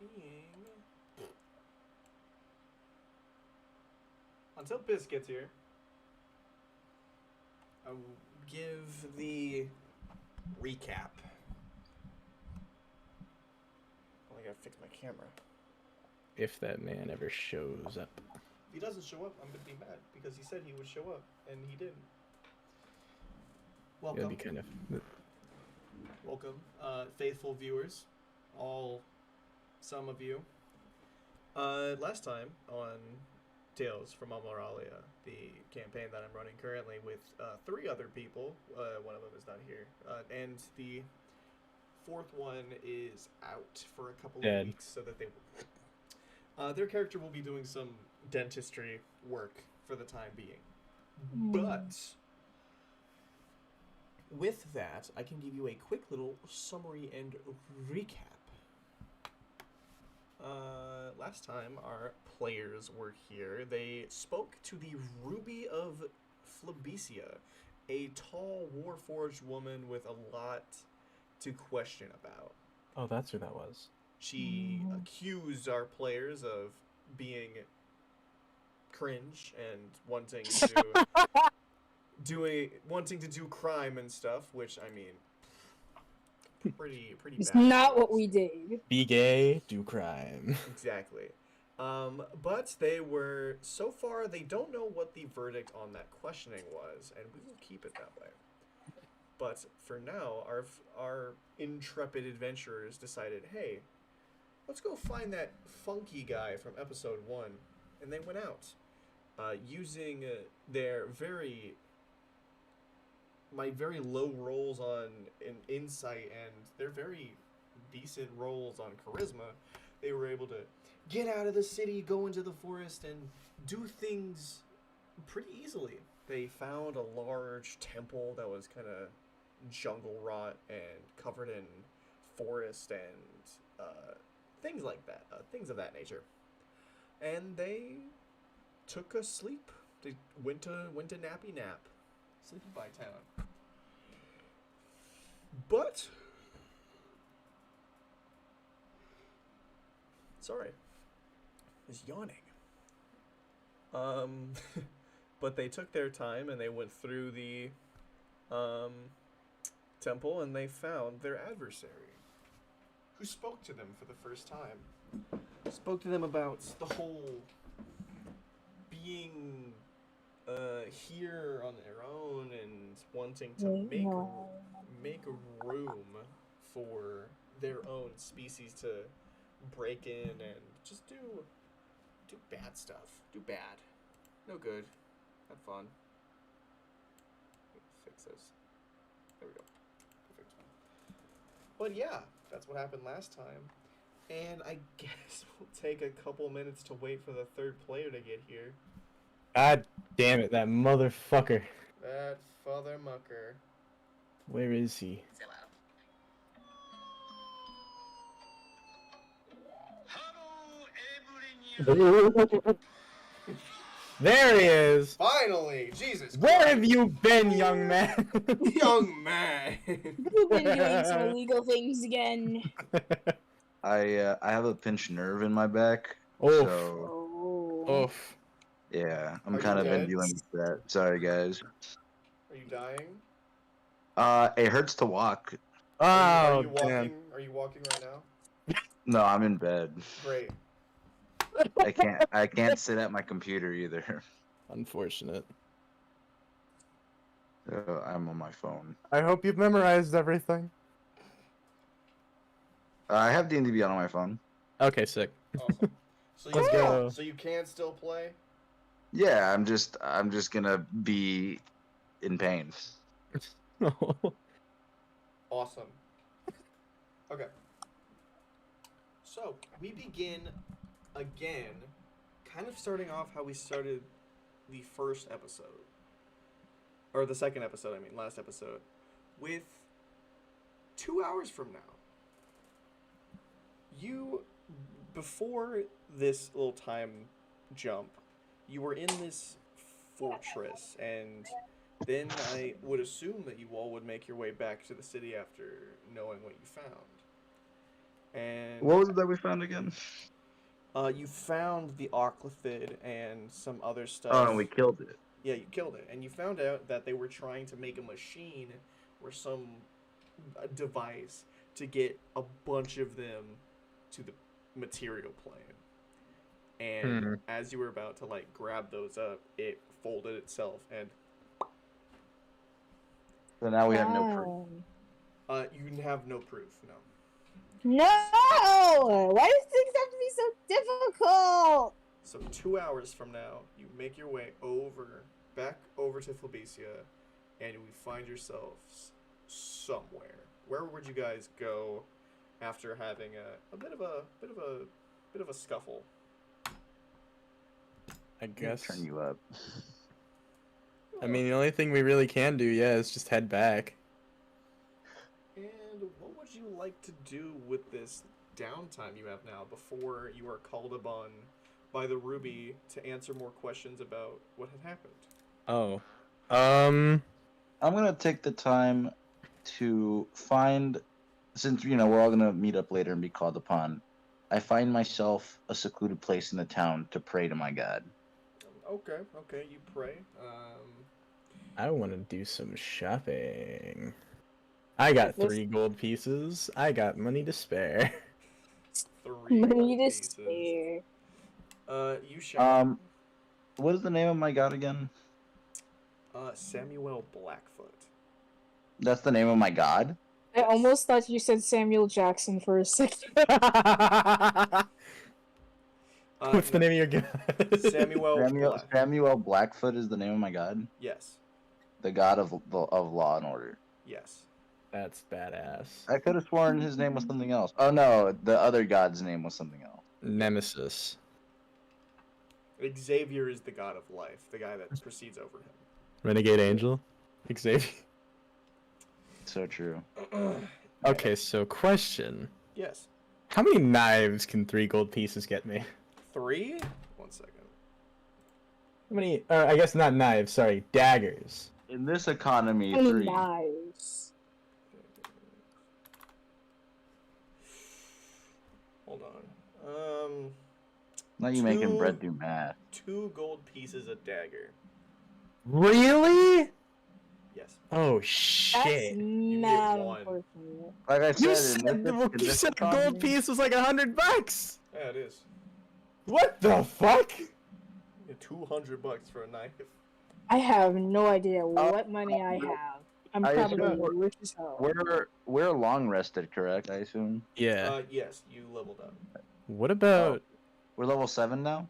being... Until Piss gets here, I will give the recap. Oh, I gotta fix my camera. If that man ever shows up. If he doesn't show up, I'm gonna be mad because he said he would show up and he didn't. Welcome. That'd be kind of... Welcome, faithful viewers, some of you. Last time on Tales from Amaralia, the campaign that I'm running currently with 3 other people, one of them is not here, and the 4th one is out for a couple of weeks, so that their character will be doing some dentistry work for the time being. But with that, I can give you a quick little summary and recap. Last time our players were here, they spoke to the Ruby of Flabesia, a tall, warforged woman with a lot to question about. Oh, that's who that was. She accused our players of being cringe and wanting to do crime and stuff, which, I mean, pretty It's bad. not what we did. Be gay, do crime. Exactly. But so far, they don't know what the verdict on that questioning was, and we will keep it that way. But for now, our intrepid adventurers decided, hey, let's go find that funky guy from episode 1. And they went out, using their my very low rolls on insight and their very decent rolls on charisma. They were able to get out of the city, go into the forest, and do things pretty easily. They found a large temple that was kind of jungle rot and covered in forest and things like that, things of that nature. And they took a sleep. They went to nappy nap. Sleepy by town. But sorry. I was yawning. But they took their time and they went through the temple and they found their adversary, who spoke to them for the first time. Spoke to them about the whole being here on their own and wanting to make room for their own species to break in and just do bad stuff. Do bad. No good. Not fun. Fix this. There we go. Perfect. But yeah, that's what happened last time. And I guess we'll take a couple minutes to wait for the 3rd player to get here. God damn it, that motherfucker. That father mucker. Where is he? There he is! Finally! Jesus Where Christ. have you been, young man? Young man! You've been doing some illegal things again. I have a pinched nerve in my back. Oof. So Oof. yeah, I'm Are you kind of been dead? dealing with that. Sorry, guys. Are you dying? It hurts to walk. Are Oh, you walking? damn. Are you walking right now? No, I'm in bed. Great. I can't sit at my computer either. Unfortunate. So I'm on my phone. I hope you've memorized everything. I have D&D Beyond on my phone. Okay, sick. Awesome. So Let's go. So you can still play? Yeah, I'm just gonna be in pain. Awesome. Okay. So we begin again, kind of starting off how we started the first episode. Or the second episode, I mean, last episode. With 2 hours from now. Before this little time jump, you were in this fortress, and then I would assume that you all would make your way back to the city after knowing what you found. And What was it that we found again? you found the Oclithid and some other stuff. Oh, and we killed it. Yeah, you killed it, and you found out that they were trying to make a machine or some device to get a bunch of them to the material plane. And as you were about to like grab those up, it folded itself, and So now we have no proof. you have no proof. No. No! Why do things have to be so difficult? So 2 hours from now, you make your way back over to Phlebisia, and we find yourselves somewhere. Where would you guys go after having a bit of a scuffle? I guess. Turn you up. I mean, the only thing we really can do, yeah, is just head back. And what would you like to do with this downtime you have now before you are called upon by the Ruby to answer more questions about what had happened? Oh. I'm gonna take the time to find, since we're all gonna meet up later and be called upon. I find myself a secluded place in the town to pray to my god. Okay, you pray. I want to do some shopping. I got 3 gold pieces. I got money to spare. 3 Money gold to pieces. spare. You shall. What is the name of my god again? Samuel Blackfoot. That's the name of my god? I almost thought you said Samuel Jackson for a second. What's the name of your god? Samuel Blackfoot is the name of my god? Yes. The god of law and order. Yes. That's badass. I could have sworn his name was something else. Oh no, the other god's name was something else. Nemesis. Xavier is the god of life, the guy that precedes over him. Renegade Angel? Xavier? So true. Okay, so question. Yes. How many knives can 3 gold pieces get me? 3? 1 second. How many, I guess not knives, sorry, daggers. In this economy, Oh, 3. nice. Hold on. Now you making bread do math. 2 gold pieces a dagger. Really? Yes. Oh That's shit. mad one. unfortunate. Like I said, You in said, this you said a economy- gold piece was like $100. Yeah, it is. What the fuck? Yeah, $200 for a knife. I have no idea what money I have. I'm I probably assume rich as hell. We're long rested, correct? I assume. Yeah. Yes, you leveled up. What about We're level 7 now.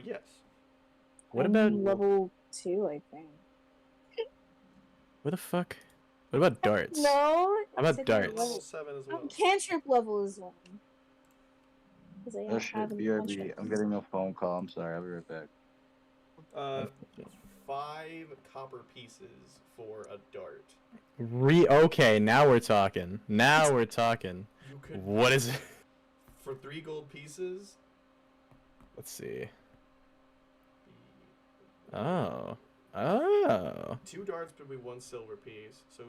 Yes. what I'm about level 2, I think. what the fuck? What about darts? No. How about it's darts? Level 7 as well. Cantrip level is 1. 'Cause I Oh have shit, an BRB. cantrip. I'm getting a phone call. I'm sorry. I'll be right back. 5 copper pieces for a dart. Okay, now we're talking. Now we're talking. You could What is it? for 3 gold pieces. Let's see. the- Oh. 2 darts would be 1 silver piece, so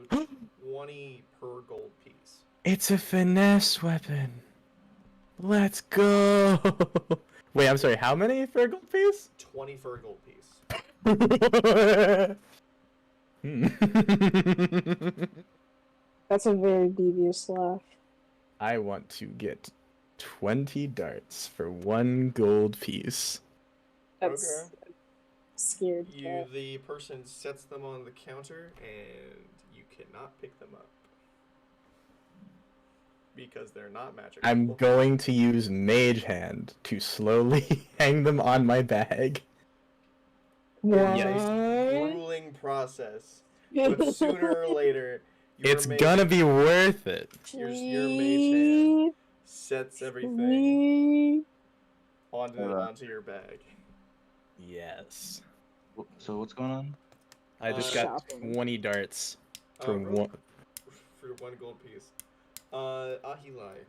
20 per gold piece. It's a finesse weapon. Let's go. Wait, I'm sorry. How many for a gold piece? 20 for a gold piece. That's a very devious laugh. I want to get 20 darts for 1 gold piece. That's scared. The person sets them on the counter, and you cannot pick them up because they're not magical. I'm going to use Mage Hand to slowly hang them on my bag. What? It's a grueling process, but sooner or later, It's gonna be worth it. your mage hand sets everything onto your bag. Yes. So what's going on? I just got Shopping. 20 darts for Roll 1. for 1 gold piece. Ahilai,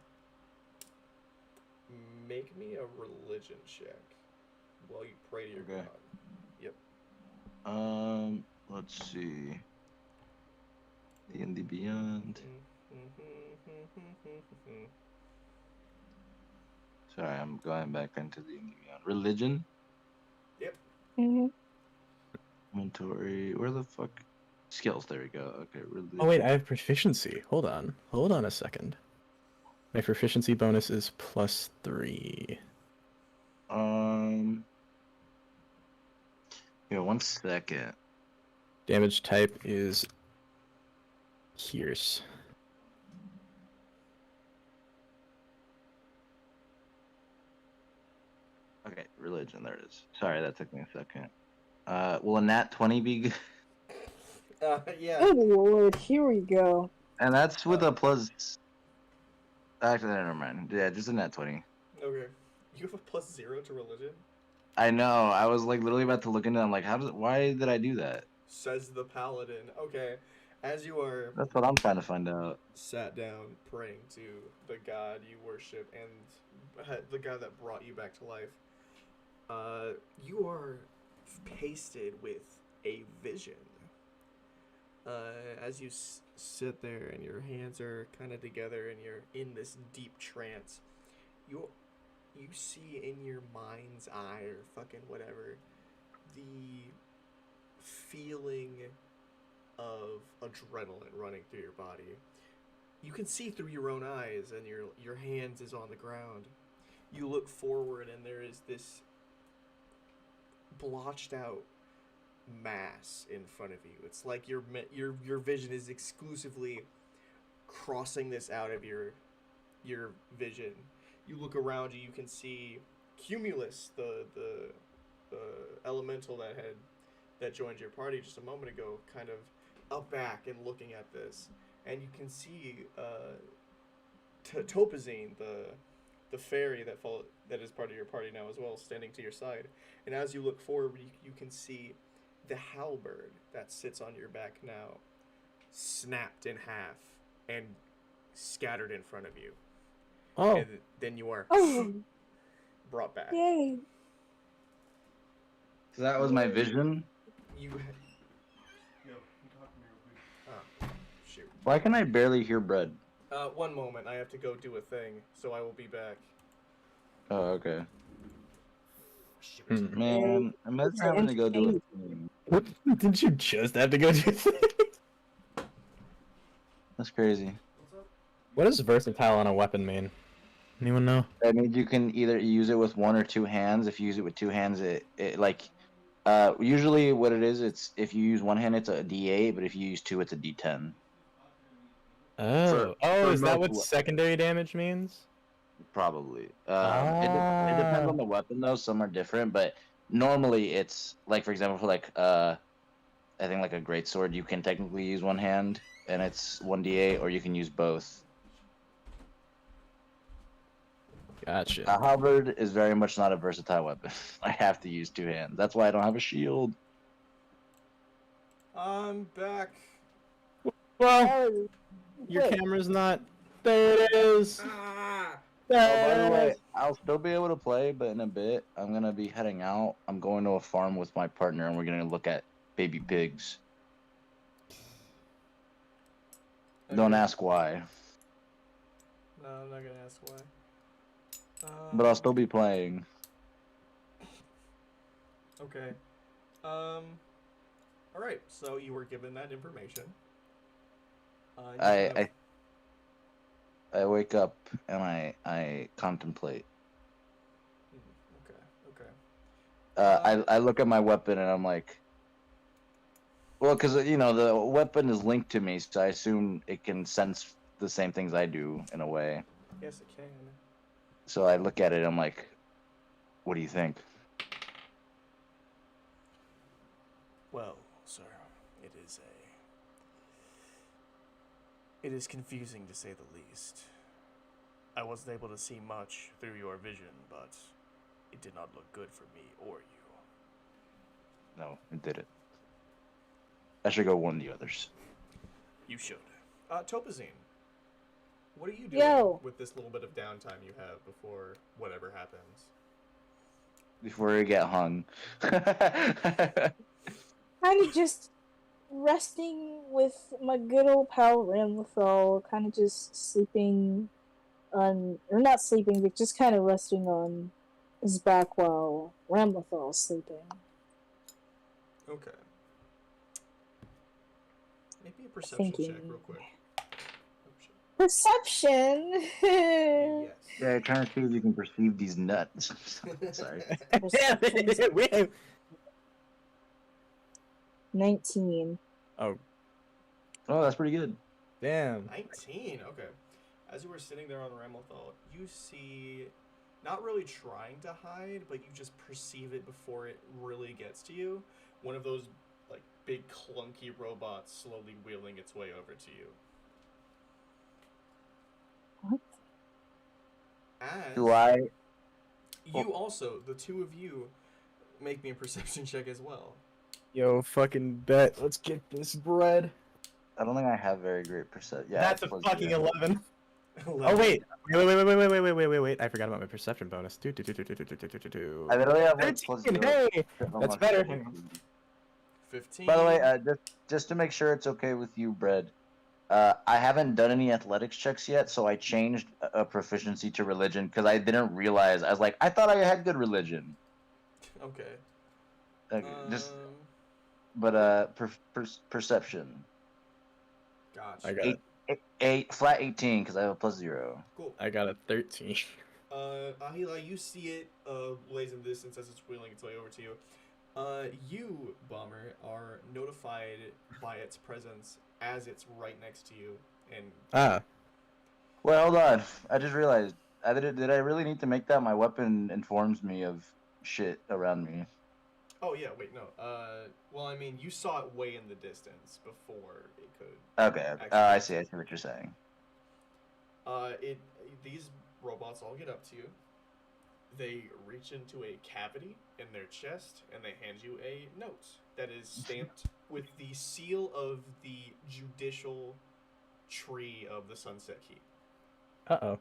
make me a religion check while you pray to your Okay. god. Yep. Let's see. D&D Beyond. Sorry, I'm going back into the religion. Yep. Mm-hmm. Inventory. Where the fuck? Skills. There we go. Okay. Religion. Oh wait, I have proficiency. Hold on a second. My proficiency bonus is +3. Yeah. 1 second. Damage type is pierce. Okay. Religion. There it is. Sorry, that took me a second. Will a nat 20 be good? Yeah. Good lord, here we go. And that's with a plus. Actually, never mind. Yeah, just a nat 20. Okay. You have a +0 to religion? I know. I was like literally about to look into it. I'm like, why did I do that? Says the paladin. Okay. As you are That's what I'm trying to find out. sat down praying to the god you worship and the god that brought you back to life, you are pasted with a vision. As you sit there and your hands are kind of together and you're in this deep trance, you see in your mind's eye or fucking whatever the feeling of adrenaline running through your body. You can see through your own eyes and your hands is on the ground. You look forward and there is this blotched out mass in front of you. It's like your vision is exclusively crossing this out of your vision. You look around you, you can see Cumulus, the elemental that joined your party just a moment ago, kind of up back and looking at this, and you can see Topazine, the fairy that is part of your party now as well, standing to your side. And as you look forward, you can see the halberd that sits on your back now snapped in half and scattered in front of you. Oh, And then you are brought back. Yay. So that was my vision. You. Yo, talk to me real quick. Oh, shoot. Why can I barely hear bread? 1 moment. I have to go do a thing, so I will be back. Oh, okay. Shoot. Man, I'm just having to go do a thing. what? Didn't you just have to go do things? That's crazy. What does versatile on a weapon mean? Anyone know? That means you can either use it with 1 or 2 hands. If you use it with 2 hands, it like usually what it is, it's if you use 1 hand, it's a D8, but if you use 2, it's a D10. Oh, for is that what most secondary damage means? Probably. It depends on the weapon though. Some are different, but normally it's like, for example, for like I think like a greatsword, you can technically use 1 hand and it's 1d8, or you can use both. Gotcha. A halberd is very much not a versatile weapon. I have to use 2 hands. That's why I don't have a shield. I'm back. Well, your camera's not. There it is. Ah! Oh, There by the it way, is. I'll still be able to play, but in a bit, I'm gonna be heading out. I'm going to a farm with my partner, and we're gonna look at baby pigs. Don't ask why, No, I'm not gonna ask why. but I'll still be playing. Okay. All right. So you were given that information. You I wake up and I contemplate. Okay. I look at my weapon and I'm like, well, because the weapon is linked to me, so I assume it can sense the same things I do in a way. Yes, it can. So I look at it, I'm like, what do you think? Well, sir, it is confusing to say the least. I wasn't able to see much through your vision, but it did not look good for me or you. No, it didn't. I should go warn the others. You should. Topazine, what are you doing Yo. with this little bit of downtime you have before whatever happens? Before I get hung. Kind of just resting with my good old pal Ramlethal, kind of just sleeping on, or not sleeping, but just kind of resting on his back while Ramlethal is sleeping. Okay. Maybe a perception Thinking. check real quick. Oh, shit. Perception. Yes. Yeah, trying to see if you can perceive these nuts. Sorry. Wait. 19. Oh, Oh, that's pretty good. damn. 19. Okay. As you were sitting there on Ramlethal, you see, not really trying to hide, but you just perceive it before it really gets to you. One of those like big clunky robots slowly wheeling its way over to you. What? As Do I? you also, the two of you, make me a perception check as well. Yo, fucking bet. Let's get this bread. I don't think I have very great perception. Yeah, That's a plus fucking 0. 11. 11. Oh, wait. Wait. I forgot about my perception bonus. I literally have like 13, plus 0. hey! on That's my better. perception. 15. By the way, just to make sure it's okay with you, Bread, I haven't done any athletics checks yet, so I changed a proficiency to religion because I didn't realize. I was like, I thought I had good religion. Okay. But perception. Gotcha. I got it. Eight flat 18 because I have a plus 0. Cool. I got a 13. Ahila, you see it blaze in the distance as it's wheeling its way over to you. You, Bomber, are notified by its presence as it's right next to you. And Well, hold on. I just realized. Did I really need to make that? My weapon informs me of shit around me. oh yeah, wait, no. Well, I mean, you saw it way in the distance before it could. Okay. I see what you're saying. These robots all get up to you. They reach into a cavity in their chest and they hand you a note that is stamped with the seal of the judicial tree of the Sunset Keep. Uh-oh.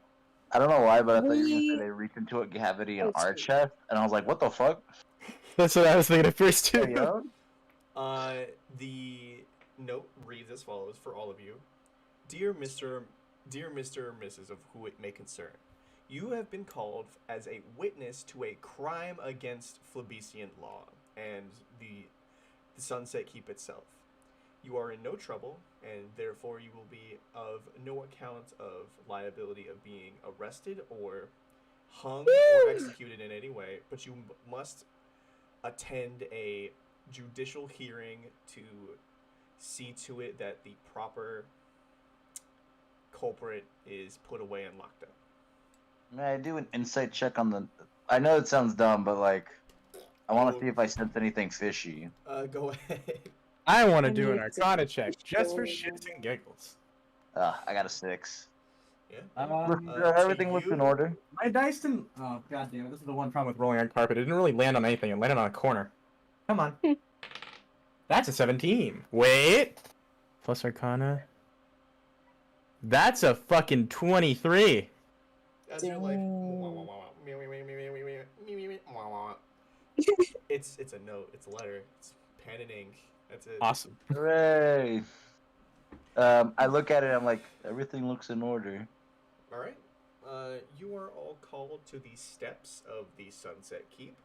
I don't know why, but I thought you were going to say they reached into a cavity in Oh, our sweet. chest, and I was like, what the fuck? That's what I was thinking at first, too. Hey, yo? The note reads as follows for all of you. Dear Mr. or Mrs. of who it may concern, you have been called as a witness to a crime against Phlebesian law and the Sunset Keep itself. You are in no trouble, and therefore you will be of no account of liability of being arrested or hung or executed in any way, but you must attend a judicial hearing to see to it that the proper culprit is put away and locked up. May I do an insight check on the... I know it sounds dumb, but, like, I want to see if I sense anything fishy. Go ahead. I want to do an need Arcana to check just for show- shits and giggles. I got a 6. Yeah. Everything looks in order. My dice didn't... Oh, god damn it. This is the one problem with rolling on carpet. It didn't really land on anything. It landed on a corner. Come on. That's a 17. Wait. Plus Arcana. That's a fucking 23. As you're like, Dang. it's a note, it's a letter, it's pen and ink. That's it. Awesome. Hooray! I look at it, I'm like, everything looks in order. All right. You are all called to the steps of the Sunset Keep,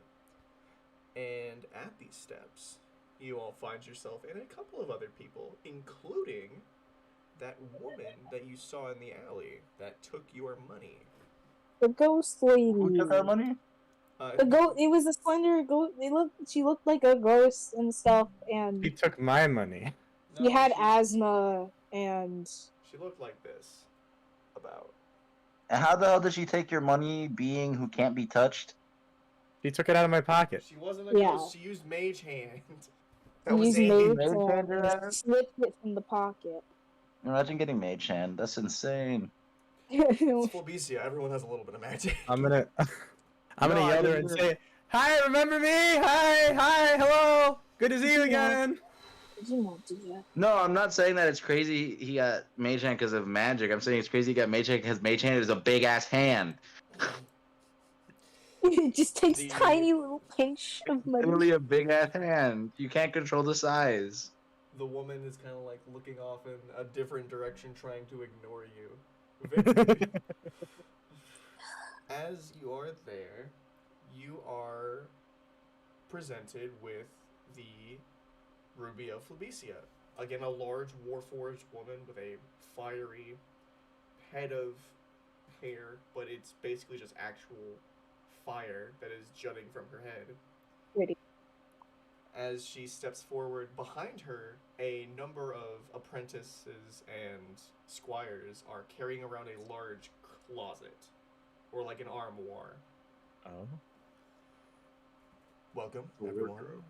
and at these steps, you all find yourself and a couple of other people, including that woman that you saw in the alley that took your money. The ghost lady. Who took our money? The ghost. It was a slender ghost. She looked like a ghost and stuff, and He took my money. she had asthma, and She looked like this. About. And how the hell did she take your money, being who can't be touched? He took it out of my pocket. She wasn't a Yeah. ghost. She used mage hand. used Andy. mage Mage hand hand her and ass? slipped it from the pocket. Imagine getting mage hand. That's insane. It's Phlebisia. Everyone has a little bit of magic. I'm gonna No, yell I at her and didn't- say, "Hi, remember me? Hi, hello. Good to see you again." Did you not do that? No, I'm not saying that it's crazy he got mage hand because of magic. I'm saying it's crazy he got mage hand because mage hand is a big ass hand. It just takes The- tiny little pinch of money. Literally a big ass hand. You can't control the size. The woman is kind of like looking off in a different direction, trying to ignore you. Very. As you are there, you are presented with the Ruby of Flebicia. Again, a large warforged woman with a fiery head of hair, but it's basically just actual fire that is jutting from her head. Pretty. As she steps forward, behind her, a number of apprentices and squires are carrying around a large closet, or like an armoire. Oh. Welcome, A everyone. wardrobe.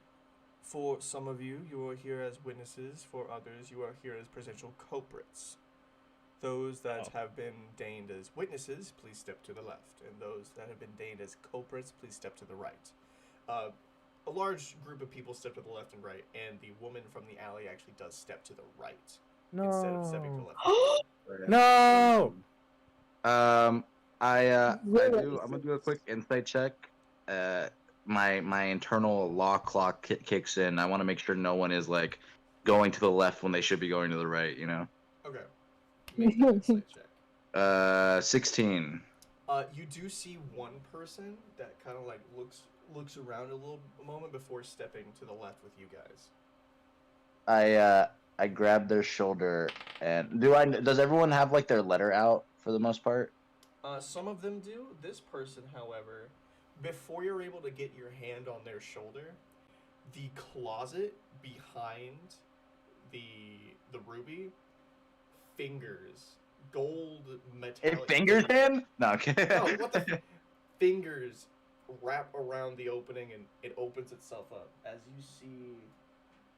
For some of you, you are here as witnesses. For others, you are here as potential culprits. Those that have been deigned as witnesses, please step to the left. And those that have been deigned as culprits, please step to the right. A large group of people step to the left and right, and the woman from the alley actually does step to the right instead of stepping to the left. No. I'm Really? gonna do a quick insight check. My internal law clock kicks in. I want to make sure no one is like going to the left when they should be going to the right. You know. Okay. Make an insight check. 16. You do see one person that kind of like looks around a moment before stepping to the left with you guys. I grab their shoulder and does everyone have like their letter out for the most part? Some of them do. This person, however, before you're able to get your hand on their shoulder, the closet behind the ruby fingers, gold metallic. It fingers him? No, okay. No, what the fingers wrap around the opening and it opens itself up as you see.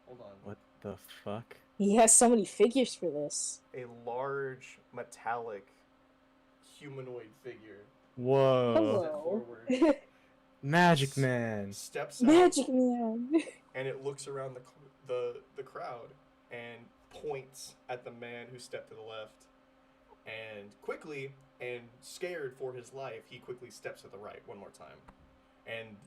Hold on. What the fuck? He has so many figures for this. A large metallic humanoid figure Whoa. Hello. forward, Magic Man. steps out, Magic Man. and it looks around the crowd and points at the man who stepped to the left. And quickly, and scared for his life, he quickly steps to the right one more time. And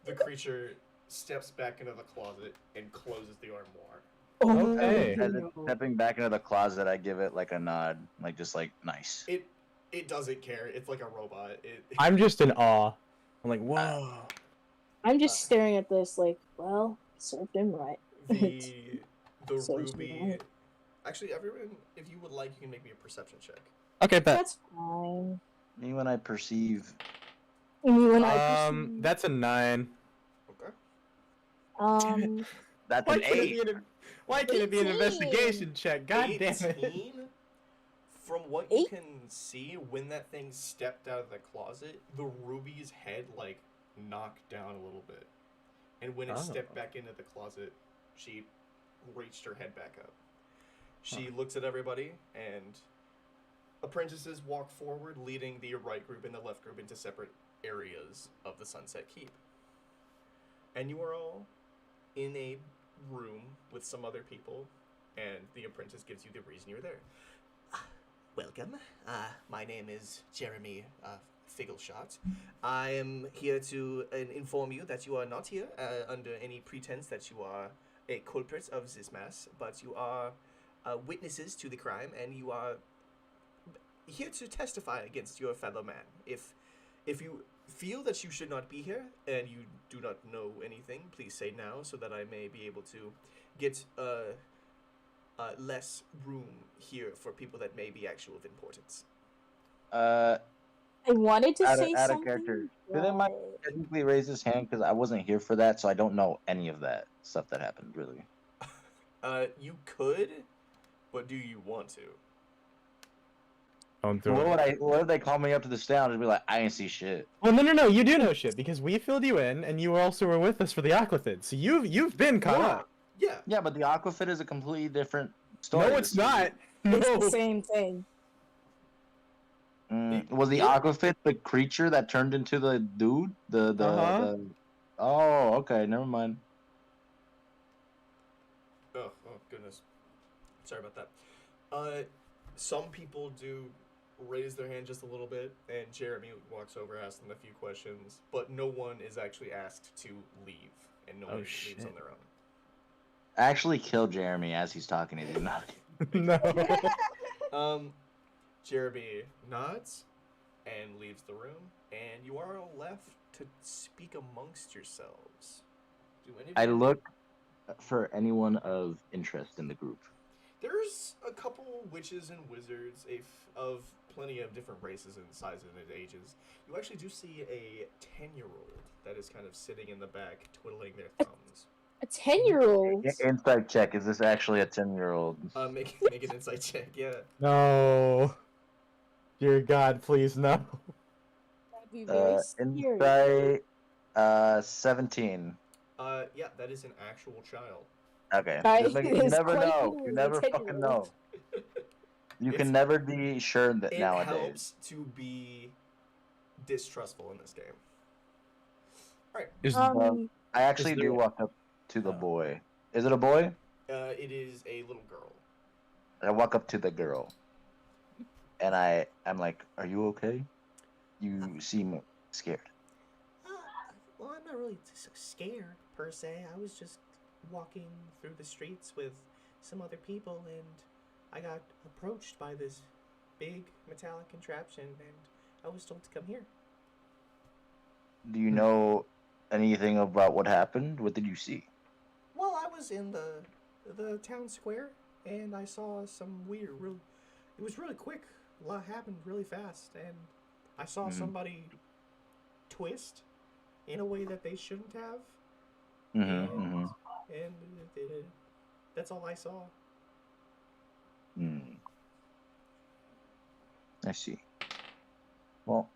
the creature steps back into the closet and closes the armoire. Oh, Okay. As no. it's stepping back into the closet, I give it like a nod, like just like nice. It doesn't care. It's like a robot. I'm just in awe. I'm like, whoa. I'm just staring at this like, well, served him right. The Serves me ruby. right. Actually, everyone, if you would like, you can make me a perception check. Okay, bet. That's fine. Me when I perceive. Me when I perceive. That's a 9. Okay. That's Why an can't, 8. why can't it be an 18. investigation check? God damn it. 18? From what you 8? can see, when that thing stepped out of the closet, the ruby's head like knocked down a little bit, and when it stepped back into the closet, she reached her head back up. She looks at everybody, and apprentices walk forward, leading the right group and the left group into separate areas of the Sunset Keep. And you are all in a room with some other people, and the apprentice gives you the reason you're there. Welcome. My name is Jeremy Figgleshot. I am here to inform you that you are not here under any pretense that you are a culprit of this mass, but you are witnesses to the crime, and you are here to testify against your fellow man. If you feel that you should not be here and you do not know anything, please say now so that I may be able to get less room here for people that may be actual of importance. I wanted to say Out of something. character. Didn't Mike technically raise his hand because I wasn't here for that, so I don't know any of that stuff that happened really. You could, but do you want to? Don't do What it. would they call me up to the stand and be like, I ain't see shit. Well, no, you do know shit because we filled you in, and you also were with us for the Aquafid, so you've been caught up. Yeah. Yeah, but the Aquafit is a completely different story. No, it's not. It's the No. same thing. Was the Aquafit the creature that turned into the dude? The Oh, okay, never mind. Oh goodness. Sorry about that. Some people do raise their hand just a little bit, and Jeremy walks over, asks them a few questions, but no one is actually asked to leave, and no one leaves on their own. Actually kill Jeremy as he's talking to you. Not No. Jeremy nods and leaves the room, and you are all left to speak amongst yourselves. Do any of I you... look for anyone of interest in the group. There's a couple witches and wizards of plenty of different races and sizes and ages. You actually do see a 10-year-old that is kind of sitting in the back, twiddling their thumbs. A 10-year-old. Insight check. Is this actually a 10-year-old? Make an insight check, yeah. No. Dear God, please no. That'd be very scary. Insight 17. Yeah, that is an actual child. Okay. It You is never quite know. literally You a never fucking 10-year-old. know. You It's- can never be sure that It nowadays. helps to be distrustful in this game. Alright. I actually Is do there- walk up to the Oh. boy. Is it a boy? It is a little girl. I walk up to the girl. And I'm like, "Are you okay? You seem scared." Well, I'm not really scared, per se. I was just walking through the streets with some other people, and I got approached by this big metallic contraption, and I was told to come here. Do you know anything about what happened? What did you see? Well, I was in the town square, and I saw some weird, it was really quick. A lot happened really fast, and I saw somebody twist in a way that they shouldn't have. And that's all I saw. I see. Well,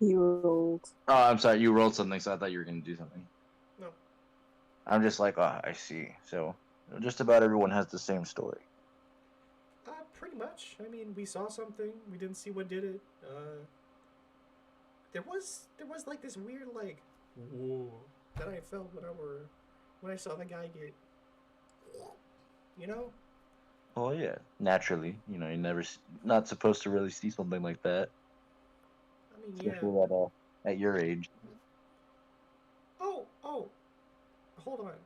You rolled. oh, I'm sorry. You rolled something, so I thought you were gonna do something. No. I'm just like, oh, I see. So, just about everyone has the same story. Pretty much. I mean, we saw something. We didn't see what did it. There was like this weird like whoa that I felt when I saw the guy get, you know. Oh yeah, naturally. You know, you're not supposed to really see something like that, I mean, yeah. especially at your age. Oh, hold on.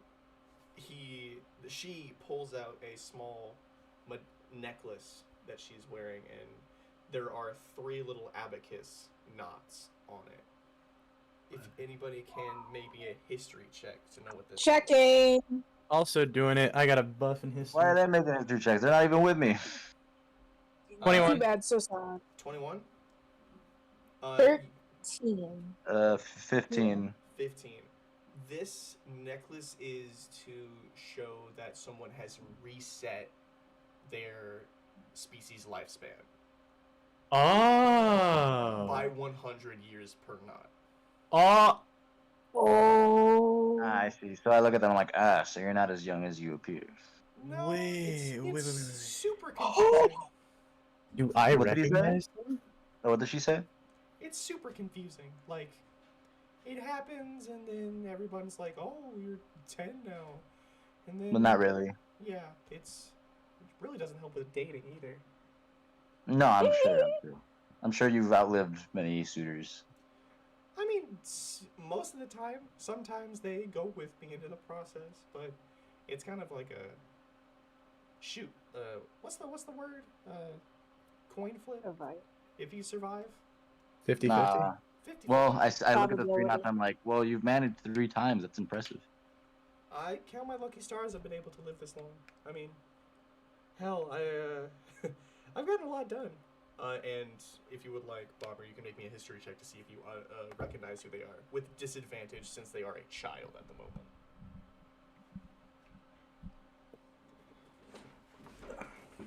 She pulls out a small necklace that she's wearing, and there are 3 little abacus knots on it. If anybody can, maybe a history check to know what this is. Checking. Also doing it. I got a buff in history. Why are they making history checks? They're not even with me. 21. Too bad. So sad. 21. 13. 15. 15. This necklace is to show that someone has reset their species lifespan Oh. by 100 years per knot. Oh. Oh. I see. So I look at them, I'm like, so you're not as young as you appear. No, Wait. it's super confusing. Do I What did he say? recognize them? Oh, what did she say? It's super confusing. Like, it happens, and then everyone's like, "Oh, you're 10 now," and then. But not really. Yeah, it really doesn't help with dating either. No, I'm sure. I'm sure you've outlived many suitors. I mean, most of the time, sometimes they go with me into the process, but it's kind of like a shoot. What's the word? Coin flip. If you survive, 50-50. Nah. 50. Well, I look at the 3 Probability. knots. I'm like, well, you've managed 3 times. That's impressive. I count my lucky stars. I've been able to live this long. I mean, hell, I've gotten a lot done. And if you would like, Bobber, you can make me a history check to see if you recognize who they are, with disadvantage since they are a child at the moment.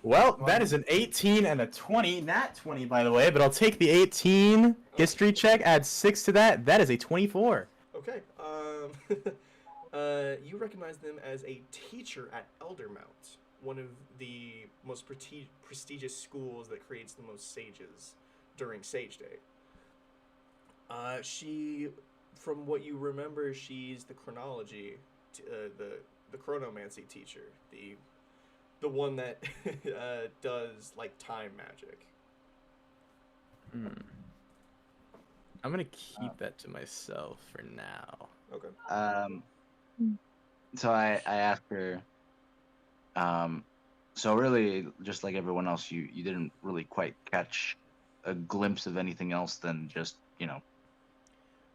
Well, that is an 18 and a 20. Not 20, by the way, but I'll take the 18 history check, add 6 to that. That is a 24. Okay. You recognize them as a teacher at Eldermount, one of the most prestigious schools that creates the most sages during Sage Day. She, from what you remember, she's the chronology, the chronomancy teacher, the one that does like time magic. I'm gonna keep that to myself for now. Okay. So I asked her, So really, just like everyone else, you didn't really quite catch a glimpse of anything else than just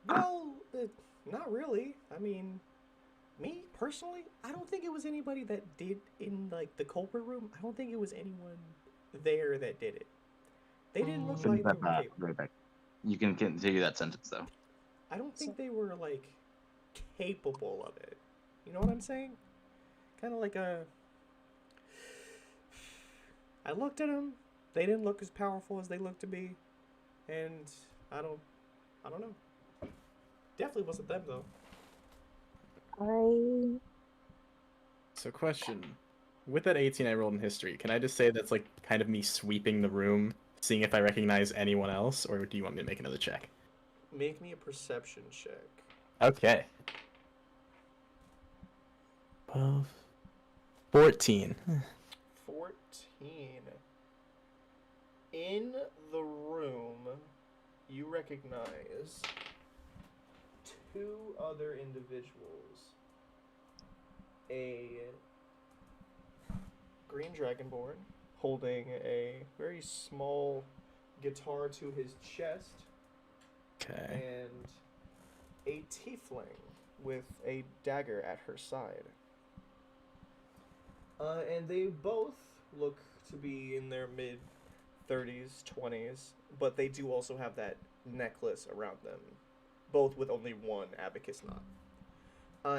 Well, not really. I mean, me personally, I don't think it was anybody that did in like the culprit room. I don't think it was anyone there that did it. They didn't look finish like they that were capable. right back. You can continue that sentence though. I don't think they were like capable of it. You know what I'm saying? Kind of like a. I looked at them. They didn't look as powerful as they looked to be, and I don't know. Definitely wasn't them though. I So question. With that 18 I rolled in history, can I just say that's like kind of me sweeping the room, seeing if I recognize anyone else, or do you want me to make another check? Make me a perception check. Okay. 12. 14. 14. In the room, you recognize two other individuals. A green dragonborn holding a very small guitar to his chest, Okay. and a tiefling with a dagger at her side. And they both look to be in their mid 30s, 20s, but they do also have that necklace around them, both with only one abacus knot.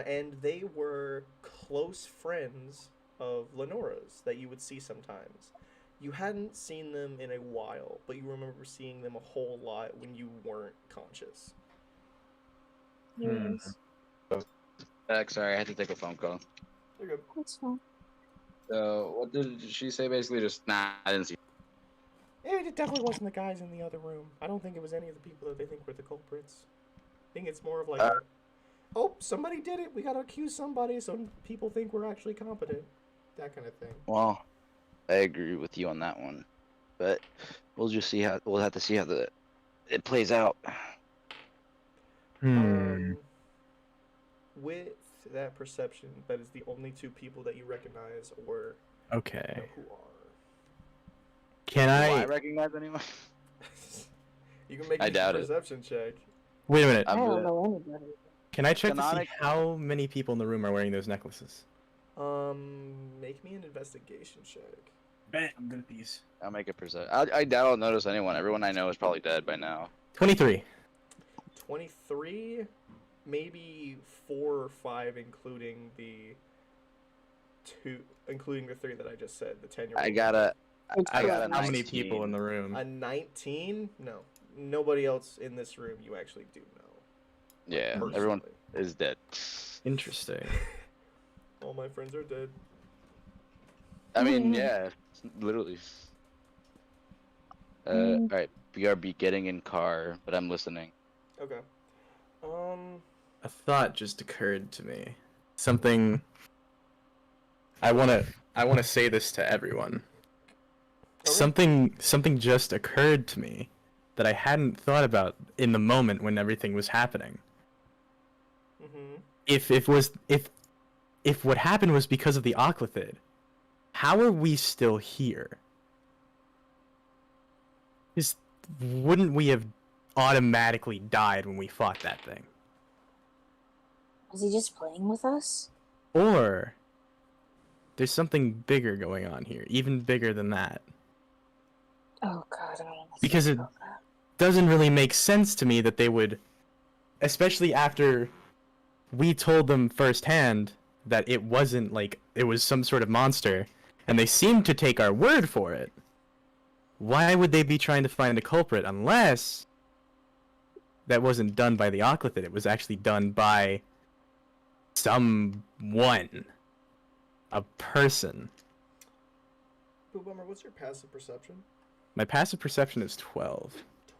And they were close friends of Lenora's that you would see sometimes. You hadn't seen them in a while, but you remember seeing them a whole lot when you weren't conscious. yes, Sorry, I had to take a phone call. They're good. that's fine. So what did she say? Basically, just I didn't see. It definitely wasn't the guys in the other room. I don't think it was any of the people that they think were the culprits. I think it's more of like oh, somebody did it. We gotta accuse somebody so people think we're actually competent. That kind of thing. Well, I agree with you on that one, but we'll just see how we'll have to see how it plays out. With that perception, that is the only two people that you recognize or Okay. know who are. Can Do I... I recognize anyone? You can make I a doubt it. perception check. Wait a minute. I I'm don't good. know anybody. Can I check to see Canonic- how many people in the room are wearing those necklaces? Make me an investigation check. Bet I'm good at these. I'll make a percent. I doubt I'll notice anyone. Everyone I know is probably dead by now. 23. 23, maybe 4 or 5, including the three that I just said. The 10-year-old. I got How a many 19. people in the room? A 19? No, nobody else in this room you actually do know. Yeah, Personally. everyone is dead. Interesting. All my friends are dead. I mean, yeah, literally. All right, BRB getting in car, but I'm listening. Okay. A thought just occurred to me. Something... I wanna say this to everyone. Okay. Something just occurred to me that I hadn't thought about in the moment when everything was happening. Mm-hmm. If what happened was because of the Oclithid, how are we still here? Because wouldn't we have automatically died when we fought that thing? Was he just playing with us? Or there's something bigger going on here, even bigger than that. Oh god, I don't want to Because think it about that. doesn't really make sense to me that they would, especially after we told them firsthand that it wasn't like it was some sort of monster, and they seemed to take our word for it. Why would they be trying to find a culprit unless that wasn't done by the Oclithid? It was actually done by someone, a person. Boo Bummer, what's your passive perception? My passive perception is 12.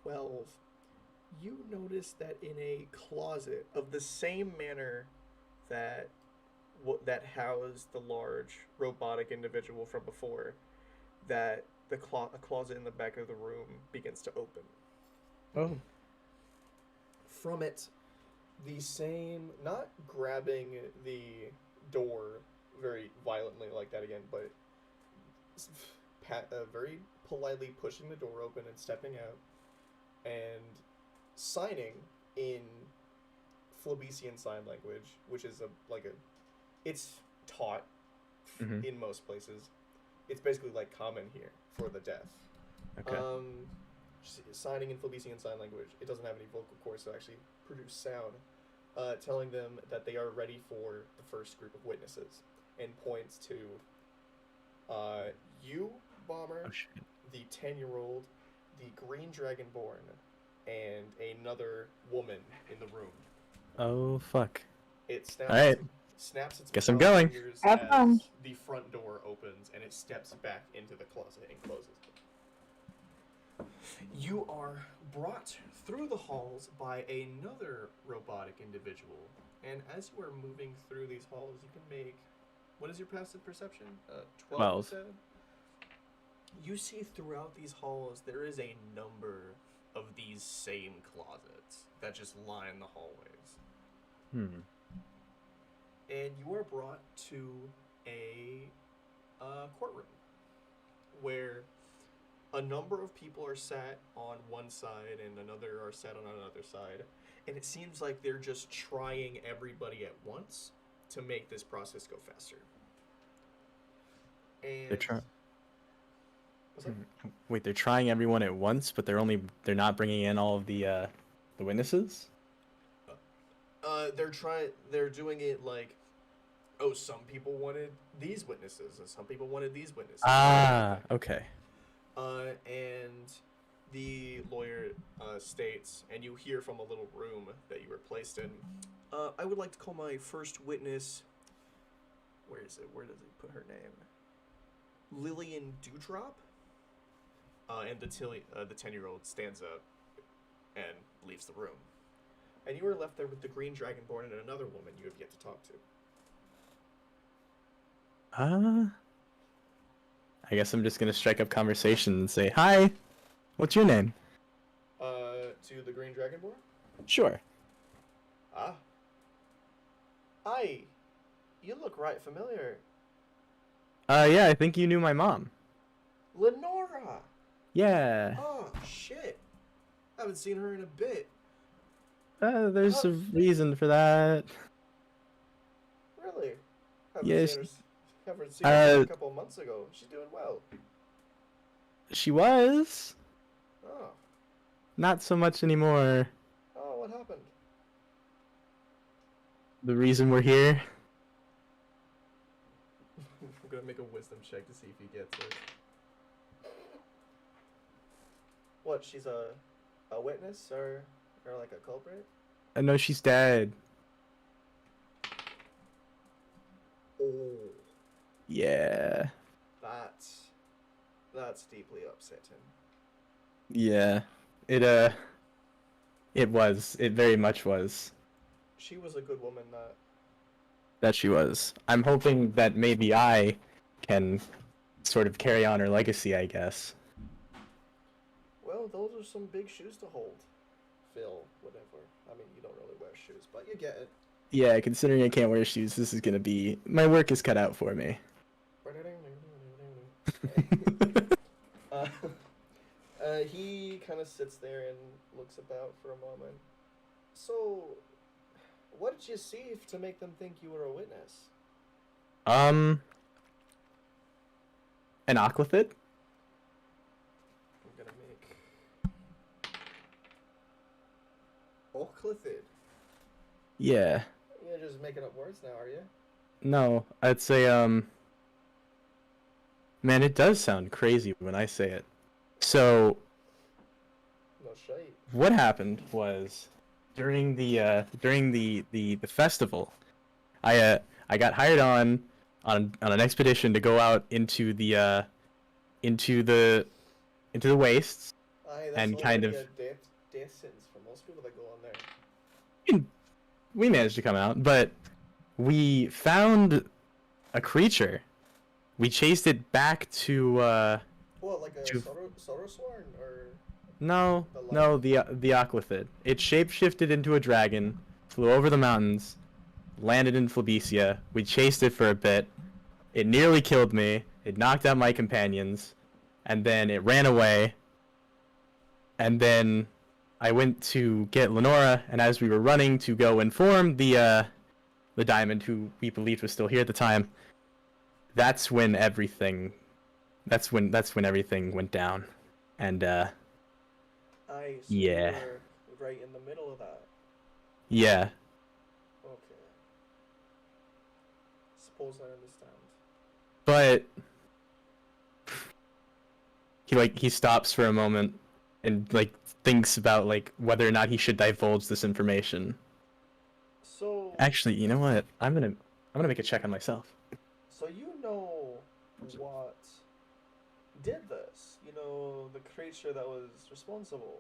12. You notice that in a closet of the same manner that that housed the large robotic individual from before, that a closet in the back of the room begins to open. Oh. From it, the same, not grabbing the door very violently like that again, but very politely pushing the door open and stepping out, and signing in Phlebesian Sign Language, which is it's taught Mhm. in most places. It's basically like common here for the deaf. Okay. Signing in Phlebesian Sign Language. It doesn't have any vocal cords to actually produce sound. Telling them that they are ready for the first group of witnesses, and points to you, Bomber, Oh shit. the 10-year-old, the Green Dragonborn, and another woman in the room. Oh fuck. It Alright. snaps its Guess I'm power going. fingers Have as fun. the front door opens and it steps back into the closet and closes. You are brought through the halls by another robotic individual, and as you are moving through these halls, you can make, what is your passive perception? 12. 12. You see throughout these halls there is a number of these same closets that just line the hallways. And you are brought to a courtroom where a number of people are sat on one side and another are sat on another side, and it seems like they're just trying everybody at once to make this process go faster. And They're trying. What's that? Wait, they're trying everyone at once, but they're not bringing in all of the witnesses. They're doing it like, oh, some people wanted these witnesses and some people wanted these witnesses. Ah, okay. And the lawyer states, and you hear from a little room that you were placed in, I would like to call my first witness, where is it? Where does he put her name? Lillian Dewdrop? And the 10-year-old stands up and leaves the room. And you are left there with the Green Dragonborn and another woman you have yet to talk to. I guess I'm just gonna strike up conversation and say, "Hi, what's your name?" To the Green Dragonborn? Sure. Ah. Hi. You look right familiar. Yeah, I think you knew my mom. Lenora! Yeah. Oh, shit. Haven't seen her in a bit. There's a reason for that. Really? Haven't Yes. seen her a couple of months ago. She's doing well. She was. Oh. Not so much anymore. Oh, what happened? The reason we're here. I'm gonna make a wisdom check to see if he gets it. What, she's a witness or like a culprit? I know she's dead. Oh. Yeah. That's deeply upsetting. Yeah. It was. It very much was. She was a good woman, That she was. I'm hoping that maybe I can sort of carry on her legacy, I guess. Well, those are some big shoes to hold. Phil, whatever. I mean, you don't really wear shoes, but you get it. Yeah, considering I can't wear shoes, this is gonna be... My work is cut out for me. He kind of sits there and looks about for a moment. So, what did you see to make them think you were a witness? An aquathid? I'm gonna make... Oclithid. Yeah. You're just making up words now, are you? No, I'd say, Man, it does sound crazy when I say it. So, No shite. what happened was, during the festival, I got hired on an expedition to go out into the wastes. Aye, that's And kind already of- a death sentence for most people that go on there. We managed to come out, but we found a creature. We chased it back to What, like a To- Sorosworn, or... no, the aquathid. It shapeshifted into a dragon, flew over the mountains, landed in Phlebisia. We chased it for a bit. It nearly killed me. It knocked out my companions, and then it ran away. And then I went to get Lenora, and as we were running to go inform the diamond, who we believed was still here at the time, that's when everything went down. And I so Yeah. you were right in the middle of that. yeah. Okay. Suppose I understand. But he stops for a moment and like thinks about like whether or not he should divulge this information. So Actually, you know what? I'm gonna make a check on myself. So you know what did this? You know the creature that was responsible.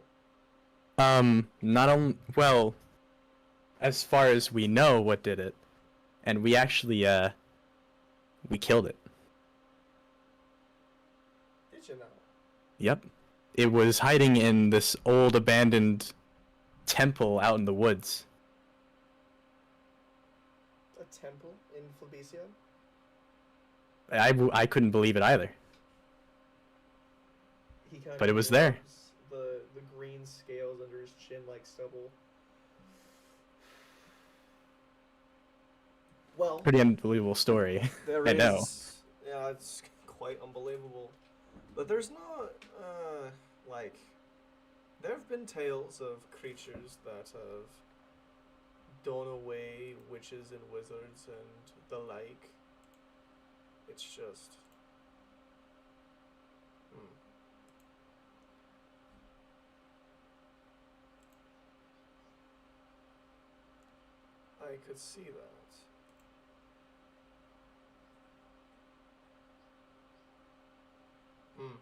Not only well, as far as we know, what did it, and we actually we killed it. Did you know? Yep, it was hiding in this old abandoned temple out in the woods. A temple in Flebecia? I couldn't believe it either. He kind But it was there. The green scales under his chin like stubble. Well, Pretty unbelievable story. there I know. is. Yeah, it's quite unbelievable. But there's not, like, there have been tales of creatures that have done away witches and wizards and the like. It's just. I could see that. Hmm.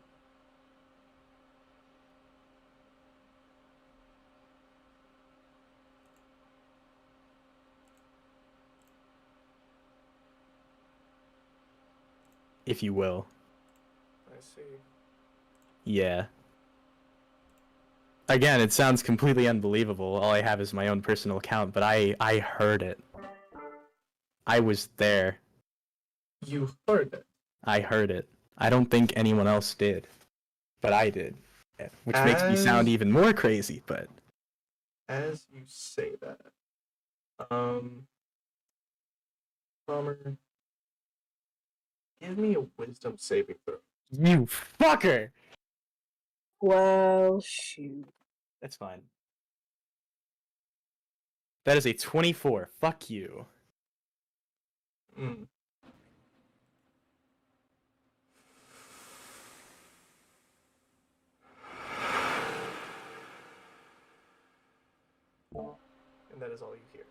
If you will. I see. Yeah. Again, it sounds completely unbelievable. All I have is my own personal account, but I heard it. I was there. You heard it. I heard it. I don't think anyone else did, but I did, which makes me sound even more crazy. But As you say that, Bomber, give me a wisdom saving throw. you fucker. Well, shoot. That's fine. That is a 24. Fuck you. Mm. And that is all you hear.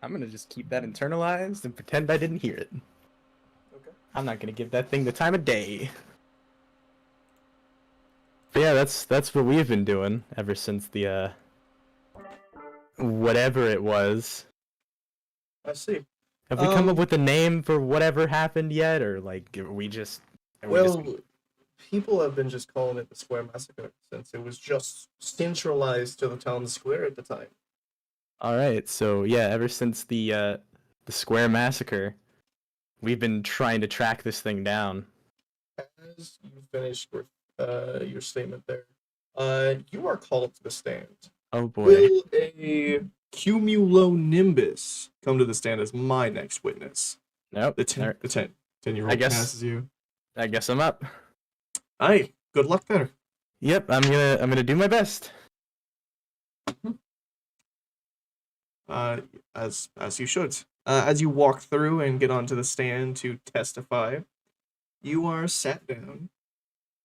I'm gonna just keep that internalized and pretend I didn't hear it. Okay. I'm not gonna give that thing the time of day. But yeah, that's what we've been doing ever since the whatever it was. I see. Have we come up with a name for whatever happened yet, or like are we just? People have been just calling it the Square Massacre since it was just centralized to the town square at the time. All right, so yeah, ever since the Square Massacre, we've been trying to track this thing down. As you finish with your statement there, you are called to the stand. Oh boy. Will a cumulonimbus come to the stand as my next witness? Nope. The 10-year-old I guess- passes you. I guess I'm up. Aye, good luck there. Yep, I'm gonna do my best. As you should. As you walk through and get onto the stand to testify, you are sat down,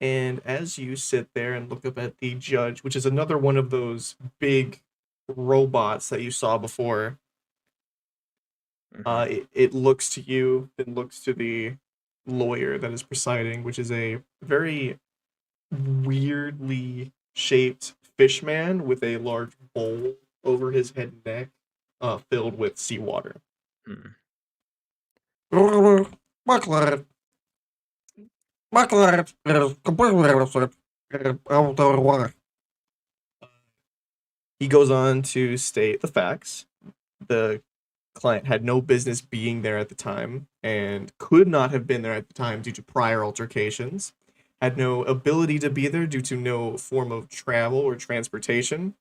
and as you sit there and look up at the judge, which is another one of those big robots that you saw before, it looks to you, then looks to the lawyer that is presiding, which is a very weirdly shaped fish man with a large bowl over his head and neck, filled with seawater. He goes on to state the facts. The client had no business being there at the time and could not have been there at the time due to prior altercations, had no ability to be there due to no form of travel or transportation.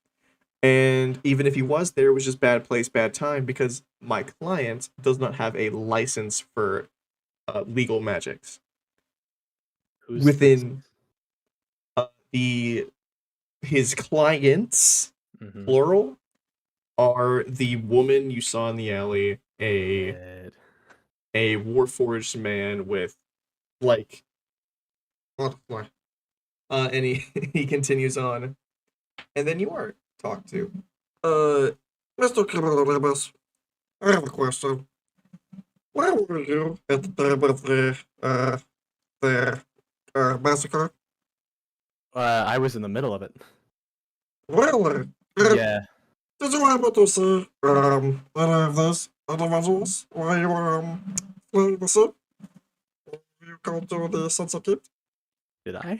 And even if he was there, it was just bad place, bad time because my client does not have a license for legal magics. Who's Within the his clients, Mm-hmm. plural, are the woman you saw in the alley, a warforged man with like and he he continues on, and then you are talked to. Mr. Criminal, I have a question. Where were you at the time of the massacre? I was in the middle of it. Really? Yeah. Did you happen to see any of those individuals while you were fleeing the scene? You go to the sunset keep? Did I?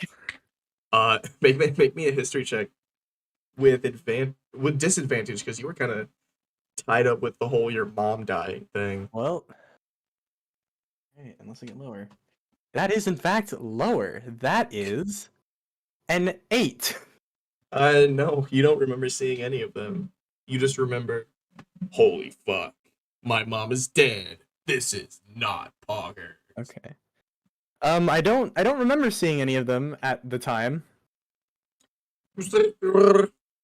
Make me a history check with disadvantage because you were kind of tied up with the whole your mom dying thing. Well, hey, unless I get lower. That is in fact lower. That is an 8. No, you don't remember seeing any of them. You just remember, holy fuck, my mom is dead. This is not Pogger. Okay. I don't remember seeing any of them at the time. You see,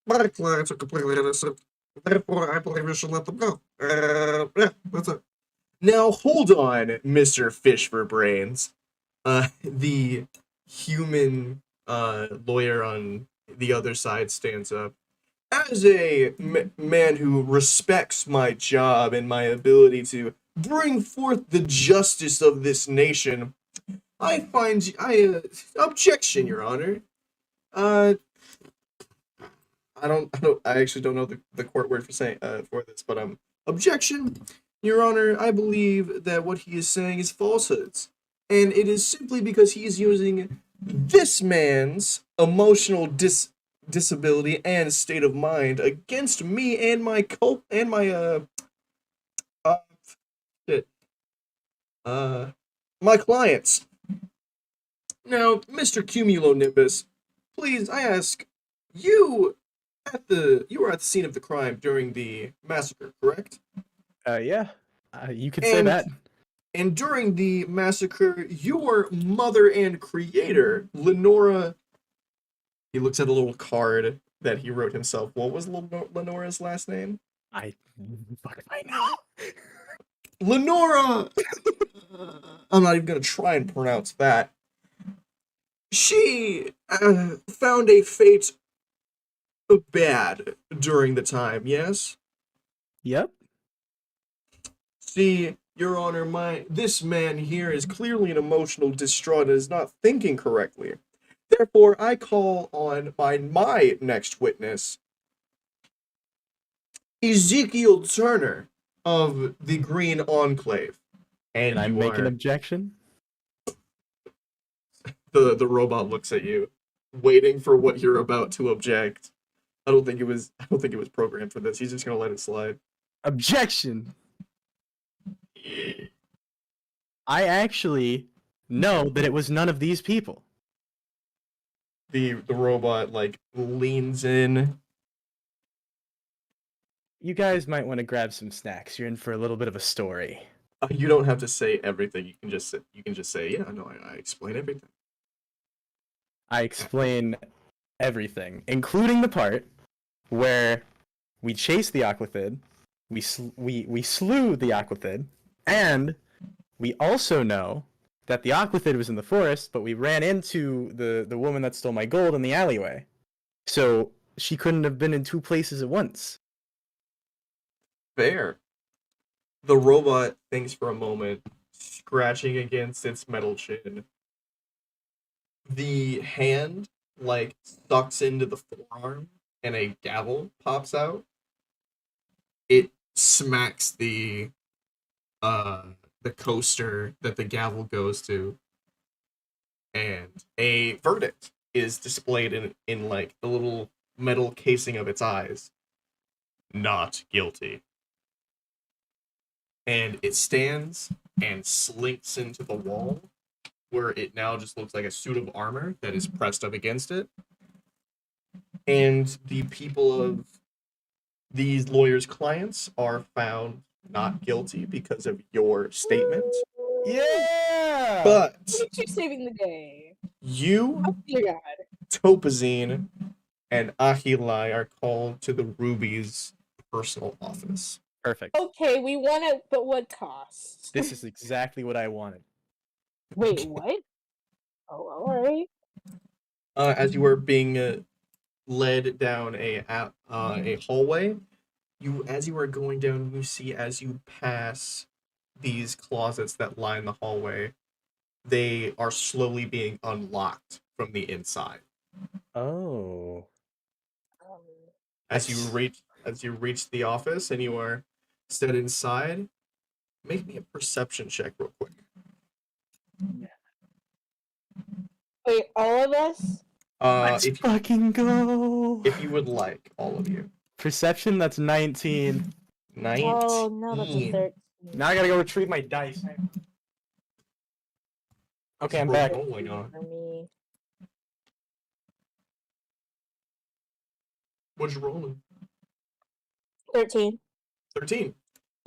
my clients are completely innocent. Therefore, I believe you should let them go. Yeah, that's it. Now, hold on, Mr. Fish for Brains. The human lawyer on the other side stands up. As a man who respects my job and my ability to bring forth the justice of this nation, I objection, Your Honor. I actually don't know the court word for saying for this, but objection, Your Honor. I believe that what he is saying is falsehoods, and it is simply because he is using this man's emotional disability and state of mind against me and my uh shit, my clients. Now, Mr. Cumulonimbus, please, I ask, you you were at the scene of the crime during the massacre, correct? Yeah. You could say that. And during the massacre, your mother and creator, Lenora, he looks at a little card that he wrote himself. What was Lenora's last name? I know. Lenora! I'm not even going to try and pronounce that. She found a fate bad during the time, yes? Yep. See, Your Honor, this man here is clearly an emotional distraught and is not thinking correctly. Therefore, I call on my next witness, Ezekiel Turner of the Green Enclave. And I make an objection? The robot looks at you, waiting for what you're about to object. I don't think it was programmed for this. He's just gonna let it slide. Objection. I actually know that it was none of these people. The robot like leans in. You guys might want to grab some snacks. You're in for a little bit of a story. You don't have to say everything. You can just say, yeah, no, I explain everything. I explain everything, including the part where we chased the aquathid, we slew the aquathid, and we also know that the aquathid was in the forest, but we ran into the woman that stole my gold in the alleyway. So she couldn't have been in two places at once. Fair. The robot thinks for a moment, scratching against its metal chin. The hand, like, sucks into the forearm, and a gavel pops out. It smacks the coaster that the gavel goes to, and a verdict is displayed in like the little metal casing of its eyes. Not guilty. and it stands and slinks into the wall, where it now just looks like a suit of armor that is pressed up against it. And the people of these lawyers' clients are found not guilty because of your statement. Yeah. But Look at you saving the day. you, Oh dear God. Topazine, and Ahilai are called to the Ruby's personal office. Perfect. Okay, we want it, but what cost? This is exactly what I wanted. Wait, what? Oh, alright. As you are being led down a hallway, as you are going down, you see as you pass these closets that line the hallway, they are slowly being unlocked from the inside. Oh. Um, As you reach the office and you are set inside, make me a perception check real quick. wait, all of us? Let's fucking go. If you would like, all of you. Perception, that's 19. 19. Oh no, that's a 13. Now I gotta go retrieve my dice. Okay, I'm back. Oh my god. For me. What'd you roll in? 13. 13.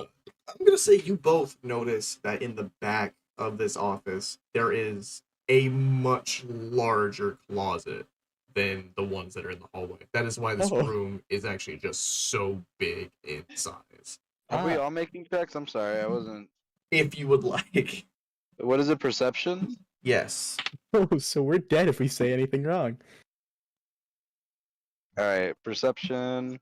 I'm gonna say you both notice that in the back of this office there is a much larger closet than the ones that are in the hallway. That is why this room is actually just so big in size. Are we all making checks? I'm sorry, I wasn't. If you would like. What is it? Perception? Yes. Oh, so we're dead if we say anything wrong. All right, perception.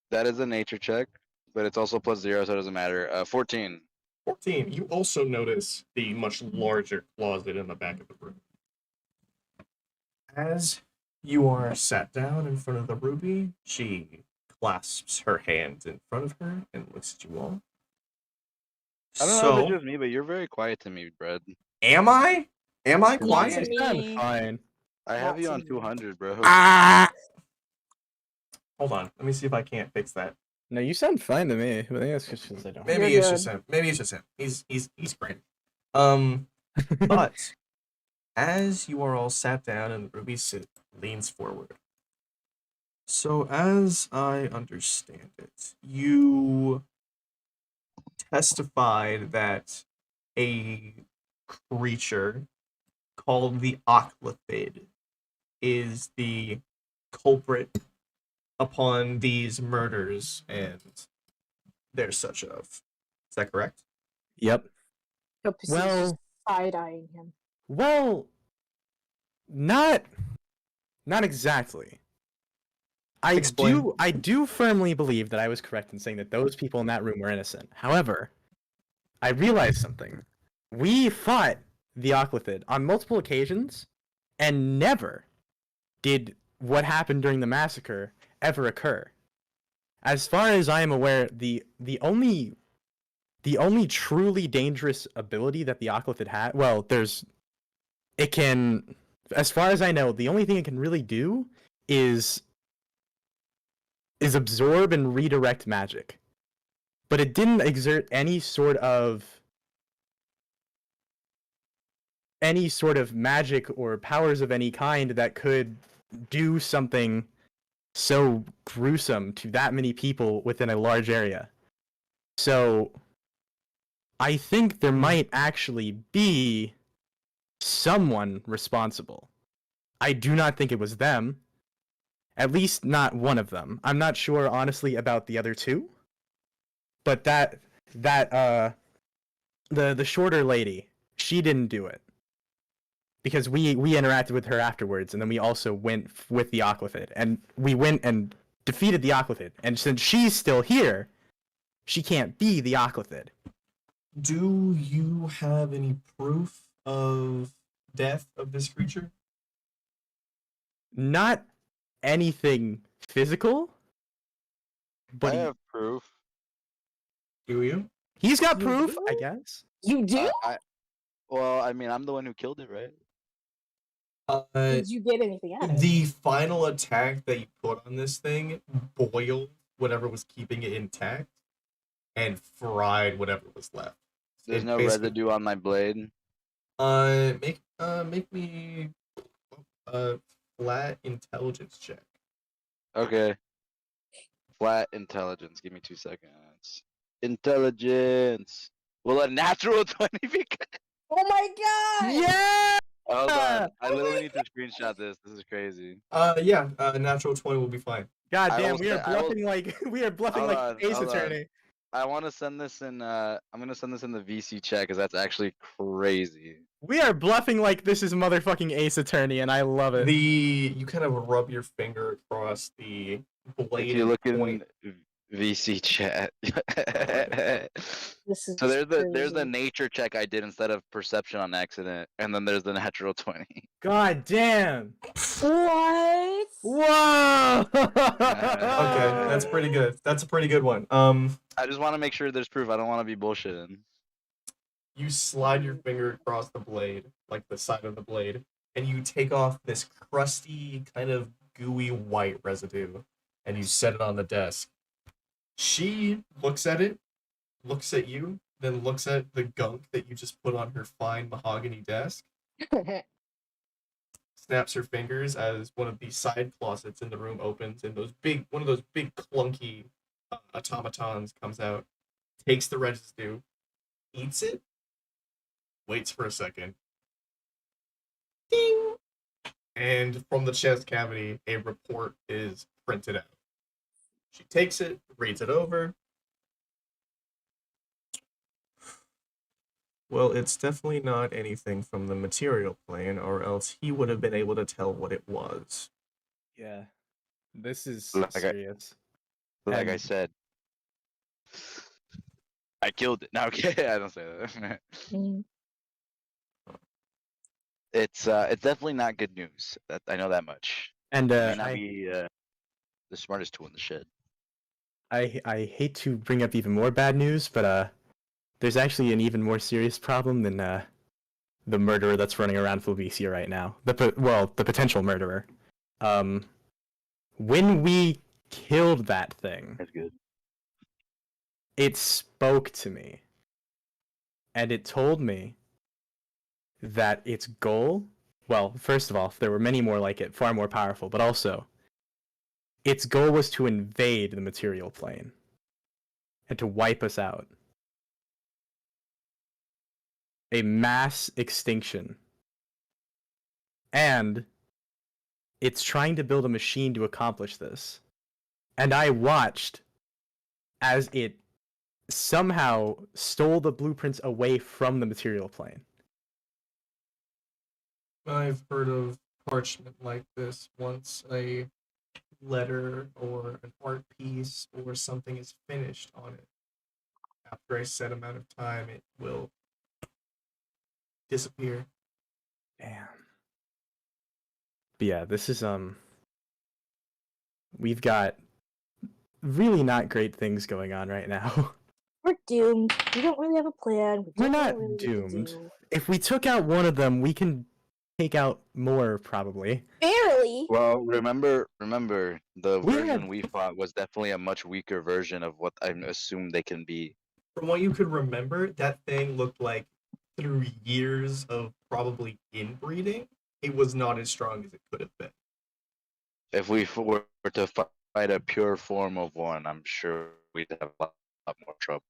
That is a nature check, but it's also +0, so it doesn't matter. 14. 14. You also notice the much larger closet in the back of the room. As you are sat down in front of the Ruby, she clasps her hands in front of her and looks at you all. I don't know if it's just me, but you're very quiet to me, Brad. Am I? Am I Not quiet? to me. I'm fine. I have Not you to on me. 200, bro. Hold on. Let me see if I can't fix that. No, you sound fine to me. I think that's just because I don't. Maybe You're it's good. just him. Maybe it's just him. He's great. But as you are all sat down and Ruby leans forward. So as I understand it, you testified that a creature called the Oclithid is the culprit upon these murders and their such of. Is that correct? Yep. Nope, he's Well- just side-eyeing him. Well, not exactly. Explain. I do firmly believe that I was correct in saying that those people in that room were innocent. However, I realized something. We fought the Oclithid on multiple occasions, and never did what happened during the massacre ever occur. As far as I am aware, the only truly dangerous ability that the Oclithid had, well, as far as I know, the only thing it can really do is absorb and redirect magic. But it didn't exert any sort of magic or powers of any kind that could do something so gruesome to that many people within a large area. So I think there might actually be someone responsible. I do not think it was them. At least not one of them. I'm not sure honestly about the other two. But the shorter lady, she didn't do it. Because we interacted with her afterwards, and then we also went with the Oclithid, and we went and defeated the Oclithid. And since she's still here, she can't be the Oclithid. Do you have any proof of death of this creature? Not anything physical, but I have proof. Do you? he's got You proof, do? I guess. You do? Well, I mean, I'm the one who killed it, right? Did you get anything out of it? The final attack that you put on this thing boiled whatever was keeping it intact. and fried whatever was left. There's It no basically residue on my blade. make me a flat intelligence check. Okay. Flat intelligence. Give me 2 seconds. Intelligence. Will a natural 20 be good? Oh my god! Yeah. Hold on. I Oh literally my need to screenshot this. This is crazy. Yeah, natural 20 will be fine. God I damn, will we are say- I will- bluffing like we are bluffing Hold like on, Ace hold on. Attorney. I want to send this in. I'm gonna send this in the VC chat because that's actually crazy. We are bluffing like this is motherfucking Ace Attorney, and I love it. You kind of rub your finger across the blade If you look point. in VC chat. This is So there's the crazy. nature check I did instead of perception on accident, and then there's the natural 20. God damn. What? Whoa. Okay, that's pretty good. That's a pretty good one. I just want to make sure there's proof. I don't want to be bullshitting. You slide your finger across the blade, like the side of the blade, and you take off this crusty, kind of gooey white residue, and you set it on the desk. She looks at it, looks at you, then looks at the gunk that you just put on her fine mahogany desk, snaps her fingers as one of the side closets in the room opens, and one of those big clunky automatons comes out, takes the residue, eats it, waits for a second, ding, and from the chest cavity, a report is printed out. She takes it, reads it over. Well, it's definitely not anything from the material plane, or else he would have been able to tell what it was. Yeah. This is Like I- serious. Like I And- said, I killed it. No, okay, I don't say that. Mm. It's definitely not good news. I know that much. And It may not be the smartest tool in the shed. I hate to bring up even more bad news, but there's actually an even more serious problem than the murderer that's running around Fulvicia right now. The potential murderer. When we killed that thing, That's good. it spoke to me. And it told me that its goal, well, first of all, there were many more like it, far more powerful, but also its goal was to invade the material plane and to wipe us out. A mass extinction. And it's trying to build a machine to accomplish this. And I watched as it somehow stole the blueprints away from the material plane. I've heard of parchment like this. Once a letter or an art piece or something is finished on it, after a set amount of time, it will disappear. Damn. But yeah, this is we've got really not great things going on right now. We're doomed. We don't really have a plan. We're don't know not really what to doomed. do. If we took out one of them, we can take out more probably. Barely. Well, remember, the We version had- we fought was definitely a much weaker version of what I assume they can be. From what you could remember, that thing looked like through years of probably inbreeding, it was not as strong as it could have been. If we were to fight a pure form of one, I'm sure we'd have a lot more trouble.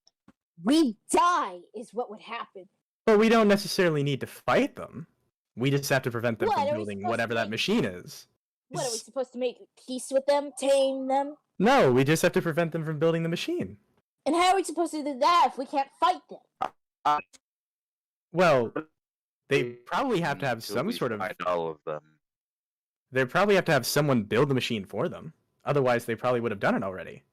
We die is what would happen. But we don't necessarily need to fight them. We just have to prevent them What, from are we building supposed whatever to that make- machine is. What, are we supposed to make peace with them? Tame them? No, we just have to prevent them from building the machine. And how are we supposed to do that if we can't fight them? Well, they probably have to have Until some we sort of. find all of them. They probably have to have someone build the machine for them. Otherwise, they probably would have done it already.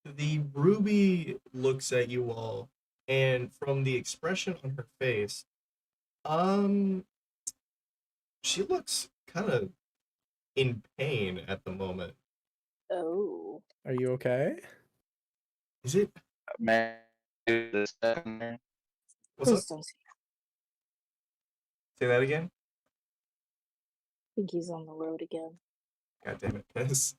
The ruby looks at you all, and from the expression on her face, she looks kind of in pain at the moment. Oh. Are you okay? Is it? Man, this What's up? Please don't see. Say that again. I think he's on the road again. God damn it, Piss.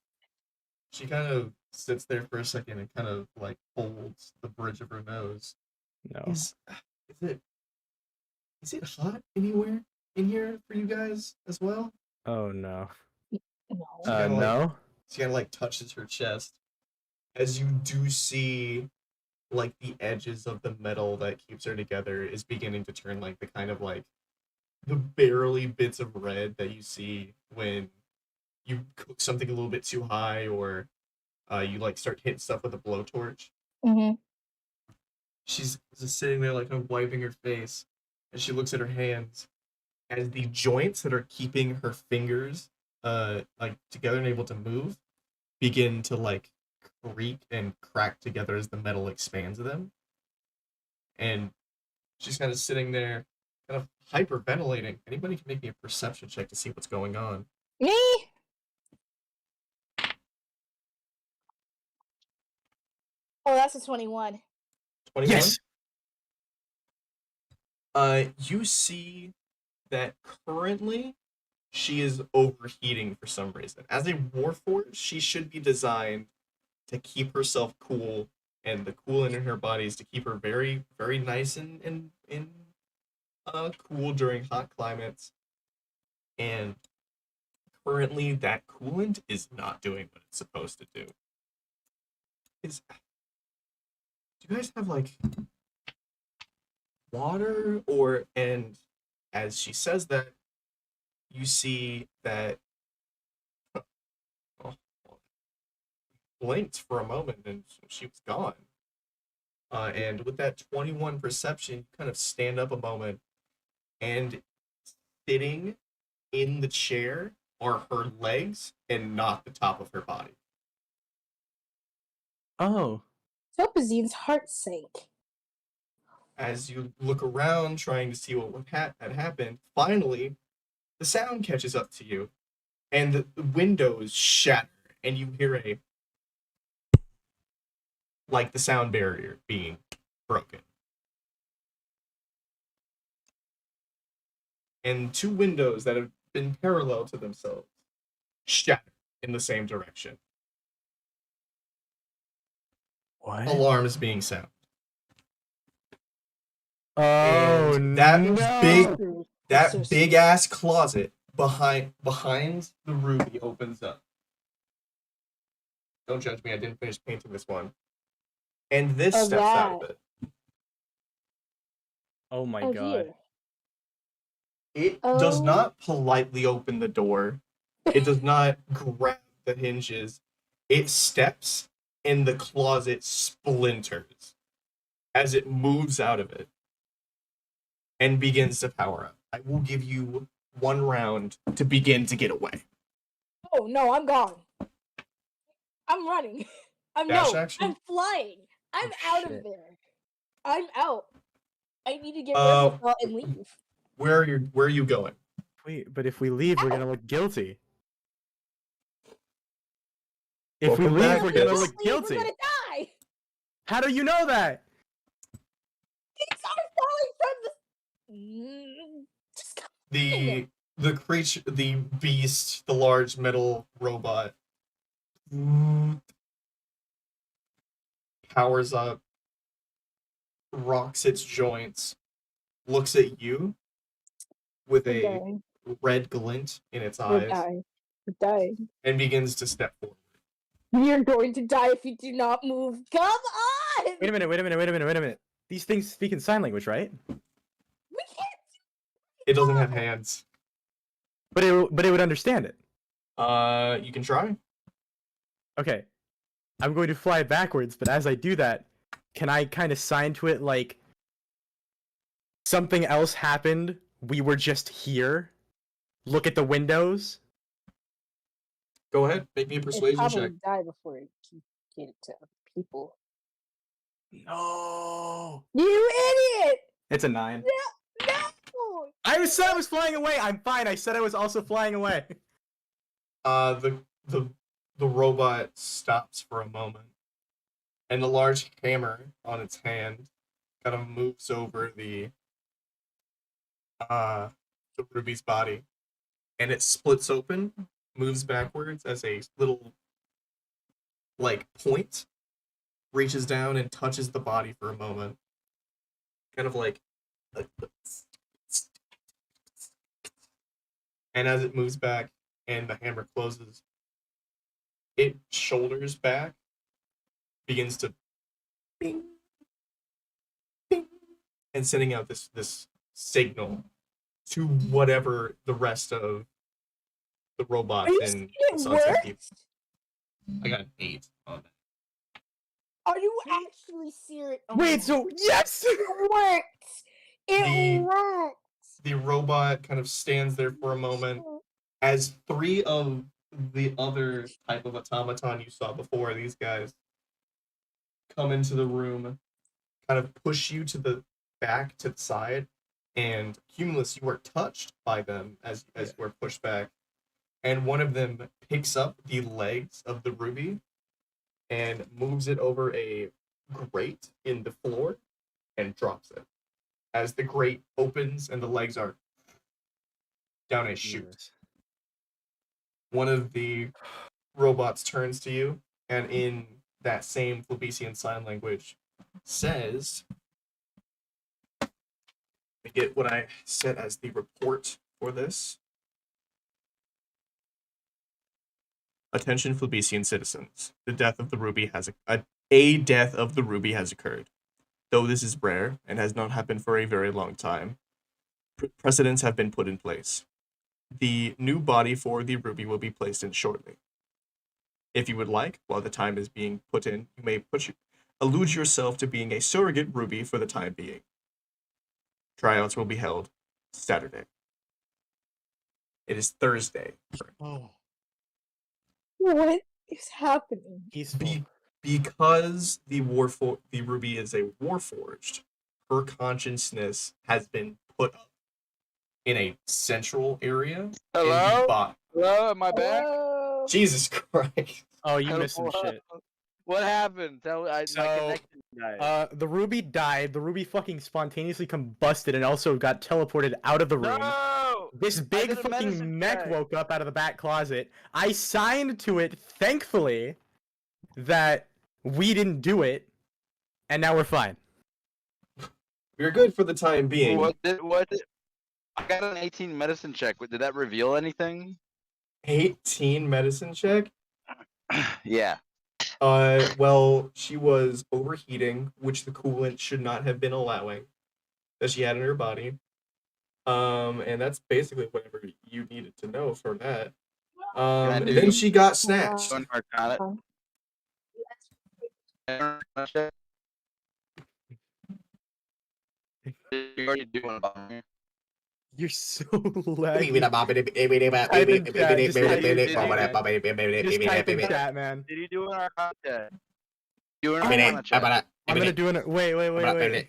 She kind of sits there for a second and kind of like holds the bridge of her nose. No. Is it hot anywhere in here for you guys as well? Oh no. No. She kinda, like- No. She kind of like touches her chest as you do see like the edges of the metal that keeps her together is beginning to turn like the kind of like the barely bits of red that you see when you cook something a little bit too high or you like start hitting stuff with a blowtorch. Mm-hmm. She's just sitting there like kind of wiping her face and she looks at her hands as the joints that are keeping her fingers like together and able to move begin to like creak and crack together as the metal expands them. And she's kind of sitting there kind of hyperventilating. Anybody can make me a perception check to see what's going on. Me? Oh, that's a 21. 21? Yes. You see that currently she is overheating for some reason. As a warforged, she should be designed to keep herself cool, and the coolant in her body is to keep her very, very nice and cool during hot climates. And currently, that coolant is not doing what it's supposed to do. Do you guys have like water or? And as she says that, you see that blinked for a moment and she was gone. And with that 21 perception, you kind of stand up a moment, and sitting in the chair are her legs and not the top of her body. Oh. Topazine's heart sank. As you look around trying to see what had happened, finally, the sound catches up to you, and the windows shatter, and you hear like the sound barrier being broken. And two windows that have been parallel to themselves shatter in the same direction. What? Alarms being sounded. Oh And that no. big ass closet behind the ruby opens up. Don't judge me, I didn't finish painting this one. And this Oh, steps out of that. it. Oh my Oh, god. dear. It does Oh. not politely open the door. It does not grab the hinges. It steps and the closet splinters as it moves out of it and begins to power up. I will give you 1 round to begin to get away. Oh, no, I'm gone. I'm running. Dash action? I'm flying. I'm Oh, out shit. of there. I'm out. I need to get Revalations and leave. Where are you going? Wait, but if we leave, we're Ow. gonna look guilty. If we Welcome leave, back, we're gonna kids. look guilty. We're gonna die. How do you know that? Things are falling from the. Just come. The creature, the beast, the large metal robot powers up, rocks its joints, looks at you with We're a dying. red glint in its We're eyes dying. We're dying. and begins to step forward. You're going to die if you do not move. Come on! Wait a minute. These things speak in sign language, right? We can't. It doesn't have hands. But it would understand it. You can try. Okay. I'm going to fly backwards, but as I do that, can I kind of sign to it like something else happened? We were just here. Look at the windows. Go ahead, make me a It'd persuasion probably check. die before it can get it to other people. No. You idiot! It's a 9. No! I said I was flying away. I'm fine. I said I was also flying away. The robot stops for a moment, and the large hammer on its hand kind of moves over the ruby's body, and it splits open, moves backwards as a little like point reaches down and touches the body for a moment, kind of like, and as it moves back and the hammer closes, it shoulders back, begins to bing, bing, and sending out this signal to whatever the rest of the robots Are you in saying the it Sunset worked? Keep. I got an 8 on that. Are you actually serious? Oh Wait, my so yes! It worked! It The- worked! The robot kind of stands there for a moment as 3 of the other type of automaton you saw before, these guys, come into the room, kind of push you to the back, to the side, and Cumulus, you are touched by them as we're pushed back. And one of them picks up the legs of the ruby and moves it over a grate in the floor and drops it. As the grate opens and the legs are down a chute. Jesus. One of the robots turns to you and in that same Phlebesian sign language says, I get what I set as the report for this. Attention, Phlebesian citizens. The death of the ruby has a death of the ruby has occurred. Though this is rare and has not happened for a very long time, precedents have been put in place. The new body for the ruby will be placed in shortly. If you would like, while the time is being put in, you may allude yourself to being a surrogate ruby for the time being. Tryouts will be held Saturday. It is Thursday. Oh. What is happening? Peaceful. Because the ruby is a warforged, her consciousness has been put up in a central area. Hello? Hello? Am I back? Hello? Jesus Christ. Oh, you missed some Hello? shit. What happened? My So, connection died. The ruby died. The ruby fucking spontaneously combusted and also got teleported out of the room. No! This I big did a medicine fucking mech check. woke up out of the back closet. I signed to it, thankfully, that we didn't do it, and now we're fine. We're good for the time being. What did I got an 18 medicine check. Did that reveal anything? 18 medicine check? Yeah. Well, she was overheating, which the coolant should not have been allowing, that she had in her body. And that's basically whatever you needed to know for that. I do- Then she got snatched. Doing Arcana. check? You already do one about me. You're so laggy. Just type in chat, man. Did you do an Arcana check? Do an Arcana check. I'm gonna do an. Wait.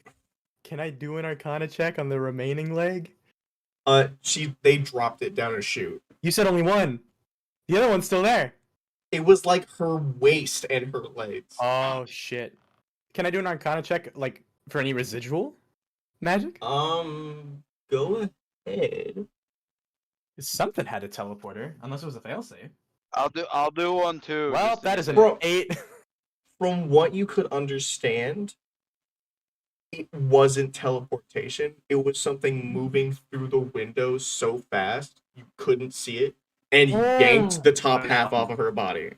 Can I do an Arcana check on the remaining leg? They dropped it down her chute. You said only one. The other one's still there. It was like her waist and her legs. Oh shit. Can I do an Arcana check, like, for any residual magic? Go ahead. Something had a teleporter, unless it was a failsafe. I'll do one too. Well, just to that be is an safe. 8. From what you could understand, it wasn't teleportation. It was something moving through the window so fast you couldn't see it, and yanked the top half off of her body.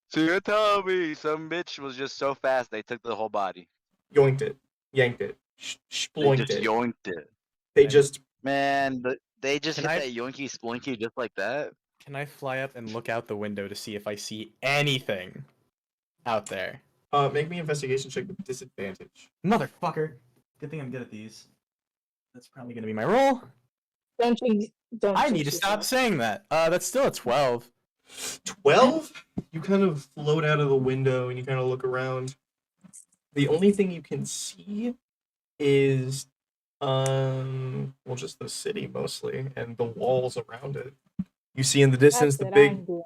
So you're telling me some bitch was just so fast they took the whole body. Yoinked it. Yanked it. They Sploinked just it. yoinked it. They just... Man, they just Can hit I- that yoinky splinky just like that. Can I fly up and look out the window to see if I see anything out there? Make me an investigation check with disadvantage. Motherfucker. Good thing I'm good at these. That's probably gonna be my roll. Don't I jinx need to stop yourself. saying that. That's still a 12. 12? You kind of float out of the window and you kind of look around. The only thing you can see is, well, just the city mostly, and the walls around it. You see in the distance That's the it, I'm big, doing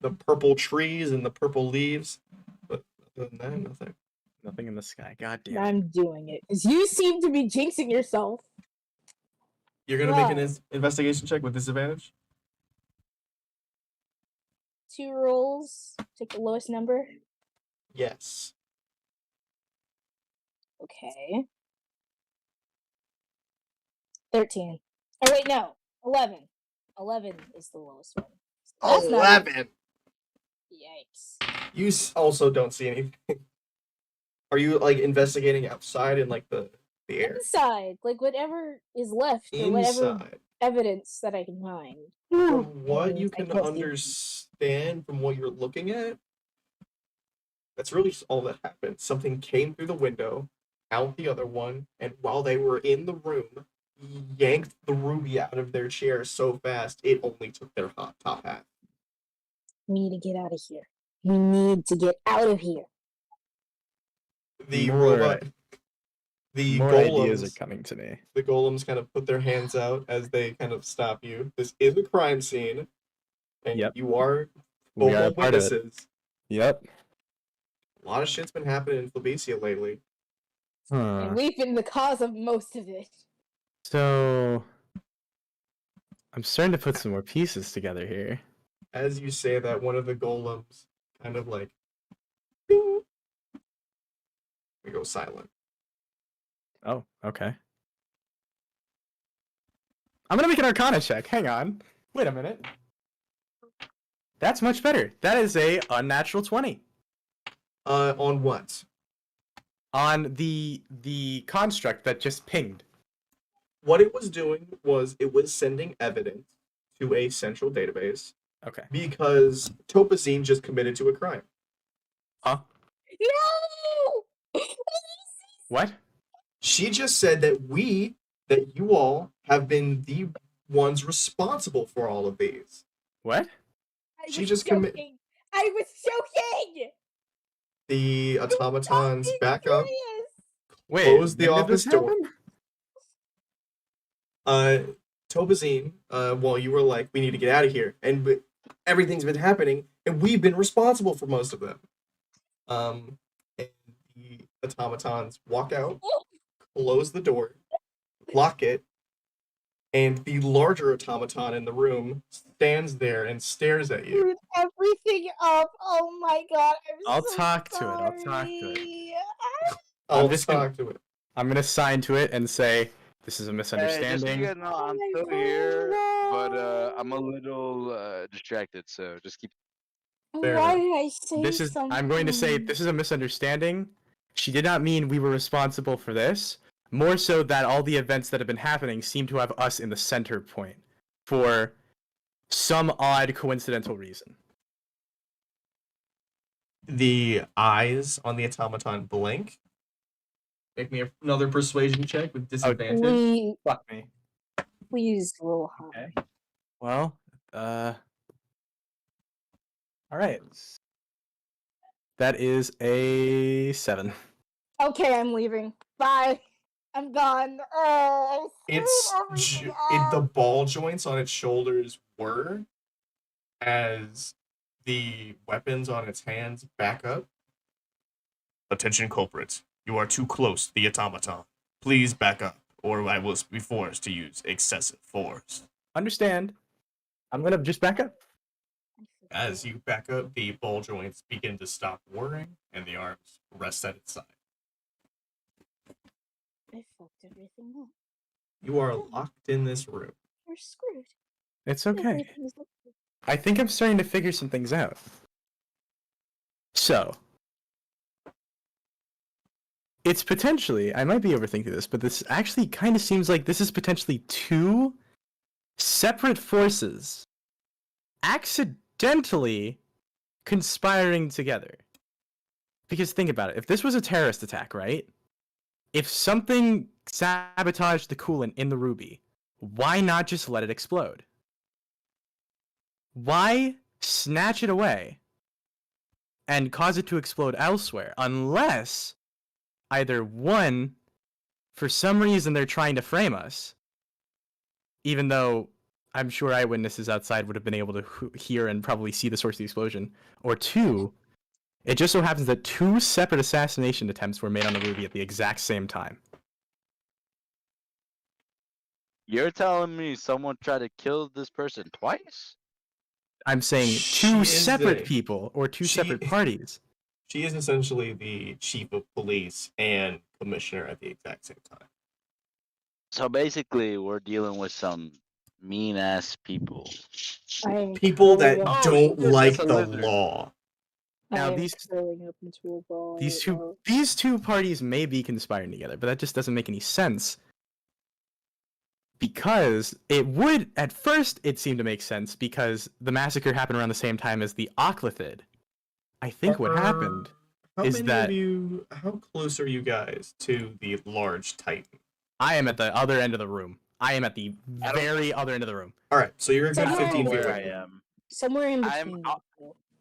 the purple trees and the purple leaves, but other than that, nothing. Nothing in the sky. God it. damn. I'm doing it. 'Cause you seem to be jinxing yourself. You're gonna make an Right. investigation check with disadvantage? 2 rolls. Take the lowest number. Yes. Okay. 13. Oh wait, no. 11. 11 is the lowest one. That's not even- 11. Yikes. You also don't see anything. Are you like investigating outside in like the air? Inside, like whatever is left, or whatever Inside. evidence that I can find. From what you I can can't see. understand from what you're looking at, that's really all that happened. Something came through the window, out the other one, and while they were in the room, yanked the ruby out of their chair so fast it only took their top half. We need to get out of here. We need to get out of here. The More- robot, the More ideas are golems, coming to me. the golems kind of put their hands out as they kind of stop you. This is a crime scene, and Yep. you are We are a vocal part of it. witnesses. Yep. A lot of shit's been happening in Felicia lately. Huh. And we've been the cause of most of it. So I'm starting to put some more pieces together here. As you say that, one of the golems kind of like, ding, we go silent. Oh, okay. I'm gonna make an Arcana check. Hang on. Wait a minute. That's much better. That is a unnatural 20 On what? on the construct that just pinged. What it was doing was it was sending evidence to a central database Okay. because Topazine just committed to a crime. Huh? No! What? She just said that you all have been the ones responsible for all of these. What? I She was just joking. commi- I was joking. The automatons Being back up, serious. Wait. Close the when did office this door. happen? Topazine, well, you were like, we need to get out of here, and everything's been happening, and we've been responsible for most of them. And the automatons walk out, close the door, lock it, and the larger automaton in the room stands there and stares at you. Screwed everything up. Oh my god. I'll so talk to it, I'll talk to it. sorry. I'll just talk to it. I'm gonna sign to it and say this is a Hey, just so misunderstanding. you guys know, I'm my still here, but God. I'm a little distracted, so just keep. Fair Why enough. did I say This is something? I'm going to say this is a misunderstanding. She did not mean we were responsible for this. More so that all the events that have been happening seem to have us in the center point for some odd coincidental reason. The eyes on the automaton blink. Make me another persuasion check with disadvantage. Please, Fuck me. please roll high. Okay. Well, all right. That is a 7. Okay, I'm leaving. Bye. I'm gone. Oh, I It's screwed everything the up. ball joints on its shoulders whir as the weapons on its hands back up. Attention culprits, you are too close to the automaton. Please back up, or I will be forced to use excessive force. Understand. I'm gonna just back up. As you back up, the ball joints begin to stop whirring, and the arms rest at its side. I fucked everything up. You are locked in this room. We're screwed. It's okay. Everything's okay. I think I'm starting to figure some things out. So, it's potentially, I might be overthinking this, but this actually kind of seems like this is potentially 2 separate forces accidentally conspiring together. Because think about it, if this was a terrorist attack, right? If something sabotaged the coolant in the ruby, why not just let it explode? Why snatch it away and cause it to explode elsewhere? Unless either one, for some reason they're trying to frame us, even though I'm sure eyewitnesses outside would have been able to hear and probably see the source of the explosion, or 2, it just so happens that 2 separate assassination attempts were made on the ruby at the exact same time. You're telling me someone tried to kill this person twice? I'm saying She two is separate the- people or two she- separate parties. She is essentially the chief of police and commissioner at the exact same time. So basically, we're dealing with some mean ass people. I'm People that curling up- Oh, don't shit, like that's a the lizard. law. Now, I am these- curling up into a ball. These right now. two parties may be conspiring together, but that just doesn't make any sense. Because it would, at first, it seemed to make sense because the massacre happened around the same time as the Oclithid. I think what happened How is many that- of you? How close are you guys to the large Titan? I am at the other end of the room. I am at the I don't- very other end of the room. All right, so you're a good Somewhere in 15 feet Where I away. am. Somewhere in I'm- between. I'll-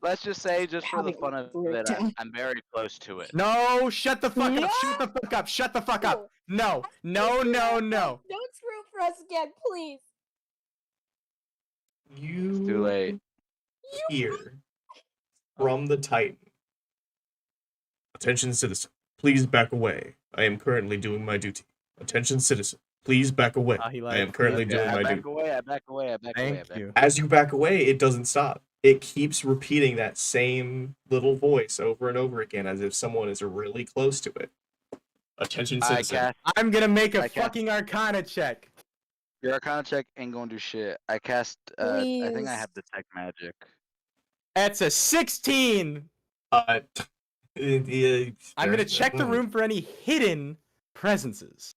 Let's just say, just for the Having fun of it, breakdown. I'm very close to it. No, shut the fuck up! Shut the fuck up! Shut the fuck up! No, no, no, no! Don't screw for us again, please. You It's too late. hear from the Titan. Attention, citizen. Please back away. I am currently doing my duty. Attention, citizen. Please back away. He I am lied. currently Yeah, doing I my back duty. away, I back away, I back away, I Thank back you. As you back away, it doesn't stop. It keeps repeating that same little voice over and over again as if someone is really close to it. Attention, I citizen. cast I'm gonna make a I can't- fucking Arcana check. your Arcana check ain't gonna do shit. I cast I think I Please. have detect magic. That's a 16. Uh, I'm gonna check the Hmm. room for any hidden presences.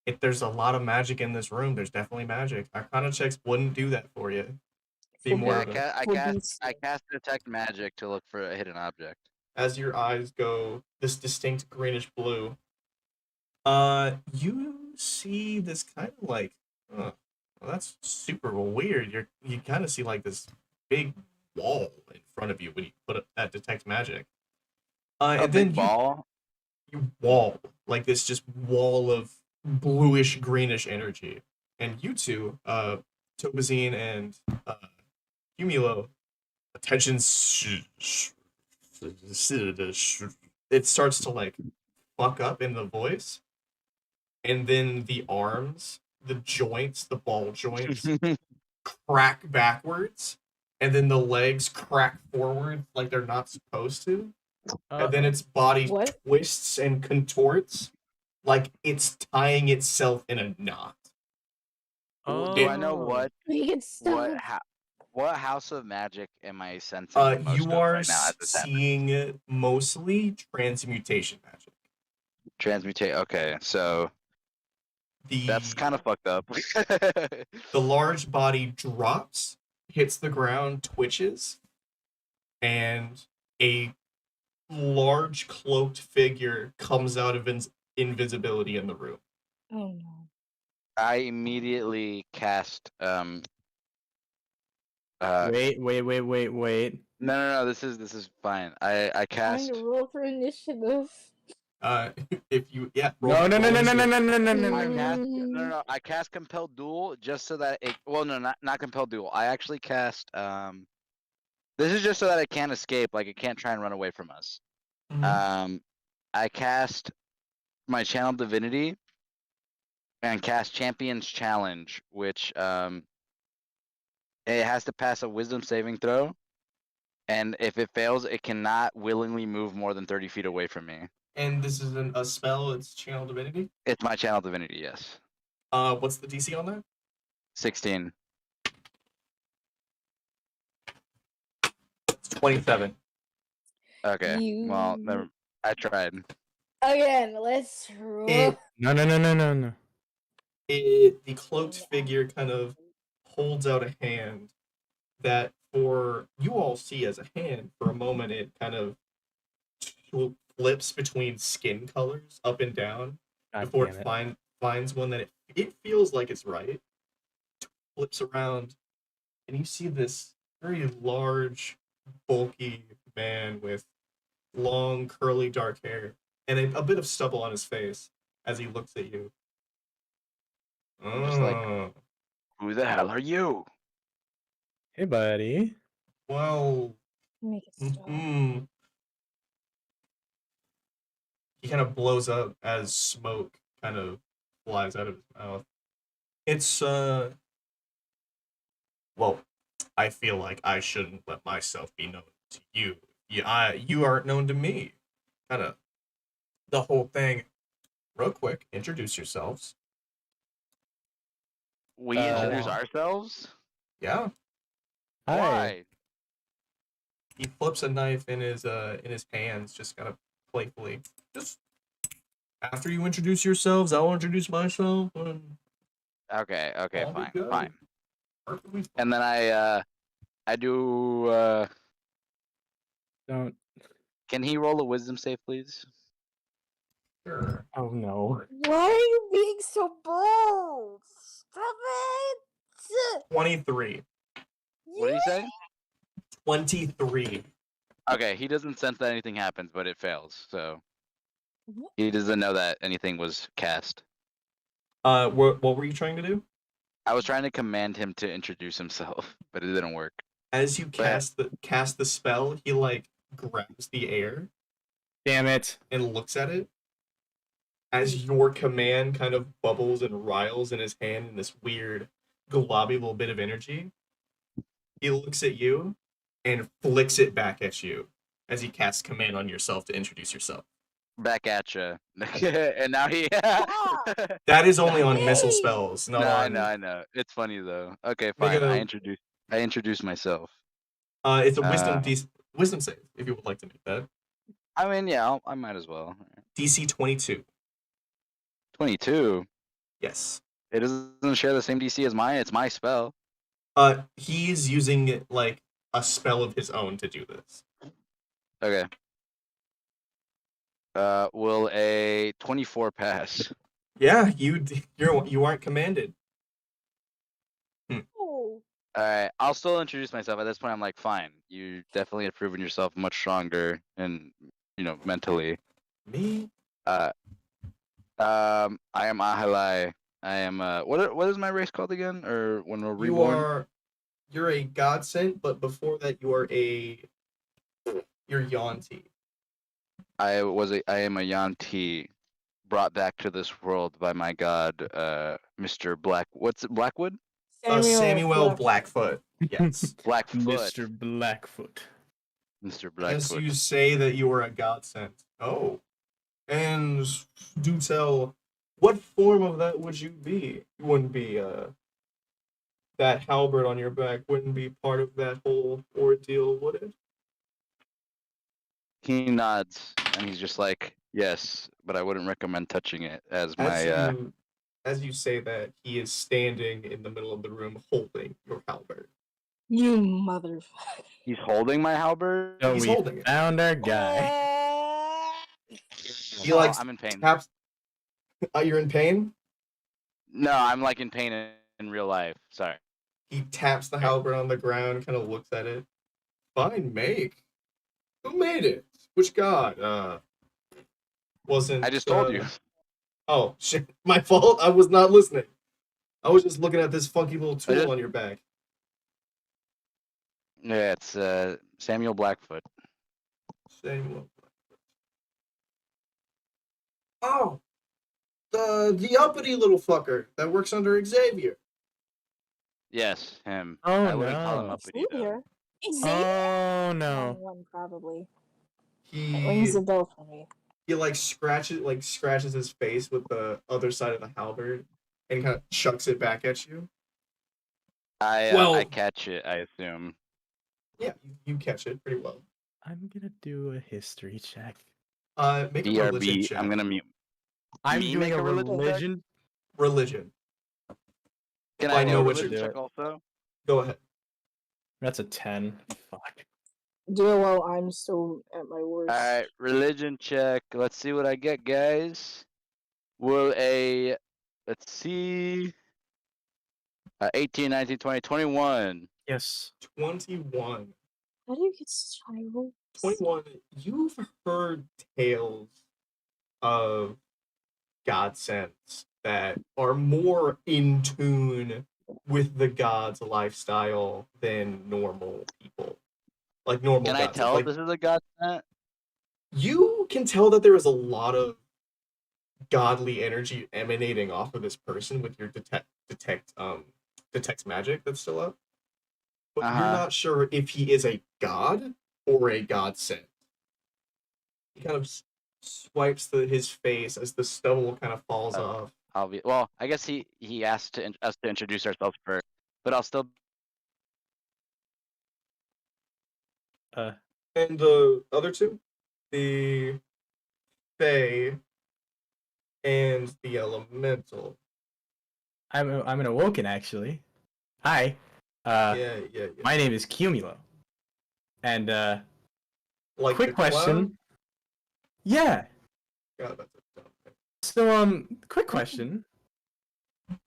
If there's a lot of magic in this room, there's definitely magic. Arcana checks wouldn't do that for you. Be For more Yeah, of a, I cast detect magic to look for a hidden object. as your eyes go this distinct greenish blue. You see this kind of like, well, that's super weird. You kind of see like this big wall in front of you when you put up that detect magic. A And then big ball. you wall like this just wall of bluish greenish energy, and you two, Topazine and Cumulo, attention. It starts to like fuck up in the voice, and then the arms, the joints, the ball joints crack backwards, and then the legs crack forward like they're not supposed to, and then its body What? twists and contorts like it's tying itself in a knot. Do I know what We can stop. what house of magic am I sensing the most You of are right now as this happens? seeing mostly transmutation magic. Transmutate. Okay, so that's kind of fucked up. The large body drops, hits the ground, twitches, and a large cloaked figure comes out of invisibility in the room. Oh no. I immediately cast Wait. no, this is fine. I Trying cast to roll for initiative. If you roll No, initiative. I cast compelled duel just so that it not compelled duel. I actually cast this is just so that it can't escape, like it can't try and run away from us. Mhm. I cast my channel divinity and cast Champion's Challenge, which it has to pass a wisdom saving throw, and if it fails, it cannot willingly move more than 30 feet away from me. And this is a spell. It's channel divinity. It's my channel divinity, yes. What's the DC on that? 16. It's 27. Okay. Well, never. I tried. Again, let's roll. It, No. the cloaked figure kind of holds out a hand that for you all see as a hand. For a moment, it kind of flips between skin colors up and down before it finds one that it feels like it's right. Flips around, and you see this very large, bulky man with long, curly, dark hair and a bit of stubble on his face as he looks at you. I'm just like- "Oh, Who the hell are you? Hey, buddy. well, Make it stop. He kind of blows up as smoke kind of flies out of his mouth. It's well, I feel like I shouldn't let myself be known to you. You aren't known to me. Kind of the whole thing. Real quick, introduce yourselves. We introduce Uh, ourselves? Yeah, Hi. Why? he flips a knife in his hands, just kind of playfully. Just after you introduce yourselves, I'll introduce myself. And Okay, I'll be fine, good. fine. Perfectly fine. And then I do. Don't. Can he roll a wisdom save, please? Sure. Oh no. Why are you being so bold? Stop it! 23. What did he say? 23. Okay, he doesn't sense that anything happens, but it fails. So Mhm. he doesn't know that anything was cast. What were you trying to do? I was trying to command him to introduce himself, but it didn't work. As you But cast the spell, he like grabs the air Damn it. and looks at it. As your command kind of bubbles and riles in his hand in this weird globby little bit of energy, he looks at you and flicks it back at you as he casts command on yourself to introduce yourself. back at you, and now he. Stop! That is only on missile Hey! spells, not No, on. I know. It's funny though. Okay, Make fine. it a. I introduce myself. It's a Uh, wisdom save if you would like to make that. I mean, yeah, I might as well. DC 22. 22. Yes. It doesn't share the same DC as mine. It's my spell. He's using like a spell of his own to do this. Okay. Will a 24 pass? Yeah, you aren't commanded. Oh. Alright, I'll still introduce myself. At this point, I'm like, fine. You definitely have proven yourself much stronger and, mentally. Me? I am Ahalai. I am, what is my race called again? Or when we're reborn? You're a godsend, but before that you're Yanti. I am a Yanti, brought back to this world by my god, Mr. Blackwood? Samuel Blackfoot. Yes. Blackfoot. Mr. Blackfoot. Mr. As you Blackfoot. say that you are a godsend. Oh. And do tell, what form of that would you be? You wouldn't be that halberd on your back wouldn't be part of that whole ordeal, would it? He nods and he's just like, yes, but I wouldn't recommend touching it as As my you say that, he is standing in the middle of the room holding your halberd. You motherfucker. he's holding my halberd. So He's we holding it. found our guy. He like I'm in pain. taps. You're in pain. No, I'm like in pain in real life. Sorry. He taps the halberd on the ground, kind of looks at it. Fine make. Who made it? Which god? Wasn't. I just told you. Oh shit! My fault. I was not listening. I was just looking at this funky little tool on your back. Yeah, it's Samuel Blackfoot. Samuel. Oh, the uppity little fucker that works under Xavier. Yes, him. Oh, I wouldn't call him no. uppity though. Xavier. Xavier? Oh Wrong no. one, probably. It He rings a bell for me. he like scratches his face with the other side of the halberd and kind of chucks it back at you. I catch it, I assume. Yeah, you catch it pretty well. I'm gonna do a history check. Make a religion BRB. check. I'm gonna mute. I'm Me doing make a a religion check? religion. Religion. Can If I I do know a what religion you're check also? Go ahead. That's a 10. Fuck. Do it while I'm still at my worst. Alright, religion check. Let's see what I get, guys. Will a let's see 18, 19, 20, 21. Yes. 21. How do you get such high rolls? 21. You've heard tales of godsends that are more in tune with the god's lifestyle than normal people. Like normal Can I godsends. tell Like, this is a godsend? you can tell that there is a lot of godly energy emanating off of this person with your detects magic that's still up. but you're Uh-huh. not sure if he is a god or a godsend. He kind of swipes his face as the stubble kind of falls Oh. off. Well, I guess he asked us to introduce ourselves first, but I'll still. And the other two, the Fae and the Elemental. I'm an awoken actually. Hi. Yeah. My name is Cumulo. And Like quick the question. cloud? Yeah. God, that's a dumb thing. So quick question.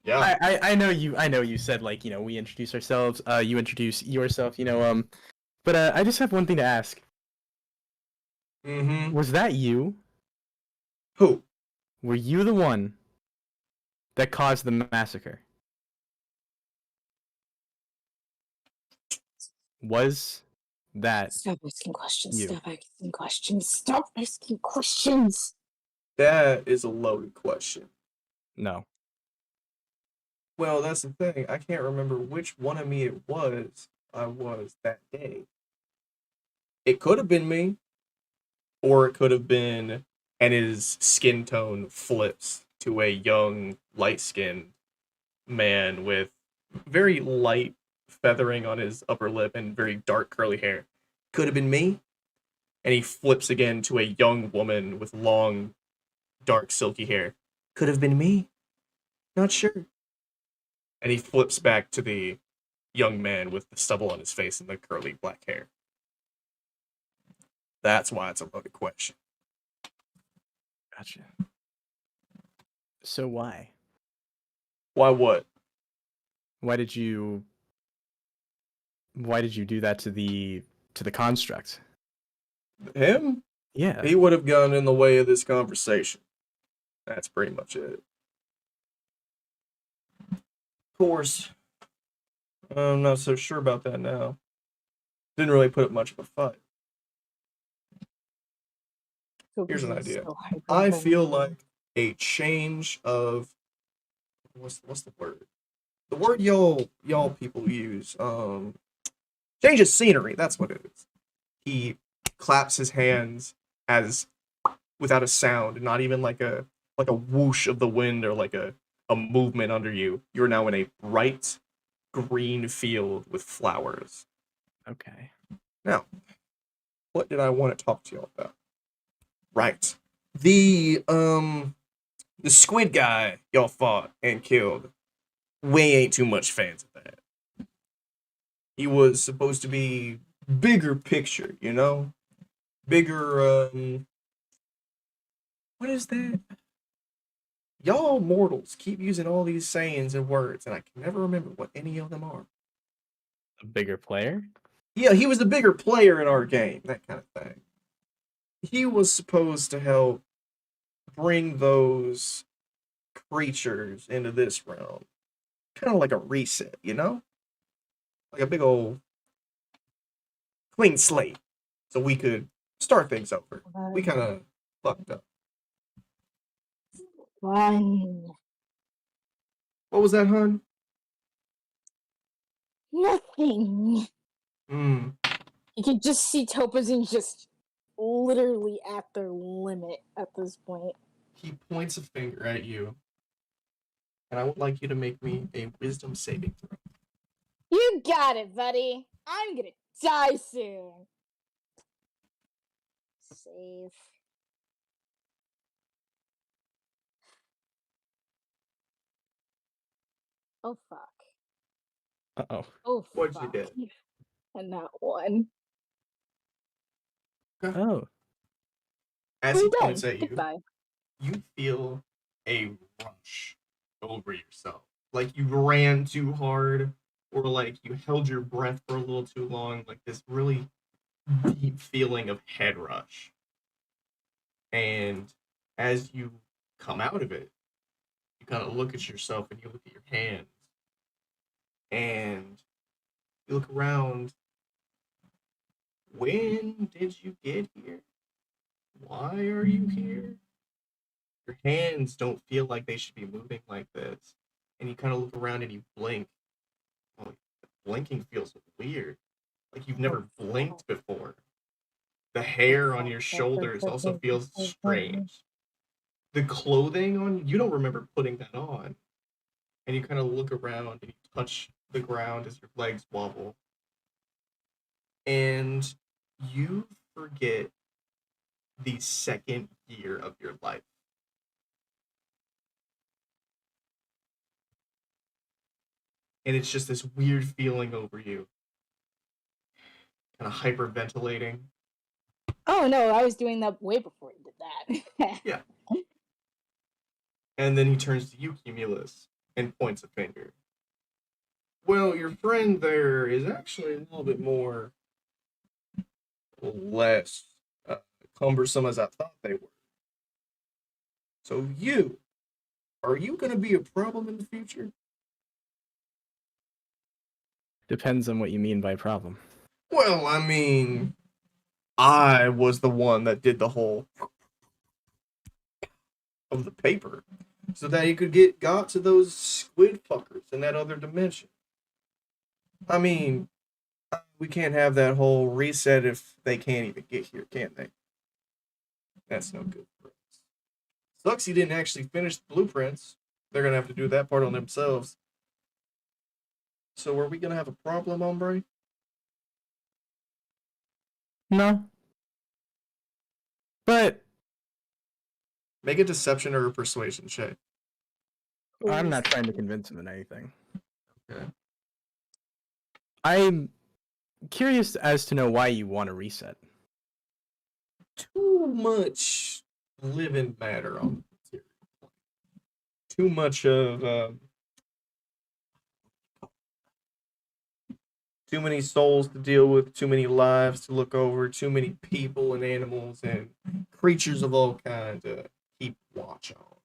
Yeah. I know you said like, we introduce ourselves, you introduce yourself, but I just have one thing to ask. Mm-hmm. Was that you? Who? Were you the one that caused the massacre? Was that Stop asking questions. you? Stop asking questions. Stop asking questions. That is a loaded question. No. Well, that's the thing. I can't remember which one of me it was I was that day. It could have been me, or it could have been, and his skin tone flips to a young, light-skinned man with very light feathering on his upper lip and very dark curly hair. Could have been me. And he flips again to a young woman with long, dark, silky hair. Could have been me. Not sure. And he flips back to the young man with the stubble on his face and the curly black hair. That's why it's a loaded question. Gotcha. So why? Why what? Why did you do that to the construct? Him? Yeah. He would have gotten in the way of this conversation. That's pretty much it. Of course, I'm not so sure about that now. Didn't really put up much of a fight. Here's an idea. I feel like a change of what's the word? The word y'all people use. Change of scenery. That's what it is. He claps his hands as without a sound, not even like a whoosh of the wind or like a movement under you. You're now in a bright green field with flowers. Okay. Now, what did I want to talk to y'all about? Right. The squid guy y'all fought and killed. We ain't too much fans of that. He was supposed to be bigger picture, Bigger what is that? Y'all mortals keep using all these sayings and words, and I can never remember what any of them are. A bigger player? Yeah, he was the bigger player in our game, that kind of thing. He was supposed to help bring those creatures into this realm. Kind of like a reset, Like a big old clean slate. So we could start things over. We kind of fucked up. Fun. What was that, hun? Nothing. Hmm. You can just see Topazine just literally at their limit at this point. He points a finger at you, and I would like you to make me a wisdom saving throw. You got it, buddy. I'm gonna die soon. Save. Oh fuck. Uh-oh. Oh What'd fuck. you get? And that one. Oh. As We're he done. points at you, Goodbye. you feel a rush over yourself. Like you ran too hard, or like you held your breath for a little too long, like this really deep feeling of head rush. And as you come out of it, you kind of look at yourself and you look at your hands, and you look around. When did you get here? Why are you here? Your hands don't feel like they should be moving like this. And you kind of look around and you blink. Oh, blinking feels weird. Like you've never blinked before. The hair on your shoulders also feels strange. The clothing on you don't remember putting that on. And you kind of look around and you touch the ground as your legs wobble. And you forget the second year of your life. And it's just this weird feeling over you. Kind of hyperventilating. Oh no, I was doing that way before you did that. Yeah. And then he turns to you, Cumulus, and points a finger. Well, your friend there is actually a little bit less cumbersome as I thought they were. So are you going to be a problem in the future? Depends on what you mean by problem. Well, I mean, I was the one that did the whole of the paper so that he could got to those squid fuckers in that other dimension. I mean, we can't have that whole reset if they can't even get here, can they? That's no good for us. Sucks he didn't actually finish the blueprints. They're gonna have to do that part on themselves. So are we gonna have a problem, hombre? No. But Make a deception or a persuasion check. I'm not trying to convince him in anything. Okay. I'm curious as to know why you want to reset. Too much living matter on the material plane. Too much of too many souls to deal with, too many lives to look over, too many people and animals and creatures of all kinds to keep watch on.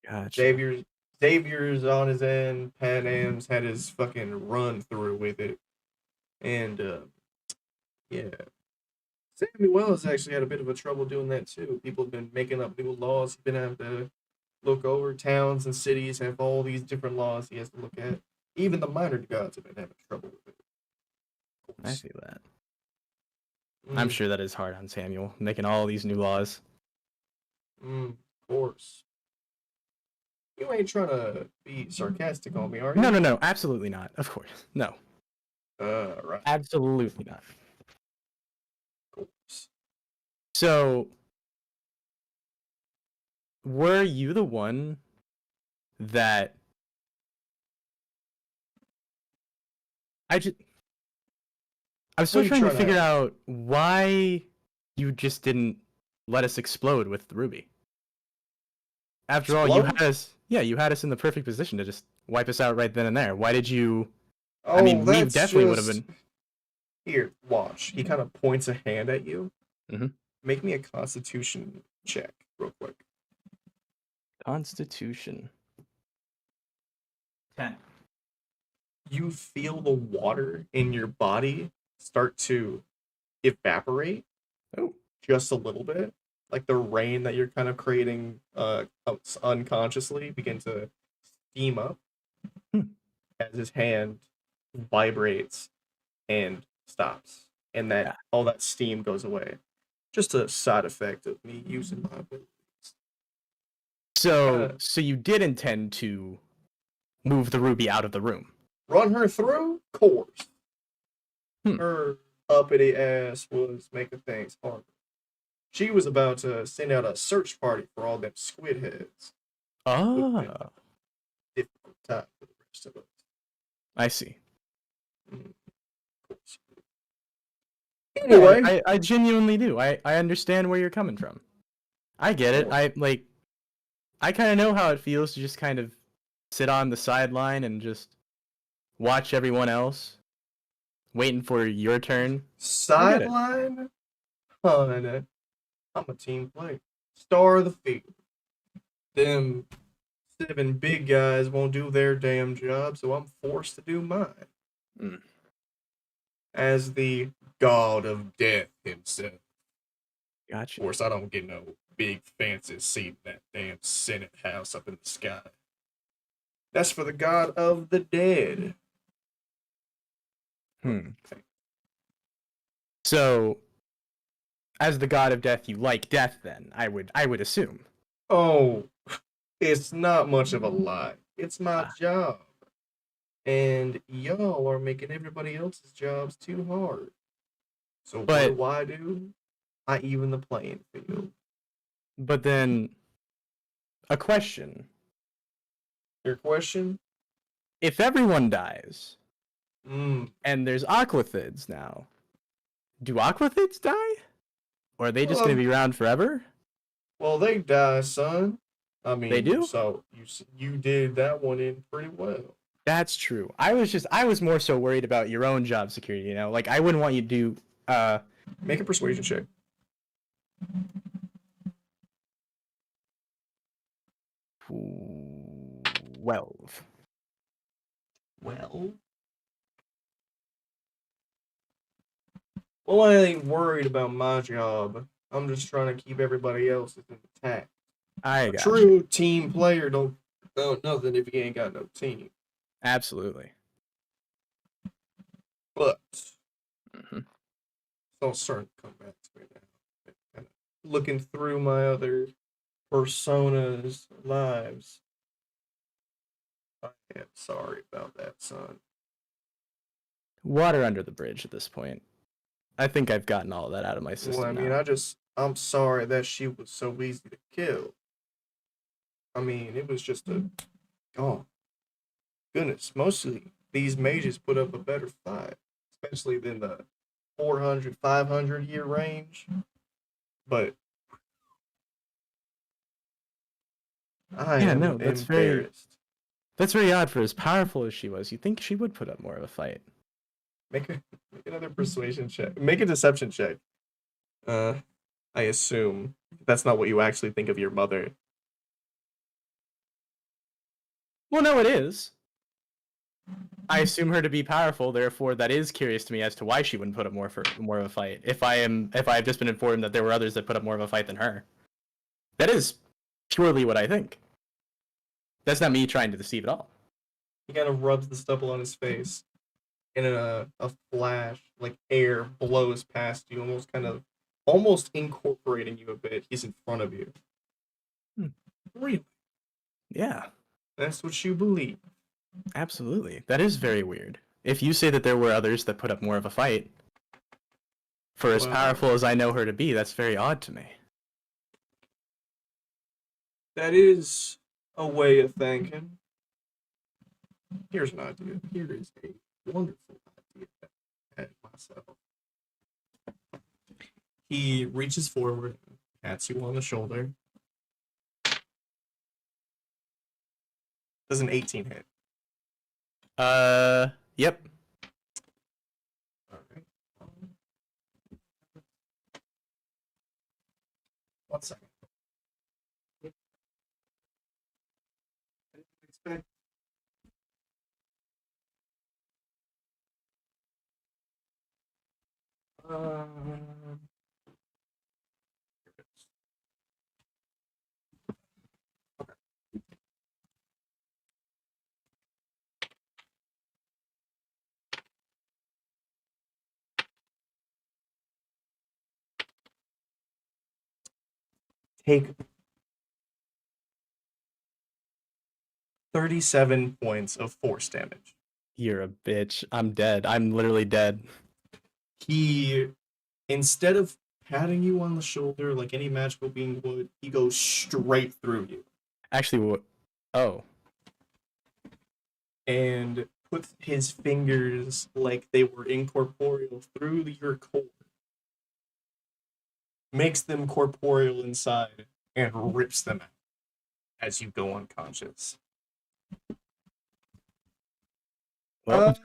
Gotcha. Xavier's on his end. Panam's had his fucking run through with it, and yeah, Samuel has actually had a bit of a trouble doing that too. People have been making up new laws. He's been having to look over. Towns and cities have all these different laws he has to look at. Even the minor gods have been having trouble with it. I see that. I'm sure that is hard on Samuel, making all these new laws. Of course. You ain't trying to be sarcastic on me, are you? No, absolutely not. Of course, no. Right. Absolutely not. Of course. So, were you the one that I'm still trying to figure out why you just didn't let us explode with the ruby. After all, you had us in the perfect position to just wipe us out right then and there. Why did you? I mean, we definitely would have been. Here, watch. He kind of points a hand at you. Mm-hmm. Make me a Constitution check, real quick. Constitution. 10. You feel the water in your body start to evaporate. Oh, just a little bit. Like the rain that you're kind of creating unconsciously begin to steam up as his hand vibrates and stops. And that all that steam goes away. Just a side effect of me using my abilities. So you did intend to move the ruby out of the room? Run her through? Course. Her uppity ass was making things harder. She was about to send out a search party for all them squid heads. Oh. Difficult time for the rest of us. I see. Anyway. I genuinely do. I understand where you're coming from. I get it. I kind of know how it feels to just kind of sit on the sideline and just watch everyone else waiting for your turn. Sideline? Hun, I'm a team player. Star of the field. Them 7 big guys won't do their damn job, so I'm forced to do mine. As the god of death himself. Gotcha. Of course, I don't get no big fancy seat in that damn Senate house up in the sky. That's for the god of the dead. So, as the god of death, you like death. Then I would assume. Oh, it's not much of a lie. It's my job. And y'all are making everybody else's jobs too hard. So But- what do? I even the playing field. But then, a question: Your question? if everyone dies Mm. and there's aquathids now, do aquathids die, or are they just going to be around forever? Well, they die, son. I mean, They do? So you did that one in pretty well. That's true. I was more so worried about your own job security. You know, like I wouldn't want you to do. Make a persuasion check. 12. Well, I ain't worried about my job. I'm just trying to keep everybody else's intact. I A got true team player don't know nothing if he ain't got no team. Absolutely. But Mm-hmm. it's all starting to come back to me now. Kind of looking through my other personas' lives. I am sorry about that, son. Water under the bridge at this point. I think I've gotten all of that out of my system Well, I mean, now. I'm sorry that she was so easy to kill. I mean, it was just oh, goodness, mostly these mages put up a better fight, especially than the 400, 500 year range. But I am that's embarrassed. very odd for as powerful as she was. You'd think she would put up more of a fight. Make another persuasion check. Make a deception check. I assume that's not what you actually think of your mother. Well, no, it is. I assume her to be powerful, therefore that is curious to me as to why she wouldn't put up more of a fight. If I've just been informed that there were others that put up more of a fight than her. That is purely what I think. That's not me trying to deceive at all. He kind of rubs the stubble on his face, and a flash, like air, blows past you, almost incorporating you a bit. He's in front of you. Really? Yeah, That's what you believe. absolutely. That is very weird. If you say that there were others that put up more of a fight, for as Well- powerful as I know her to be, that's very odd to me. That is a way of thinking. Here's an idea. Here is a wonderful idea that I had myself. He reaches forward, pats you on the shoulder. Does an 18 hit? Yep. All right. 1 second. I didn't expect. Take 37 points of force damage. You're a bitch. I'm dead. I'm literally dead. He, instead of patting you on the shoulder like any magical being would, he goes straight through you Actually, what? Oh. and puts his fingers like they were incorporeal through your core, makes them corporeal inside, and rips them out as you go unconscious. Well,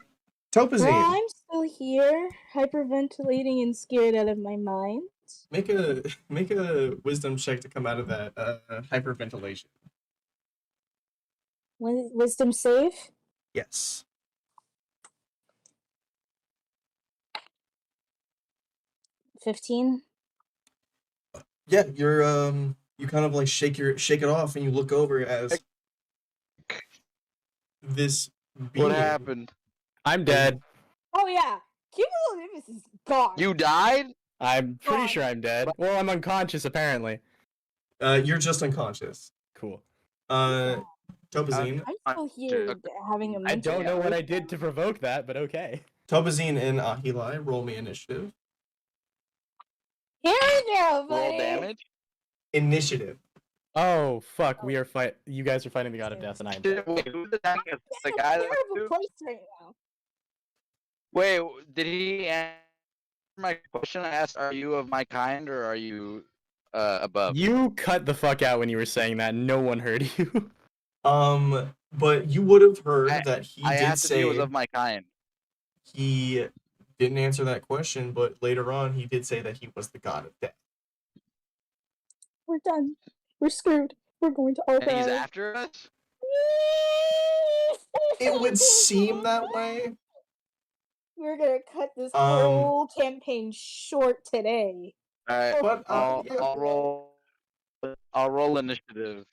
Topazine, Well, I'm still here, hyperventilating and scared out of my mind. make a wisdom check to come out of that hyperventilation. Wisdom save? Yes. $15. Yeah, you're you kind of like shake it off and you look over as this being What happened? I'm dead. Oh yeah, Cumulonimbus is gone. You died? I'm pretty God. sure I'm dead. Well, I'm unconscious apparently. You're just unconscious. Cool. Topazine. I'm still here having a I mental don't know what I breakdown. did to provoke that, but okay. Topazine and Ahilai, roll me initiative. Here we go, buddy. Roll damage? Initiative. Oh fuck, we are fight. You guys are fighting the god of death, and I am dead. Wait, who's attacking us? The I'm guy in a that terrible place right now. Wait, did he answer my question? I asked, are you of my kind or are you above? You cut the fuck out when you were saying that. No one heard you. But you would have heard that he I did asked if he was say of my kind. he didn't answer that question, but later on he did say that he was the god of death. We're done. We're screwed. We're going to all And he's die. after us? It would seem that way. We're gonna cut this Um, whole campaign short today. Alright, But yeah. I'll roll initiative.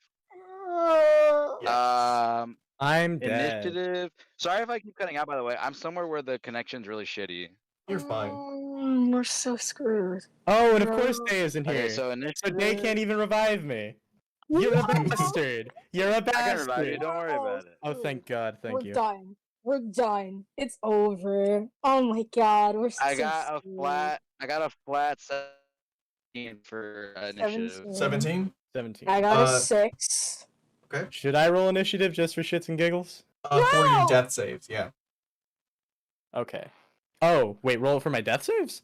Yes. I'm dead. Initiative. Sorry if I keep cutting out, by the way. I'm somewhere where the connection's really shitty. You're fine. We're so screwed. Oh, and of course Day isn't Okay, here. so So initiative. Day can't even revive me. You're a bastard. You're a I can revive you. bastard. Don't worry about it. Oh, thank God. Thank We're you. done. We're done. It's over. Oh my god, we're I so got screwed. a flat 17 for initiative. 17? 17. I got a 6. Should I roll initiative just for shits and giggles? For your No! death saves, yeah. Okay. Oh, wait, roll it for my death saves?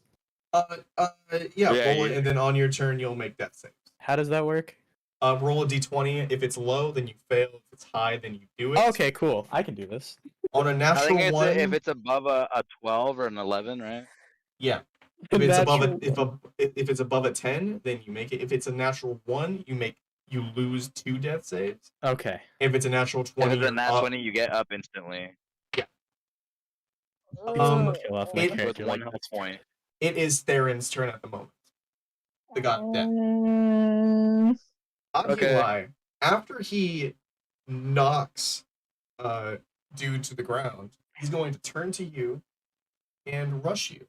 Yeah, roll it, yeah. and then on your turn you'll make death saves. How does that work? Roll a d20. If it's low, then you fail. If it's high, then you do it. Okay, cool. I can do this. On a I natural think it's one, if it's above a 12 or an 11, right? yeah. If it's above a, Natural if it's above a 10, then you make it. If it's a natural 1, you lose 2 death saves. Okay. If it's a natural If 20, it's a nat you're up. 20, you get up instantly. Kill off my it- With character. one Like, health that's point. It is Theron's turn at the moment. The god of death. Okay. Akilai, after he knocks dude to the ground, he's going to turn to you and rush you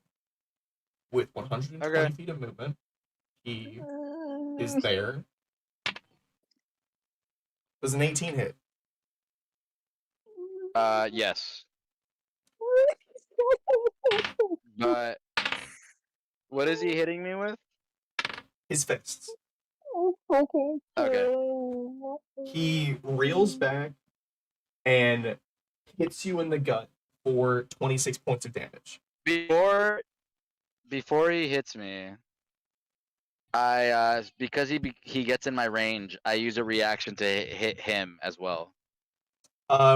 with 120 Okay. feet of movement. He is there. Does an 18 hit? Yes. But what is he hitting me with? His fists. Okay. He reels back and hits you in the gut for 26 points of damage. Before he hits me, I because he gets in my range, I use a reaction to hit him as well.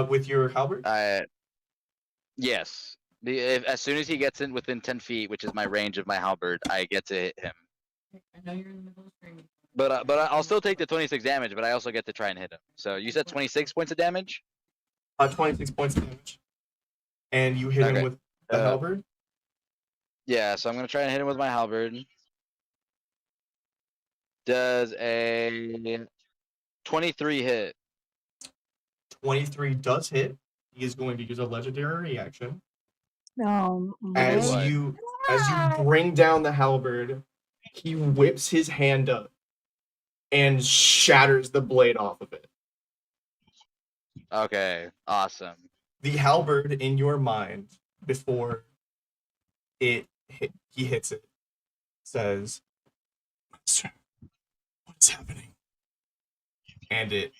With your halberd? Yes. As soon as he gets in within 10 feet, which is my range of my halberd, I get to hit him. I know you're in the middle of screaming. But I'll still take the 26 damage, but I also get to try and hit him. So you said 26 points of damage? 26 points of damage. And you hit him Okay. with the halberd? Yeah, so I'm gonna try and hit him with my halberd. Does a 23 hit? 23 does hit. He is going to use a legendary reaction. What? As you bring down the halberd, he whips his hand up and shatters the blade off of it. Okay, awesome. The halberd in your mind, before he hits it, says, "Sir, what's happening?" And it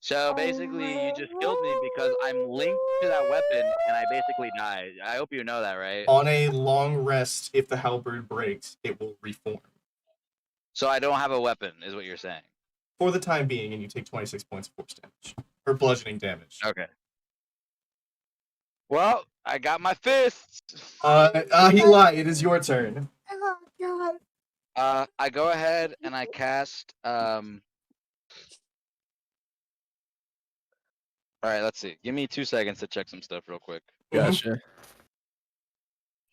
So basically, you just killed me because I'm linked to that weapon, and I basically died. I hope you know that, right? on a long rest, if the halberd breaks, it will reform. So I don't have a weapon, is what you're saying. For the time being, and you take 26 points of force damage. Or bludgeoning damage. Okay. Well, I got my fists. Ahilai, it is your turn. Oh god. I go ahead and I cast Alright, let's see. Give me 2 seconds to check some stuff real quick. Gotcha.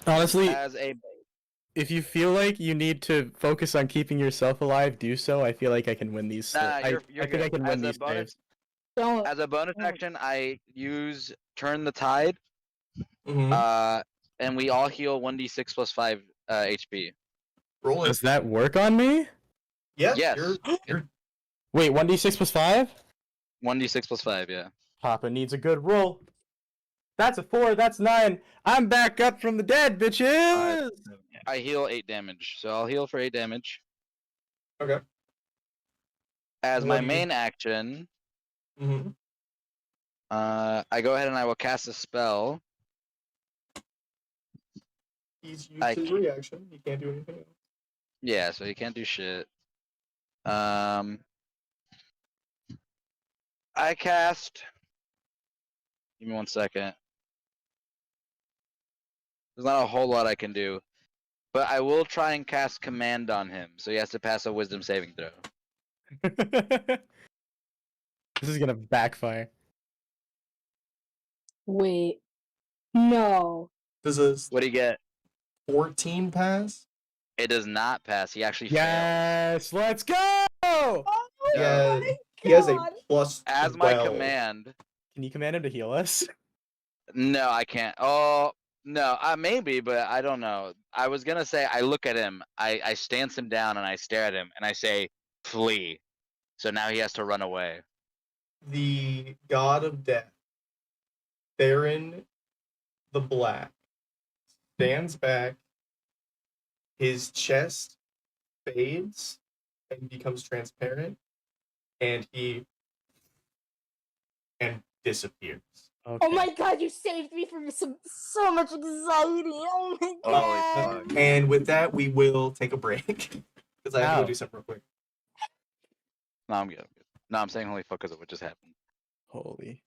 Honestly, As a if you feel like you need to focus on keeping yourself alive, do so. I feel like I can win these. Nah, I you're think I good. can As win a these bonus- saves. Don't. As a bonus Oh. action, I use Turn the Tide, Mm-hmm. And we all heal 1d6 plus 5 HP. Roll Does it. that work on me? Yeah. Yes. You're Wait, 1d6 plus 5? 1d6 plus 5, yeah. Papa needs a good roll. That's a 4, that's 9. I'm back up from the dead, bitches! I heal 8 damage, so I'll heal for 8 damage. okay. As What my do you- main action, Mm-hmm. I go ahead and I will cast a spell. He's I used his can't- reaction. He can't do anything else. Yeah, so he can't do shit. I cast. Give me 1 second. There's not a whole lot I can do, but I will try and cast command on him, so he has to pass a wisdom saving throw. This is gonna backfire. Wait. No. Does a What do you get? 14 pass? It does not pass. He actually fails. Yes, let's go! Oh Yeah, my he has a God. plus As my 12. command. Can you command him to heal us? No, I can't. Oh, no, maybe, but I don't know. I was gonna say I look at him, I stance him down, and I stare at him, and I say, "Flee." So now he has to run away. The god of death, Theron the Black, stands back. His chest fades and becomes transparent, and he disappears. Okay. Oh my God, you saved me from so much anxiety. Oh my God. fuck. And with that, we will take a break because I have to Ow. go do something real quick. No, I'm good. No, I'm saying holy fuck because of what just happened. Holy.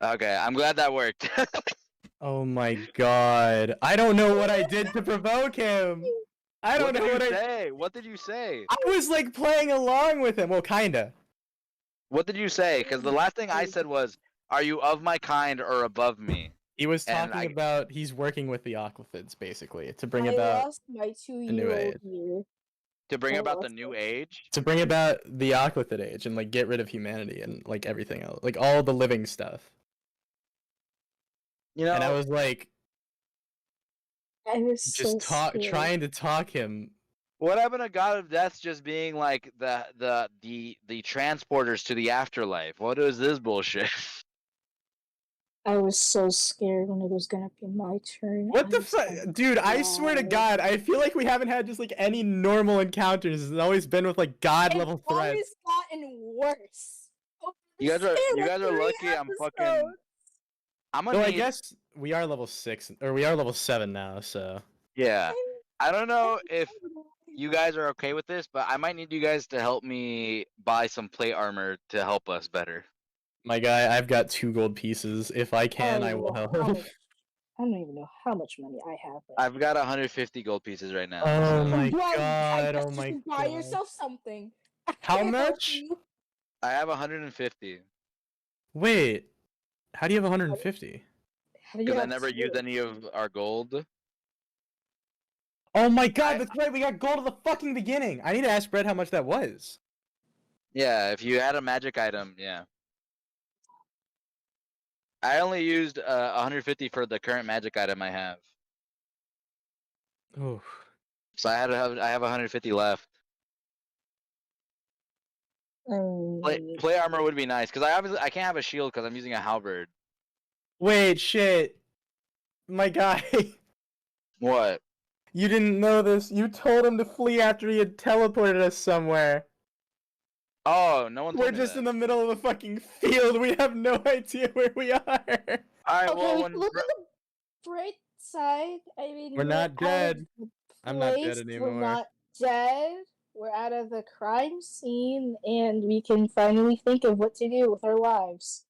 Okay, I'm glad that worked. Oh my god. I don't know what I did to provoke him. I don't What know did what you I say? What did you say? I was like playing along with him. Well, kinda. What did you say? Because the last thing I said was, "Are you of my kind or above me?" He was And talking about he's working with the Aquafids basically to bring I about lost my new 2-year-old age. here. To bring I about the lost new it. age. the Aquathid age and like get rid of humanity and like everything else, like all the living stuff. You know, And I was like I was just so scared. trying to talk him. what happened to God of Death just being like the transporters to the afterlife? What is this bullshit? I was so scared when it was gonna be my turn. What I the was fuck, like, dude? I swear to "Wow." God, I feel like we haven't had just like any normal encounters. It's always been with like god level It's threats. always gotten worse. Over the You span guys of are 3 lucky. I'm fucking. episodes. I'm gonna Though I need. guess we are level 6 or we are level 7 now, so Yeah, I don't know if I'm- you guys are okay with this, but I might need you guys to help me buy some plate armor to help us better. my guy, I've got 2 gold pieces. If I can, I will help. I don't even know how much money I have. Right I've got 150 gold pieces right now. Oh so- my Well, I god, guess oh you my should buy god. yourself something. I How can't help much? you. I have 150 Wait, how do you have 150? How do you because I have never used two? any of our gold. Oh my god, I- that's right, we got gold at the fucking beginning. I need to ask Brett how much that was. Yeah, if you had a magic item, yeah. I only used 150 for the current magic item I have, Oh. so I have 150 left. Play armor would be nice because I can't have a shield because I'm using a halberd. Wait, shit. My guy, What? you didn't know this. You told him to flee after he had teleported us somewhere. Oh, no one told We're me just that. in the middle of the fucking field. We have no idea where we are. All right, Okay, well, when look at the bright side. I mean, We're not out of dead. the I'm not dead place, anymore. We're not dead. We're out of the crime scene, and we can finally think of what to do with our lives.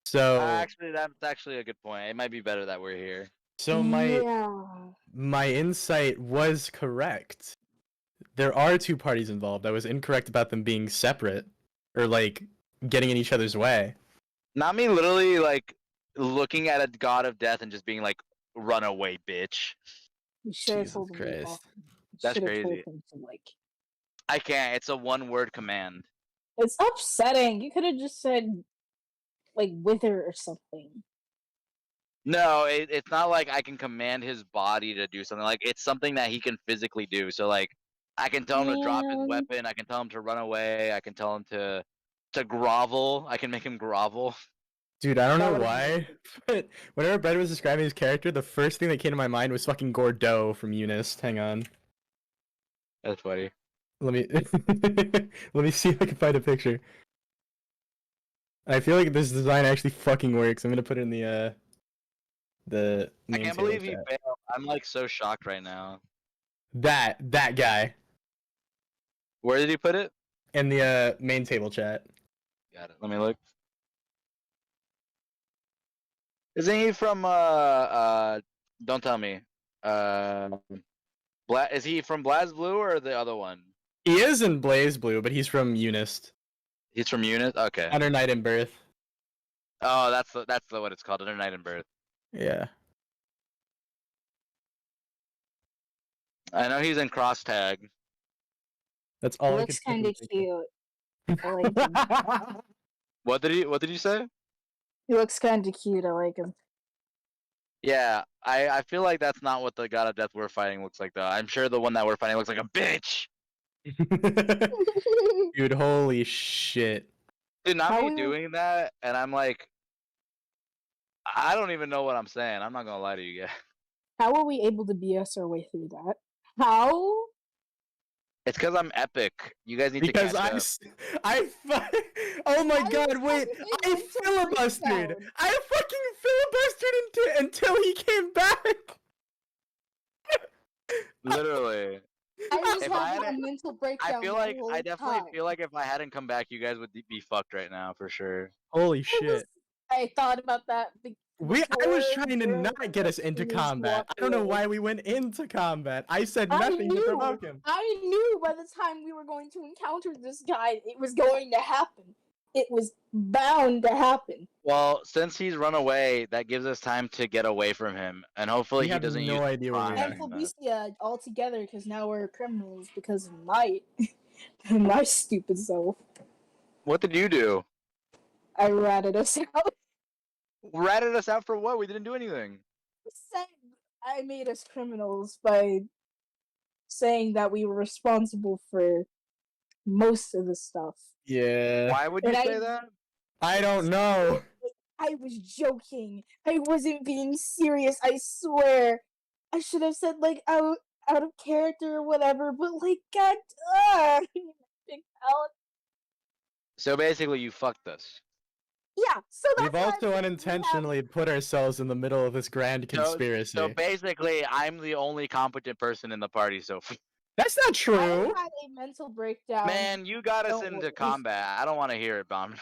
So, actually, that's actually a good point. It might be better that we're here. so my insight was correct. There are 2 parties involved. I was incorrect about them being separate or like getting in each other's way. Not me literally like looking at a god of death and just being like, "Run away, bitch." You should have Jesus told him to Christ. walk. You That's should have told crazy. him to like. I can't. It's a one-word command. It's upsetting. You could have just said like wither or something. No, it's not like I can command his body to do something. Like it's something that he can physically do. So like, I can tell him to drop his Man. weapon. I can tell him to run away. I can tell him to grovel. I can make him grovel. Dude, I don't That know would've why, but whenever Brett was describing his character, the first thing that came to my mind was fucking Gordeau from Eunice. Hang on. That's funny. Let me let me see if I can find a picture. I feel like this design actually fucking works. I'm gonna put it in the I main can't table believe he chat. failed. I'm like so shocked right now. That guy Where did he put it? in the main table chat. Got it. Let me look. Isn't he from don't tell me. Is he from Blaz Blue or the other one? He is in Blaze Blue, but he's from Eunice. He's from Eunice? Okay. Under Night in Birth. Oh, that's the what it's called, Under Night in Birth. Yeah. I know he's in Cross Tag. That's He all I looks could kind of cute. I like him. What did you say? He looks kind of cute. I like him. Yeah, I feel like that's not what the God of Death we're fighting looks like though. I'm sure the one that we're fighting looks like a bitch. Dude, holy shit. Dude, not How me we were- doing that, and I'm like, I don't even know what I'm saying. I'm not gonna lie to you guys. How were we able to BS our way through that? How? It's because I'm epic. You guys need Because to catch up. oh my I god, was wait! fucking I in mental filibustered! breakdown. I fucking filibustered until he came back! Literally. I was If I having a hadn't- mental breakdown. I feel the like whole I definitely time. feel like if I hadn't come back, you guys would be fucked right now for sure. Holy I shit. I thought about that. I was before, trying to during, not get us into and just combat. walked I don't know away. why we went into combat. I said I nothing to knew. provoke him. I knew by the time we were going to encounter this guy, it was going to happen. It was bound to happen. Well, since he's run away, that gives us time to get away from him, and hopefully We he have doesn't no use idea where we crime are. And on us. Felicia all together because now we're criminals because of my stupid self. What did you do? I ratted us out. Ratted us out for what? We didn't do anything. I made us criminals by saying that we were responsible for most of the stuff. Yeah. Why would you And say that? I don't know. I was joking. I wasn't being serious. I swear. I should have said like out of character or whatever. But like, God, big palate. So basically, you fucked us. Yeah. So that's We've why I'm also saying we have- unintentionally put ourselves in the middle of this grand conspiracy. So basically, I'm the only competent person in the party. So, That's not I true. had a mental breakdown. man, you got us Don't into worry. combat. I don't want to hear it, Bomb.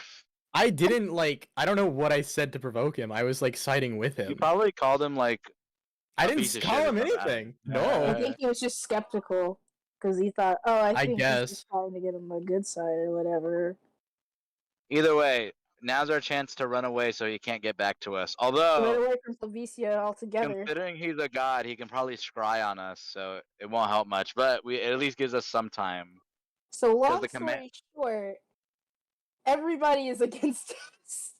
I didn't I don't know what I said to provoke him. I was siding with him. You probably called him like. I a didn't piece of call shit or him something. anything. I No. think he was just skeptical because he thought, oh, I think he's guess. just trying to get him a good side or whatever. Either way, now's our chance to run away so he can't get back to us. Run Although, away from Felicia altogether. considering he's a god, he can probably scry on us, so it won't help much. But it at least gives us some time. So long the story command- short, everybody is against us.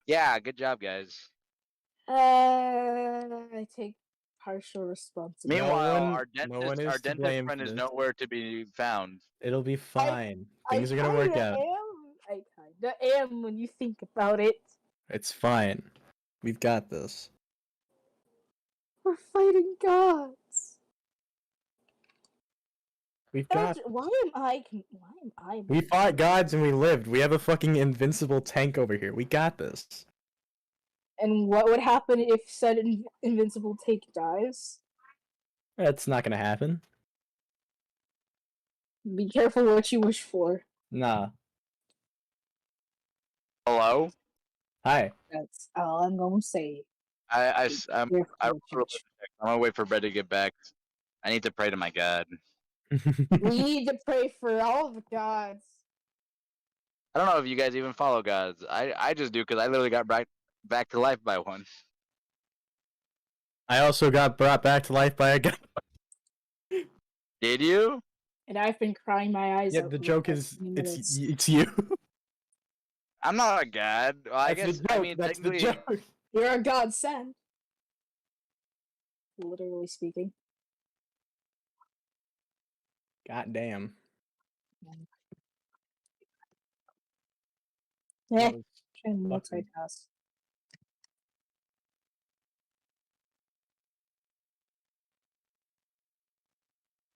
Yeah, good job, guys. I take partial responsibility. Meanwhile, one- our no one dentist, is to blame friend for is this. nowhere to be found. It'll be fine. Things I are gonna work kinda out. I kinda am when you think about it. It's fine. We've got this. We're fighting gods. We've got. Why am I? We fought gods and we lived. We have a fucking invincible tank over here. We got this. And what would happen if said invincible take dies? That's not gonna happen. Be careful what you wish for. Nah. Hello? Hi. That's all I'm gonna say. I'm Careful what you wish gonna wait for Brett to get back. I need to pray to my god. We need to pray for all the gods. I don't know if you guys even follow gods. I just do because I literally got back to life by one. I also got brought back to life by a god. Did you? And I've been crying my eyes Yeah, out. the for joke like is 20 minutes. it's you. I'm not a god. Well, I That's guess the joke. I mean That's the technically joke. You're a godsend. literally speaking. God damn. Eh, That was trying to fucking- multitask.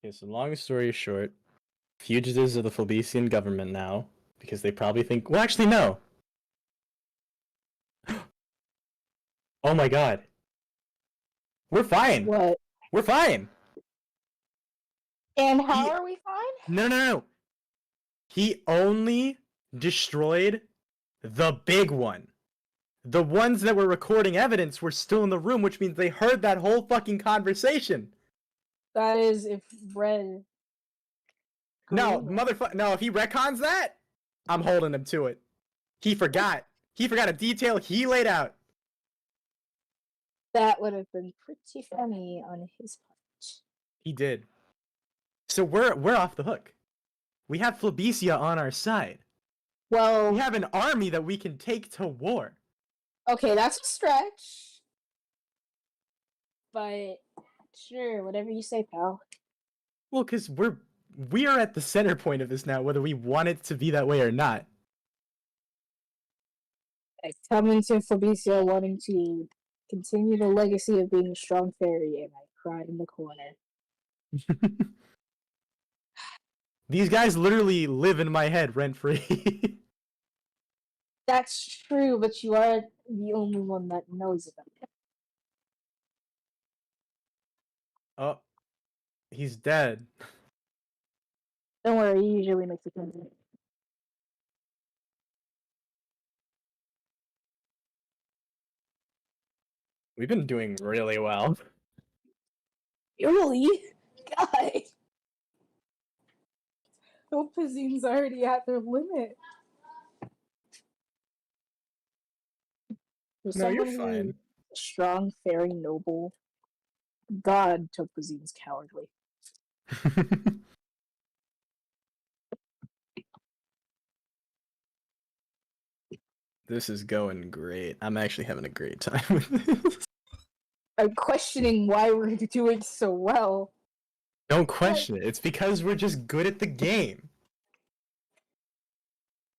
Okay, so long story short, fugitives of the Phlebesian government now, because they probably think, well, actually, no. Oh my god. We're fine. What? We're fine. And how He- are we fine? No. He only destroyed the big one. The ones that were recording evidence were still in the room, which means they heard that whole fucking conversation. That is if Red. No, Charisma. motherfucker. No, if he retcons that, I'm holding him to it. He forgot. He forgot a detail he laid out. That would have been pretty funny on his part. He did. So we're off the hook. We have Phlebisia on our side. Well, We have an army that we can take to war. okay, that's a stretch. But sure, whatever you say, pal. Well, because we are at the center point of this now, whether we want it to be that way or not. I come into Fabricio wanting to continue the legacy of being a strong fairy, and I cried in the corner. These guys literally live in my head rent free. That's true, but you are the only one that knows about it. Oh, he's dead. Don't worry, he usually makes it come. We've been doing really well. Really? God. Opazzine's already at their limit. For No, you're someone fine. who's a strong fairy noble, God, Topazzine's cowardly. This is going great. I'm actually having a great time with this. I'm questioning why we're doing so well. Don't question it. It's because we're just good at the game.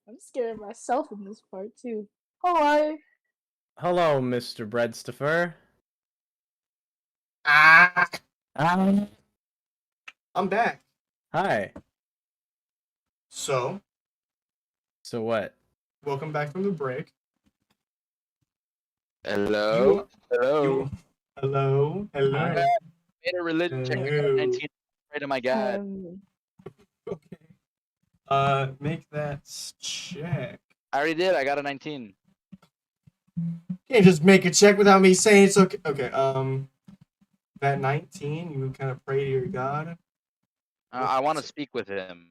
I'm scared of myself in this part too. Hi. Hello, Mr. Breadstuffer. Ah, Um, I'm back. Hi. So, So what? welcome back from the break. Hello? Hello? Hello. Hi. Made a religion check. I got a Hello. 19. Pray to my God. Okay. Make that check. I already did. I got a 19. Can't just make a check without me saying it's okay. Okay. That 19, you kind of pray to your God. I want to speak with him.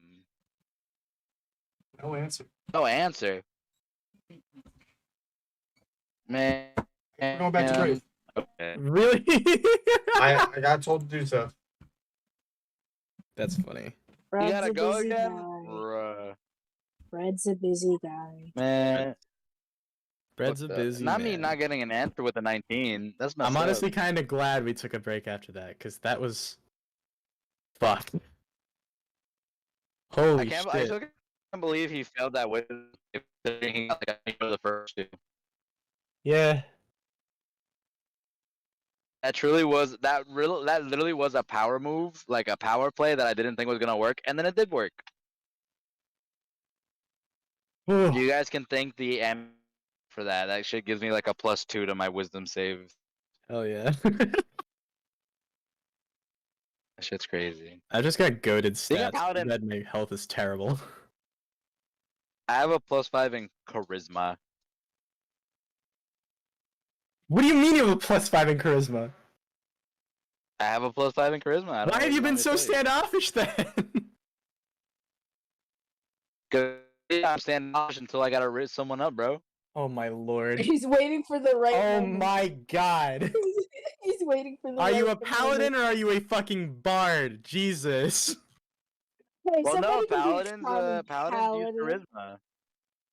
No answer. No answer. Man. We're going back to grave. Okay. Really? I got told to do so. That's funny. You Fred's gotta a go busy again? guy. Bruh. Fred's a busy guy. Man. Bread's a What the- busy Not man. me not getting an answer with a 19. That's messed I'm up. honestly kind of glad we took a break after that, because that was... Fuck. Holy I shit. still can't believe he failed that way. He got like the first two. Yeah. That truly was that literally was a power move, like a power play that I didn't think was gonna work, and then it did work. You guys can thank the M for that. That shit gives me like a +2 to my wisdom save. Hell yeah. That shit's crazy. I just got goaded Being a stats. paladin- That my health is terrible. I have a +5 in charisma. What do you mean you have a +5 in charisma? I have a +5 in charisma. I don't know Why what have you been want me to so tell you. standoffish then? 'Cause I'm standoffish until I gotta raise someone up, bro. Oh my lord. He's waiting for the right Oh moment. my god. He's waiting for the Are right you a moment. paladin or are you a fucking bard? Jesus. Hey, Well, no, somebody can be paladins use paladin.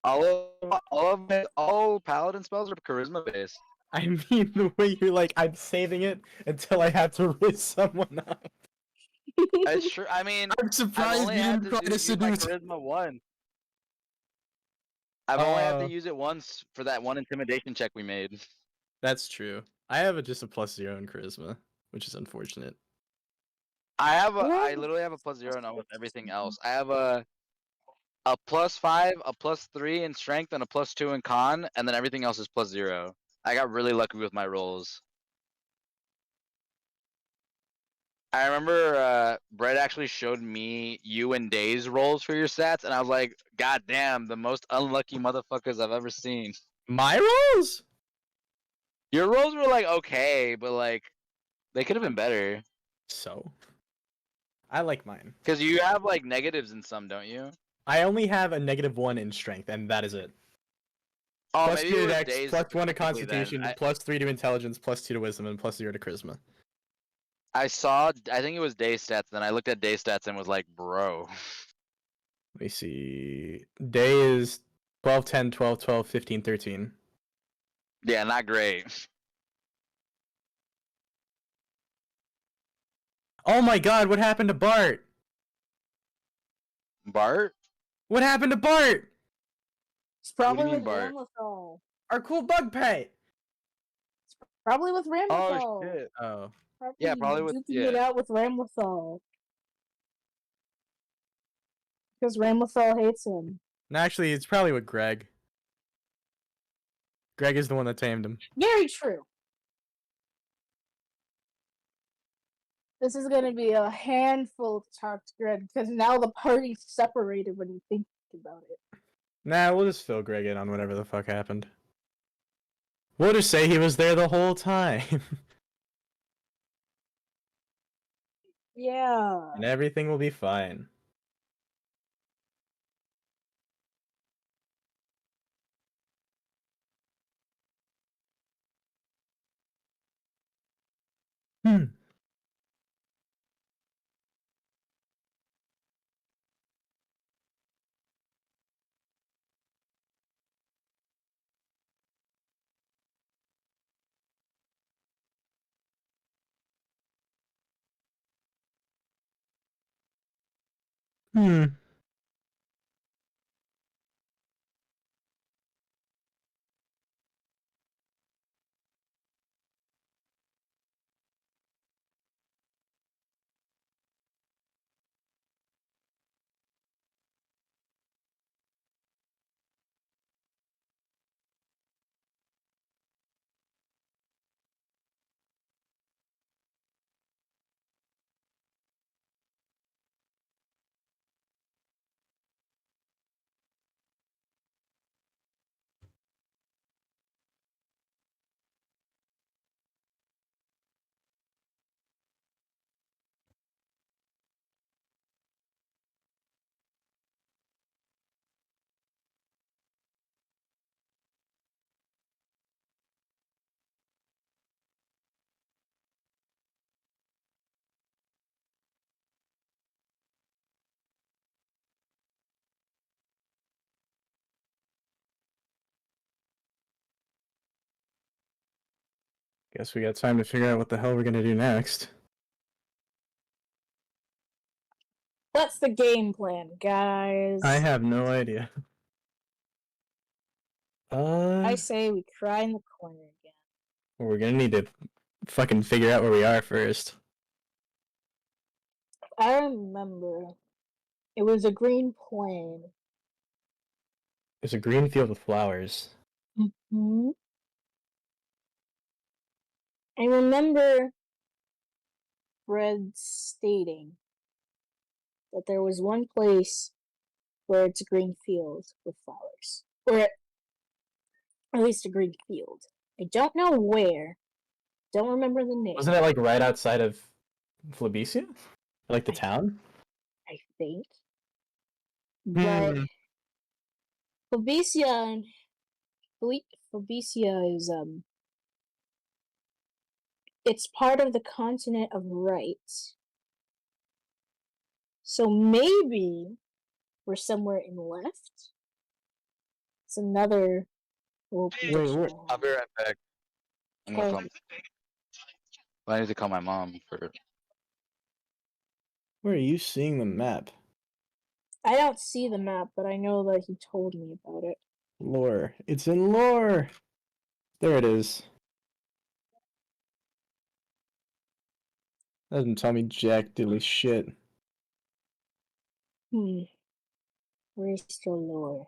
charisma. All paladin spells are charisma based. I mean the way you're like, I'm saving it until I have to raise someone up. It's true. I mean, I'm I've surprised only you had didn't to try to use my seduce. charisma once. I've only had to use it once for that one intimidation check we made. That's true. I have just a +0 in charisma, which is unfortunate. I literally have a +0 in almost everything else. I have a +5, a +3 in strength, and a +2 in con, and then everything else is +0. I got really lucky with my rolls. I remember Brett actually showed me you and Day's rolls for your stats, and I was like, God damn, the most unlucky motherfuckers I've ever seen. My rolls? Your rolls were like okay, but like they could have been better. So, I like mine. Cause you have like negatives in some, don't you? I only have a -1 in strength, and that is it. Oh, Plus maybe 2 it to was dex, Days +1 to specifically constitution, then. +3 to intelligence, +2 to wisdom, and +0 to charisma. I think it was day stats. Then I looked at day stats and was like, bro. Let me see. Day is 12, 10, 12, 12, 15, 13. Yeah, not great. Oh my god, what happened to Bart? Bart? What happened to Bart? It's What do probably you mean, with Bart? Ramlethal. Our cool bug pet. Probably with Ramlethal. Oh shit. Oh. Yeah, probably with duking it out with Ramlethal. Because Ramlethal hates him. No, actually, it's probably with Greg. Greg is the one that tamed him. Very true. This is gonna be a handful to talk to Greg because now the party's separated when you think about it. Nah, we'll just fill Greg in on whatever the fuck happened. We'll just say he was there the whole time. Yeah. And everything will be fine. Hmm. Hmm. Guess we got time to figure out what the hell we're gonna do next. That's the game plan, guys. I have no idea. I say we cry in the corner again. We're gonna need to fucking figure out where we are first. I remember it was a green plain. There's a green field with flowers. Mm-hmm. I remember Fred stating that there was one place where it's a green field with flowers. Or at least a green field. I don't know where. Don't remember the name. Wasn't it like right outside of Flabecia? Like the town? I think. But Phobecia is it's part of the continent of right. So maybe we're somewhere in left. It's another Wait, what? I'll be right back. I'm gonna Okay. call. I need to call my mom for. Where are you seeing the map? I don't see the map, but I know that he told me about it. Lore. It's in lore. There it is. Doesn't tell me jack diddly shit. Where's the lore?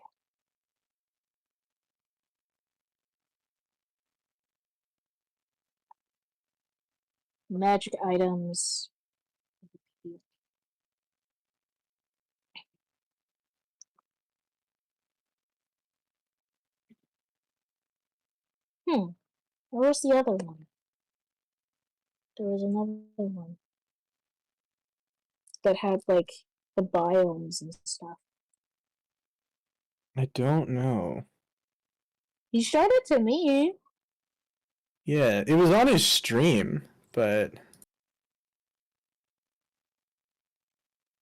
Magic items. Where's the other one? There was another one that had like the biomes and stuff. I don't know. He showed it to me. Yeah, it was on his stream, but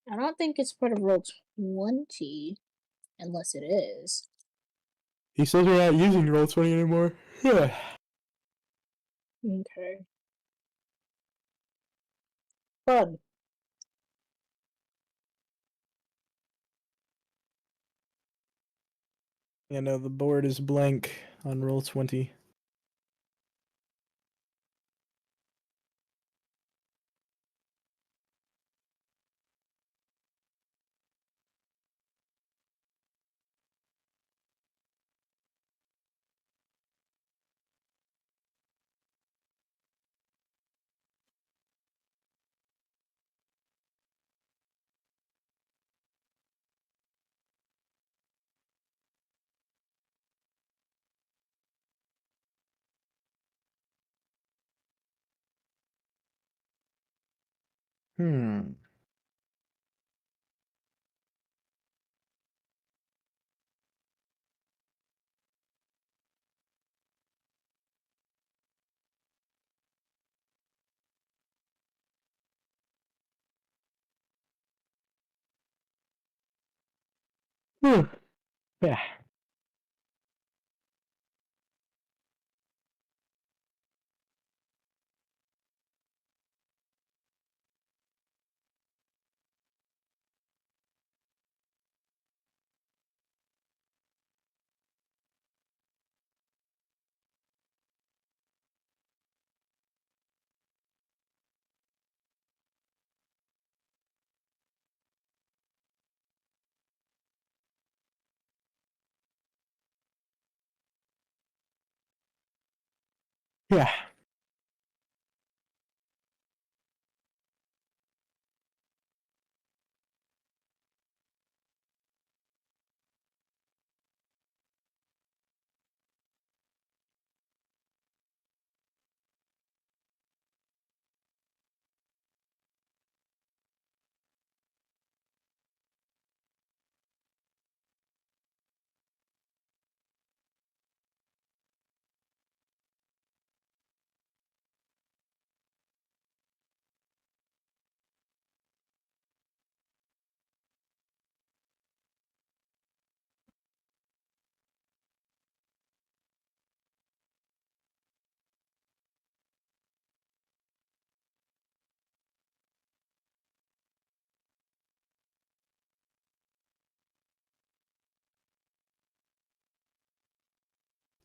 I don't think it's part of Roll 20, unless it is. he says we're not using Roll20 anymore. Yeah. Okay. Fun. Yeah, no, the board is blank on Roll20. Hmm. Whew. Yeah. Yeah.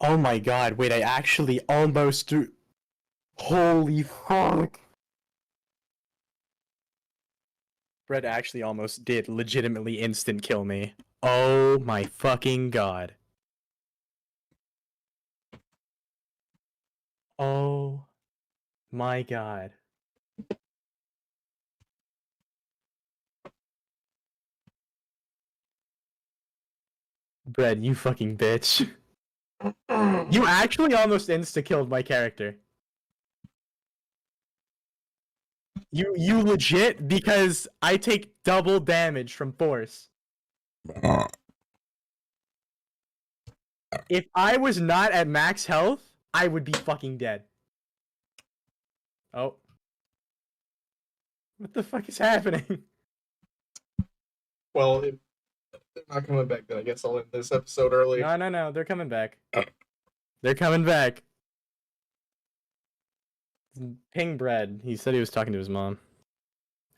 Oh my god, wait, I actually almost do. Holy fuck. Brett actually almost did legitimately instant kill me. Oh my fucking god. Oh my god. Brett, you fucking bitch. You actually almost insta-killed my character. You legit, because I take double damage from force. If I was not at max health, I would be fucking dead. Oh. What the fuck is happening? Well, if they're not coming back, then I guess I'll end this episode early. No, they're coming back. They're coming back. Ping bread. He said he was talking to his mom.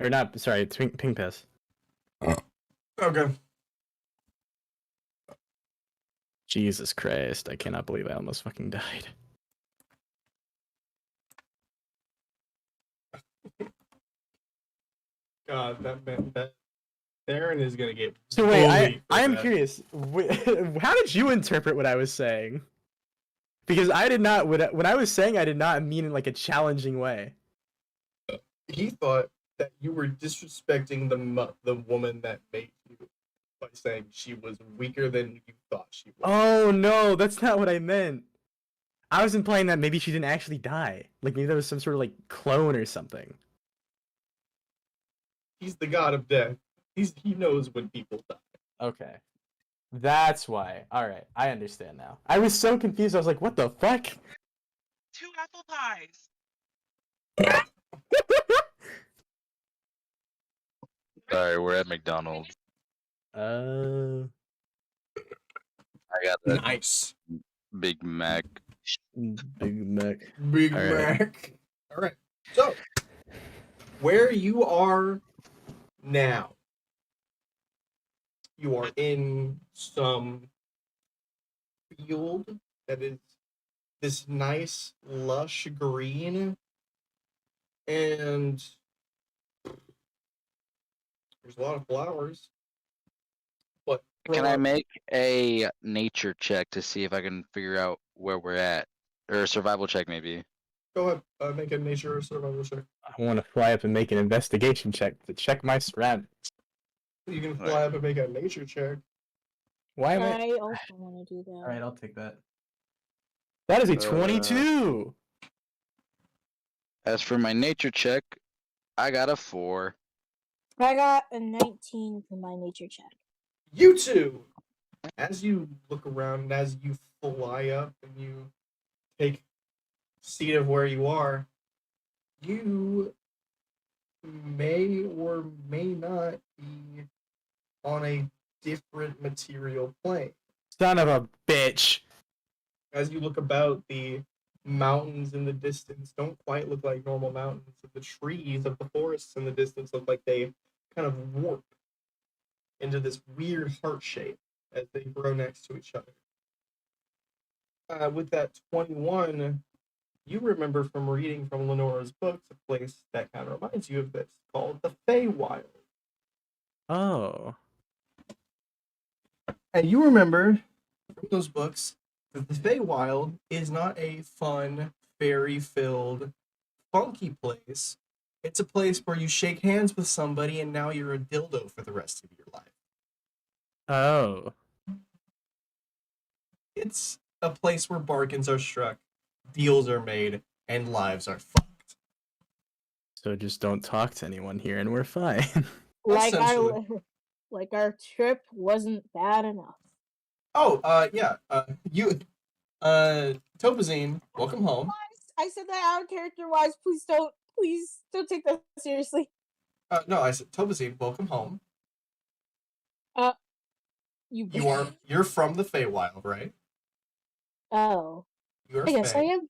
Or not, sorry, ping piss. Okay. Jesus Christ, I cannot believe I almost fucking died. God, that man, that Aaron is gonna get. So wait, bullied for I am that. curious. How did you interpret what I was saying? Because I did not, when I was saying, I did not mean in like a challenging way. He thought that you were disrespecting the woman that made you by saying she was weaker than you thought she was. Oh no, that's not what I meant. I was implying that maybe she didn't actually die. Like maybe there was some sort of like clone or something. He's the god of death. He knows when people die. Okay. That's why. Alright, I understand now. I was so confused, I was like, what the fuck? 2 apple pies. Sorry, we're at McDonald's. Uh, I got the Nice. Big Mac. Big Mac. Big All right. Mac. All right. So, where you are now, you are in some field that is this nice, lush green, and there's a lot of flowers. But Can I make a nature check to see if I can figure out where we're at? Or a survival check, maybe. Go ahead, make a nature or survival check. I want to fly up and make an investigation check to check my surroundings. You can fly Alright. up and make a nature check. Why am I? I also want to do that. Alright, I'll take that. That is a 22! As for my nature check, I got a 4. I got a 19 for my nature check. You two, as you look around and as you fly up and you take seat of where you are, you may or may not be on a different material plane. Son of a bitch! As you look about, the mountains in the distance don't quite look like normal mountains. The trees of the forests in the distance look like they kind of warp into this weird heart shape as they grow next to each other. With that 21, you remember from reading from Lenora's books a place that kind of reminds you of this, called the Feywild. Oh. And you remember from those books that the Feywild is not a fun, fairy-filled, funky place. It's a place where you shake hands with somebody and now you're a dildo for the rest of your life. Oh. It's a place where bargains are struck, deals are made, and lives are fucked. So just don't talk to anyone here and we're fine. Like Essentially. our trip wasn't bad enough. Oh, yeah. Topazine, welcome home. I said that out of character wise. Please don't take that seriously. No, I said Topazine, welcome home. You're from the Feywild, right? Oh. You're I guess Fey. I am.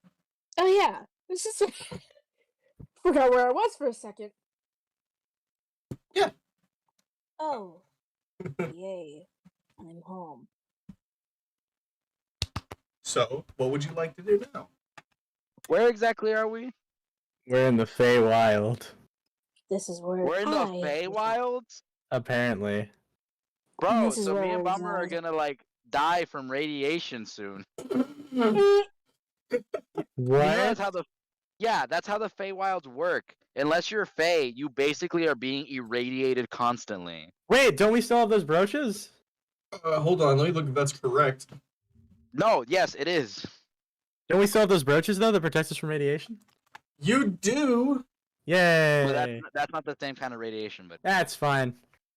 Oh yeah. This is forgot where I was for a second. Yeah. Oh. Yay. I'm home. So, what would you like to do now? Where exactly are we? We're in the Feywild. This is where We're in the I Feywilds? Apparently. Bro, This is so where me I and Bummer are reside. gonna like die from radiation soon. What? You know that's how that's how the Feywilds work. Unless you're Fey, you basically are being irradiated constantly. Wait, don't we still have those brooches? Hold on, let me look if that's correct. No, yes, it is. Don't we still have those brooches though that protect us from radiation? You do. Yay! But that's not the same kind of radiation, but That's fine.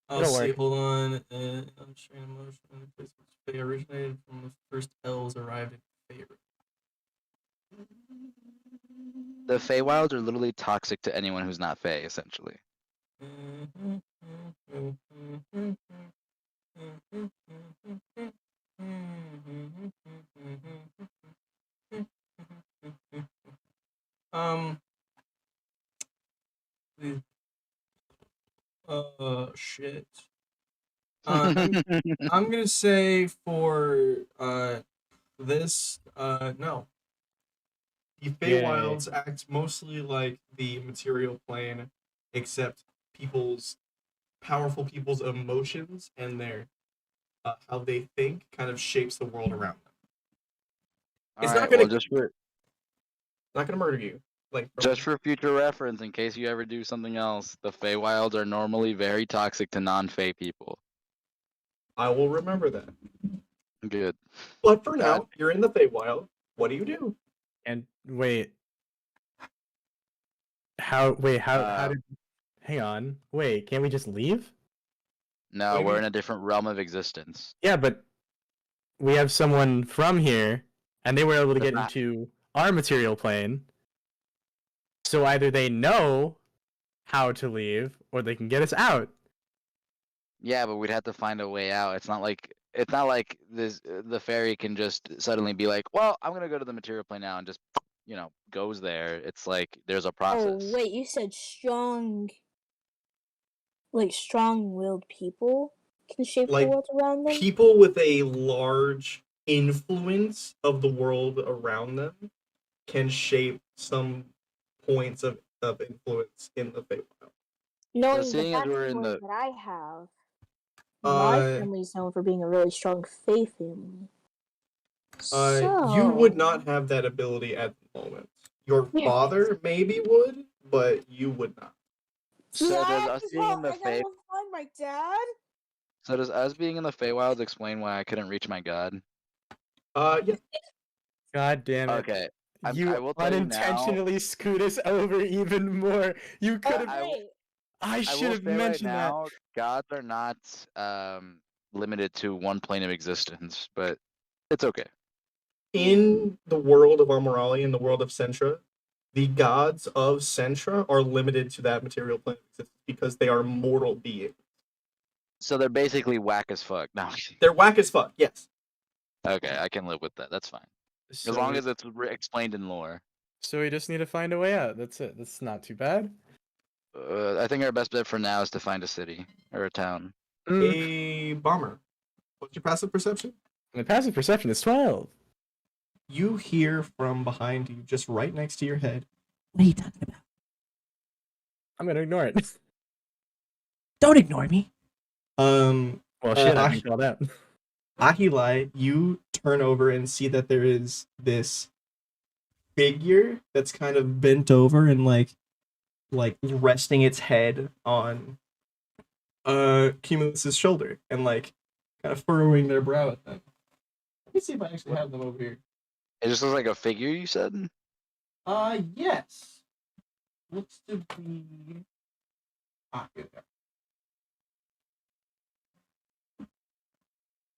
I'll It'll see. work. Hold on. I'm sharing emotion. The place which Fey originated from the first elves arrived in Fey. the Feywilds are literally toxic to anyone who's not Fey, essentially. Shit. I'm gonna say for this no. The Yay. Feywilds act mostly like the material plane, except powerful people's emotions and their how they think kind of shapes the world around them. It's Alright, not well, gonna murder you. Like just for future reference, in case you ever do something else, the Feywilds are normally very toxic to non-Fey people. I will remember that. Good. But for God. now, you're in the Feywild. What do you do? And wait. How Uh, did hang on. Wait, can't we just leave? No, What do you we're mean? in a different realm of existence. Yeah, but we have someone from here and they were able to That's get not- into our material plane. So either they know how to leave or they can get us out. Yeah, but we'd have to find a way out. It's not like this the fairy can just suddenly be like, "Well, I'm gonna go to the material plane now," and just goes there. It's like there's a Oh process. wait, you said strong-willed people can shape the Like world around them? people with a large influence of the world around them can shape some points of influence in the Feywild. Knowing the seeing as we're in backstory the that I have, my Uh, family's known for being a really strong faith family. you would So not have that ability at the moment. Your yeah. father maybe would, but you would not. so does us being in the I gotta Fey go find my dad. so does us being in the Feywild explain why I couldn't reach my god? Yeah. God damn it. Okay, I You will tell you now. unintentionally scoot us over even more. You could Oh have. I wait, I I should will have say right mentioned that. now, gods are not limited to one plane of existence, but it's okay. In the world of Amaralia, in the world of Sentra, the gods of Sentra are limited to that material plane of existence because they are mortal beings. So they're basically whack as fuck. No, They're whack as fuck, yes. okay, I can live with that. That's fine. As long as it's explained in lore. So we just need to find a way out. That's it. That's not too bad. I think our best bet for now is to find a city or a town. A bomber. What's your passive perception? My passive perception is 12. You hear from behind you, just right next to your head. What are you talking about? I'm gonna ignore it. Don't ignore me. Well, Shit, I've been called out. Ahilai, you turn over and see that there is this figure that's kind of bent over and like resting its head on Cumulus's shoulder and like kind of furrowing their brow at them. Let me see if I actually have them over here. It just looks like a figure, you said? Yes. Looks to be here they are.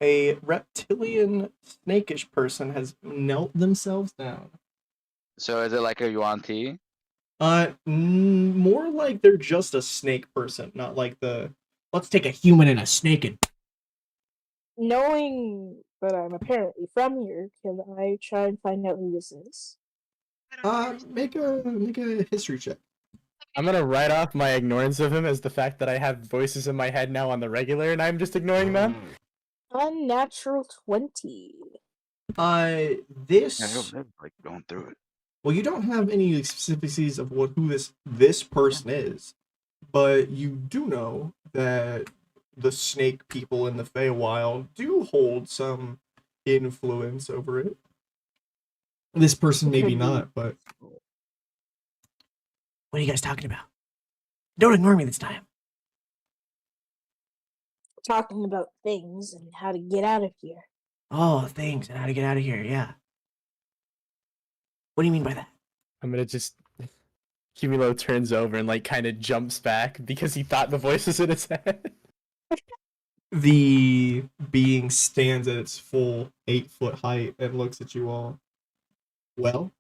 A reptilian snakish person has knelt themselves down. So is it like a Yuan Ti? More like they're just a snake person, not like the Let's take a human and a snake and knowing that I'm apparently from here, can I try and find out who this is? make a history check. I'm gonna write off my ignorance of him as the fact that I have voices in my head now on the regular and I'm just ignoring them. Unnatural 20. This like going through it. well, you don't have any specificities of who this person is, but you do know that the snake people in the Feywild do hold some influence over it. This person maybe not, but what are you guys talking about? Don't ignore me this time. Talking about things and how to get out of here. Oh, things and how to get out of here, yeah. What do you mean by that? I'm gonna just. Cumulo turns over and like kind of jumps back because he thought the voice was in his head. the being stands at its full 8-foot height and looks at you all. Well,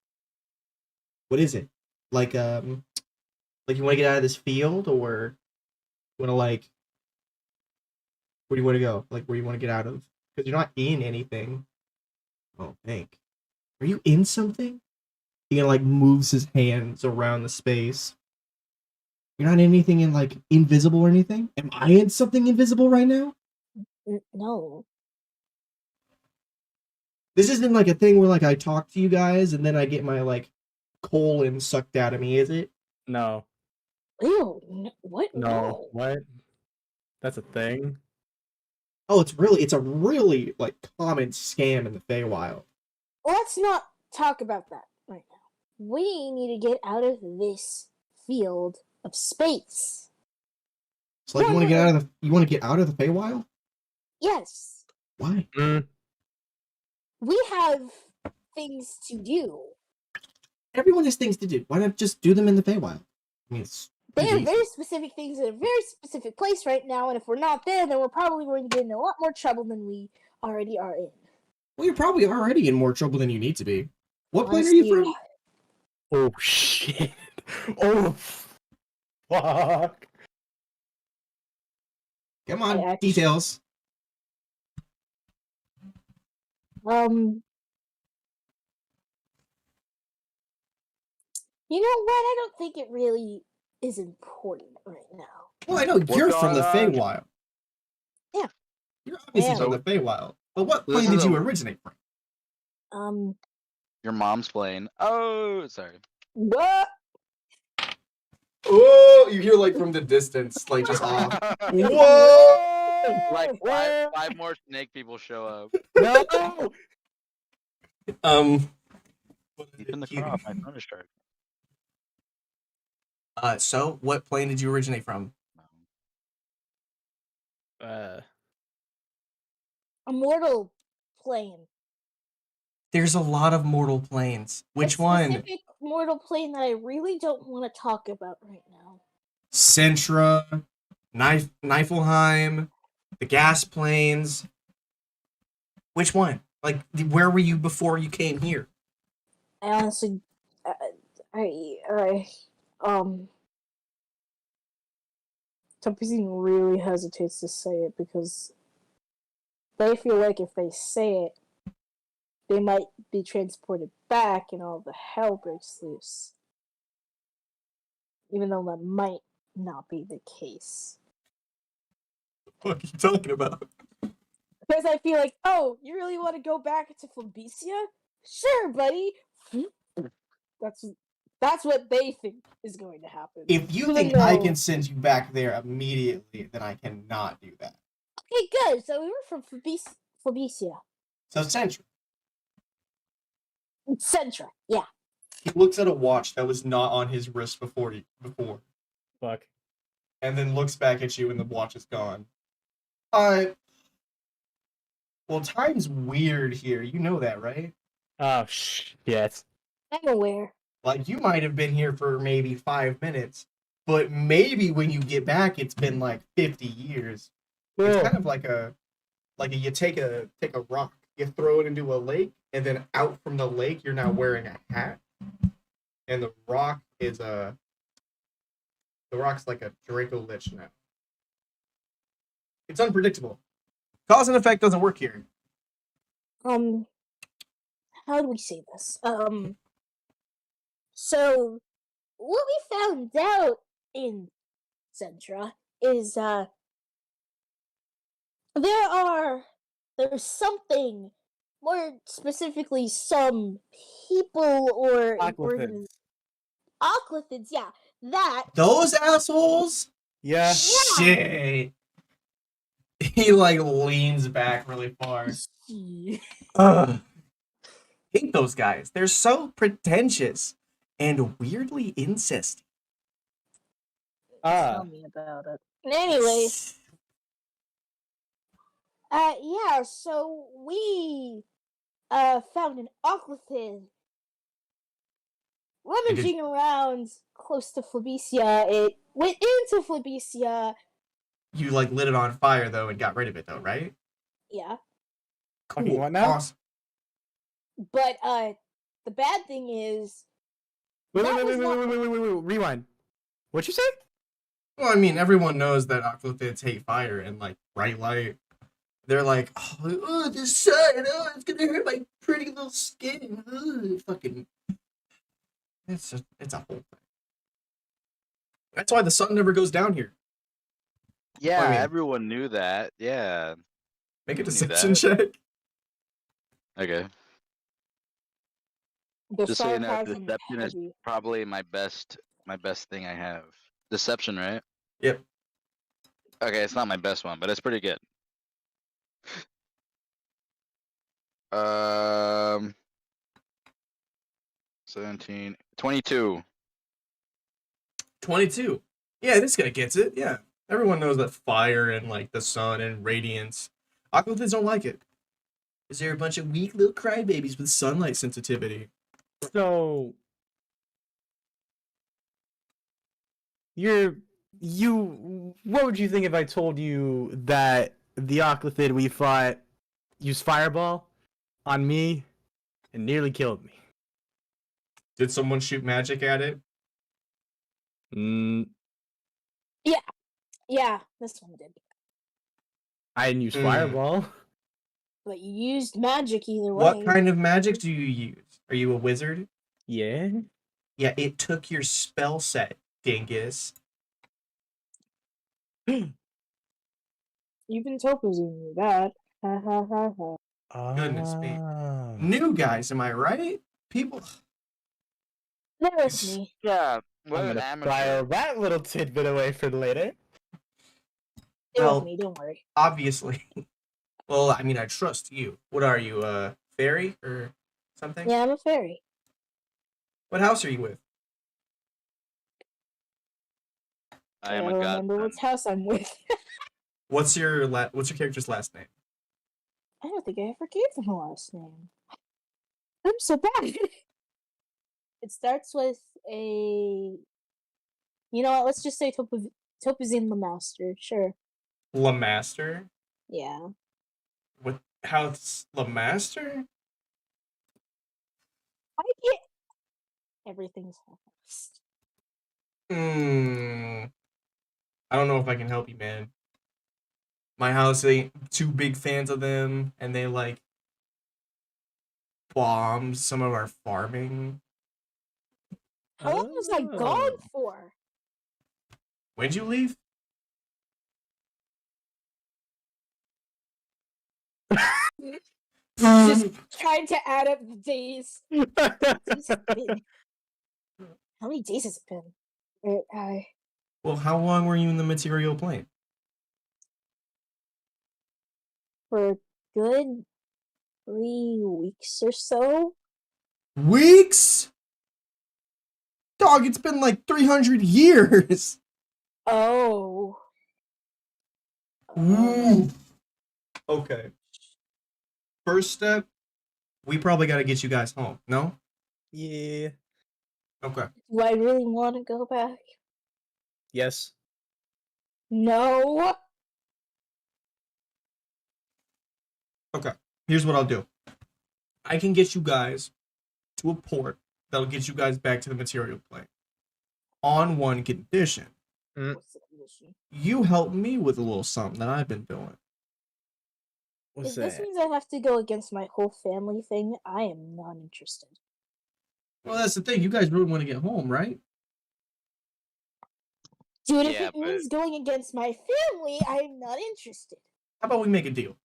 what is it? Like you want to get out of this field, or want to like, where do you want to go? Like, where do you want to get out of? Because you're not in anything. Oh, think. Are you in something? He kind of like moves his hands around the space. You're not in anything in like invisible or anything? Am I in something invisible right now? No. This isn't like a thing where like I talk to you guys and then I get my like colon sucked out of me, is it? No. Ew. What? No. No. What? That's a thing? Oh, it's a really like common scam in the Feywild. Let's not talk about that right now. We need to get out of this field of space. So like you want to get out of the Feywild? Yes. Why? We have things to do. Everyone has things to do. Why not just do them in the Feywild? I mean, it's There are easy. very specific things in a very specific place right now, and if we're not there, then we're probably going to get in a lot more trouble than we already are in. Well, you're probably already in more trouble than you need to be. What planet are you from? Oh, shit. Oh, fuck. Come on, details. You know what? I don't think it really is important right now. Well, I know you're from the Feywild. Yeah. You're obviously from the Feywild. But what plane did you originate from? Your mom's plane. Oh, sorry. What? Oh, you hear like from the distance, like just off. Whoa! Like five more snake people show up. No! Deep in the crop, my phone is charged. So what plane did you originate from? A mortal plane. There's a lot of mortal planes. Which one? Specific mortal plane that I really don't want to talk about right now. Centra, Niflheim, the gas planes. Which one? Like, where were you before you came here? I honestly, Tumpy really hesitates to say it because they feel like if they say it, they might be transported back and all the hell breaks loose. Even though that might not be the case. What are you talking about? Because I feel like, oh, you really want to go back to Flebicia? Sure, buddy. That's what they think is going to happen. If you think I can send you back there immediately, then I cannot do that. Okay, good. So we were from Flebicia. So Centra. Centra, yeah. He looks at a watch that was not on his wrist before. Fuck. And then looks back at you and the watch is gone. Well, time's weird here. You know that, right? Oh, shit. I'm aware. Like, you might have been here for maybe 5 minutes, but maybe when you get back, it's been like 50 years. It's kind of like you take a rock, you throw it into a lake, and then out from the lake, you're now wearing a hat. And the rock is the rock's like a Draco Lich now. It's unpredictable. Cause and effect doesn't work here. How do we say this? So what we found out in Centra is there's something, more specifically some people or Oclithids. Oclithids, yeah. Those assholes? Yeah. Shit. He like leans back really far. Hate those guys. They're so pretentious and weirdly incesty. Tell me about it. Anyway, yeah, so we found an Oclithid rummaging around close to Flebicia. It went into Flebicia. You like lit it on fire though and got rid of it though, right? Yeah. Cool. What now? Awesome. But the bad thing is. Wait, rewind. What'd you say? Well, I mean, everyone knows that Oclithids hate fire and like bright light. They're like, oh, the sun, oh, it's gonna hurt my pretty little skin. Oh, fucking, it's a whole thing. That's why the sun never goes down here. Yeah, mean- everyone knew that. Yeah. Make a Who knew deception that? check. Okay. The Just so you know, sarcasm deception is heavy. probably my best thing I have. Deception, right? Yep. Okay, it's not my best one, but it's pretty good. 17, 22. 22. Yeah, this guy gets it. Yeah. Everyone knows that fire and like the sun and radiance. Aquathids don't like it. Is there a bunch of weak little crybabies with sunlight sensitivity? So what would you think if I told you that the Oclithid we fought used fireball on me and nearly killed me? Did someone shoot magic at it? Yeah, this one did. I didn't use Hmm. fireball. But you used magic either way. What kind of magic do you use? Are you a wizard? Yeah. Yeah, it took your spell set, dingus. Even Topazine knew that. Ha ha ha ha. Goodness me. New guys, am I right? People. That was me. Yeah. I'm What an gonna amateur. file that little tidbit away for later. It Well- was me, don't worry. Obviously. Well, I mean, I trust you. What are you, fairy or something? Yeah, I'm a fairy. What house are you with? I am don't a remember god. which house I'm with. What's your character's last name? I don't think I ever gave them a last name. I'm so bad. It starts with a. You know what? Let's just say Topazine the Master. Sure. Lamaster? Yeah. What house? Lamaster? I get everything's fast. I don't know if I can help you, man. My house ain't too big fans of them, and they like bombed some of our farming. How long was I gone for? When'd you leave? Just trying to add up the days. How many days has it been? Well, how long were you in the material plane? For a good 3 weeks or so. Weeks? Dog, it's been like 300 years. Oh. Ooh. Okay. First step, we probably got to get you guys home. No? Yeah. Okay. Do I really want to go back? Yes. No. Okay. Here's what I'll do. I can get you guys to a port that'll get you guys back to the material plane. On one condition. What's the condition? You help me with a little something that I've been doing. What's If this that? means I have to go against my whole family thing, I am not interested. Well, that's the thing. You guys really want to get home, right? Dude, if Yeah, it means going against my family, I'm not interested. How about we make a deal?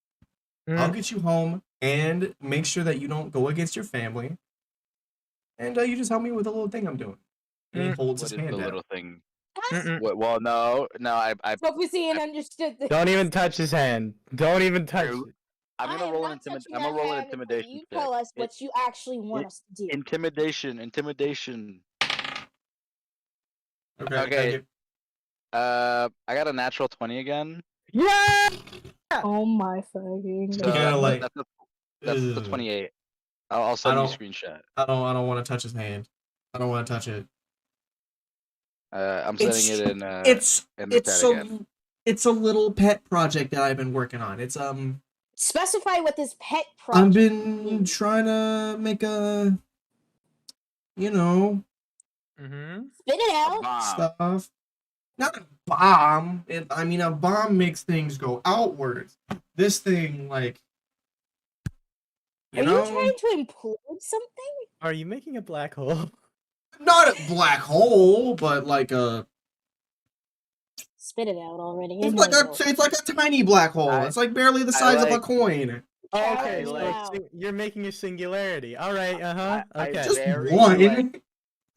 Mm. I'll get you home and make sure that you don't go against your family. And you just help me with a little thing I'm doing. And he holds What his is the hand out. little thing? Mm-mm. Well, no, I Topazine understood this. Don't even touch his hand. Don't even touch True. it. I'm I gonna am roll not an touching I'm gonna that roll an hand until intimidation You check. tell us what you actually want us to do. Intimidation. Okay. Okay. I got a natural 20 again. Yeah. Oh my fucking So You gotta, god. like, that's the ugh. 28. I'll send you a don't- screenshot. I don't want to touch his hand. I don't want to touch it. I'm It's sending it in. it's in the chat again. it's a little pet project that I've been working on. It's Specify what this pet I've project been is. trying to make a Mm-hmm. Spit it A out. bomb. stuff. Not a bomb. I mean, a bomb makes things go outwards. This thing, like, Are you trying to implode something? Are you making a black hole? not a black hole, but like a Spit it out already. I It's know like you a don't. it's like a tiny black hole. I- It's like barely the I size of a like- coin. Oh, Shout okay, me so out. you're making a singularity. All right, I okay. Just very, one. like-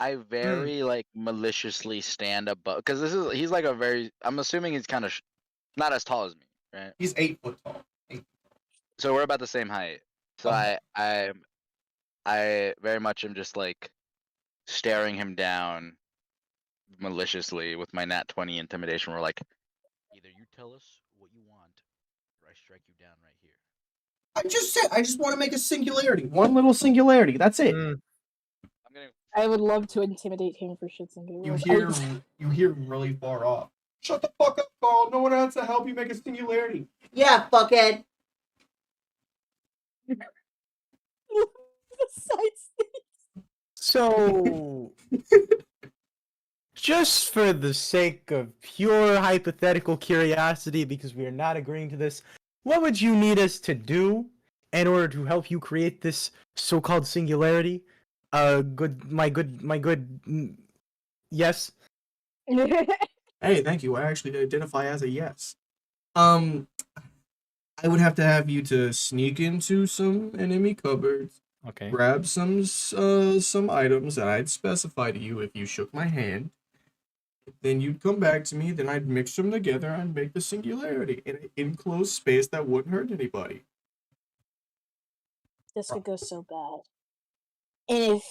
I very like maliciously stand above because he's like a very. I'm assuming he's kind of not as tall as me, right? He's 8 foot tall. So we're about the same height. So Uh-huh. I very much am just like staring him down maliciously with my nat 20 intimidation. We're like, either you tell us what you want, or I strike you down right here. I just said I just want to make a singularity. One little singularity. That's it. Mm, I'm gonna. I would love to intimidate him for shits and You giggles. hear you hear him really far off. Shut the fuck up, Carl. No one has to help you make a singularity. Yeah, fuckhead. the side state. So, just for the sake of pure hypothetical curiosity, because we are not agreeing to this, what would you need us to do in order to help you create this so-called singularity? Yes. Hey, thank you. I actually identify as a yes. I would have to have you to sneak into some enemy cupboards, Okay. grab some items that I'd specify to you if you shook my hand. Then you'd come back to me. Then I'd mix them together and make the singularity in an enclosed space that wouldn't hurt anybody. This could go so bad. And if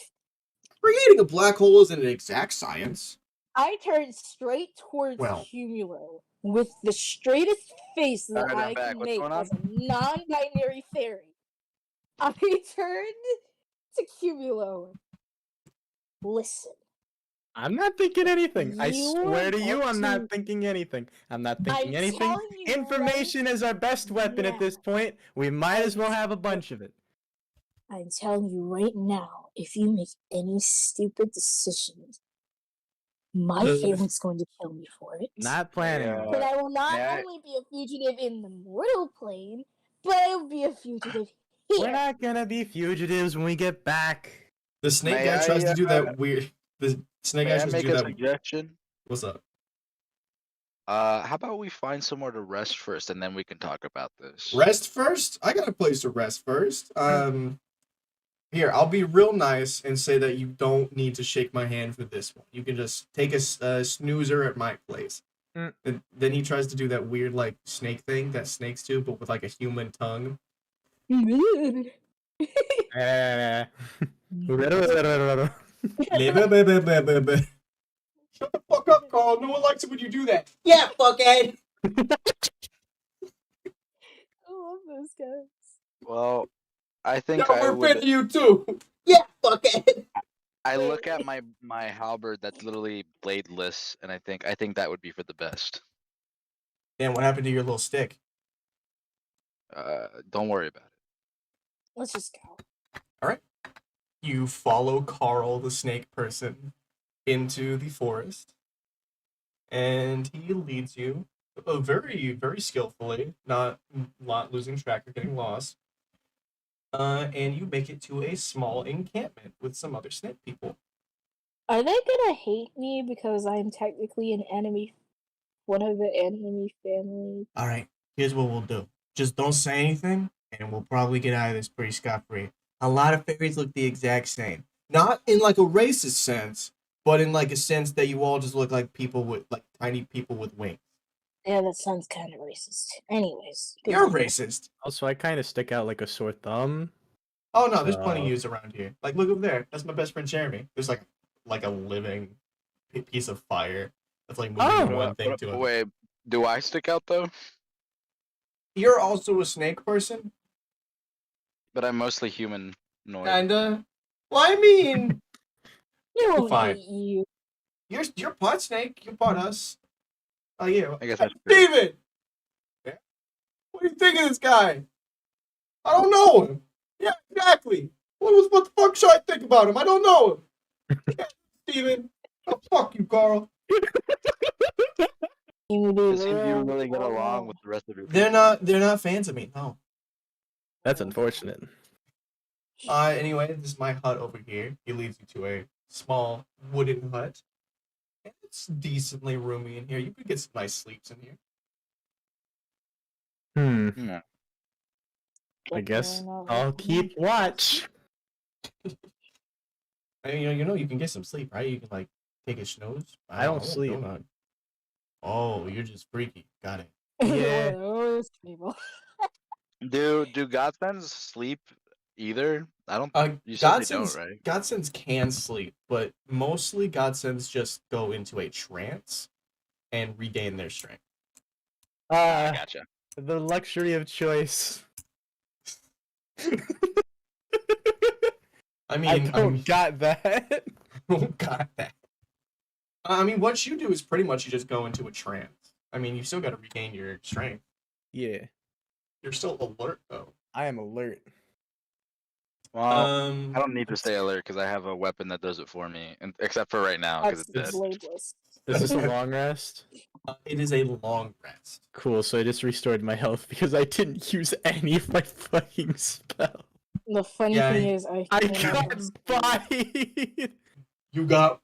Creating a black hole isn't an exact science. I turned straight towards Well. Cumulo with the straightest face that Alright, I'm I back. can What's make going on? as a non-binary fairy, I turned to Cumulo. Listen. I'm not thinking anything. I You swear to you, want I'm not to- thinking anything. I'm not thinking I'm anything. telling you Information is our best weapon at now. this point. We might as well have a bunch of it. I'm telling you right now, if you make any stupid decisions, my family's going to kill me for it. Not planning on But it. I will not may I- only be a fugitive in the mortal plane, but I will be a fugitive We're here. not gonna be fugitives when we get back. The snake May guy I, tries to do that weird. The snake May guy I tries to make do a that. suggestion? What's up? How about we find somewhere to rest first, and then we can talk about this. Rest first? I got a place to rest first. Here, I'll be real nice and say that you don't need to shake my hand for this one. You can just take a snoozer at my place. Mm. And then he tries to do that weird, like, snake thing that snakes do, but with, like, a human tongue. Shut the fuck up, Carl. No one likes it when you do that. Yeah, fuckhead. I love those guys. Well, I think Yeah, I we're would. fitting you too. Yeah, fuckhead. I look at my halberd that's literally bladeless, and I think that would be for the best. Damn, what happened to your little stick? Don't worry about it. Let's just go. You follow Carl, the snake person, into the forest, and he leads you very, very skillfully, not losing track or getting lost. And you make it to a small encampment with some other snake people. Are they gonna hate me because I'm technically an enemy? One of the enemy family? All right, here's what we'll do. Just don't say anything, and we'll probably get out of this pretty scot-free. A lot of fairies look the exact same. Not in like a racist sense, but in like a sense that you all just look like people with like tiny people with wings. Yeah, that sounds kind of racist. Anyways. You're continue. racist. Also, I kind of stick out like a sore thumb. Oh no, there's plenty of So- yous around here. Like look over there. That's my best friend Jeremy. There's like a living piece of fire that's like moving from one thing to another. Wait, do I stick out though? You're also a snake person? But I'm mostly humanoid. Kinda. Well, I mean, You won't Fine. hate you. you're part snake. You're part us. Oh yeah. I guess Hey, that's true. Steven! Yeah? What do you think of this guy? I don't know him. Yeah, exactly. What the fuck should I think about him? I don't know him. Yeah, Steven. Oh, fuck you, Carl. You do It seems you real really get well. along with the rest of your. They're not fans of me. No. That's unfortunate. Anyway, this is my hut over here. He leads you to a small wooden hut. And It's decently roomy in here. You could get some nice sleeps in here. Yeah. I guess Definitely not I'll like keep watch. I mean, you can get some sleep, right? You can like take a snooze. I don't won't sleep. donut. Oh, you're just freaky. Got it. Yeah. One of those people. Do godsends sleep either? I don't. Uh, You said they don't, Godsends right? Godsends can sleep, but mostly Godsends just go into a trance and regain their strength. I gotcha. The luxury of choice. I mean, got that. got that. I mean, what you do is pretty much you just go into a trance. I mean, you still got to regain your strength. Yeah, You're still alert though. I am alert. Well, I don't need to stay alert because I have a weapon that does it for me, and except for right now because That's it's dead. bladeless. Is this a long rest? It is a long rest. Cool, so I just restored my health because I didn't use any of my fucking spells. The funny Yeah, thing is, I got bodied! You got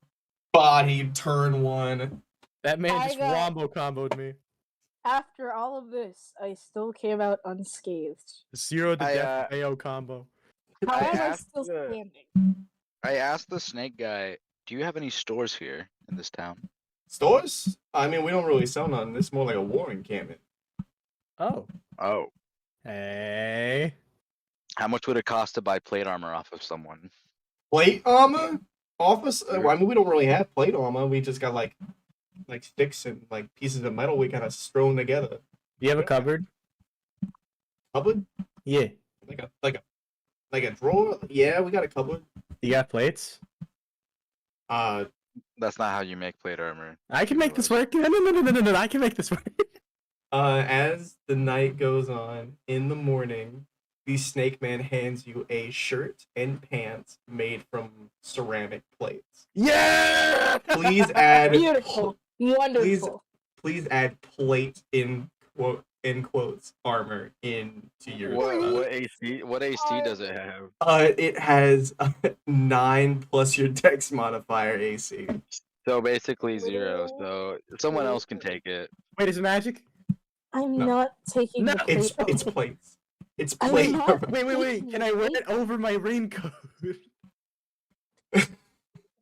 bodied turn one. That man I just got- wombo comboed me. After all of this, I still came out unscathed. 0 to I, death AO combo. How am I asked still the- standing? I asked the snake guy, "Do you have any stores here in this town?" Stores? I mean, we don't really sell none. This is more like a war encampment. Oh. Oh, Hey. how much would it cost to buy plate armor off of someone? Plate armor? Office? I mean, we don't really have plate armor. We just got like sticks and like pieces of metal we kind of strewn together. Do you have a cupboard? Cupboard? Yeah. Like a drawer? Yeah, we got a cupboard. You got plates? That's not how you make plate armor. I can make this work. No, I can make this work. As the night goes on, in the morning, the Snake Man hands you a shirt and pants made from ceramic plates. Yeah! Please add Beautiful. Wonderful. please add plate in quotes armor into your What AC does it have? it has 9 plus your dex modifier AC. So basically 0. So someone else can take it. Wait, is it magic? I'm No. not taking No, the plate. It's plates. It's I'm plate not- armor. Wait. Can I wear it over my raincoat?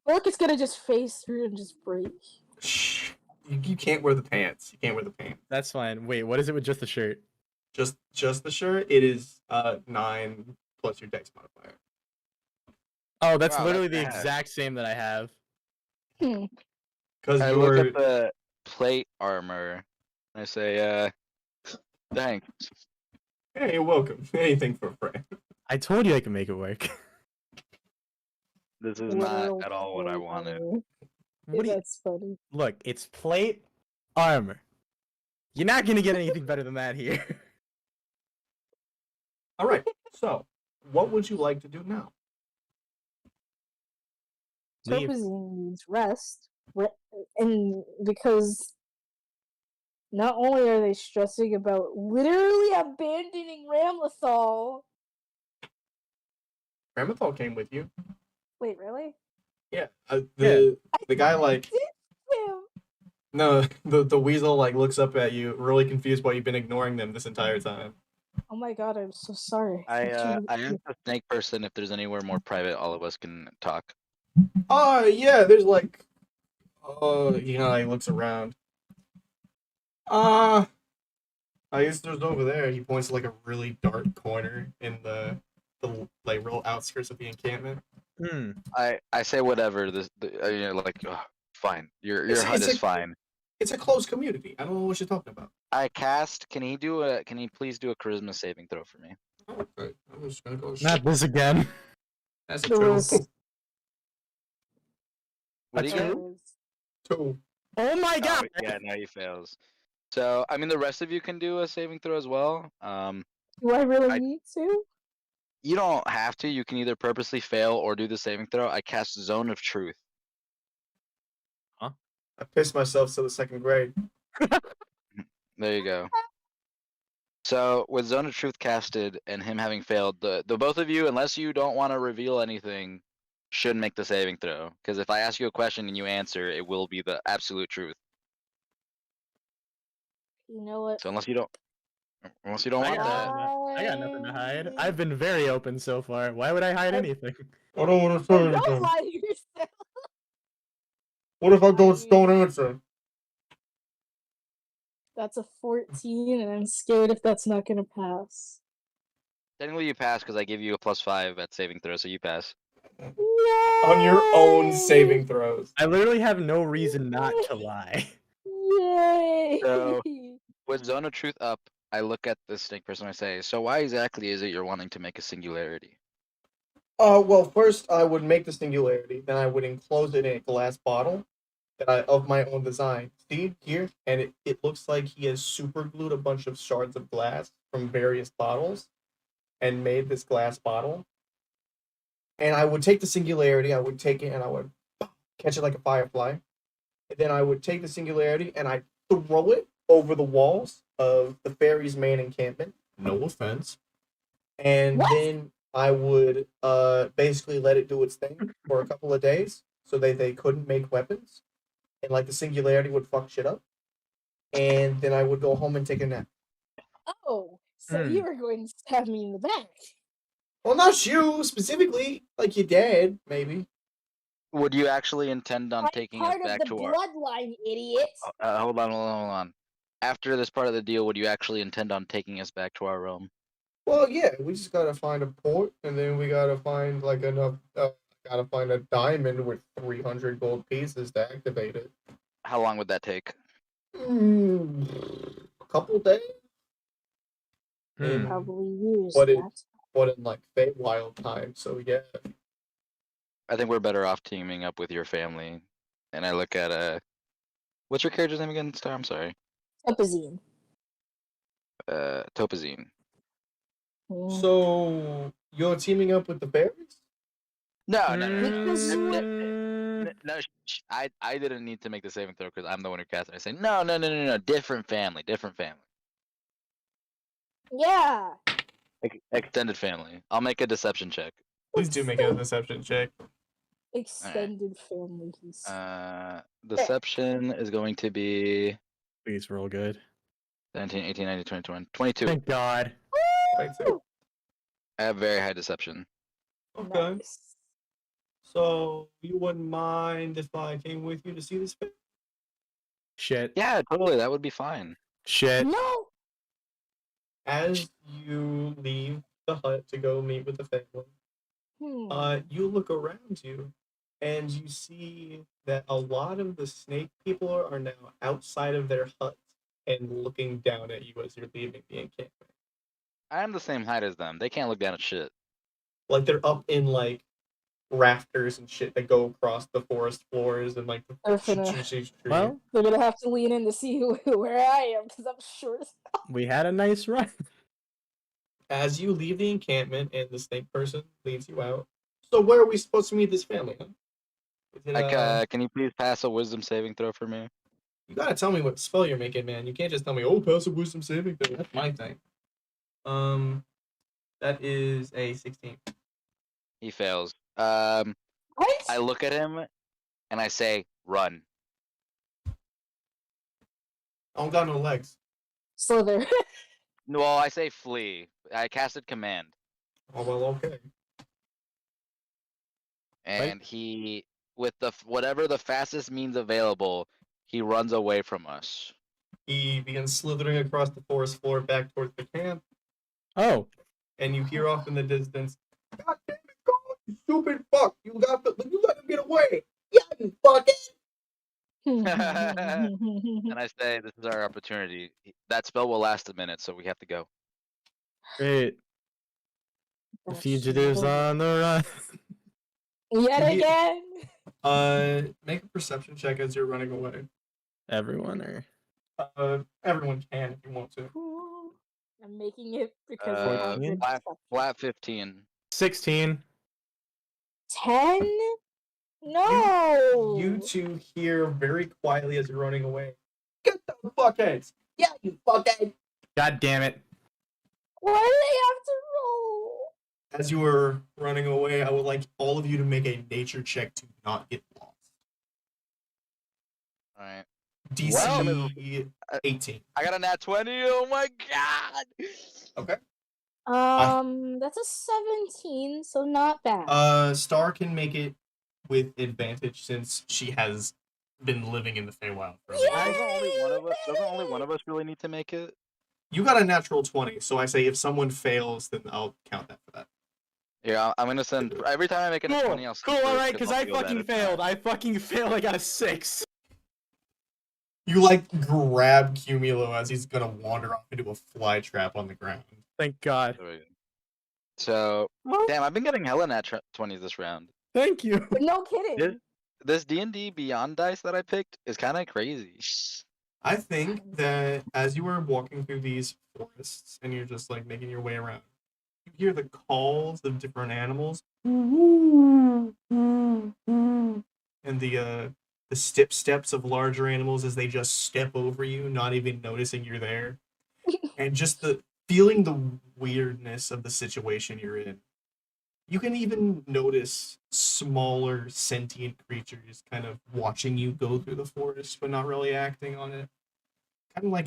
Look, it's gonna just phase through and just break. Shh. You can't wear the pants. You can't wear the pants. That's fine. Wait, what is it with just the shirt? Just the shirt. It is 9 plus your dex modifier. Oh, that's Wow, literally that's the bad. exact same that I have. Because I look you're at the plate armor. And I say, thanks. hey, you're welcome. Anything for a friend. I told you I could make it work. This is Literal not at all what I plate wanted. armor. What do you... That's funny. Look, it's plate armor. You're not gonna get anything better than that here. All right. So, what would you like to do now? Leave. Terpazine needs rest, and because not only are they stressing about literally abandoning Ramlethal. Ramithal came with you. Wait, really? Yeah. The guy like Damn. no the weasel like looks up at you, really confused why you've been ignoring them this entire time. Oh my god, I'm so sorry. I asked the snake person if there's anywhere more private all of us can talk. Oh yeah, there's like he kinda like looks around. I guess there's over there. He points to like a really dark corner in the like real outskirts of the encampment. I say whatever. Fine. Your It's- HUD it's is a- fine. It's a closed community. I don't know what you're talking about. I cast. Can he please do a charisma saving throw for me? Okay, I'm just gonna go. Not this again. That's a There two. was- What do you get? Two. Oh my Oh, god! yeah, no, he fails. So I mean, the rest of you can do a saving throw as well. Do I really need to? You don't have to. You can either purposely fail or do the saving throw. I cast Zone of Truth. I pissed myself to the second grade. There you go. So with Zone of Truth casted and him having failed, the both of you, unless you don't want to reveal anything, should make the saving throw. Because if I ask you a question and you answer, it will be the absolute truth. You know what? So unless you don't I want got, that, I got nothing to hide. I've been very open so far. Why would I hide anything? I don't want to say Oh, don't anything. lie to yourself. What if I I don't mean- answer? That's a 14, and I'm scared if that's not gonna pass. technically you pass because I give you a +5 at saving throw, so you pass. On your own saving throws. I literally have no reason not to lie. Yay! So- With Zone of Truth up, I look at the snake person and I say, so why exactly is it you're wanting to make a singularity? Well, first I would make the singularity, then I would enclose it in a glass bottle that of my own design. See here, and it looks like he has super glued a bunch of shards of glass from various bottles and made this glass bottle. And I would take the singularity, I would take it and I would catch it like a firefly. And then I would take the singularity and I'd throw it over the walls of the fairies' main encampment. No offense. And What? then I would basically let it do its thing for a couple of days so they couldn't make weapons. And like the singularity would fuck shit up. And then I would go home and take a nap. Oh, so you were going to stab me in the back. Well, not you specifically, like your dad, maybe. Would you actually intend on I'm taking us part of back the to our... bloodline, idiot. Hold on. After this part of the deal, would you actually intend on taking us back to our realm? Well, yeah, we just gotta find a port, and then we gotta find like enough. Gotta find a diamond with 300 gold pieces to activate it. How long would that take? A couple days. Hmm. Probably use But that. But in like Feywild time, so yeah. I think we're better off teaming up with your family. And I look at what's your character's name again, Star? I'm sorry. Epazine. Topazine. So you're teaming up with the fairies? No. Because I didn't need to make the saving throw because I'm the one who cast it. I say no. Different family. yeah. Extended family. I'll make a deception check. Please do make a deception check. Extended family. Deception is going to be Please roll good. 17, 18, 19, 20, 21, 22. Thank God. Woo! I have very high deception. Okay. Nice. So you wouldn't mind if I came with you to see this family? Shit. Yeah, totally. That would be fine. Shit. No. As you leave the hut to go meet with the family, you look around you and you see that a lot of the snake people are now outside of their huts and looking down at you as you're leaving the encampment. I am the same height as them. They can't look down at shit. Like they're up in like rafters and shit that go across the forest floors and like Well, They're gonna have to lean in to see where I am because I'm short as hell. we had a nice run. as you leave the encampment and the snake person leads you out. So where are we supposed to meet this family? Huh? Is it, Can you please pass a wisdom saving throw for me? You gotta tell me what spell you're making, man. You can't just tell me, oh, pass a wisdom saving throw. That's my thing. That is a 16. He fails. What? I look at him and I say, run. I don't got no legs. Slither. No, I say flee. I casted command. Oh, well, okay. And he, with whatever the fastest means available, he runs away from us. He begins slithering across the forest floor back towards the camp, Oh. and you hear off in the distance, God damn it, God, you stupid fuck. You let him get away. Yeah, you fucking. And I say, this is our opportunity. That spell will last a minute, so we have to go. Great. The fugitives on the run. Yet again. Make a perception check as you're running away. Everyone or Everyone can if you want to. I'm making it because I have good Flat 15. 16. 10? No. You two hear very quietly as you're running away. Get the fuckheads! Yeah, you fuckhead! God damn it. Why do they have to roll? As you are running away, I would like all of you to make a nature check to not get lost. Alright. DC Uh, 18. I got a nat 20. Oh my god. Okay. That's a 17, so not bad. Star can make it with advantage since she has been living in the Feywild for a little while. Doesn't only one of us really need to make it? You got a natural 20, so I say if someone fails, then I'll count that for that. Yeah, I'm gonna send every time I make it a 20, I'll send Cool, proof, alright, because I'll I feel bad fucking if not. failed. I fucking failed. I got a 6. You like grab Cumulo as he's gonna wander off into a fly trap on the ground. Thank God. There we go. So, Well, damn, I've been getting hella nat 20s this round. thank you. No kidding. This D&D Beyond dice that I picked is kind of crazy. I think that as you are walking through these forests and you're just like making your way around, you hear the calls of different animals and the steps of larger animals as they just step over you, not even noticing you're there, and just the feeling the weirdness of the situation you're in. You can even notice smaller sentient creatures kind of watching you go through the forest, but not really acting on it. Kind of like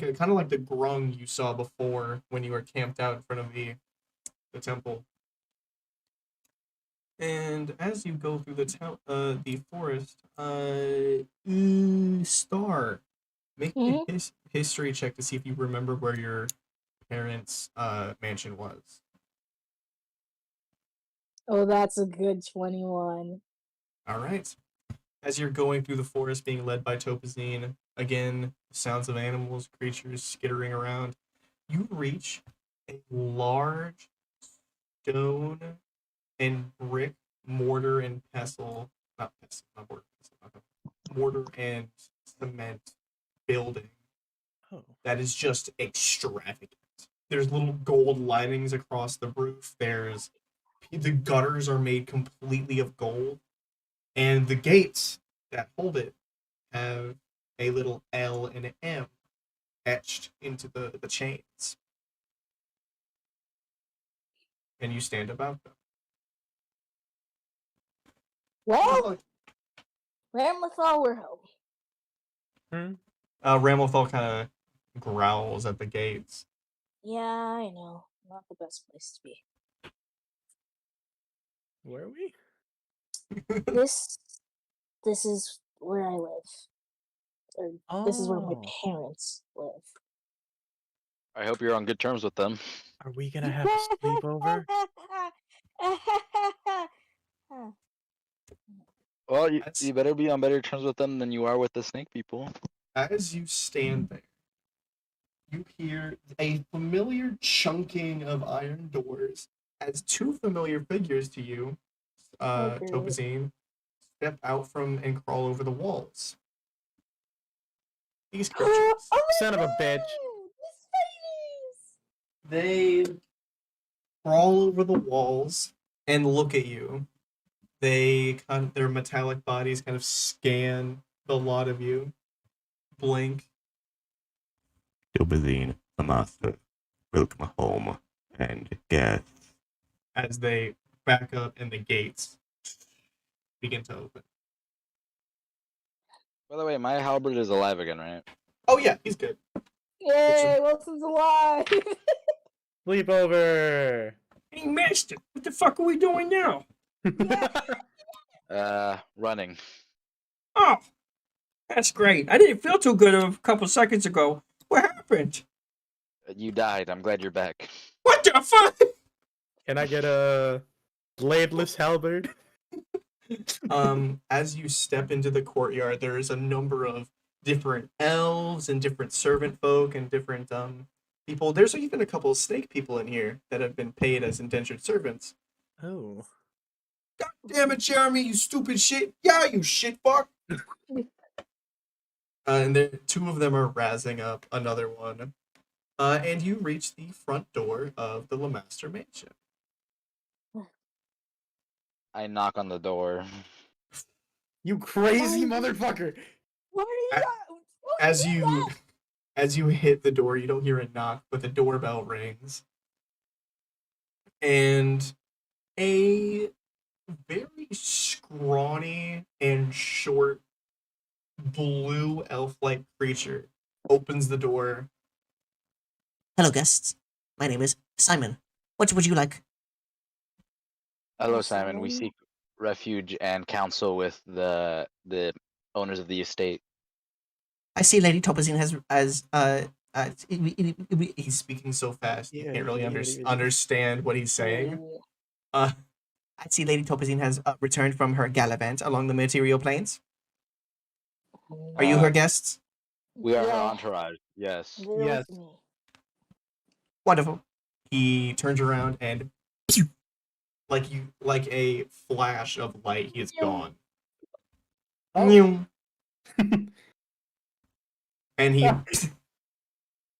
the grung you saw before when you were camped out in front of the temple. And as you go through the forest, Star, make a history check to see if you remember where your parents' mansion was. Oh, that's a good 21. All right. As you're going through the forest, being led by Topazine, again, sounds of animals, creatures skittering around, you reach a large stone and brick mortar and pestle, not pestle, not mortar, pestle, not mortar and cement building that is just extravagant. There's little gold linings across the roof. The gutters are made completely of gold, and the gates that hold it have a little L and an M etched into the chains. And you stand about them. Well, Ramlethal, we're home. Ramlethal kind of growls at the gates. Yeah, I know. Not the best place to be. Where are we? This is where I live. Or this is where my parents live. I hope you're on good terms with them. Are we gonna have a sleepover? Well, you better be on better terms with them than you are with the snake people. As you stand there, you hear a familiar chunking of iron doors as two familiar figures to you, Topazine, step out from and crawl over the walls. These creatures. Son of a bitch. They crawl over the walls and look at you. Their metallic bodies kind of scan the lot of you, blink. Topazine, the master, welcome home, and guests. As they back up and the gates begin to open. By the way, my halberd is alive again, right? Oh yeah, he's good. Yay, Wilson's alive! Sleepover. Hey, Master, what the fuck are we doing now? Running. Oh, that's great. I didn't feel too good a couple seconds ago. What happened? You died. I'm glad you're back. What the fuck? Can I get a bladeless halberd? As you step into the courtyard, there is a number of different elves and different servant folk and different people. There's even a couple of snake people in here that have been paid as indentured servants. Oh. God damn it, Jeremy, you stupid shit. Yeah, you shit fuck. And then two of them are razzing up another one. And you reach the front door of the Lemaster Mansion. I knock on the door. You crazy motherfucker. What are you As you hit the door, you don't hear a knock, but the doorbell rings. And A very scrawny and short blue elf-like creature opens the door. Hello, guests. My name is Simon. What would you like? Hello, Yes, Simon. We Simon. seek refuge and counsel with the owners of the estate. I see Lady Topazine He's speaking so fast you Yeah, can't really yeah. understand what he's saying. Oh, Uh, I see Lady Topazine has returned from her gallivant along the material planes. Are you her guests? We are her yeah, entourage. Yes. they're Yes. with me. Wonderful. he turns around and like a flash of light, he is gone. Oh. Meow. And he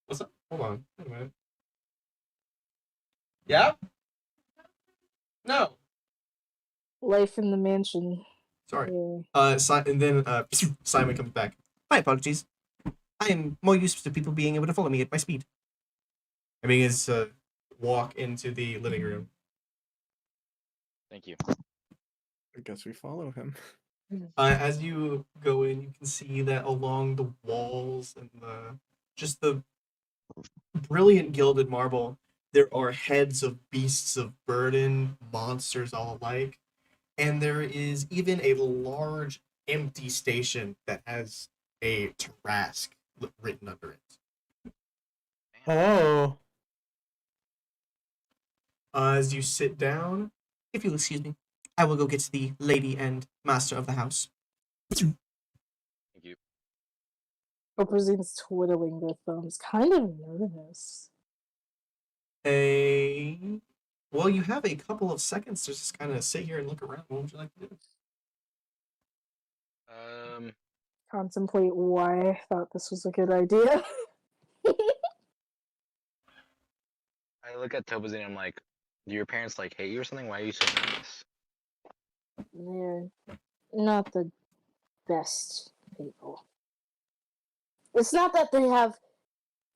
what's up? Hold on. Wait a minute. Yeah? No. Life in the mansion. Sorry. Yeah. And then Simon comes back. My apologies. I am more used to people being able to follow me at my speed. I mean, is walk into the living room. Thank you. I guess we follow him. As you go in, you can see that along the walls and the brilliant gilded marble, there are heads of beasts of burden, monsters all alike, and there is even a large empty station that has a Tarask written under it. Hello. As you sit down, If you'll excuse me, I will go get the lady and master of the house. Thank you. Oprah's twiddling their thumbs, kind of nervous. well, you have a couple of seconds to just kind of sit here and look around. What would you like to do? Contemplate why I thought this was a good idea. I look at Topazine and I'm like, do your parents like hate you or something? Why are you so nervous? They're not the best people. It's not that they have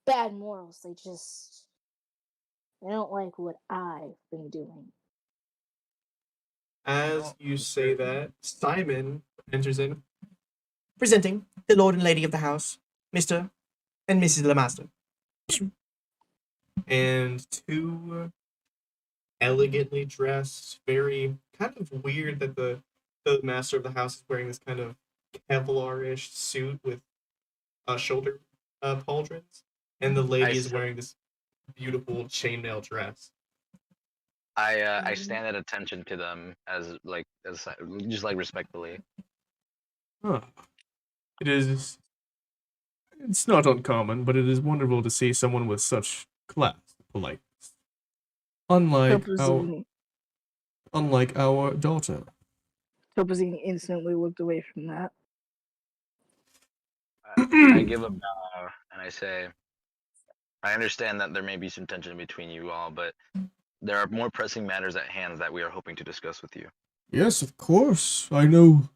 bad morals, they don't like what I've been doing. As you say that, Simon enters in. Presenting the lord and lady of the house, Mr. and Mrs. Lemaster. And two elegantly dressed, very kind of weird that the master of the house is wearing this kind of Kevlar-ish suit with shoulder pauldrons, and the lady is wearing this beautiful chainmail dress. I stand at attention to them as just like respectfully. Huh. It's not uncommon, but it is wonderful to see someone with such class and politeness. Unlike our daughter. Topazine instantly looked away from that. I give a bow and I say, I understand that there may be some tension between you all, but there are more pressing matters at hand that we are hoping to discuss with you. Yes, of course. I know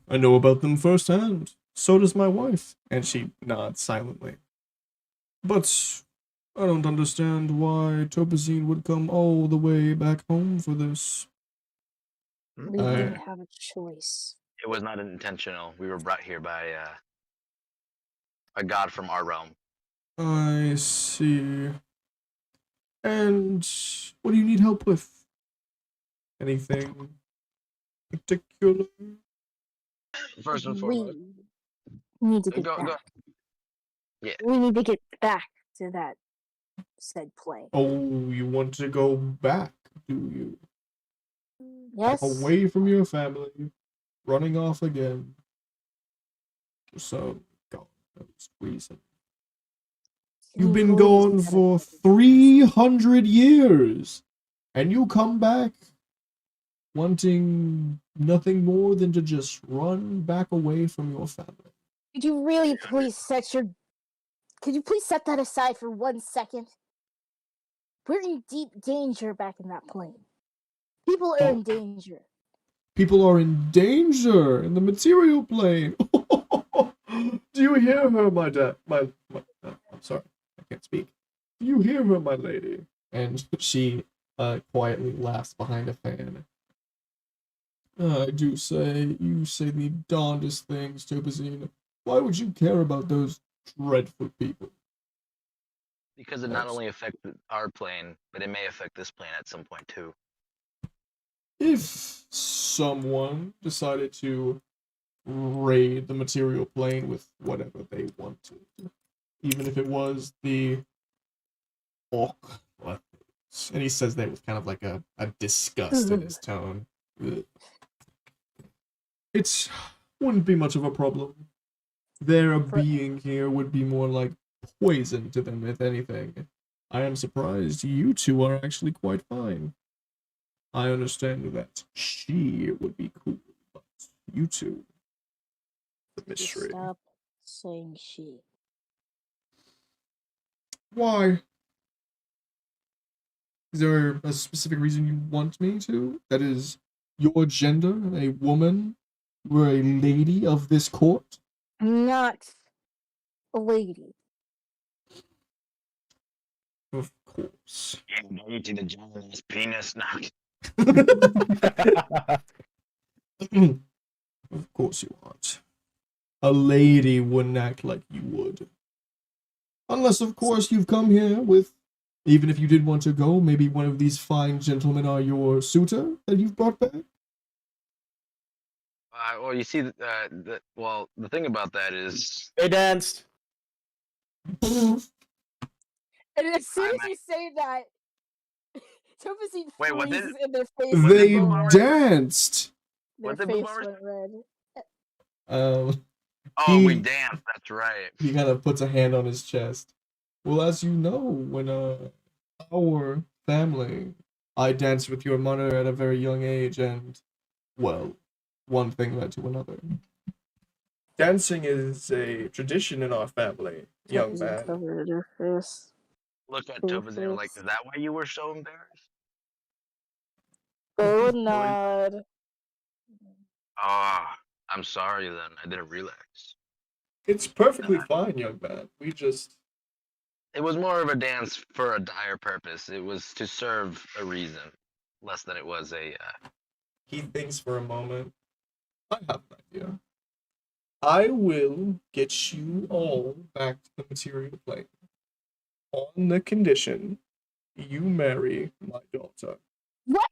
about them firsthand. So does my wife. And she nods silently. But I don't understand why Topazine would come all the way back home for this. We didn't have a choice. It was not intentional. We were brought here by a god from our realm. I see. And what do you need help with? Anything particular? First and foremost. We need to get Go. back. Yeah. We need to get back to that said play. Oh, you want to go back, do you? Yes. Away from your family, running off again. For some godless reason. You've been gone for 300 years, and you come back wanting nothing more than to just run back away from your family. Could you really please set that aside for 1 second? We're in deep danger back in that plane. People are in danger. People are in danger in the material plane. Do you hear her, my dad? I'm sorry, I can't speak. Do you hear her, my lady? And she quietly laughs behind a fan. You say the darndest things, Topazine. Why would you care about those dreadful people? Because it not only affected our plane, but it may affect this plane at some point too. If someone decided to raid the material plane with whatever they wanted, even if it was the orc weapons, and he says that with kind of like a disgust in his tone. Ugh. It wouldn't be much of a problem. Their being here would be more like poison to them, if anything. I am surprised you two are actually quite fine. I understand that she would be cool, but you two, the mystery. Stop saying she. Why? Is there a specific reason you want me to? That is your gender, a woman? You are a lady of this court? Not a lady. Of course. Yeah, no to the giant's penis now. Of course you aren't. A lady wouldn't act like you would. Unless, of course, you've come here with, even if you did want to go, maybe one of these fine gentlemen are your suitor that you've brought back? Well, you see, the thing about that is, They danced. And as soon as you say that, Topazine Wait, what did- freezes in their face. They and go red. danced! Their what did face Boomer went red. Oh, we He- danced. That's right. He kind of puts a hand on his chest. Well, as you know, when our family, I danced with your mother at a very young age, and, well, one thing led to another. Dancing is a tradition in our family, young Topazine man. covered her face. Look at Your Topazine like, face. is that why you were so embarrassed? Go nod. Oh, I'm sorry then. I didn't realize. It's perfectly fine, young man. We just... It was more of a dance for a dire purpose. It was to serve a reason, less than it was a. He thinks for a moment. I have an idea. I will get you all back to the material plane on the condition you marry my daughter. What?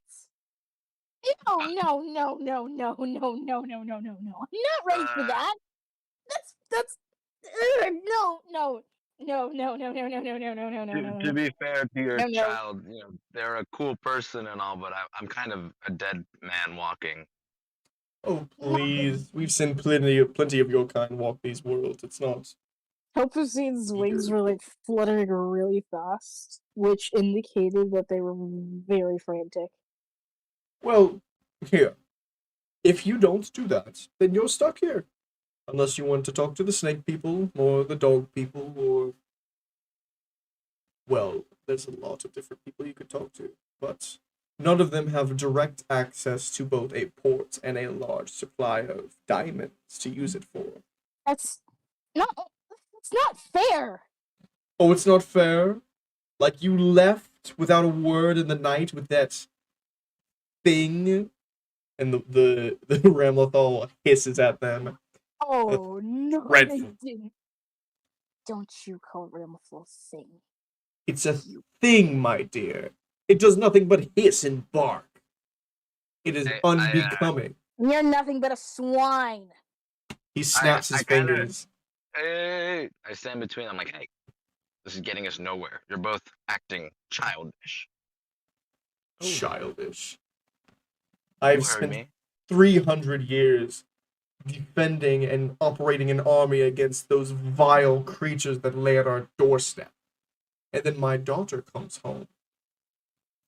No, no, no, no, no, no, no, no, no, no, no. I'm not ready for that. That's no, no. No, no, no, no, no, no, no, no, no, no, no. To be fair to your No, no. child, they're a cool person and all, but I'm kind of a dead man walking. Oh please, we've seen plenty of your kind walk these worlds. It's not. Topazine's wings were like fluttering really fast, which indicated that they were very frantic. Well, here. If you don't do that, then you're stuck here. Unless you want to talk to the snake people, or the dog people, or... Well, there's a lot of different people you could talk to, but none of them have direct access to both a port and a large supply of diamonds to use it for. That's not fair. Oh, it's not fair? Like, you left without a word in the night with that thing, and the Ramlethal hisses at them. Oh no, dreadful. they didn't. Don't you call Ramlethal thing. It's a thing, my dear. It does nothing but hiss and bark. It is unbecoming. You're nothing but a swine. He snaps his kinda- fingers. Hey, I stand between them like, hey, this is getting us nowhere. You're both acting childish. Childish. You I've heard spent me. 300 years defending and operating an army against those vile creatures that lay at our doorstep. And then my daughter comes home.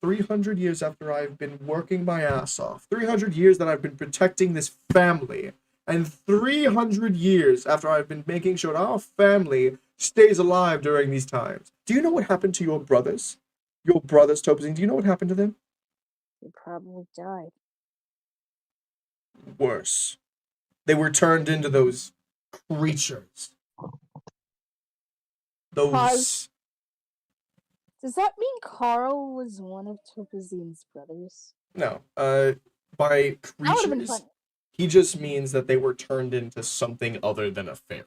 300 years after I've been working my ass off. 300 years that I've been protecting this family. And 300 years after I've been making sure our family stays alive during these times. Do you know what happened to your brothers? Your brothers, Topazine, do you know what happened to them? They probably died. Worse. They were turned into those creatures. Those... Pause. Does that mean Carl was one of Topazine's brothers? No. By That would have been creatures, funny. he just means that they were turned into something other than a fairy.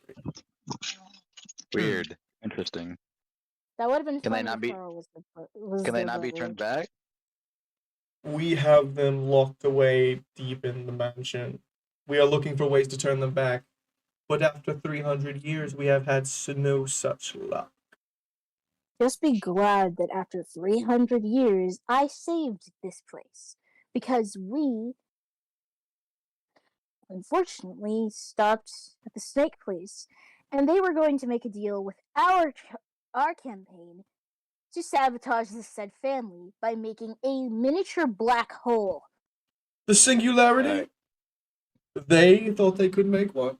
Weird. Interesting. That would have been Can they funny not if be? Carl was Can they their not be brother. turned back? We have them locked away deep in the mansion. We are looking for ways to turn them back, but after 300 years, we have had no such luck. Just be glad that after 300 years, I saved this place. Because we, unfortunately, stopped at the snake place. And they were going to make a deal with our campaign to sabotage the said family by making a miniature black hole. The singularity? They thought they could make one.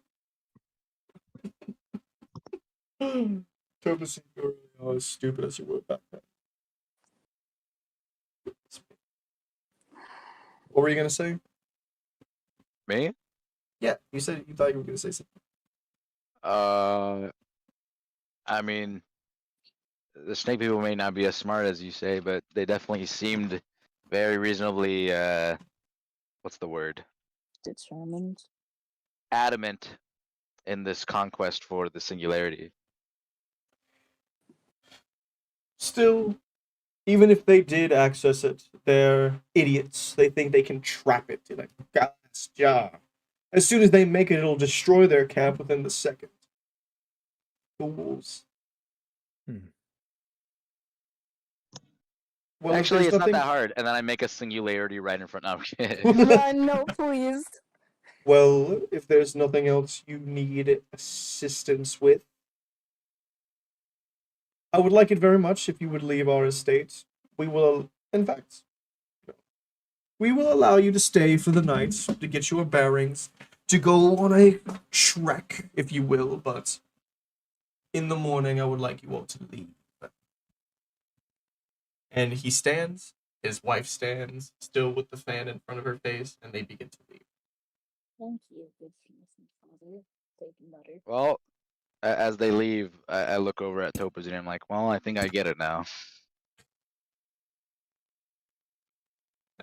Topaz, you were as stupid as you were back then. What were you gonna say? Me? Yeah, you said you thought you were gonna say something. I mean, the snake people may not be as smart as you say, but they definitely seemed very reasonably. What's the word? Determined. Adamant in this conquest for the singularity. Still, even if they did access it, they're idiots. They think they can trap it in a glass jar. As soon as they make it, it'll destroy their camp within the second. Fools. Well, Actually, if it's there's not that nothing... hard. And then I make a singularity right in front. No, I'm kidding. No, please. Well, if there's nothing else you need assistance with, I would like it very much if you would leave our estate. We will, in fact, we will allow you to stay for the night to get your bearings, to go on a trek, if you will, but in the morning I would like you all to leave. And he stands, his wife stands, still with the fan in front of her face, and they begin to leave. Thank you, good father. Take butter. Well, as they leave, I look over at Topaz and I'm like, well, I think I get it now.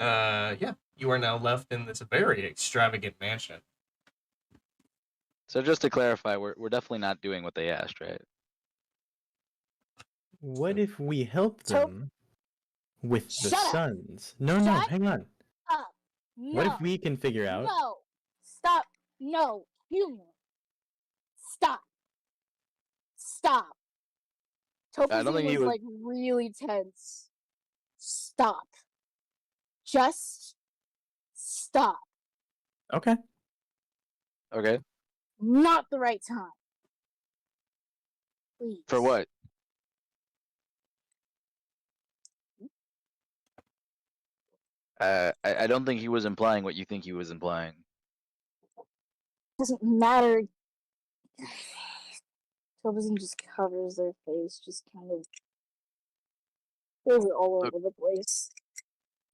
Yeah, you are now left in this very extravagant mansion. So just to clarify, we're definitely not doing what they asked, right? What if we help Top- them with the Shut up! suns? No, Shut hang on. Up. No. What if we can figure out? No. Stop. No. You. Stop. Stop. I don't Topazine think he was was. like really tense. Stop. Just stop. Okay. Okay. Not the right time. Please. For what? I don't think he was implying what you think he was implying. Doesn't matter. Topazine just covers their face, just kind of goes all over the place.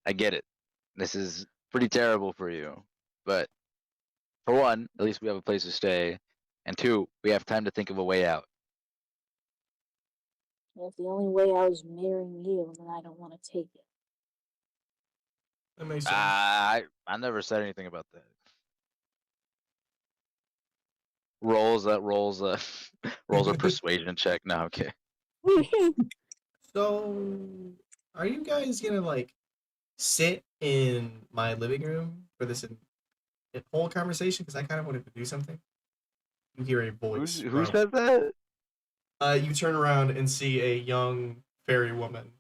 I get it. This is pretty terrible for you. But for one, at least we have a place to stay. And two, we have time to think of a way out. If the only way out is marrying you, then I don't want to take it. That makes sense. I never said anything about that. Rolls a persuasion check. No, okay. So, are you guys gonna like sit in my living room for this whole conversation? Because I kind of wanted to do something. You hear a voice. Who said that? You turn around and see a young fairy woman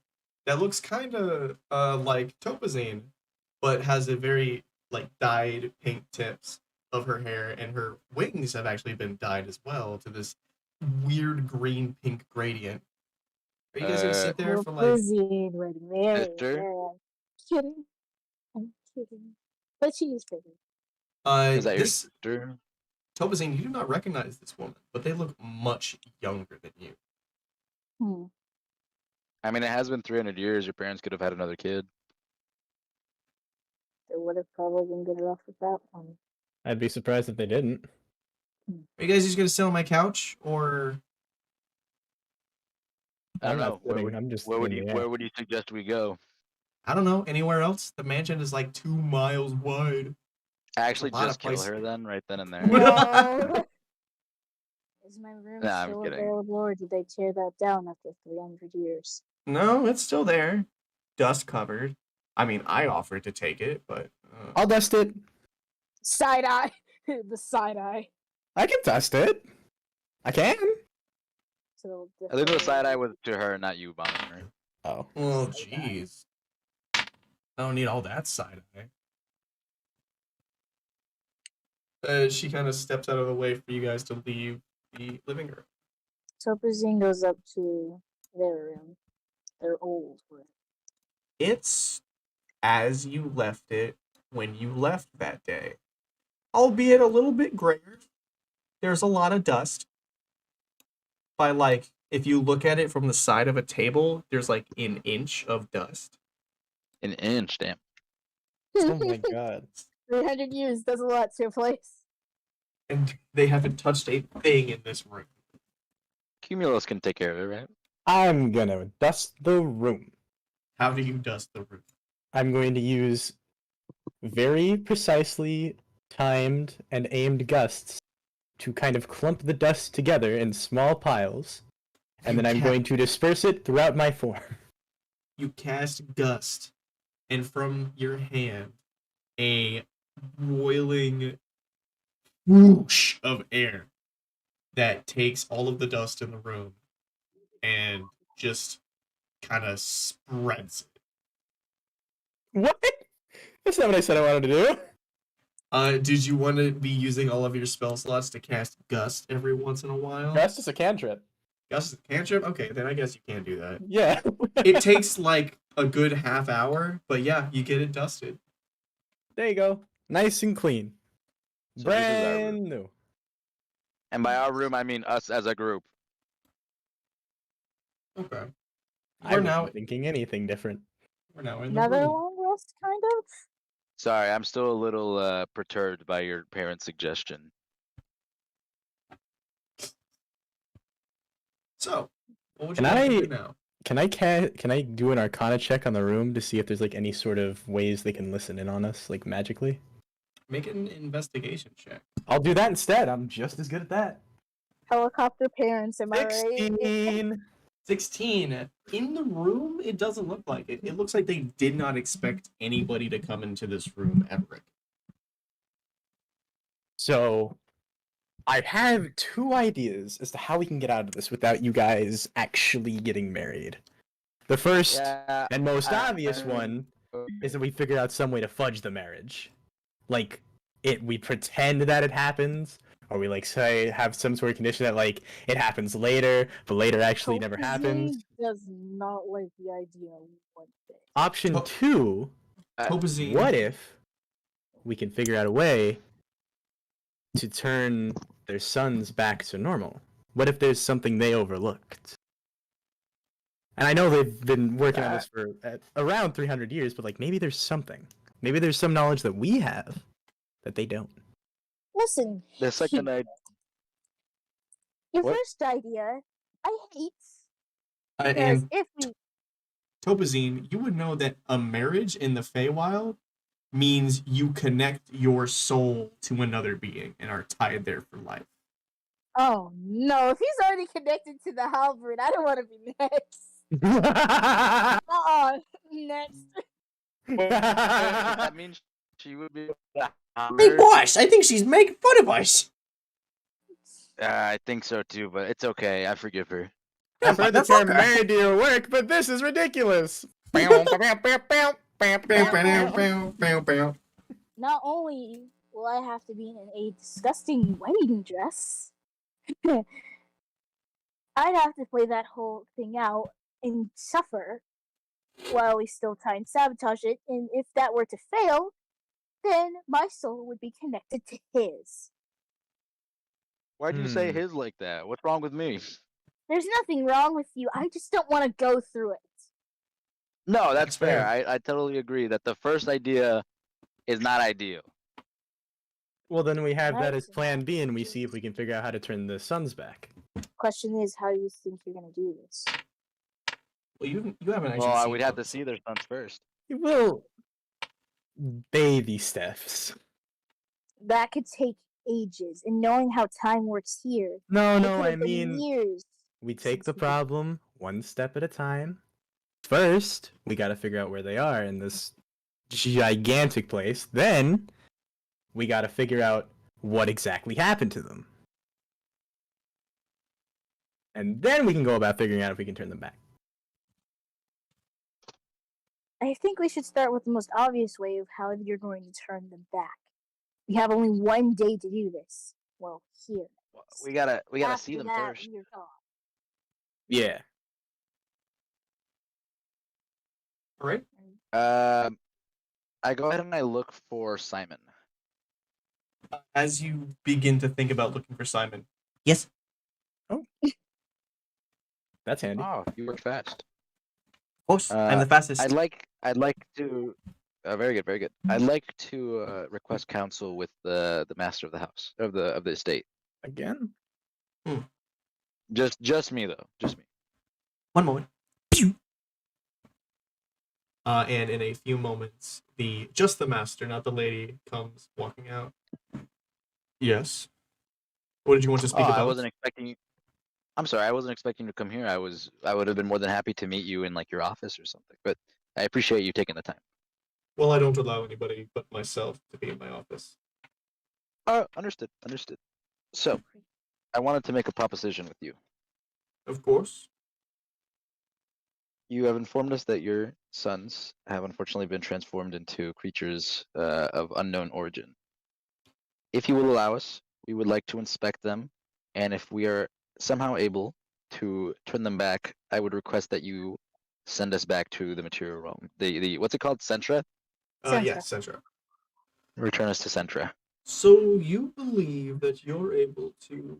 that looks kind of like Topazine, but has a very like dyed pink tips of her hair, and her wings have actually been dyed as well to this weird green pink gradient. Are you guys gonna sit there for like? Topazine would marry Sister? her. Kidding. I'm kidding. But she is pretty. Is that your This sister? Topazine, you do not recognize this woman, but they look much younger than you. Hmm. I mean, it has been 300 years. Your parents could have had another kid. They would have probably been good enough with that one. I'd be surprised if they didn't. Are you guys just gonna sit on my couch, or I don't I'm not know. Where sitting, would I'm just where would in you the air. where would you suggest we go? I don't know, anywhere else? The mansion is like 2 miles wide. Actually, lot of just kill places. her then, right then and there. No. Is my room Nah, I'm still kidding. available, or did they tear that down after 300 years? No, it's still there. Dust covered. I mean, I offered to take it, but I'll dust it. Side eye. The side eye. I can dust it. I can. To I think the side eye was to her, not you, Bomber. Oh. well, jeez. I don't need all that side eye. She kind of steps out of the way for you guys to leave the living room. Topazine goes up to their room. Their old room. It's as you left it when you left that day, albeit a little bit grayer. There's a lot of dust. By like, if you look at it from the side of a table, there's like an inch of dust. An inch, damn. Oh my god. 300 years does a lot to a place. And they haven't touched a thing in this room. Cumulus can take care of it, right? I'm gonna dust the room. How do you dust the room? I'm going to use very precisely timed and aimed gusts to kind of clump the dust together in small piles, and then I'm going to disperse it throughout my form. You cast Gust, and from your hand, a boiling whoosh of air that takes all of the dust in the room and just kind of spreads it. What? That's not what I said I wanted to do. Did you want to be using all of your spell slots to cast Gust every once in a while? That's just a cantrip. Gust is a cantrip? Okay, then I guess you can't do that. Yeah. It takes like a good half hour, but yeah, you get it dusted. There you go. Nice and clean. So this is our Brand room. new. And by our room, I mean us as a group. Okay. I We're wasn't now thinking anything different. we're now in the Another room. long rest, kind of? Sorry, I'm still a little perturbed by your parents' suggestion. So, what would you Can like to I- do now? Can I do an Arcana check on the room to see if there's like any sort of ways they can listen in on us, like magically? Make an investigation check. I'll do that instead. I'm just as good at that. Helicopter parents, am I right? 16. 16. In the room, it doesn't look like it. It looks like they did not expect anybody to come into this room ever. So, I have two ideas as to how we can get out of this without you guys actually getting married. The first Yeah, and most I- obvious one is that we figure out some way to fudge the marriage. Like, we pretend that it happens, or we like say have some sort of condition that like it happens later, but later actually never happens. Does not like the idea of one thing. Option To- 2, Topazine. what if we can figure out a way to turn their sons back to normal? What if there's something they overlooked? And I know they've been working on this for around 300 years, but like maybe there's something. Maybe there's some knowledge that we have that they don't. Listen, The second I your What? first idea, I hate. Because And if we Topazine, you would know that a marriage in the Feywild means you connect your soul to another being and are tied there for life. Oh no, if he's already connected to the halberd, I don't want to be next. Next. that means she would be. Big boss, I think she's making fun of us. I think so too, but it's okay. I forgive her. I've heard the term Motherfucker. married to your work, but this is ridiculous. Not only will I have to be in a disgusting wedding dress, I'd have to play that whole thing out and suffer while we still try and sabotage it. And if that were to fail, then my soul would be connected to his. Why'd you say his like that? What's wrong with me? There's nothing wrong with you. I just don't want to go through it. No, that's fair. fair. I totally agree that the first idea is not ideal. Well, then we have that Nice. as plan B, and we see if we can figure out how to turn the sons back. Question is, how do you think you're gonna do this? Well, you haven't actually Well, seen we'd have to them, see their sons first. Well, baby steps. That could take ages, and knowing how time works here, No, it no, could I have been mean, years. we take since the we- problem one step at a time. First, we gotta figure out where they are in this gigantic place. Then, we gotta figure out what exactly happened to them. And then we can go about figuring out if we can turn them back. I think we should start with the most obvious way of how you're going to turn them back. We have only one day to do this. Well, here. We gotta After see them that, first. we're gone. Yeah. all right? I go ahead and I look for Simon. As you begin to think about looking for Simon, Yes. That's handy. Oh, you work fast. Of course. I'm the fastest. I'd like to. Very good, very good. I'd like to request counsel with the master of the house of the estate. Again? Just me though, just me. One moment. Pew! and in a few moments, just the master, not the lady, comes walking out. Yes. What did you want to speak about? I wasn't expecting you. I'm sorry, I wasn't expecting you to come here. I would have been more than happy to meet you in like your office or something. But I appreciate you taking the time. Well, I don't allow anybody but myself to be in my office. Oh, understood. So, I wanted to make a proposition with you. Of course. You have informed us that your sons have unfortunately been transformed into creatures of unknown origin. If you will allow us, we would like to inspect them, and if we are somehow able to turn them back, I would request that you send us back to the material realm. The what's it called? Centra? Yes, Centra. Return us to Centra. So you believe that you're able to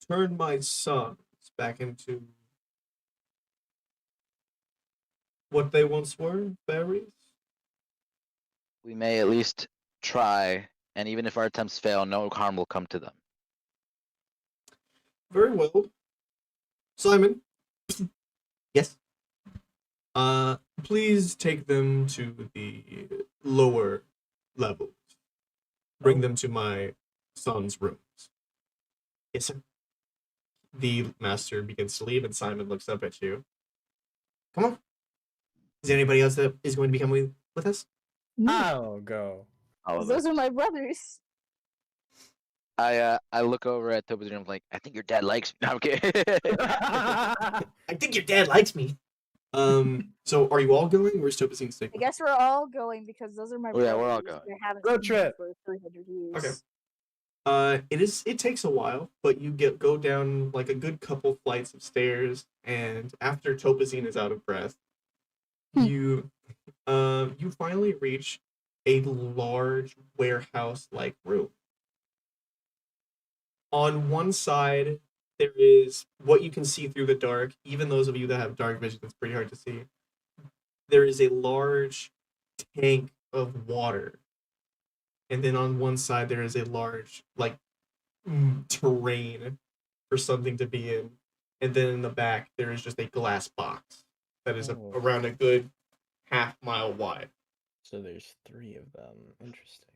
turn my sons back into what they once were, fairies? We may at least try, and even if our attempts fail, no harm will come to them. Very well. Simon, Yes. please take them to the lower levels. Bring them to my son's rooms. Yes, sir. The master begins to leave, and Simon looks up at you. Come on. Is there anybody else that is going to be coming with us? I'll go. All of Those us. are my brothers. I look over at Toby's room like, I think your dad likes me. No, I'm kidding. I think your dad likes me. So are you all going? Where's Topazine I sticking? guess we're all going because those are my Oh, brothers. yeah, we're all going. I haven't Road seen them trip. for 300 years. Okay. It takes a while, but you go down like a good couple flights of stairs, and after Topazine is out of breath, you finally reach a large warehouse-like room. On one side, there is what you can see through the dark. Even those of you that have dark vision, it's pretty hard to see. There is a large tank of water. And then on one side, there is a large, terrain for something to be in. And then in the back, there is just a glass box that is around a good half-mile wide. So there's 3 of them. Interesting.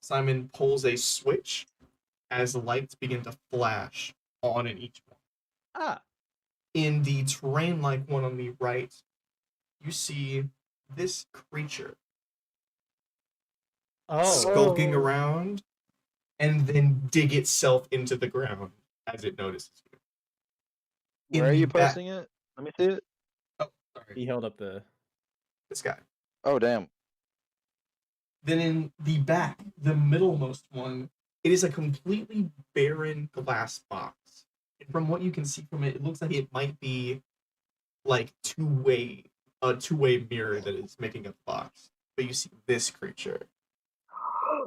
Simon pulls a switch as the lights begin to flash on in each one. In the terrain-like one on the right, you see this creature skulking around and then dig itself into the ground as it notices you. Where are you posting it? Let me see it. Oh, sorry. He held up This guy. Oh, damn. Then in the back, the middlemost one, it is a completely barren glass box. And from what you can see from it, it looks like it might be like a two-way mirror that is making up the box. But you see this creature.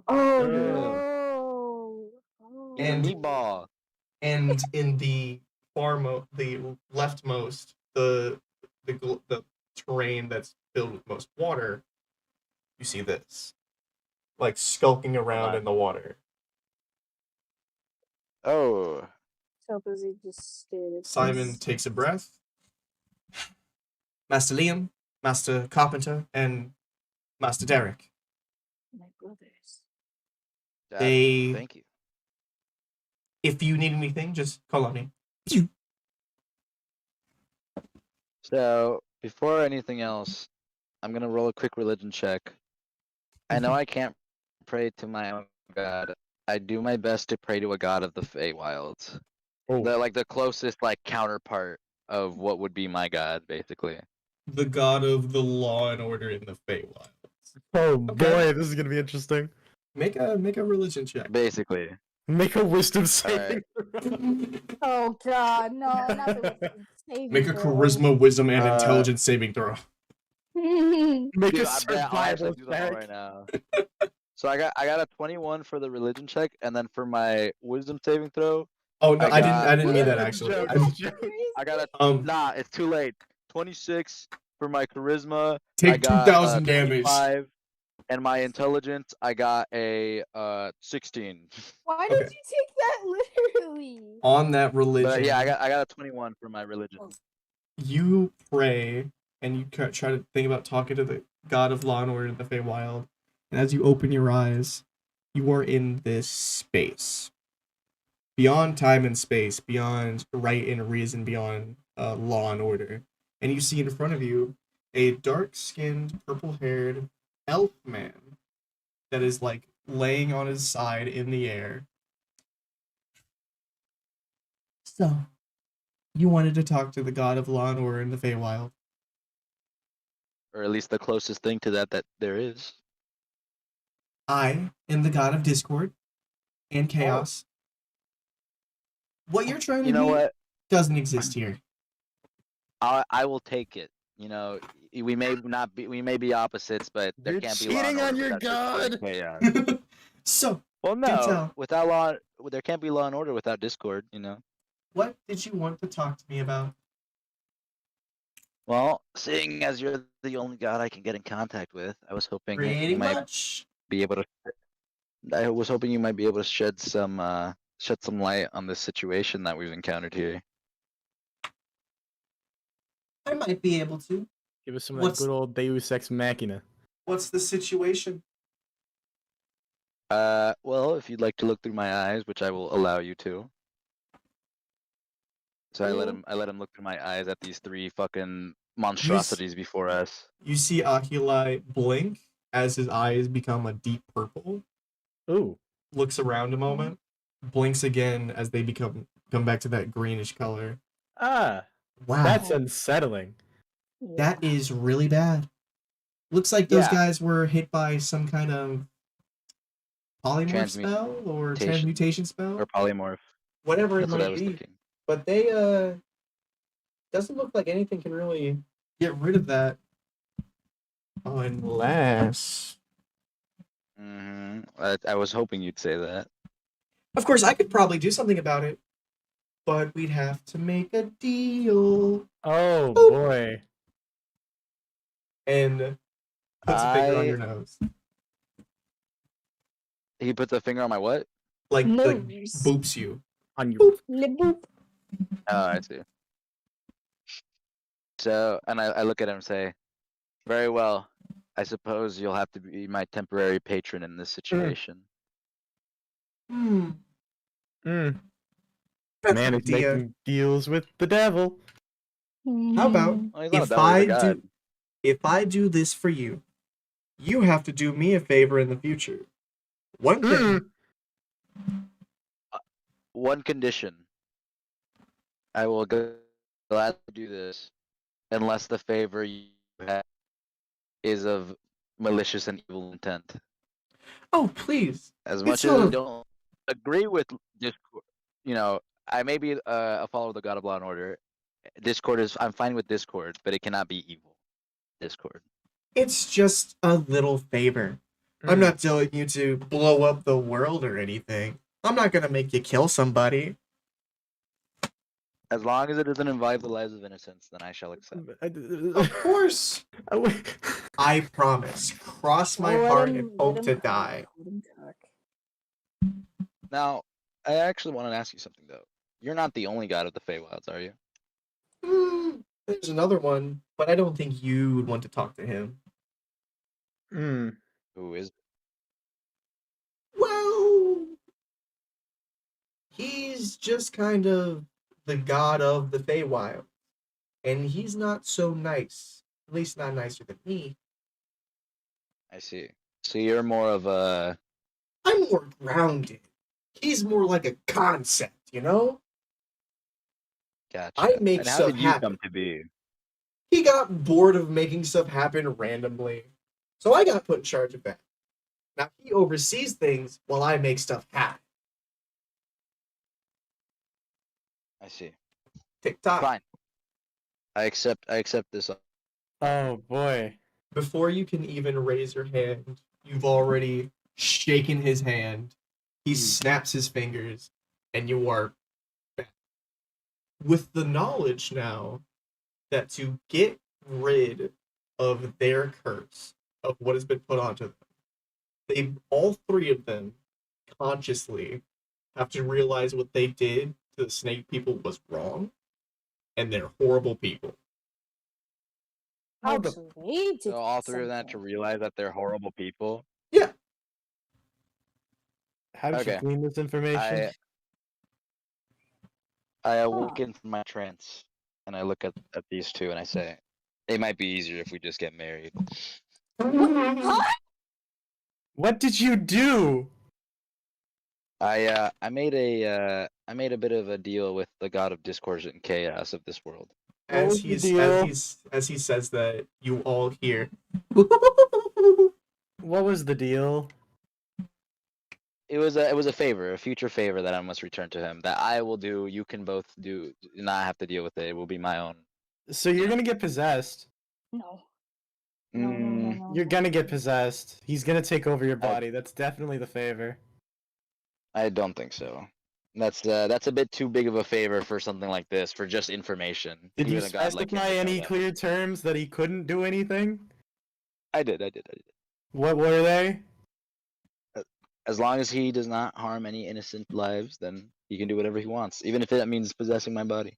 Oh no! And meatball. And in the leftmost, the terrain that's filled with most water, you see this, like skulking around in the water. Oh. Topazine just stared at Simon this. takes a breath. Master Liam, Master Carpenter, and Master Derek. My brothers. They- Thank you. If you need anything, just call on me. So before anything else, I'm gonna roll a quick religion check. I know I can't pray to my own god. I do my best to pray to a god of the Feywilds. Oh. The like the closest like counterpart of what would be my god, basically. The god of the law and order in the Feywild. Oh Okay. boy, this is gonna be interesting. Make a religion check. Basically. Make a wisdom Alright. saving throw. Oh god, no, not the saving Make a throw. charisma, wisdom, and Uh, intelligence saving throw. Make Dude, a I bet I'll actually survival do that one right check. now. So I got a 21 for the religion check, and then for my wisdom saving throw, Oh no, I I got- didn't mean that It's a actually. joke, I- it's a joke. I got a um, nah. It's too late. 26 for my charisma. I take got 2,000 damage. 25, and my intelligence, I got a 16. Why did Okay. you take that literally? On that religion, But yeah, I got a 21 for my religion. you pray and you try to think about talking to the god of law and order in the Feywild. And as you open your eyes, you are in this space. Beyond time and space, beyond right and reason, beyond law and order. And you see in front of you a dark-skinned, purple-haired elf man that is like laying on his side in the air. So, you wanted to talk to the god of law and order in the Feywild. Or at least the closest thing to that there is. I am the god of discord and chaos. What you're trying to You know do what? doesn't exist here. I will take it. You know, we may be opposites, but there You're can't be law and cheating on order your without discord god. and chaos. So, Well, no, tell. without law, there can't be law and order without discord. You know. what did you want to talk to me about? Well, seeing as you're the only god I can get in contact with, I was hoping Pretty you might much. be able to. I was hoping you might be able to shed some light on this situation that we've encountered here. I might be able to. Give us some of What's- that good old Deus Ex Machina. What's the situation? Well, if you'd like to look through my eyes, which I will allow you to. So I let him look through my eyes at these three fucking monstrosities before us. You see Achilai blink as his eyes become a deep purple. Ooh. Looks around a moment, blinks again as they come back to that greenish color. Ah, Wow, that's unsettling. that is really bad. Looks like those Yeah. guys were hit by some kind of polymorph spell or transmutation spell, Or polymorph. whatever it That's what I might was be. thinking. But they doesn't look like anything can really get rid of that unless, I was hoping you'd say that. of course, I could probably do something about it, but we'd have to make a deal. Oh Boop. boy. And puts a finger on I- your nose, He puts a finger on my what? like Nose. boops you. On your Le boop. Oh, I see. So, and I look at him and say, very well. I suppose you'll have to be my temporary patron in this situation. Hmm. Mm. That's Man an is idea. making deals with the devil. How about Well, he's not a if devil, he's a I god. if I do this for you, you have to do me a favor in the future. One thing. One condition. I will gladly do this, unless the favor you have is of malicious and evil intent. Oh, please. As It's much as not I a- don't agree with Discord, you know, I may be a follower of the God of Law and Order. I'm fine with Discord, but it cannot be evil. Discord. It's just a little favor. I'm not telling you to blow up the world or anything. I'm not gonna make you kill somebody. As long as it doesn't involve the lives of innocents, then I shall accept. Of course. I promise. Cross my heart and hope to die. Now, I actually want to ask you something though. You're not the only god of the Feywilds, are you? There's another one, but I don't think you would want to talk to him. Hmm. Who is? Well, he's just kind of the god of the Feywild, and he's not so nice. At least not nicer than me. I see. So you're more of a. I'm more grounded. He's more like a concept, you know? Gotcha. I make And how stuff did you happen. come to be? He got bored of making stuff happen randomly, so I got put in charge of that. Now he oversees things while I make stuff happen. I see. TikTok. Fine. I accept this. Oh boy. Before you can even raise your hand, you've already shaken his hand. He snaps his fingers, and you are back. With the knowledge now that to get rid of their curse, of what has been put onto them, they all three of them consciously have to realize what they did to the snake people was wrong, and they're horrible people. How Oh, the- so they did So all three of them to something. realize that they're horrible people. Yeah. How did you Okay. glean this information? I awoken from my trance and I look at these two and I say, it might be easier if we just get married. Huh? What did you do? I made a bit of a deal with the god of discord and chaos of this world. What was the As he says that, you all hear. What was the deal? It was a favor, a future favor that I must return to him. That I will do. You can both do. Not have to deal with it. It will be my own. So you're gonna get possessed. No. No. You're gonna get possessed. He's gonna take over your I- body. That's definitely the favor. I don't think so. That's a bit too big of a favor for something like this, for just information. Did you Even a god like him specify would know any that. clear terms that he couldn't do anything? I did. What were they? As long as he does not harm any innocent lives, then he can do whatever he wants, even if that means possessing my body.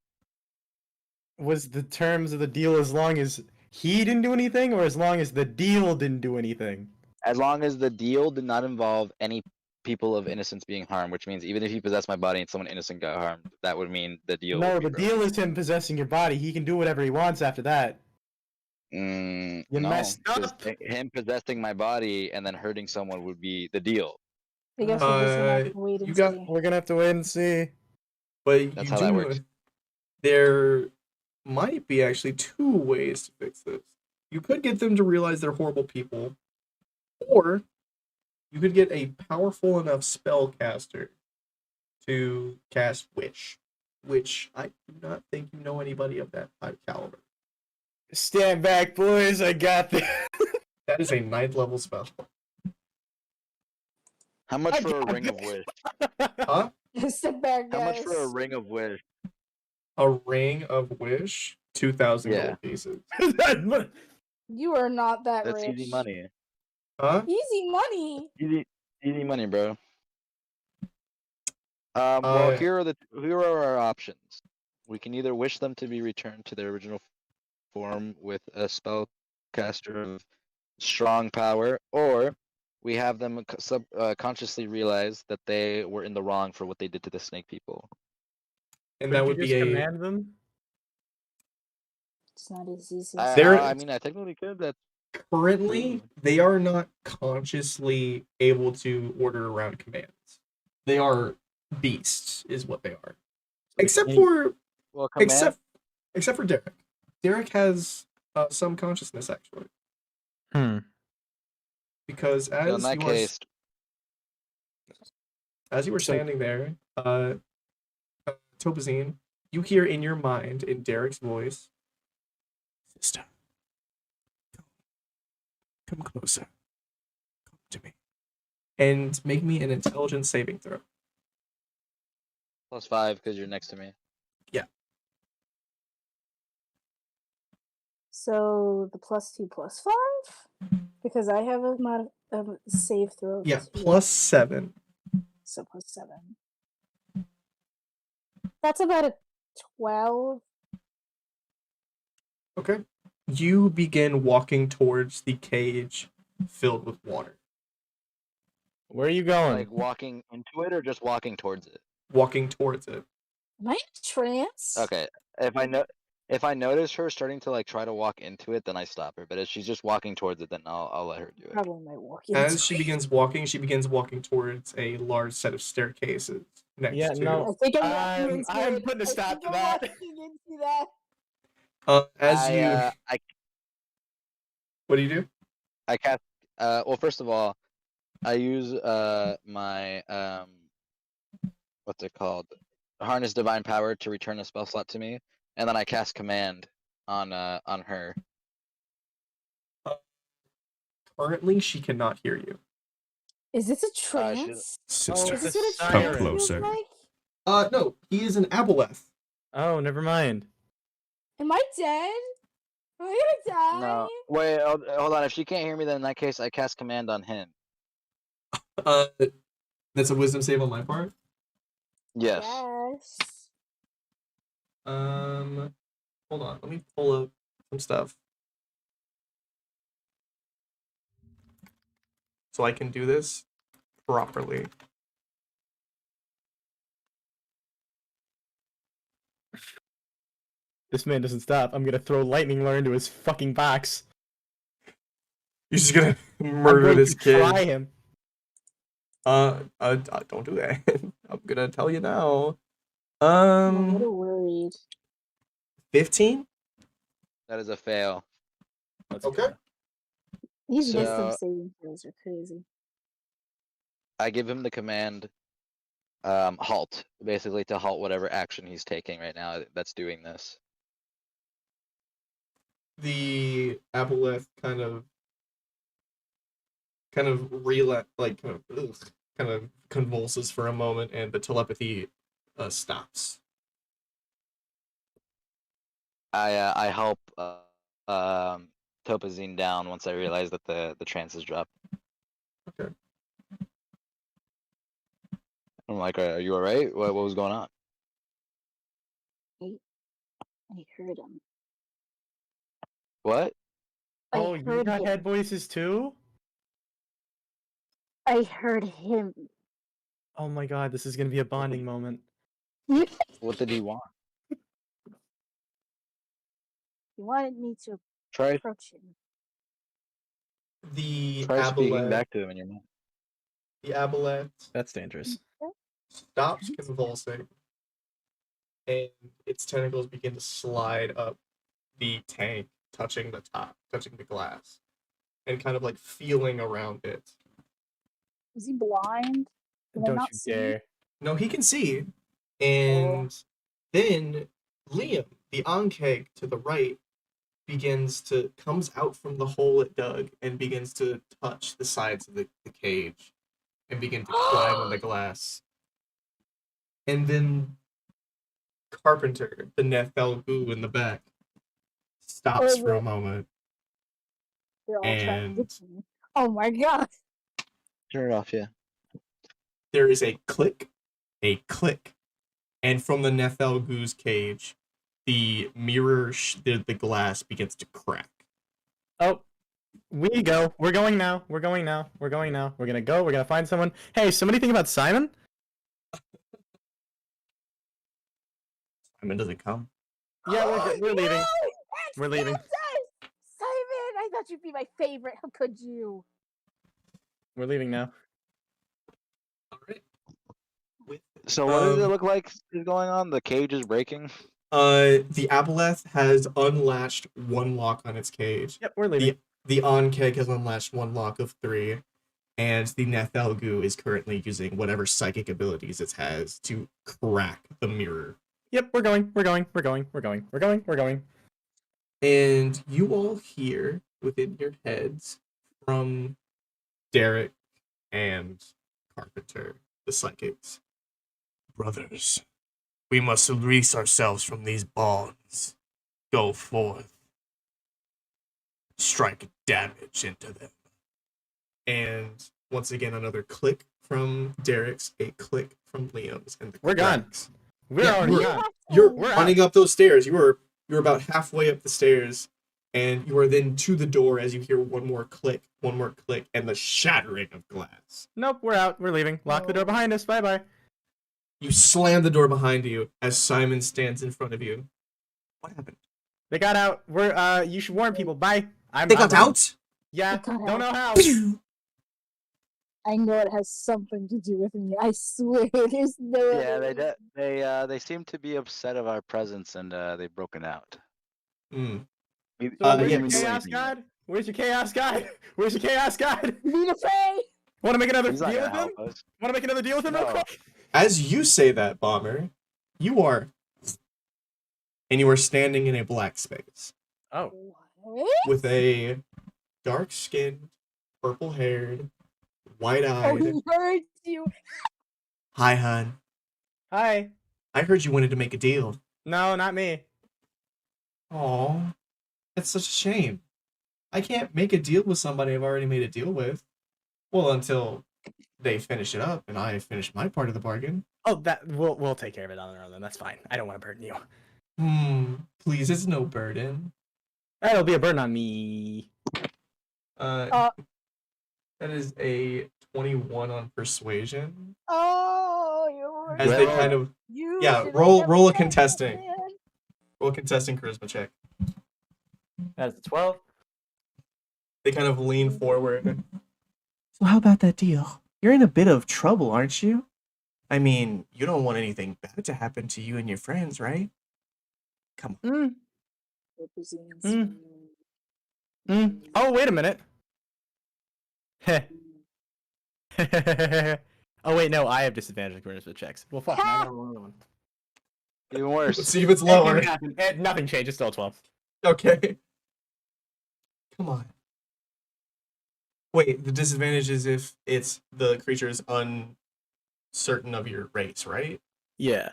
Was the terms of the deal as long as he didn't do anything, or as long as the deal didn't do anything? As long as the deal did not involve any people of innocence being harmed, which means even if he possessed my body and someone innocent got harmed, that would mean the deal. No, would be the deal is him possessing your body. He can do whatever he wants after that. You messed because up. him possessing my body and then hurting someone would be the deal. I guess we're just gonna have to wait and see. We're gonna have to wait and see. But That's you how that works. There might be actually two ways to fix this. You could get them to realize they're horrible people, or you could get a powerful enough spellcaster to cast Wish, which I do not think you know anybody of that high caliber. Stand back, boys. I got this. That is a 9th level spell. How much I for a got ring of this. wish? Huh? Sit back, How guys. much for a ring of wish? A ring of Wish? 2,000 Yeah. gold pieces. You are not that That's rich. easy money. Huh? Easy money. Easy money, bro. Well, here are our options. We can either wish them to be returned to their original form with a spellcaster of strong power, or we have them consciously realize that they were in the wrong for what they did to the snake people. And that would be a. command them. It's not as easy. I mean, I technically could. That Currently, they are not consciously able to order around commands. They are beasts, is what they are. Except for except for Derek. Derek has some consciousness actually, because So in that case, as you were standing there, Topazine, you hear in your mind, in Derek's voice, "Sister, come closer. Come to me. And make me an intelligence saving throw." +5 because you're next to me. Yeah. So the +2 +5? Because I have a save throw. Yeah, +7. So +7. That's about a 12. Okay. You begin walking towards the cage filled with water. Where are you going? Like walking into it or just walking towards it? Walking towards it. Am I in a trance? Okay. If I notice her starting to like try to walk into it, then I stop her. But if she's just walking towards it, then I'll let her do it. Probably might walk into As she it. begins walking towards a large set of staircases next Yeah, to. no. I think I'm walking into I'm it. putting a I stop think to I'm that. walking into that. What do you do? I cast. Well, first of all, I use my what's it called? Harness Divine Power to return a spell slot to me, and then I cast Command on her. Currently, she cannot hear you. Is this a trance? Oh, Is it's this a what a siren. trance feels closer. like? No, he is an aboleth. Oh, never mind. Am I dead? Am I gonna die? No, wait, hold on. If she can't hear me, then in that case, I cast Command on him. That's a wisdom save on my part. Yes. Yes. Hold on. Let me pull up some stuff so I can do this properly. This man doesn't stop. I'm gonna throw lightning lure into his fucking box. You're just gonna I'm murder going this to kid. try him. Don't do that. I'm gonna tell you now. I'm a little worried. 15. That is a fail. Okay. These wisdom So saving throws are crazy. I give him the command, halt, basically to halt whatever action he's taking right now that's doing this. The aboleth kind of convulses for a moment, and the telepathy stops. I help Topazine down once I realize that the trance has dropped. Okay. I'm like, are you alright? What was going on? I heard him. What? Oh, you heard got him. head voices too? I heard him. Oh my god, this is gonna be a bonding moment. What did he want? He wanted me to Try approach him. The speaking aboleth, back to him in your mind. the aboleth That's dangerous. stops convulsing, and its tentacles begin to slide up the tank, touching the top, touching the glass, and kind of like feeling around it. Is he blind? Can I Don't not you see? dare. No, he can see. And then Liam, the Ankeg to the right, comes out from the hole it dug and begins to touch the sides of the cage and begin to climb on the glass. And then Carpenter, the Nephel Goo in the back, stops for a moment. They're all trying to And get me. Oh my god. Turn it off, yeah. there is a click, and from the Nephel Goo's cage, the mirror, the glass begins to crack. Oh, we go. We're going now. We're going now. We're going now. We're gonna go. We're gonna find someone. Hey, somebody think about Simon? Simon doesn't come. Yeah, we're leaving. No! We're leaving. Simon, I thought you'd be my favorite. How could you? We're leaving now. All right. So what does it look like is going on? The cage is breaking? The aboleth has unlatched one lock on its cage. Yep, we're leaving. The Ankeg has unlatched one lock of 3, and the Nephel Goo is currently using whatever psychic abilities it has to crack the mirror. Yep, we're going. We're going. We're going. We're going. We're going. We're going. And you all hear within your heads from Derek and Carpenter, the psychics. Brothers, we must release ourselves from these bonds. Go forth. Strike damage into them. And once again, another click from Derek's, a click from Liam's, and the We're gone. cracks We're Yeah, already we're- on. You're We're running up those stairs. You're about halfway up the stairs, and you are then to the door as you hear one more click, and the shattering of glass. Nope, we're out. We're leaving. Lock the door behind us. Bye bye. You slam the door behind you as Simon stands in front of you. What happened? They got out. We're you should warn people. Bye. They got I'm- out? Yeah. They got Don't out. know how. I know it has something to do with me. I swear, there's no. Yeah, other they seem to be upset of our presence and they've broken out. Hmm. So Uh, where's yeah, your we- chaos god? Where's your chaos god? Where's your chaos god? reason. Nina Faye. Want to make another He's not deal with gonna him? help us. Want to make another deal with him real No. quick? As you say that, Bomber, you are standing in a black space Oh. What? with a dark-skinned, purple-haired, Oh, wide-eyed. he heard you. Hi, hon. Hi. I heard you wanted to make a deal. No, not me. Aw, that's such a shame. I can't make a deal with somebody I've already made a deal with. Well, until they finish it up and I finish my part of the bargain. Oh, that we'll take care of it on our own then. That's fine. I don't want to burden you. Please, it's no burden. That'll be a burden on me. That is a 21 on persuasion. Oh, you're. As they Well, kind of You yeah, should've roll never a said contesting. that, man. Roll a contesting charisma check. That's 12. They kind of lean forward. So how about that deal? You're in a bit of trouble, aren't you? I mean, you don't want anything bad to happen to you and your friends, right? Come on. Represents Oh, wait a minute. Oh wait, no, I have disadvantage on charisma checks. Well, fuck. Now I gotta roll another one. Even Let's worse. see if it's lower. Nothing changed. It's still 12. Okay. Come on. Wait, the disadvantage is if it's the creature is uncertain of your race, right? Yeah.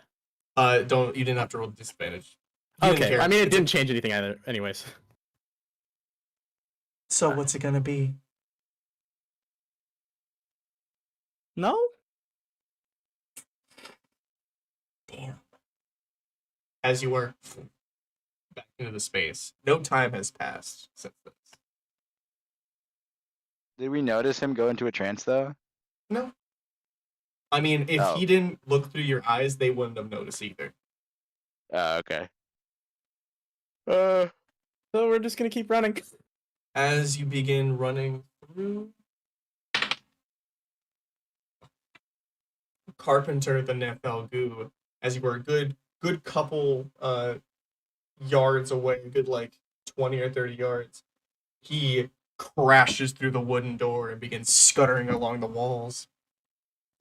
You didn't have to roll the disadvantage. You didn't Okay. care. I mean, it It's a- didn't change anything either. Anyways. So what's it gonna be? No. Damn. as you are back into the space. No time has passed since this. Did we notice him go into a trance though? No. I mean, if Oh. he didn't look through your eyes, they wouldn't have noticed either. Okay. So we're just gonna keep running. As you begin running through, Carpenter the Nephelgu, as you were a good couple yards away, a good like 20 or 30 yards, he crashes through the wooden door and begins scuttering along the walls.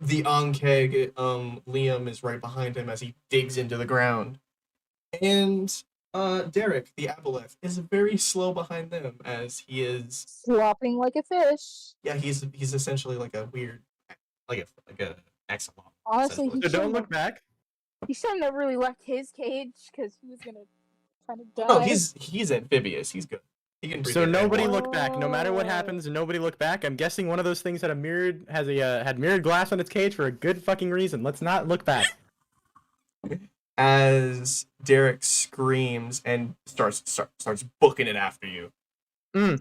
The Ankeg, Liam is right behind him as he digs into the ground. And Derek, the Aboleth, is very slow behind them as he is Flopping like a fish. yeah, he's essentially like a weird like a axolotl. Honestly, essentially. he So don't shouldn't look have, back. he shouldn't have really left his cage because he was gonna kind of die. No, he's amphibious. He's good. He can breathe So air and nobody water. look back. No matter what happens, nobody look back. I'm guessing one of those things had had mirrored glass on its cage for a good fucking reason. Let's not look back. As Derek screams and starts booking it after you. I'm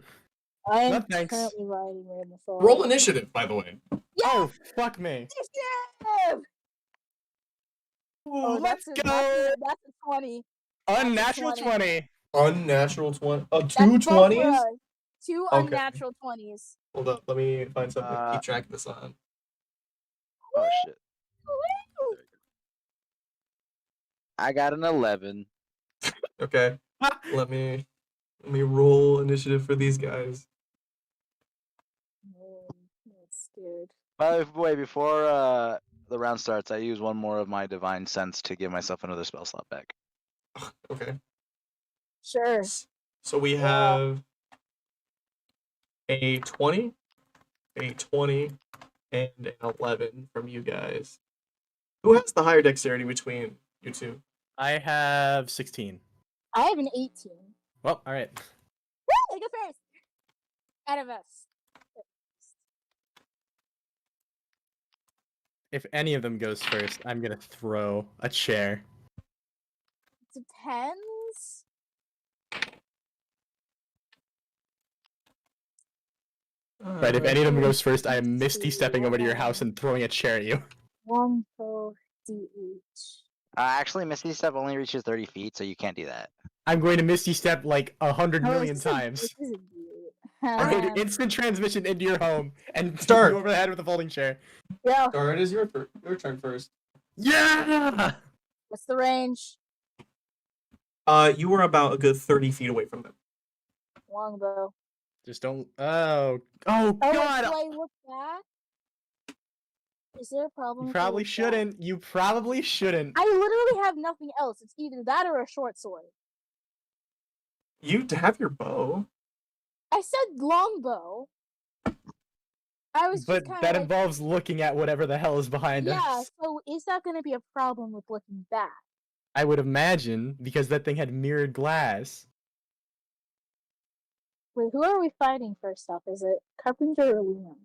No, thanks. currently riding Revalations. Roll initiative, by the way. Oh fuck me. Initiative! Ooh, let's that's go. That's a 20. Unnatural 20. 20. Unnatural 20. That's Two both for 20s? us. Two Okay. unnatural 20s. Hold up, let me find something to Uh, keep track of this on. Oh shit. Woo! I got an 11. Okay. let me roll initiative for these guys. I'm scared. By the way, before the round starts, I use one more of my divine sense to give myself another spell slot back. Okay. Sure. So we have a 20, and an 11 from you guys. Who has the higher dexterity between you two? I have 16. I have an 18. Well, all right. Woo! I go first. Out of us. If any of them goes first, I'm gonna throw a chair. Depends. Right, if any of them goes first, I am Let's misty see, stepping over to your what house and throwing a chair at you. Longbow DH. Actually, Misty Step only reaches 30 feet, so you can't do that. I'm going to misty step like 100 Oh, million this is a- times. This is a dude. I'm going to instant transmission into your home and hit Start. you over the head with a folding chair. Yeah. Star, it is your turn first. Yeah! What's the range? You were about a good 30 feet away from them. Longbow. Just don't. Oh Oh, God! do I look back? Is there a problem? You if I probably look back? shouldn't. You probably shouldn't. I literally have nothing else. It's either that or a short sword. You have your bow. I said longbow. I was But just kind that of like, involves looking at whatever the hell is behind yeah. us. So is that going to be a problem with looking back? I would imagine, because that thing had mirrored glass. Wait, who are we fighting first off? Is it Carpenter or Liam?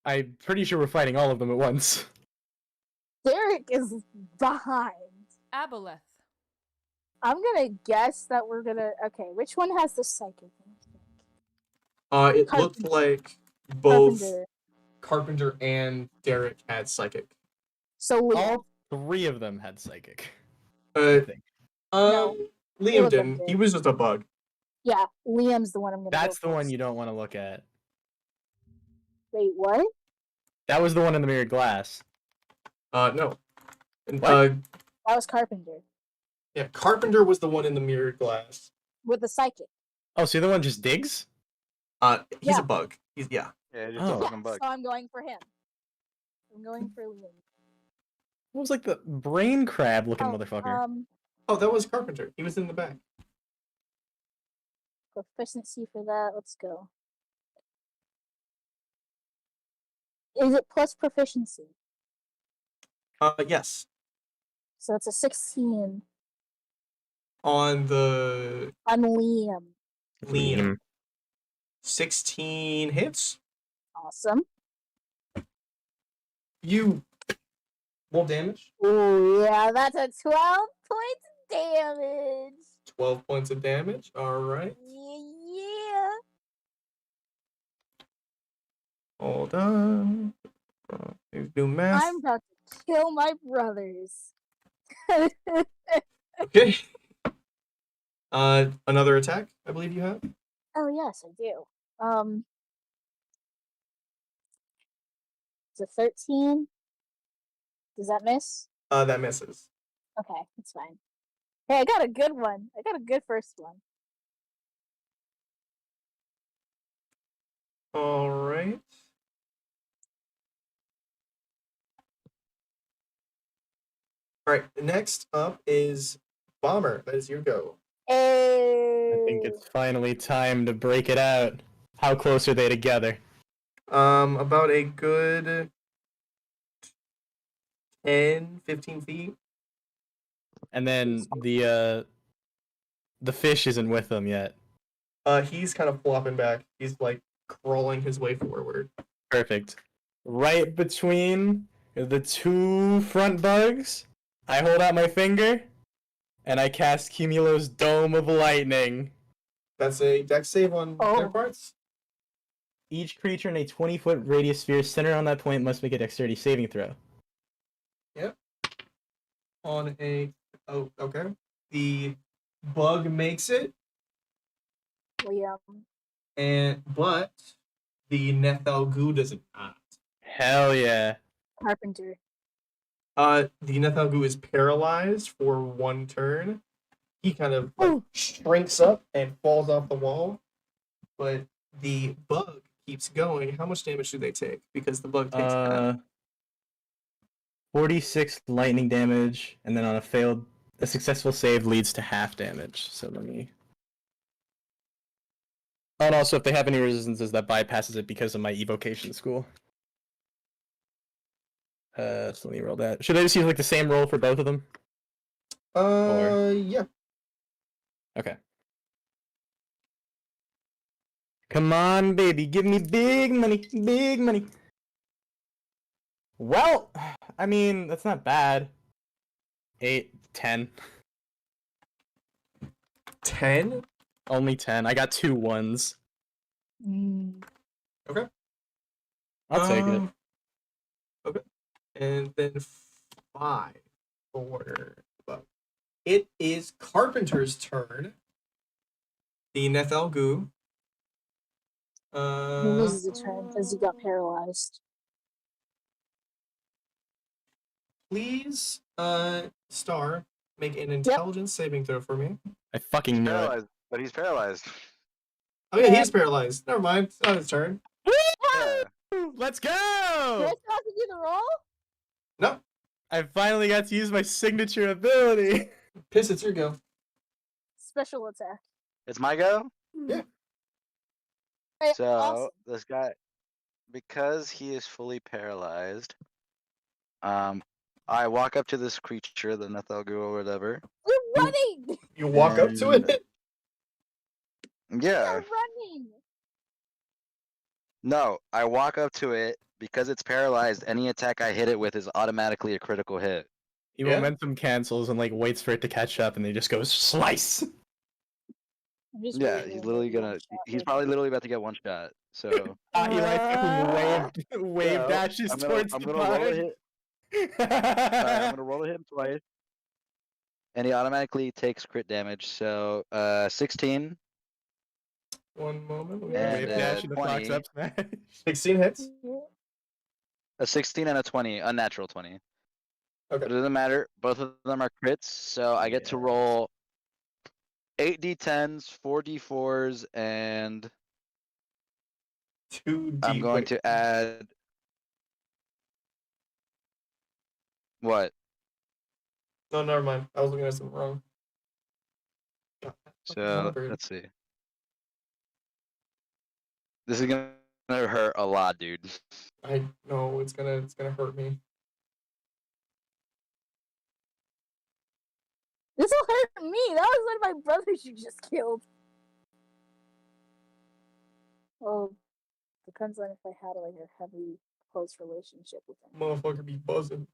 I'm pretty sure we're fighting all of them at once. Derek is behind. Aboleth. I'm gonna guess that we're gonna. Okay, which one has the psychic? It looked like both Carpenter. Carpenter and Derek had psychic. So Liam. All three of them had psychic. Uh, I think. No, Liam of them didn't. did. He was just a bug. Yeah, Liam's the one I'm gonna. That's go the one first. you don't want to look at. Wait, what? That was the one in the mirrored glass. No. And, What? That was Carpenter yeah, Carpenter was the one in the mirrored glass. with the psychic. Oh, so the one just digs? He's Yeah. a bug. Yeah. Yeah, just Oh. a Yeah, fucking bug. so I'm going for him. I'm going for Liam. It was like the brain crab looking Oh, motherfucker. Oh, that was Carpenter. He was in the back. Proficiency for that. Let's go. Is it plus proficiency? Yes. So it's a 16 On the on Liam. Liam. 16 hits. Awesome. You roll damage. Oh yeah, that's a 12 points of damage. 12 points of damage. All right. Yeah. Hold on. Do math. I'm about to kill my brothers. Okay. Another attack, I believe you have. Oh yes, I do. It's a 13. Does that miss? That misses. Okay, that's fine. Hey, I got a good one. I got a good first one. All right. All right. Next up is Bomber. That is your go. I think it's finally time to break it out. How close are they together? About a good 10, 15 feet. And then the fish isn't with them yet. He's kind of flopping back. He's like crawling his way forward. Perfect. Right between the two front bugs, I hold out my finger, and I cast Cumulo's Dome of Lightning. That's a dex save on their Oh. parts. Each creature in a 20-foot radius sphere centered on that point must make a dexterity saving throw. On a okay. The bug makes it, Liam. but the Nethalgu does not. Hell yeah. Carpenter. The Nethalgu is paralyzed for one turn. He kind of like, shrinks up and falls off the wall, but the bug keeps going. How much damage do they take? Because the bug takes half. 46 lightning damage, and then on a successful save leads to half damage. So let me. Oh, and also if they have any resistances, that bypasses it because of my evocation school. So let me roll that. Should I just use like the same roll for both of them? Yeah. Okay. Come on, baby, give me big money, big money. Well, I mean, that's not bad. 8, 10. 10. Only 10. I got 2 ones. Okay. I'll take it. Okay. And then 5 for Buck. It is Carpenter's turn. The Nethelgu. He loses a turn because he got paralyzed. Please, Star, make an intelligence saving throw for me. I fucking knew it. Paralyzed, but he's paralyzed. Oh yeah, he is paralyzed. Never mind. It's not his turn. Yeah. Let's Did I go! still have to do the roll? No. I finally got to use my signature ability. Piss, it's your go. Special attack. It's my go. Yeah. Hey, So awesome. this guy, because he is fully paralyzed, I walk up to this creature, the Nethelgu or whatever. You're running! You walk up to And- it. Yeah. You're running! No, I walk up to it because it's paralyzed. Any attack I hit it with is automatically a critical hit. He Yeah. momentum cancels and like waits for it to catch up, and they just goes slice. I'm just Yeah, waiting he's for literally him to gonna. one shot He's me. probably literally about to get one shot. So He like fucking wave So, dashes I'm towards gonna the roll a pond. hit. I'm gonna roll a hit twice, and he automatically takes crit damage. So 16 One moment. Let me And, Wave write dash that. and the clock's 20. up smash. 16 hits. a 16 and a 20, unnatural 20. Okay. But it doesn't matter. Both of them are crits, so I get to Yes. roll 8d10s, 4d4s, and 2d. I'm going to add what? No, never mind. I was looking at something wrong. God, that fucking So number. let's see. This is gonna hurt a lot, dude. I know it's gonna hurt me. This will hurt me. That was one of my brothers you just killed. Well, depends on if I had like a heavy close relationship with him. Motherfucker be buzzing.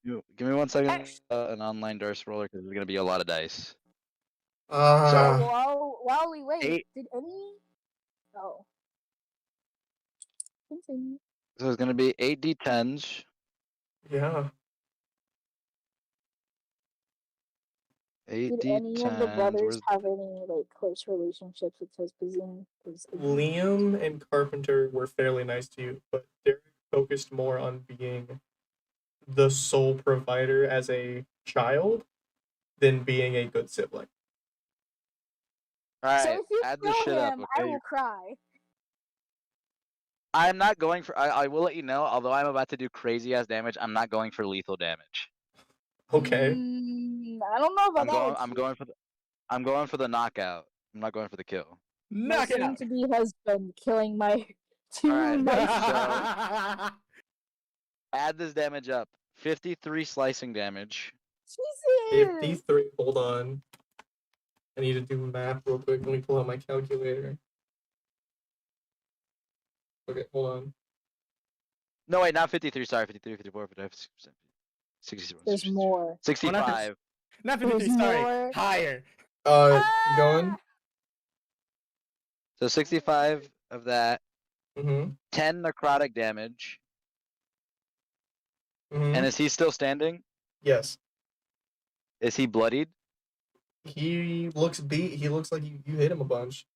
Give me 1 second. An online dice roller because there's gonna be a lot of dice. So Ah. while we wait, 8. did any? Oh. Continue. So it's gonna be 8d10s. Yeah. 8d10s. Did any of the brothers Where's have any like close relationships with Hezbazine? Liam and Carpenter were fairly nice to you, but Derek focused more on being the sole provider as a child than being a good sibling. So Alright, if you add this kill shit up, him, I okay? will cry. I'm not going for. I will let you know. Although I'm about to do crazy ass damage, I'm not going for lethal damage. Okay. I don't know about I'm that. going. I'm going for the. I'm going for the knockout. I'm not going for the kill. My Knock it soon out. to be husband killing my two Alright, nice Add this damage up. 53 slicing damage. Jesus. 53. Hold on. I need to do math real quick. Let me pull out my calculator. Okay, hold on. No, wait, not 53. Sorry, 53, 54, 55, 67. There's more. 65. Not 53, There's sorry. more. Higher. You going? So 65 of that. Mm-hmm. 10 necrotic damage. Mm-hmm. And is he still standing? Yes. Is he bloodied? He looks beat. He looks like you hit him a bunch.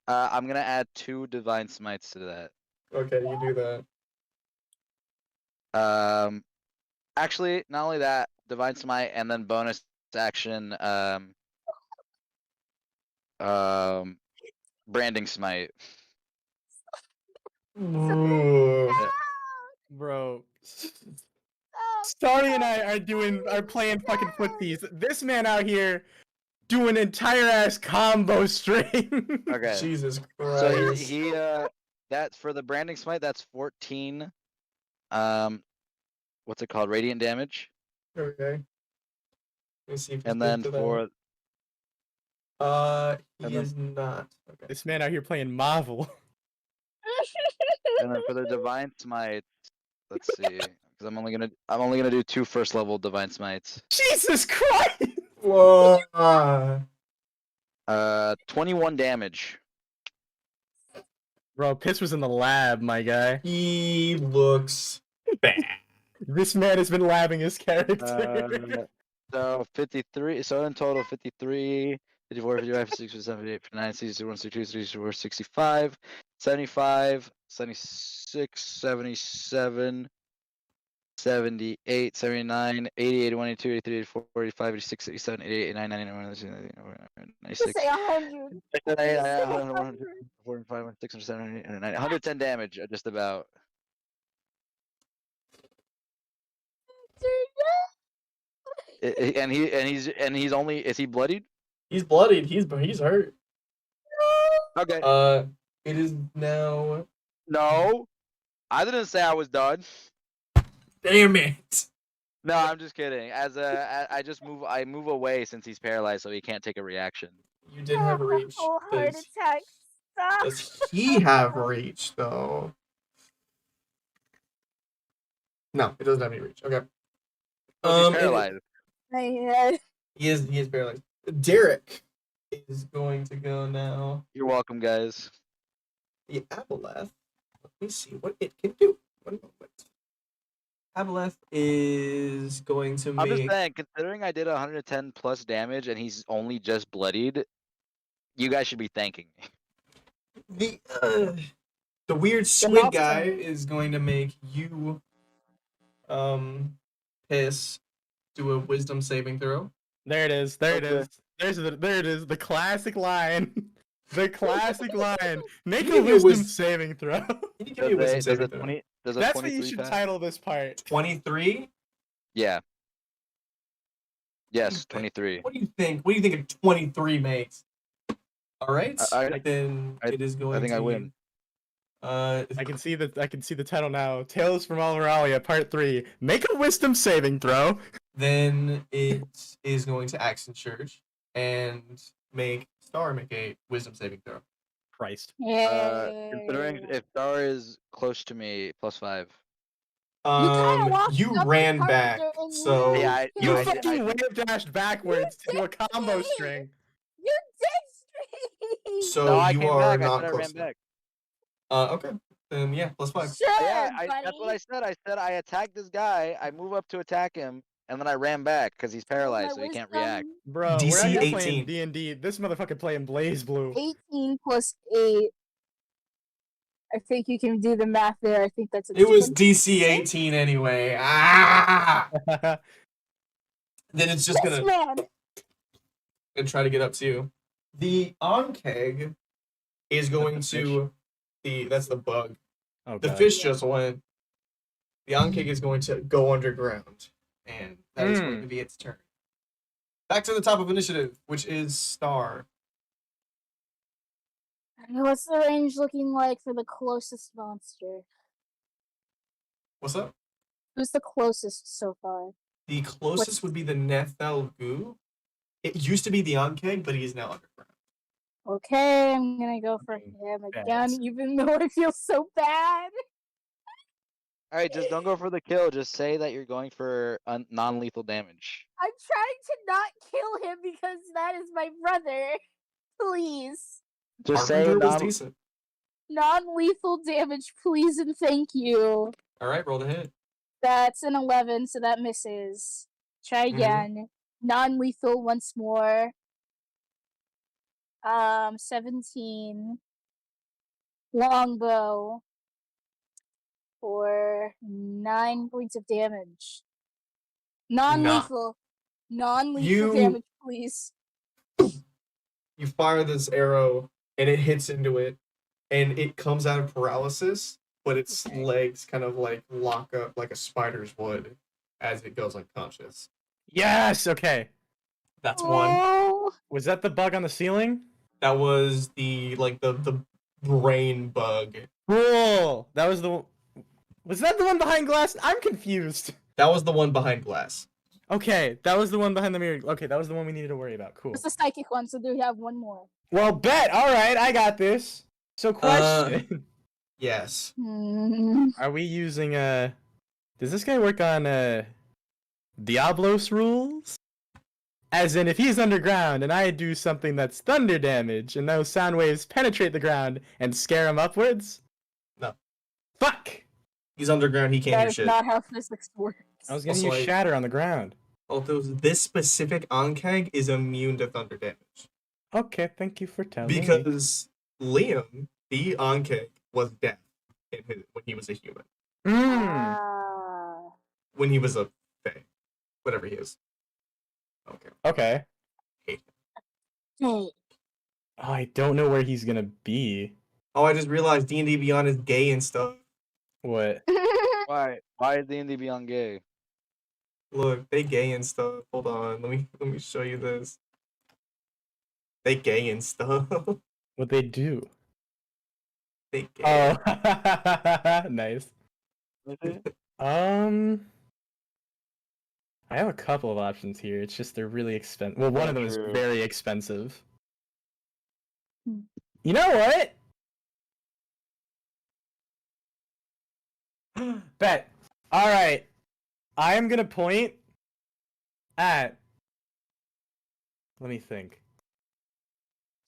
I'm gonna add 2 divine smites to that. Okay, you do that. Actually, not only that, divine smite, and then bonus action, branding smite. Ooh. Bro. Starry and I are playing fucking footsies. This man out here doing entire ass combo string. Okay. Jesus So Christ. he that's for the branding smite. That's 14. What's it called? Radiant damage. Okay. Let me see if he's And then good to for that. He and then- is not. Okay. This man out here playing Marvel. And then for the divine smite, let's see, because I'm only gonna do 2 first level divine smites. Jesus Christ! Whoa. 21 damage. Bro, Piss was in the lab, my guy. He looks bad. This man has been labbing his character. So 53. So in total, 53, 54, 55, 56, 57, 58, 59, 62, 62, 64, 65, 75, 76, 77, 78, 79, 80, 81, 82, 83, 84, 85, 86, 87, 88, 89, 90, 91, 96. Say 100. Say 100. 110 damage, just about. And he's only, is he bloodied? He's bloodied. He's hurt. Okay. It is now. No, I didn't say I was done. Damn it. No, I'm just kidding. I move away since he's paralyzed, so he can't take a reaction. You didn't have reach. Oh, heart attack. Stop. Does he have reach though? No, it doesn't have any reach. Okay. He's paralyzed. My head. He is paralyzed. Derek is going to go now. You're welcome, guys. The Aboleth. Let me see what it can do. 1 moment. Aboleth is going to I'm make. just saying, considering I did 110 plus damage and he's only just bloodied, you guys should be thanking me. The weird squid guy is going to make you Piss do a wisdom saving throw. There it is. There it is. There it is. The classic line. The classic line. Make a wisdom saving throw. Can you give me a wisdom saving throw? That's what you should title this part. 23? Yeah. Yes, 23. What do you think? What do you think a 23 makes? All right. Then it is going. I think I win. I can see the title now. Tales from Amaralia, Part 3. Make a wisdom saving throw. Then it is going to Action Church and make Star make a wisdom saving throw. Christ. Considering if Star is close to me, +5. You ran back, so yeah, you fucking wave dashed backwards to do a combo string. You did stream. So no, you are back. not I close. ran back. Okay. Yeah, +5. Sure, Yeah, buddy. that's what I said. I said I attacked this guy. I move up to attack him, and then I ran back because he's paralyzed, so he can't react. Bro, DC we're not 18. playing D&D. This motherfucker playing Blaze Blue. 18 plus 8. I think you can do the math there. I think that's a It was 20. DC 18 anyway. Ah! Then it's just Yes, gonna man. and try to get up to you. The Onkeg is going to that's the bug. Oh, The God. fish just went. The Onkeg is going to go underground, and that is going to be its turn. Back to the top of initiative, which is Star. What's the range looking like for the closest monster? What's up? Who's the closest so far? The closest would be the Nethel Goo. It used to be the Onkeg, but he is now underground. Okay, I'm gonna go for him again, even though I feel so bad. All right, just don't go for the kill. Just say that you're going for non-lethal damage. I'm trying to not kill him because that is my brother. Please. Just say Harbinger was decent. Non-lethal damage, please and thank you. All right, roll the hit. That's an 11, so that misses. Try again. Non-lethal once more. 17. Longbow. For 9 points of damage. Non-lethal. Non-lethal damage, please. You fire this arrow, and it hits into it, and it comes out of paralysis, but its legs kind of like lock up like a spider's would as it goes unconscious. Yes. Okay. That's one. Was that the bug on the ceiling? That was the brain bug. Cool. That was the. Was that the one behind glass? I'm confused. That was the one behind glass. Okay, that was the one behind the mirror. Okay, that was the one we needed to worry about. Cool. It's the psychic one, so do we have one more? Well, bet. All right, I got this. So, question. Yes. Are we using does this guy work on Diablos rules? As in, if he's underground and I do something that's thunder damage and those sound waves penetrate the ground and scare him upwards? No. Fuck! He's underground. He can't That hear is shit. not how physics works. I was gonna Also, use like- shatter on the ground. Although this specific Ankeg is immune to thunder damage. Okay, thank you for telling me. Because Liam, the Ankeg, was deaf when he was a human. Ah. When he was a fae. Whatever he is. Okay. Okay. Hey. Oh, I don't know where he's gonna be. Oh, I just realized D&D Beyond is gay and stuff. What? Why? Why is D&D Beyond gay? Look, they gay and stuff. Hold on, let me show you this. They gay and stuff. What they do? They gay. Oh, nice. I have a couple of options here. It's just they're really expensive. Well, one of them is True. very expensive. You know what? Bet. All right. I am gonna point at. Let me think.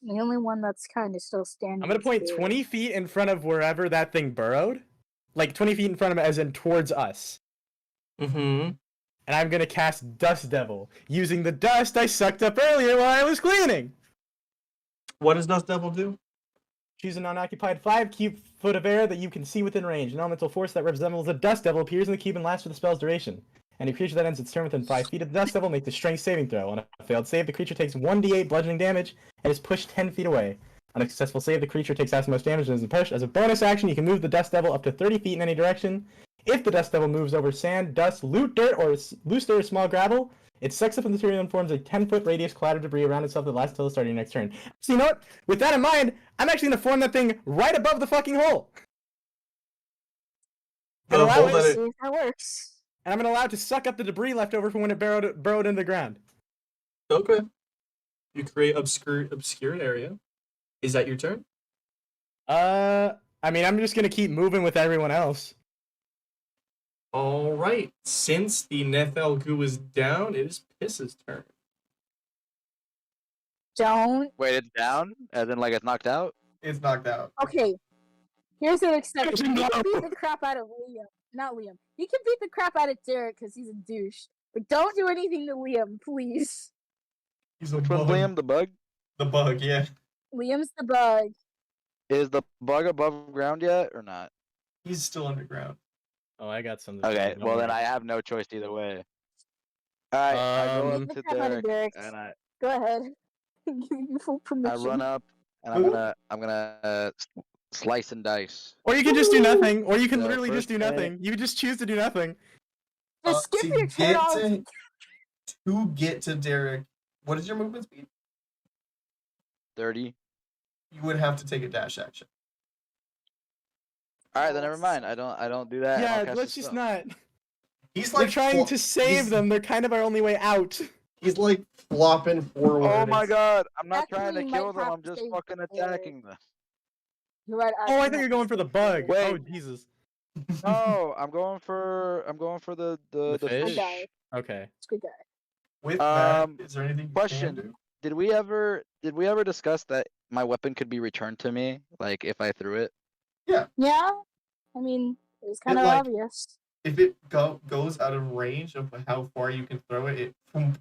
The only one that's kind of still standing. I'm gonna is point Derek. 20 feet in front of wherever that thing burrowed. Like 20 feet in front of it, as in towards us. Mm-hmm. And I'm gonna cast Dust Devil, using the dust I sucked up earlier while I was cleaning! What does Dust Devil do? Choose an unoccupied 5 cube foot of air that you can see within range. An elemental force that resembles a Dust Devil appears in the cube and lasts for the spell's duration. Any creature that ends its turn within 5 feet of the Dust Devil makes a strength saving throw. On a failed save, the creature takes 1d8 bludgeoning damage and is pushed 10 feet away. On a successful save, the creature takes half the most damage and is pushed. As a bonus action, you can move the Dust Devil up to 30 feet in any direction. If the Dust Devil moves over sand, dust, loot, dirt, or loose dirt or small gravel, it sucks up the material and forms a 10-foot radius cloud of debris around itself that lasts until the start of your next turn. So you know what? With that in mind, I'm actually going to form that thing right above the fucking hole. And The allow hole it- that See it- if that works. And I'm going to allow it to suck up the debris left over from when it burrowed into the ground. Okay. You create obscure area. Is that your turn? I mean, I'm just going to keep moving with everyone else. All right. Since the Nethel goo is down, it is Piss's turn. Don't. Wait, it's down? As in, like, it's knocked out? It's knocked out. Okay. Here's an exception. No. You can beat the crap out of Liam. Not Liam. You can beat the crap out of Derek because he's a douche. But don't do anything to Liam, please. He's a Which one's bug. Liam? The bug? The bug, yeah. Liam's the bug. Is the bug above ground yet, or not? He's still underground. Oh, I got something. Okay, well then I have no choice either way. Alright, I go Um, up Beat the to crap out of Derek, Derek. and Go ahead. Give you full I permission. run up, and I'm gonna slice and dice. Or you can just do nothing. Or you can The literally just first do hit- nothing. You can just choose to do nothing. Just skip to your turn get off. to get to Derek, what is your movement speed? 30. You would have to take a dash action. Alright, then never mind. I don't do that. and I'll Yeah, cast let's the just spell. not. He's We're like trying to save he's- them. They're kind of our only way out. He's like flopping forward. Oh my It's- god, I'm not Actually, trying to you kill might them, have I'm to just save fucking Derek. attacking them. You're right. Oh, I thought you were going for the bug. Wait. Oh, Jesus. No, I'm going for the The fish? fish. guy. Okay. Good guy. With that, Um, is there anything you question. can do? Did we ever discuss that my weapon could be returned to me, like if I threw it? Yeah. I mean, it was kind of like- obvious. If it goes out of range of how far you can throw it, it boom,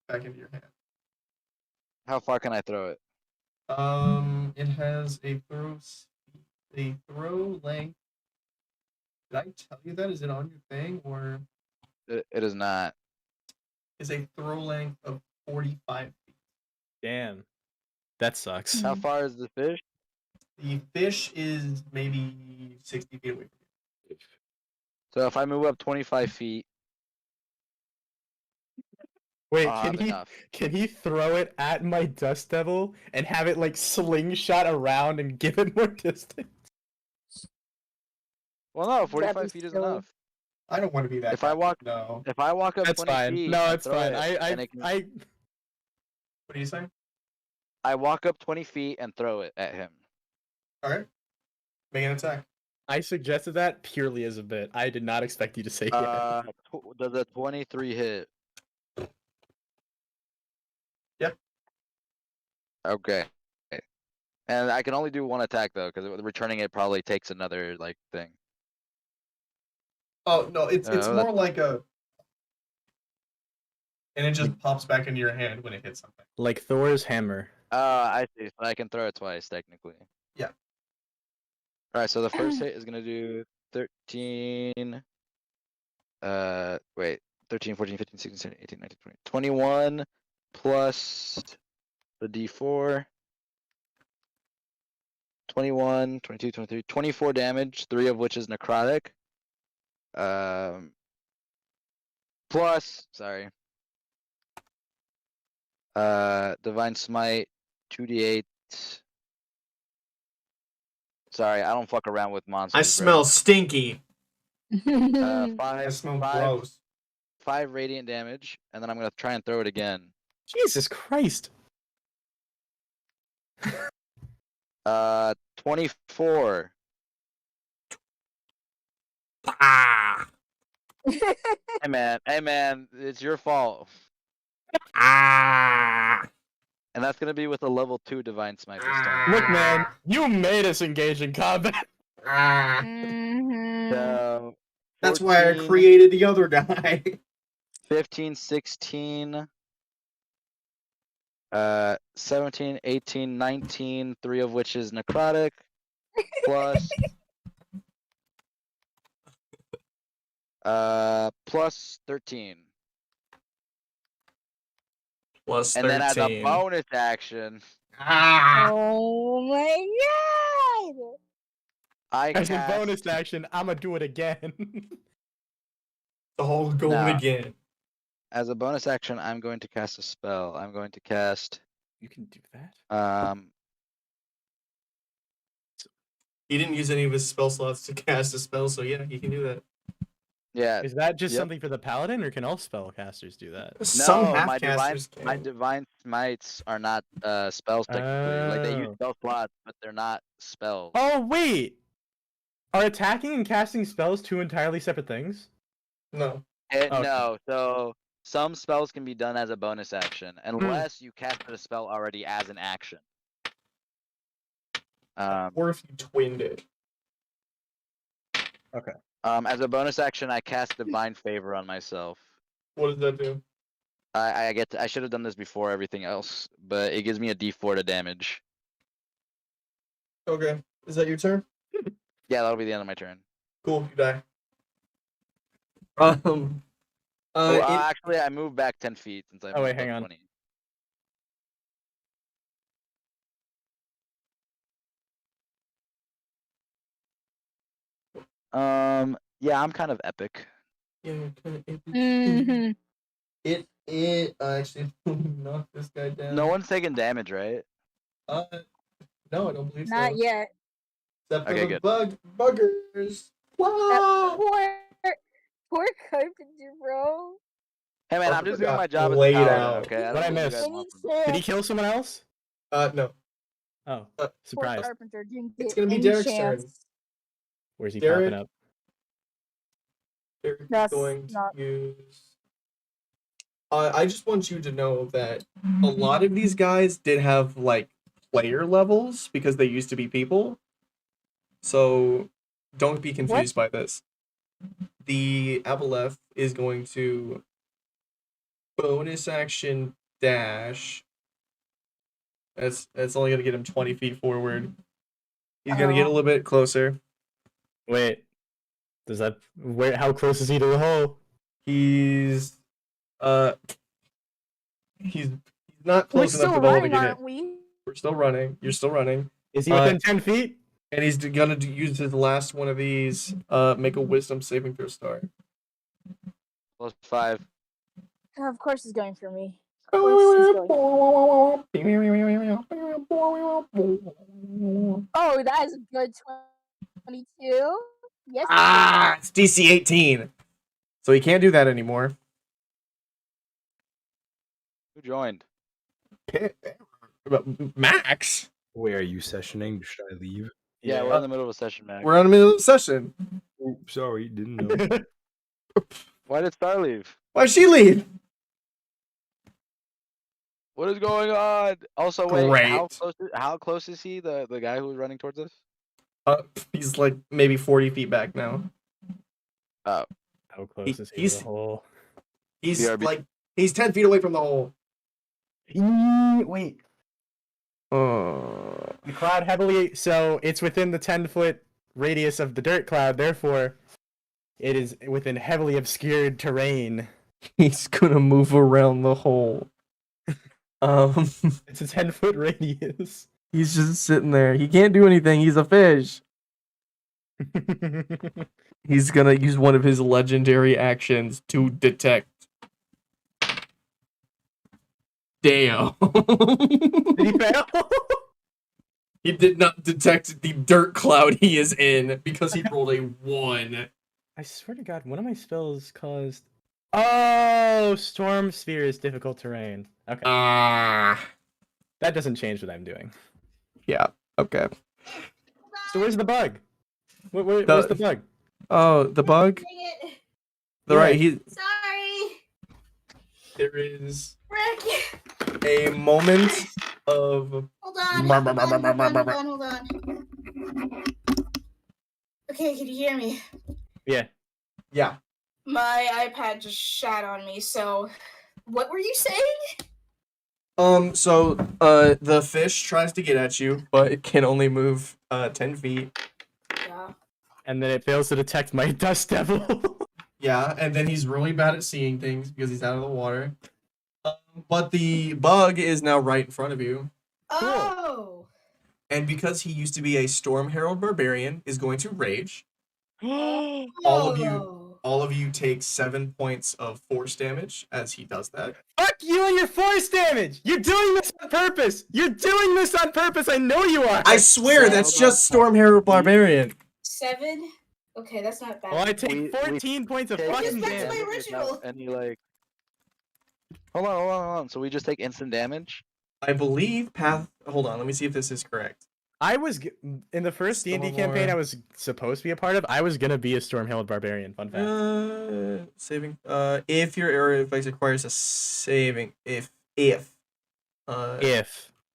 back into your hand. How far can I throw it? It has a throw length. Did I tell you that? Is it on your thing, or It is not. is a throw length of 45 feet? Damn. That sucks. How far is the fish? The fish is maybe 60 feet away from you. So if I move up 25 feet, Wait, I'll have enough. can he throw it at my Dust Devil and have it like slingshot around and give it more distance? Well, no, 45 be feet is silly. enough. I don't want to be that. If I guy. walk- no. If I walk up That's 20 fine. feet, No, and it's throw fine. it, and it can- What are you saying? I walk up 20 feet and throw it at him. All right. Make an attack. I suggested that purely as a bit. I did not expect you to say yeah. Does a 23 hit? Yep. Okay. And I can only do one attack though, because returning it probably takes another like thing. Oh no, it's Oh, more like a, and it just pops back into your hand when it hits something. Like Thor's hammer. I see. So I can throw it twice technically. Yeah. All right. So the first hit is gonna do 13. Wait. 13, 14, 15, 16, 17, 18, 19, 20. 21 plus the D4. 21, 22, 23, 24 damage, 3 of which is necrotic. Plus, sorry. Divine Smite, 2d8. Sorry, I don't fuck around with monsters. I smell stinky. Bro. I smell five, gross. 5 radiant damage, and then I'm gonna try and throw it again. Jesus Christ. 24. Ah. Hey man, it's your fault. Ah. And that's gonna be with a level 2 Divine Smite this time. Look, man, you made us engage in combat. Ah. Mhm. So, That's why I 14, created the other guy. 15, 16, 17, 18, 19, 3 of which is necrotic, plus, plus 13. Plus 13. And then as a bonus action, Ah. Oh my god! I As a cast, bonus action, I'm gonna do it again. The whole going No. again. as a bonus action, I'm going to cast a spell. I'm going to cast, You can do that? He didn't use any of his spell slots to cast a spell, so yeah, he can do that. yeah, Is that just Yep. something for the paladin, or can all spellcasters do that? Some no, half my casters divine smites are not spells technically. Like they use Oh. spell slots, but they're not spells. Oh, wait! Are attacking and casting spells two entirely separate things? No. Okay. No, so some spells can be done as a bonus action, Hmm. unless you casted a spell already as an action. Or if you twinned it. As a bonus action, I cast Divine Favor on myself. What does that do? I should have done this before everything else, but it gives me a D4 to damage. Okay. Is that your turn? Yeah, that'll be the end of my turn. Cool, you die. Actually, I moved back 10 feet since I moved wait, up hang on. 20. Yeah, I'm kind of epic. Yeah, kind of Mhm. It actually knocked this guy down. No one's taking damage, right? No, I don't believe Not so. yet. Except for Okay, the good. buggers. That Wow. poor carpenter, bro. Hey man, I'm Carpenter just doing got my job as a laid paladin, out. okay? I What I don't know what you missed? guys Any want from me. Did he chance? kill someone else? No. Oh, Poor surprise. carpenter didn't It's get gonna be any Derek's turn. chance. Where's he Derek? popping up? They're That's going to not- use. I just want you to know that a lot of these guys did have like player levels because they used to be people. So don't be confused by this. The Aboleth is going to bonus action dash. That's only gonna get him 20 feet forward. He's gonna get a little bit closer. Wait. Does that how close is he to the hole? He's he's not We're close enough still for the hole to running, get it. aren't we? We're still running. You're still running. Is he within 10 feet? And he's gonna use his last one of these. Make a wisdom saving throw star. Plus 5. Of course he's going for me. Of course he's going. Oh, that is a good 22. Yes. It's DC 18. So he can't do that anymore. Who joined? Max? Wait, are you sessioning? Should I leave? Yeah, we're in the middle of a session, Mac. We're in the middle of the session. Oh, sorry, didn't know. Why did Star leave? Why'd she leave? What is going on? Also, wait, Great. how close is he? The guy who was running towards us? He's like maybe 40 feet back now. Oh, How close is he to He's the hole? he's BRB. like he's 10 feet away from the hole. Wait. The cloud heavily, so it's within the 10-foot radius of the dirt cloud, therefore it is within heavily obscured terrain. He's gonna move around the hole. It's a 10-foot radius. He's just sitting there. He can't do anything. He's a fish. He's gonna use one of his legendary actions to detect. Damn. Did he fail? He did not detect the dirt cloud he is in because he rolled a 1. I swear to God, one of my spells caused... Oh, Storm Sphere is difficult terrain. Okay. Ah. That doesn't change what I'm doing. Yeah. Okay. So where's the bug? Where's the bug? Oh, the bug? Dang it. The right. He. Sorry. There is Rick. a moment of. Hold on. Hold on. Okay, can you hear me? Yeah. Yeah. My iPad just shat on me, so what were you saying? So, the fish tries to get at you, but it can only move, 10 feet. Yeah. And then it fails to detect my dust devil. Yeah, and then he's really bad at seeing things because he's out of the water. But the bug is now right in front of you. Oh. And because he used to be a Storm Herald Barbarian, is going to rage. Oh. All of you take 7 points of force damage as he does that. Fuck you and your force damage! You're doing this on purpose! You're doing this on purpose! I know you are! I swear, that's just Storm Herald Barbarian. 7? Okay, that's not bad. Well, I take 14 points of fucking Back to damage. my original. Any like. Hold on. So we just take instant damage? I believe Path. Hold on, let me see if this is correct. I was in the first D&D campaign I was supposed to be a part of. I was gonna be a Stormhailed Barbarian. Fun fact. Saving. If your area of effects requires a saving, if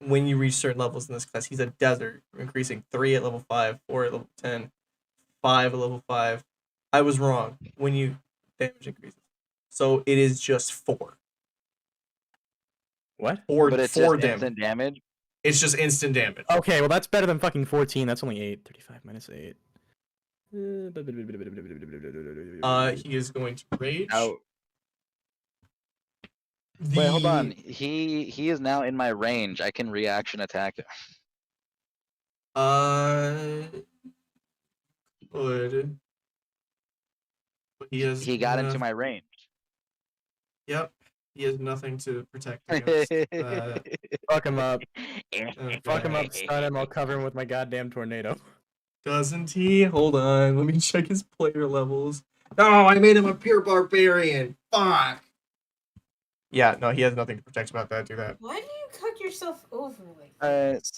when you reach certain levels in this class, he's a desert, increasing 3 at level 5, 4 at level 10, 5 at level 5. I was wrong. When you damage increases, so it is just 4. What? 4 But it's 4 just damage. instant damage? It's just instant damage. Okay, well that's better than fucking 14. That's only 8. 35 minus 8. He is going to rage. Out. Wait, hold on. He is now in my range. I can reaction attack him. Would. But He got into my range. Yep. He has nothing to protect against. Fuck him up. Okay. Fuck him up, stun him, I'll cover him with my goddamn tornado. Doesn't he? Hold on. Let me check his player levels. No, I made him a pure barbarian. Fuck. Yeah, no, he has nothing to protect about that. Do that. Why do you cut yourself over like Because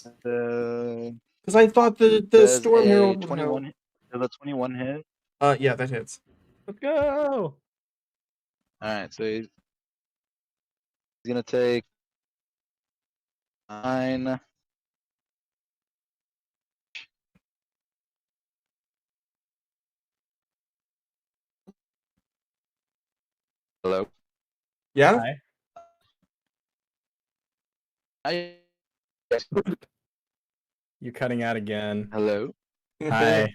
I thought the Storm Herald would 21. Does a 21 hit? Yeah, that hits. Let's go! Alright, so he's gonna take 9. Hello? Yeah? Hi. You're cutting out again. Hello? Hi.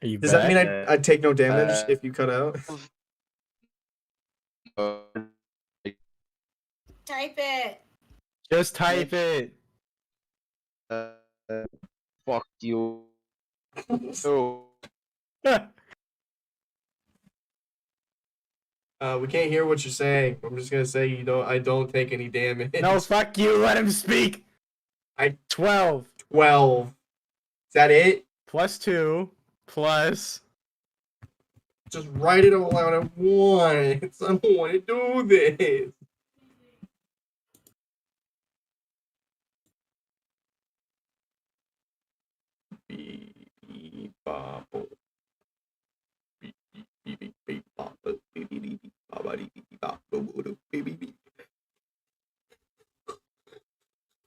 Are you Does back? that mean I'd take no damage if you cut out? Type it. Just type it. Fuck you. Oh. We can't hear what you're saying. I'm just gonna say I don't take any damage. No, fuck you. Let him speak. 12. 12. Is that it? Plus 2. Plus. Just write it all out at once. I don't want to do this.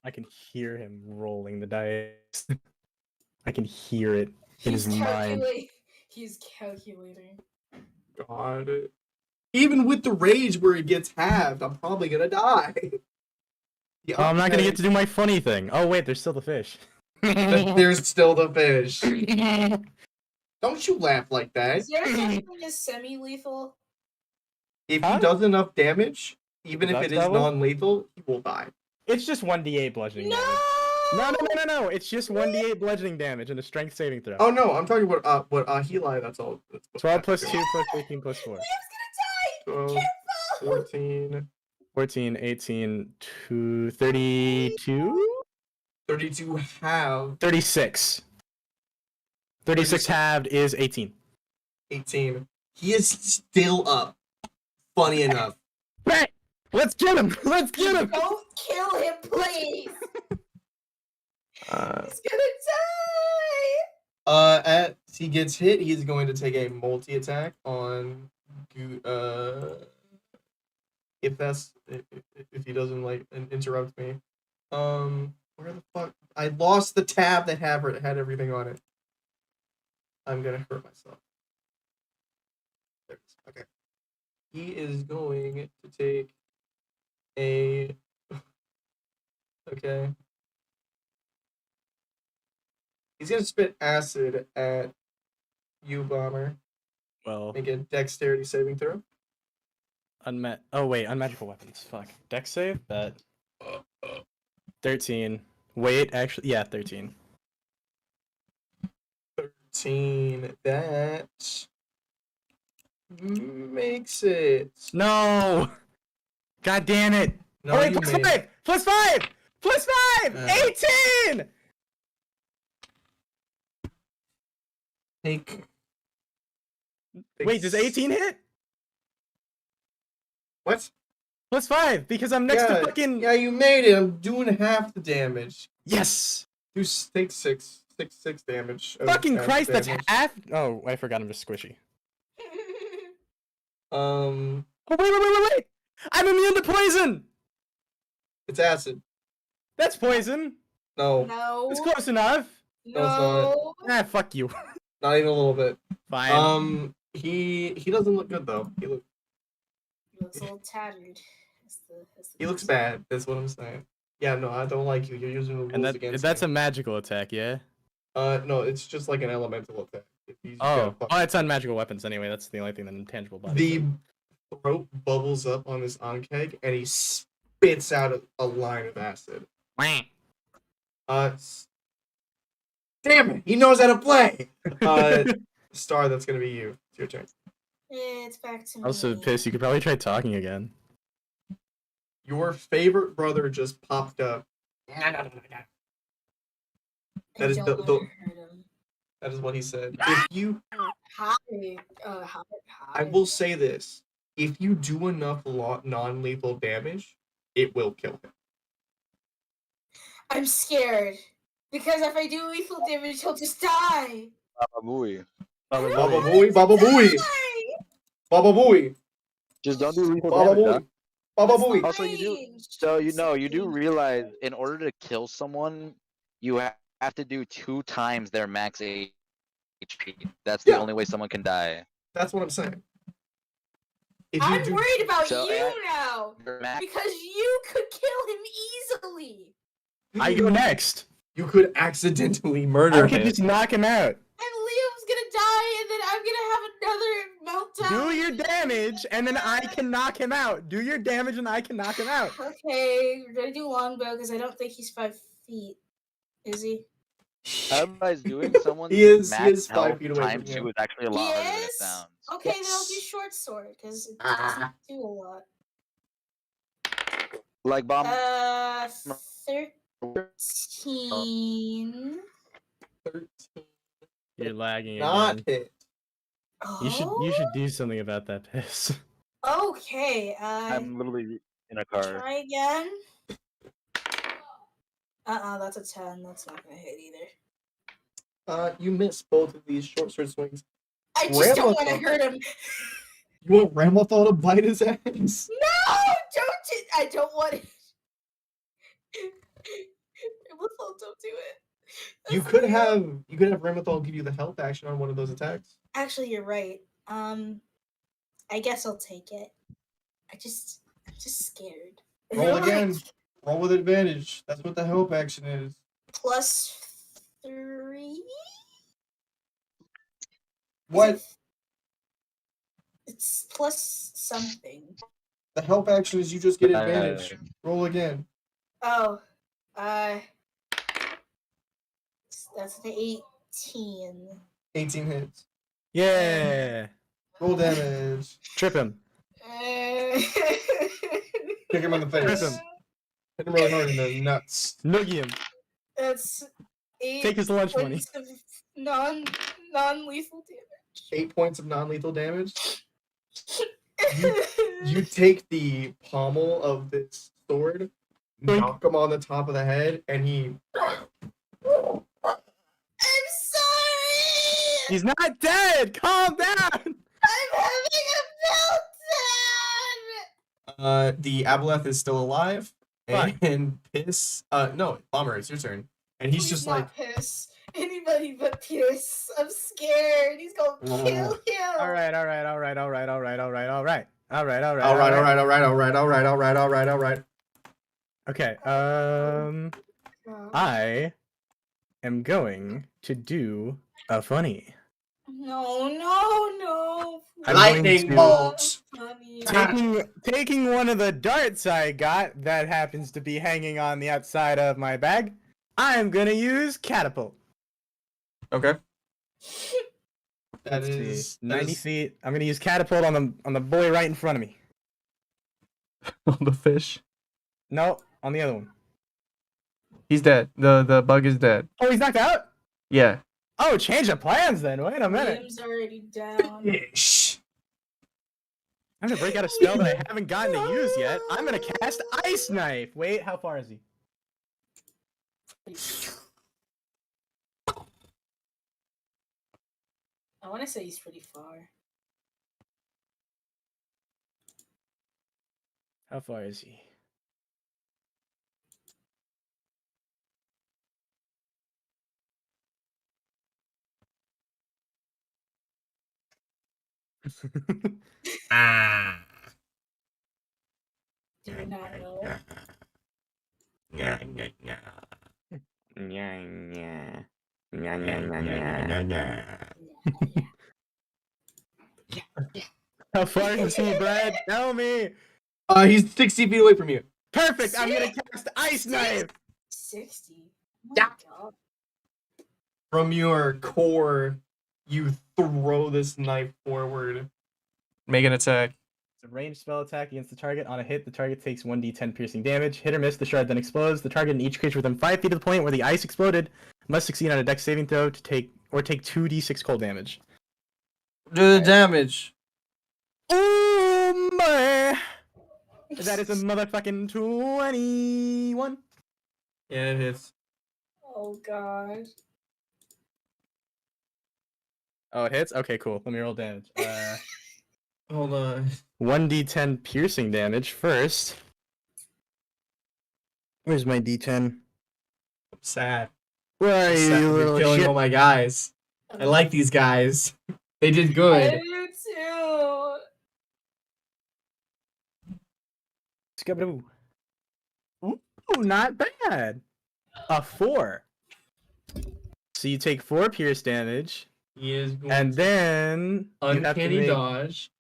I can hear him rolling the dice. I can hear it in He's his mind. He's calculating. God. Even with the rage where it gets halved, I'm probably gonna die. The Oh, I'm not gonna get upset- to do my funny thing. Oh wait, there's still the fish. There's still the fish. Don't you laugh like that. Is there something as semi-lethal? If Huh? he does enough damage, even Is if that it is double? non-lethal, he will die. It's just 1d8 bludgeoning No! damage. No. It's just 1d8 bludgeoning damage and a strength saving throw. Oh no, I'm talking about what Heli, that's all. That's what 12 plus that's 2 plus 18 plus 4. Liam's gonna die! 12, Careful! 14, 14, 18, 2, 32? 32 halved, 36. 36 halved is 18. 18. He is still up. Funny enough. Right! Let's get him! Let's get him! Don't kill him, please! Uh, He's gonna die! As he gets hit, he's going to take a multi-attack on if he doesn't like interrupt me. Where the fuck? I lost the tab that had everything on it. I'm gonna hurt myself. There it is. Okay. He is going to take a. Okay. He's gonna spit acid at you, Bomber. Well, Make a dexterity saving throw. oh wait, unmagical weapons. Fuck. Dex save? Bet. 13. Wait, actually, yeah, 13. 13. That makes it. No! God damn it! No, Oh wait, you plus made 5! Plus 5! Plus 5! 18! Take. Wait, does 18 hit? What? Plus 5, because I'm next to fucking... Yeah, you made it. I'm doing half the damage. Yes! Take six damage. of Fucking acid Christ, that's damage. half... Oh, I forgot I'm just squishy. Um, Oh, wait! I'm immune to poison! it's acid. That's poison. No, No. It's close enough. No, it's not. No. Ah, fuck you. not even a little bit. Fine. He doesn't look good though. He looks a little tattered. He looks bad. That's what I'm saying. Yeah, no, I don't like you. You're using the rules And against that's me. a magical attack, yeah? No, it's just like an elemental attack. Oh, it's on magical weapons anyway. That's the only thing that intangible body. The throat bubbles up on his Ankeg, and he spits out a line of acid. Damn it! He knows how to play. Star, that's gonna be you. It's your turn. It's back to me. Also, piss. You could probably try talking again. Your favorite brother just popped up. That is that is what he said. If you, Hi. I will say this: if you do enough non-lethal damage, it will kill him. I'm scared. Because if I do lethal damage, he'll just die. Baba Booey. Baba Booey, Baba Booey, Baba Booey. Just don't do lethal Baba damage, Booey. dog. Baba Booey. Also, you do realize in order to kill someone, you have to do 2 times their max HP. That's the only way someone can die. That's what I'm saying. I'm worried about So, you now. Because you could kill him easily. I go next. You could accidentally murder I could him. just knock him out. And Liam's gonna die, and then I'm gonna have another meltdown. Do your damage, and then I can knock him out. Do your damage, and I can knock him out. Okay, we're gonna do longbow because I don't think he's 5 feet. Is he? Otherwise, doing someone's He is max 5 health feet away from times you. 2 is actually a lot He harder than it is? sounds. Okay, then I'll do short sword because it doesn't do a lot. Like bomb. 13. You're lagging Not again. hit. You should do something about that piss. Okay, I'm literally in a car. try again. That's a 10. That's not gonna hit either. You miss both of these short sword swings. I just don't want to Ramathal- hurt him. You want Ramathal to bite his ass? No, I don't want it. Ramathal, don't do it. You could have Ramathal give you the help action on one of those attacks. Actually, you're right. I guess I'll take it. I'm just scared. Roll again. Roll with advantage. That's what the help action is. +3. What? It's plus something. The help action is you just get advantage. Roll again. Oh, that's an 18. 18 hits. Yeah. Roll damage. Trip him. Kick him on the face. Trip him. Hit him really hard in the nuts. Noogie him. That's 8 Take his lunch money. points of non-lethal damage. 8 points of non-lethal damage. You take the pommel of this sword, knock him on the top of the head, and he. I'm sorry! He's not dead. Calm down. I'm having a meltdown! The Aboleth is still alive, Fine. and Piss. No, Bomber, it's your turn, and he's Please just not like. Piss. Anybody but Pierce. I'm scared. He's gonna kill him. All right. All right. Okay. God. I am going to do a funny. No. I'm Lightning going to- bolt. Taking one of the darts I got that happens to be hanging on the outside of my bag, I am gonna use catapult. Okay. Let's see, 90 feet. I'm gonna use catapult on the boy right in front of me. On the fish. No, on the other one. He's dead. The bug is dead. Oh, he's knocked out? Yeah. Oh, change of plans then. Wait a minute. William's already down. Shh. I'm gonna break out a spell that I haven't gotten to use yet. I'm gonna cast Ice Knife. Wait, how far is he? I want to say he's pretty far. How far is he? Do you not know? How far is he, Brad? Tell me. He's 60 feet away from you. Perfect. I'm gonna cast Ice Knife. 60. Oh Yeah. my God. From your core, you throw this knife forward. Make an attack. It's a ranged spell attack against the target. On a hit, the target takes 1d10 piercing damage. Hit or miss, the shard then explodes. The target and each creature within 5 feet of the point where the ice exploded must succeed on a dex saving throw to take 2d6 cold damage. Do the damage. Oh my! That is a motherfucking 21. Yeah, it hits. Oh God. Oh, it hits? Okay, cool. Let me roll damage. Hold on. 1d10 piercing damage first. Where's my d10? I'm sad. Where are I'm you, sad. you You're little killing shit? all my guys. I like these guys. They did I good. do too. Skabadoo. Ooh, not bad. A 4. So you take 4 pierce damage, He is going and to then you have to uncanny make... dodge,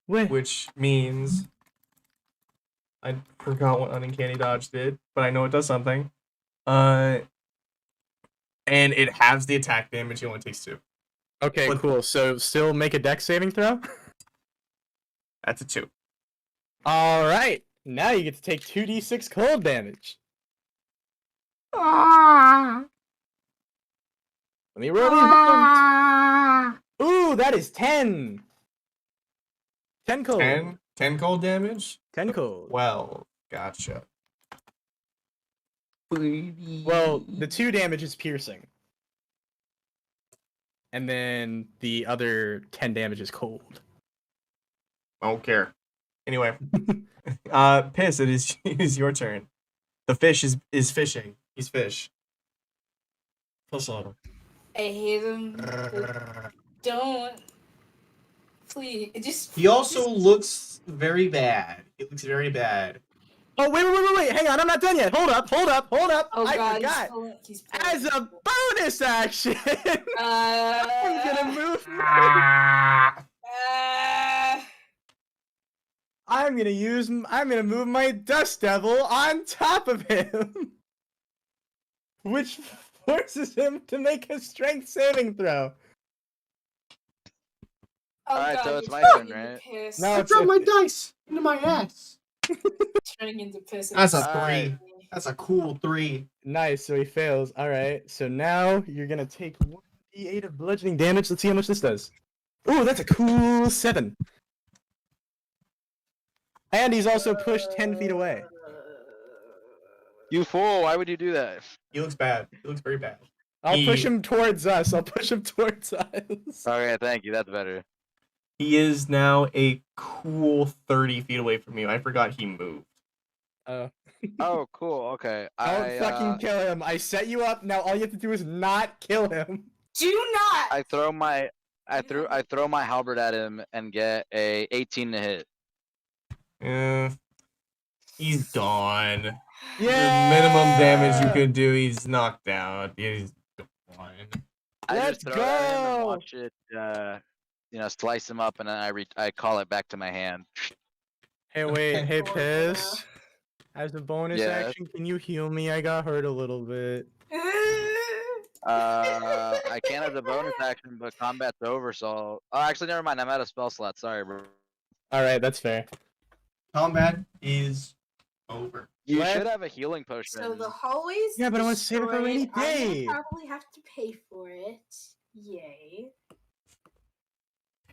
Wait. which means I forgot what uncanny dodge did, but I know it does something. And it halves the attack damage. He only takes 2. Okay, But- cool. So still make a dex saving throw? That's a 2. All right. Now you get to take 2d6 cold damage. Let me roll these bones. Ooh, that is 10. 10 cold. 10 cold damage. 10 cold. Well, gotcha. Well, the 2 damage is piercing. and then the other 10 damage is cold. I don't care. Anyway, Piss, it is your turn. The fish is fishing. He's fish. Push on him. I hate him. Don't. Please, just. He also looks very bad. He looks very bad. Oh, wait. Hang on, I'm not done yet. Hold up. Oh I God, forgot. he's As a bonus action, I'm gonna move. I'm gonna move my Dust Devil on top of him, which forces him to make a Strength saving throw. Oh, Alright, God, so it's you're my turning turn, into right? piss. No, I it's dropped my dice into my ass. Turning into piss. That's a Alright. 3. That's a cool 3. Nice, so he fails. Alright, so now you're gonna take 1d8 of bludgeoning damage. Let's see how much this does. Ooh, that's a cool 7. And he's also pushed 10 feet away. You fool! Why would you do that? He looks bad. He looks very bad. I'll push him towards us. Okay, thank you. That's better. He is now a cool 30 feet away from you. I forgot he moved. Oh, cool. Okay. Don't fucking kill him. I set you up. Now all you have to do is not kill him. Do not. I throw my halberd at him and get a 18 to hit. He's gone. Yeah. The minimum damage you could do, he's knocked out. He's gone. I Let's just throw it at him and go. watch it, slice him up, and then I call it back to my hand. Hey, wait. Hey, Piss. As a bonus Yes. action, can you heal me? I got hurt a little bit. I can as a bonus action, but combat's over, so. Oh, actually, never mind. I'm out of spell slot. Sorry, bro. Alright, that's fair. Combat is over. You What? should have a healing potion. So the hallways. Yeah, but I wanna save it for a rainy destroyed. I'm day. gonna probably have to pay for it. Yay.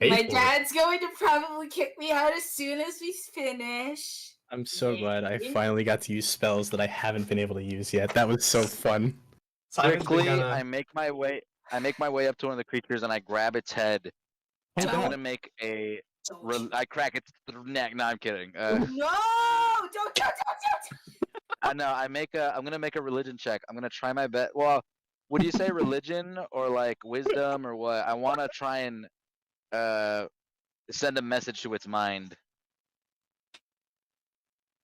Pay My for it. dad's going to probably kick me out as soon as we finish. I'm so glad I Yay. finally got to use spells that I haven't been able to use yet. That was so fun. Simon's been Quickly, kinda- I make my way up to one of the creatures and I grab its head. Oh, And I'm God. gonna make a. I crack its neck. No, I'm kidding. No! Don't! I know. I'm gonna make a religion check. I'm gonna try my best. Well, would you say religion or like wisdom or what? I want to try and send a message to its mind.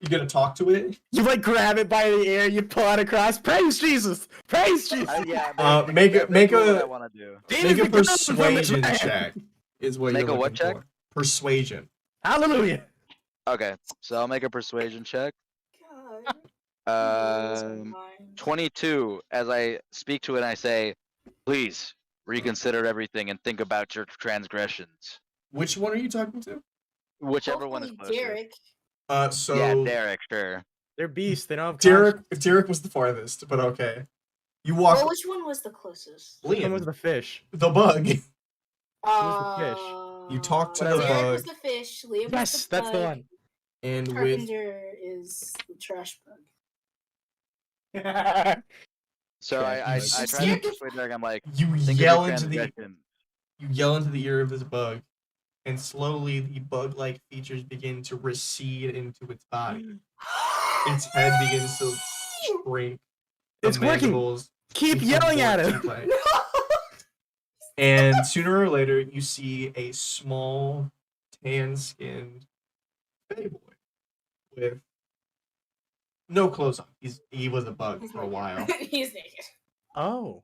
You gonna talk to it? You like grab it by the ear, you pull out a cross. Praise Jesus! Praise Jesus! Yeah. Make that's what I a want to do. make a Demons, get out from this persuasion man. check. Is what Make you're a what looking check? for. Persuasion. Hallelujah! Okay, so I'll make a persuasion check. God. 22. As I speak to it, I say, "Please reconsider everything and think about your transgressions." Which one are you talking to? Whichever one is Hopefully closer. Derek. So Yeah, Derek. Sure. They're beasts, they don't have Derek was the farthest, but okay. You walk. Well, which one was the closest? One was Liam, the fish. the bug. the fish? You talk to the Whatever. Derek bug, was the fish. Liam was Yes, the that's the bug, one. and with Carpenter is the trash bug. So I You try to speak- persuade Derek. I'm like, you think yell of your into the transgressions. ear of this bug, and slowly the bug-like features begin to recede into its body. Its head begins to shrink. The It's working. mandibles Keep become yelling more at him! teeth-like. And sooner or later, you see a small, tan-skinned Fey boy with no clothes on. He was a bug He's for a naked. while. He's naked. Oh.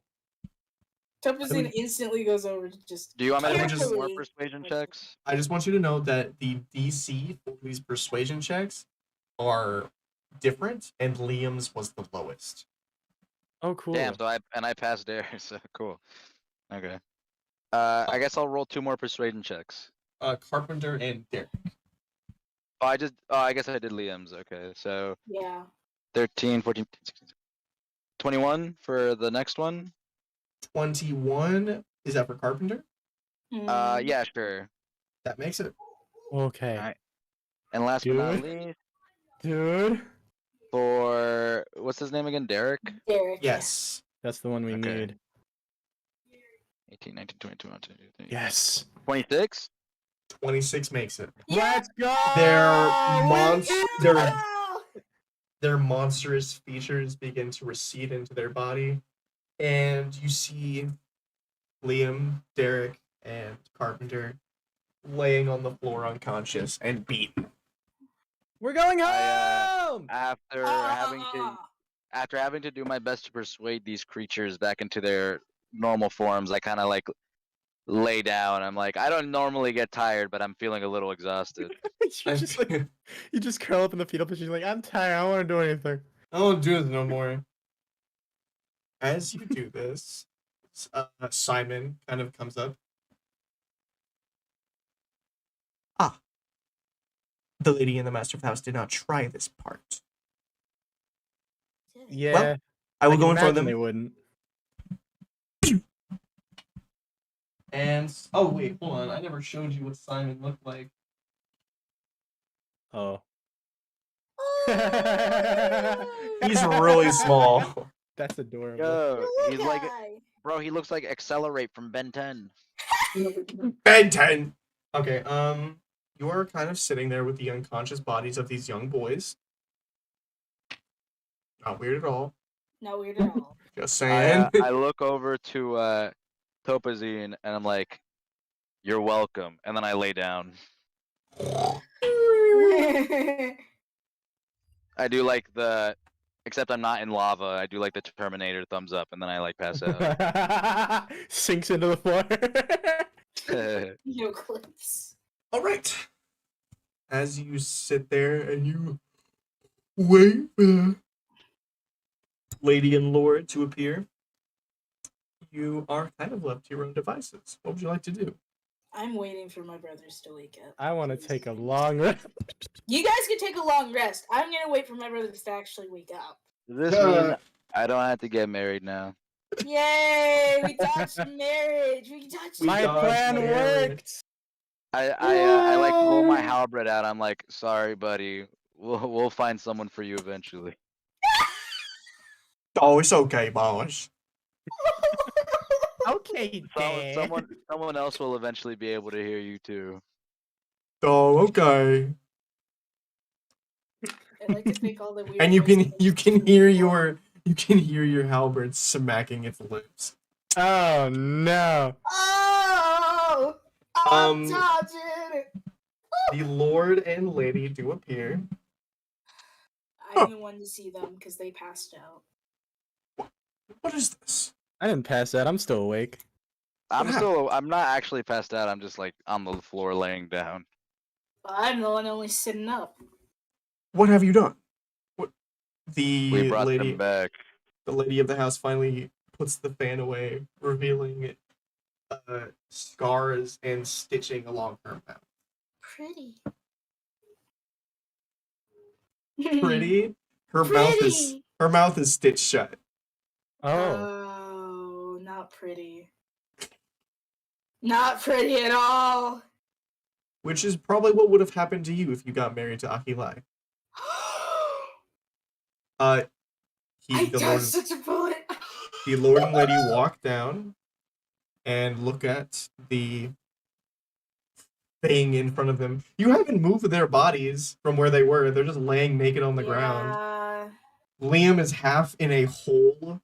Tupperson instantly goes over to just. Do you want me to make just- more carefully- persuasion checks? I just want you to know that the DC for these persuasion checks are different, and Liam's was the lowest. Oh, cool. Damn. So I passed Derek. So cool. Okay. I guess I'll roll 2 more persuasion checks. Carpenter and Derek. Oh, I guess I did Liam's. Okay, so Yeah. 13, 14, 15, 16, 21 for the next one. 21, is that for Carpenter? Mm. Yeah, sure. That makes it. Okay. Alright. And last but not Dude. least, Dude. for what's his name again? Derek. Derek. Yes. That's the one we Okay. need. 18, 19, 20, 21, 22, 23. Yes. 26? 26 makes it. Let's go. Their monstrous features begin to recede into their body, and you see Liam, Derek, and Carpenter laying on the floor unconscious and beaten. We're going I, home. After having to do my best to persuade these creatures back into their normal forms, I kind of like lay down. I'm like, I don't normally get tired, but I'm feeling a little exhausted. You just curl up in the fetal position, like I'm tired. I don't want to do anything. I won't do this no more. As you do this, Simon kind of comes up. Ah. The lady in the master of the house did not try this part. Yeah. Well, I will can go in front of imagine them. They wouldn't. And oh wait, hold on. I never showed you what Simon looked like. Oh. He's really small. That's adorable. Yo, he's Little like, guy. bro, he looks like Accelerate from Ben 10. Ben 10. Okay, you are kind of sitting there with the unconscious bodies of these young boys. Not weird at all. Not weird at all. Just saying. I look over to Topazine and I'm like, "You're welcome," and then I lay down. I do like except I'm not in lava. I do like the Terminator thumbs up, and then I like pass out. Sinks into the floor. No clips. All right. As you sit there and you wait for the lady and lord to appear, you are kind of left to your own devices. What would you like to do? I'm waiting for my brothers to wake up. I want to take a long rest. You guys can take a long rest. I'm gonna wait for my brothers to actually wake up. Does this mean I don't have to get married now? Yay! We dodged marriage. We dodged My plan worked. I like pull my halberd out. I'm like, sorry, buddy. We'll find someone for you eventually. Oh, it's okay, boss. Okay, Dad. Someone else will eventually be able to hear you too. Oh, okay. I like to think all the weird. And you can hear your halberd smacking its lips. Oh no. Oh! I'm Um, dodging it. The lord and lady do appear. I'm the one to see them because they passed out. What is this? I didn't pass out. I'm still awake. I'm not actually passed out. I'm just like on the floor laying down. I'm the one only sitting up. What have you done? What? We brought lady, them back. The lady of the house finally puts the fan away, revealing scars and stitching along her mouth. Pretty. Pretty. Her mouth is stitched shut. Oh, not pretty. Not pretty at all. Which is probably what would have happened to you if you got married to Akilai. I dodged such a bullet. The lord and lady walk down and look at the thing in front of them. You haven't moved their bodies from where they were. They're just laying naked on the ground. Liam is half in a hole.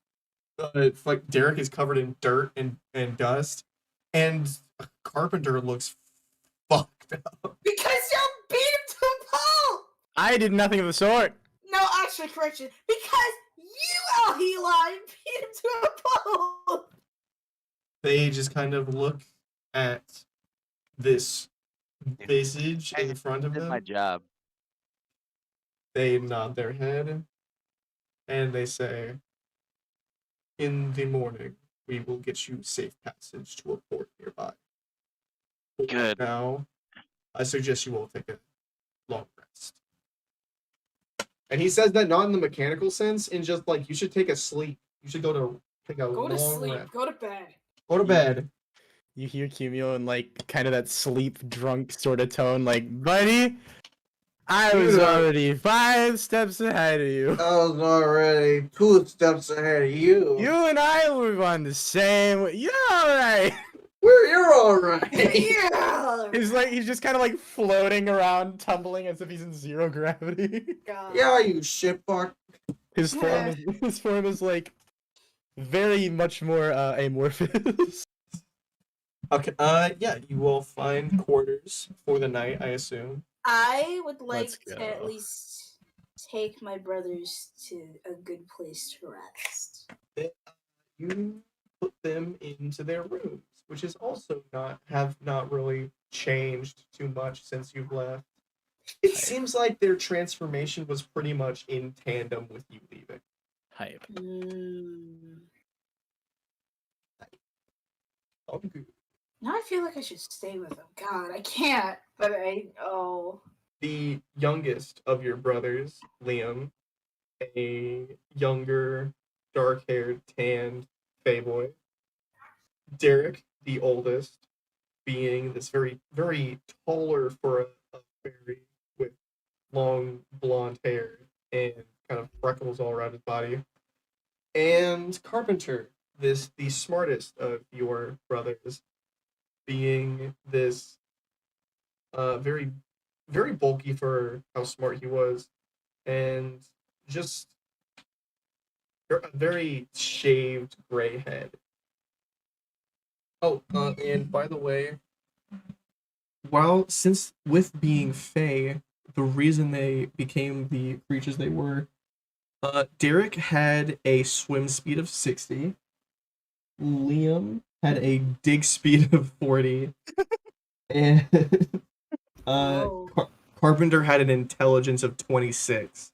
Like Derek is covered in dirt and dust. And Carpenter looks fucked up. Because you beat him to a pulp! I did nothing of the sort. No, actually, correction. Because you, Al-Heli, beat him to a pulp! They just kind of look at this visage in front of Did them. my job. They nod their head and they say, "In the morning, we will get you safe passage to a port nearby. For Good. now, I suggest you all take a long rest." And he says that not in the mechanical sense, in just like you should take a sleep. You should take a Go to long sleep. rest. Go to bed. Go to bed. You hear Cumio in like kind of that sleep drunk sort of tone, like, buddy, I was already 5 steps ahead of you. I was already 2 steps ahead of you. You and I were on the same. You're all right. You're all right. Yeah. He's just kind of like floating around, tumbling as if he's in zero gravity. God. Yeah, you shitfuck. His form is like very much more amorphous. Okay. Yeah. You will find quarters for the night, I assume. I would Let's like to at go. least take my brothers to a good place to rest. You put them into their rooms, which is also not really changed too much since you've left. It seems like their transformation was pretty much in tandem with you leaving. Hype. Oh, good. Now I feel like I should stay with them. God, I can't. But The youngest of your brothers, Liam, a younger, dark-haired, tanned Feyboy. Derek, the oldest, being this very, very taller for a fairy with long blonde hair and kind of freckles all around his body. And Carpenter, the smartest of your brothers, being this very, very bulky for how smart he was, and just a very shaved gray head. Oh, and by the way, since with being Fey, the reason they became the creatures they were, Derek had a swim speed of 60. Liam had a dig speed of 40. And Carpenter had an intelligence of 26.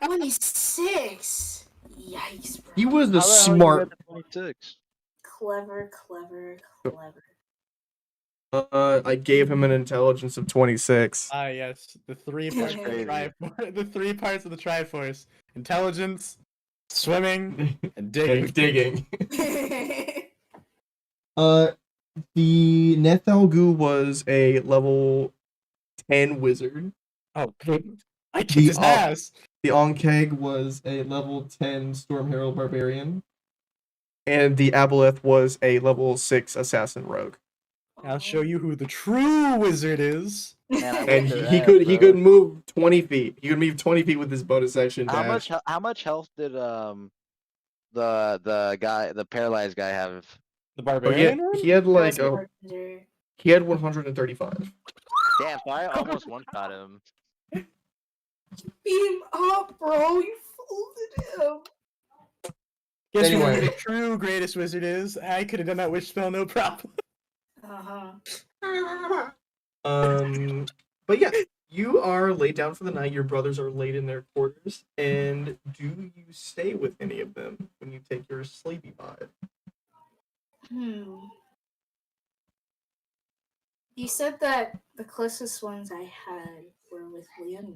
26. Yikes, bro. He was the How the hell you smart. get to 26? Clever, clever, clever. I gave him an intelligence of 26. Ah, yes, the 3 parts of the Triforce. The 3 parts of the Triforce: intelligence, swimming, and digging. The Nethelgu was a level 10 wizard. Oh, I kicked his ass. The Onkeg was a level 10 Storm Herald Barbarian. And the Aboleth was a level 6 Assassin Rogue. I'll show you who the true wizard is. And he could move 20 feet. He could move 20 feet with his bonus action dash. How much health did the paralyzed guy have? The barbarian? He had like he had 135. Damn, so I almost one-shot him. Beat him up, bro. You folded him. Guess who Anyway. the true greatest wizard is? I could have done that wish spell, no problem. But yeah, you are laid down for the night. Your brothers are laid in their quarters. And do you stay with any of them when you take your sleepy vibe? You said that the closest ones I had were with Liam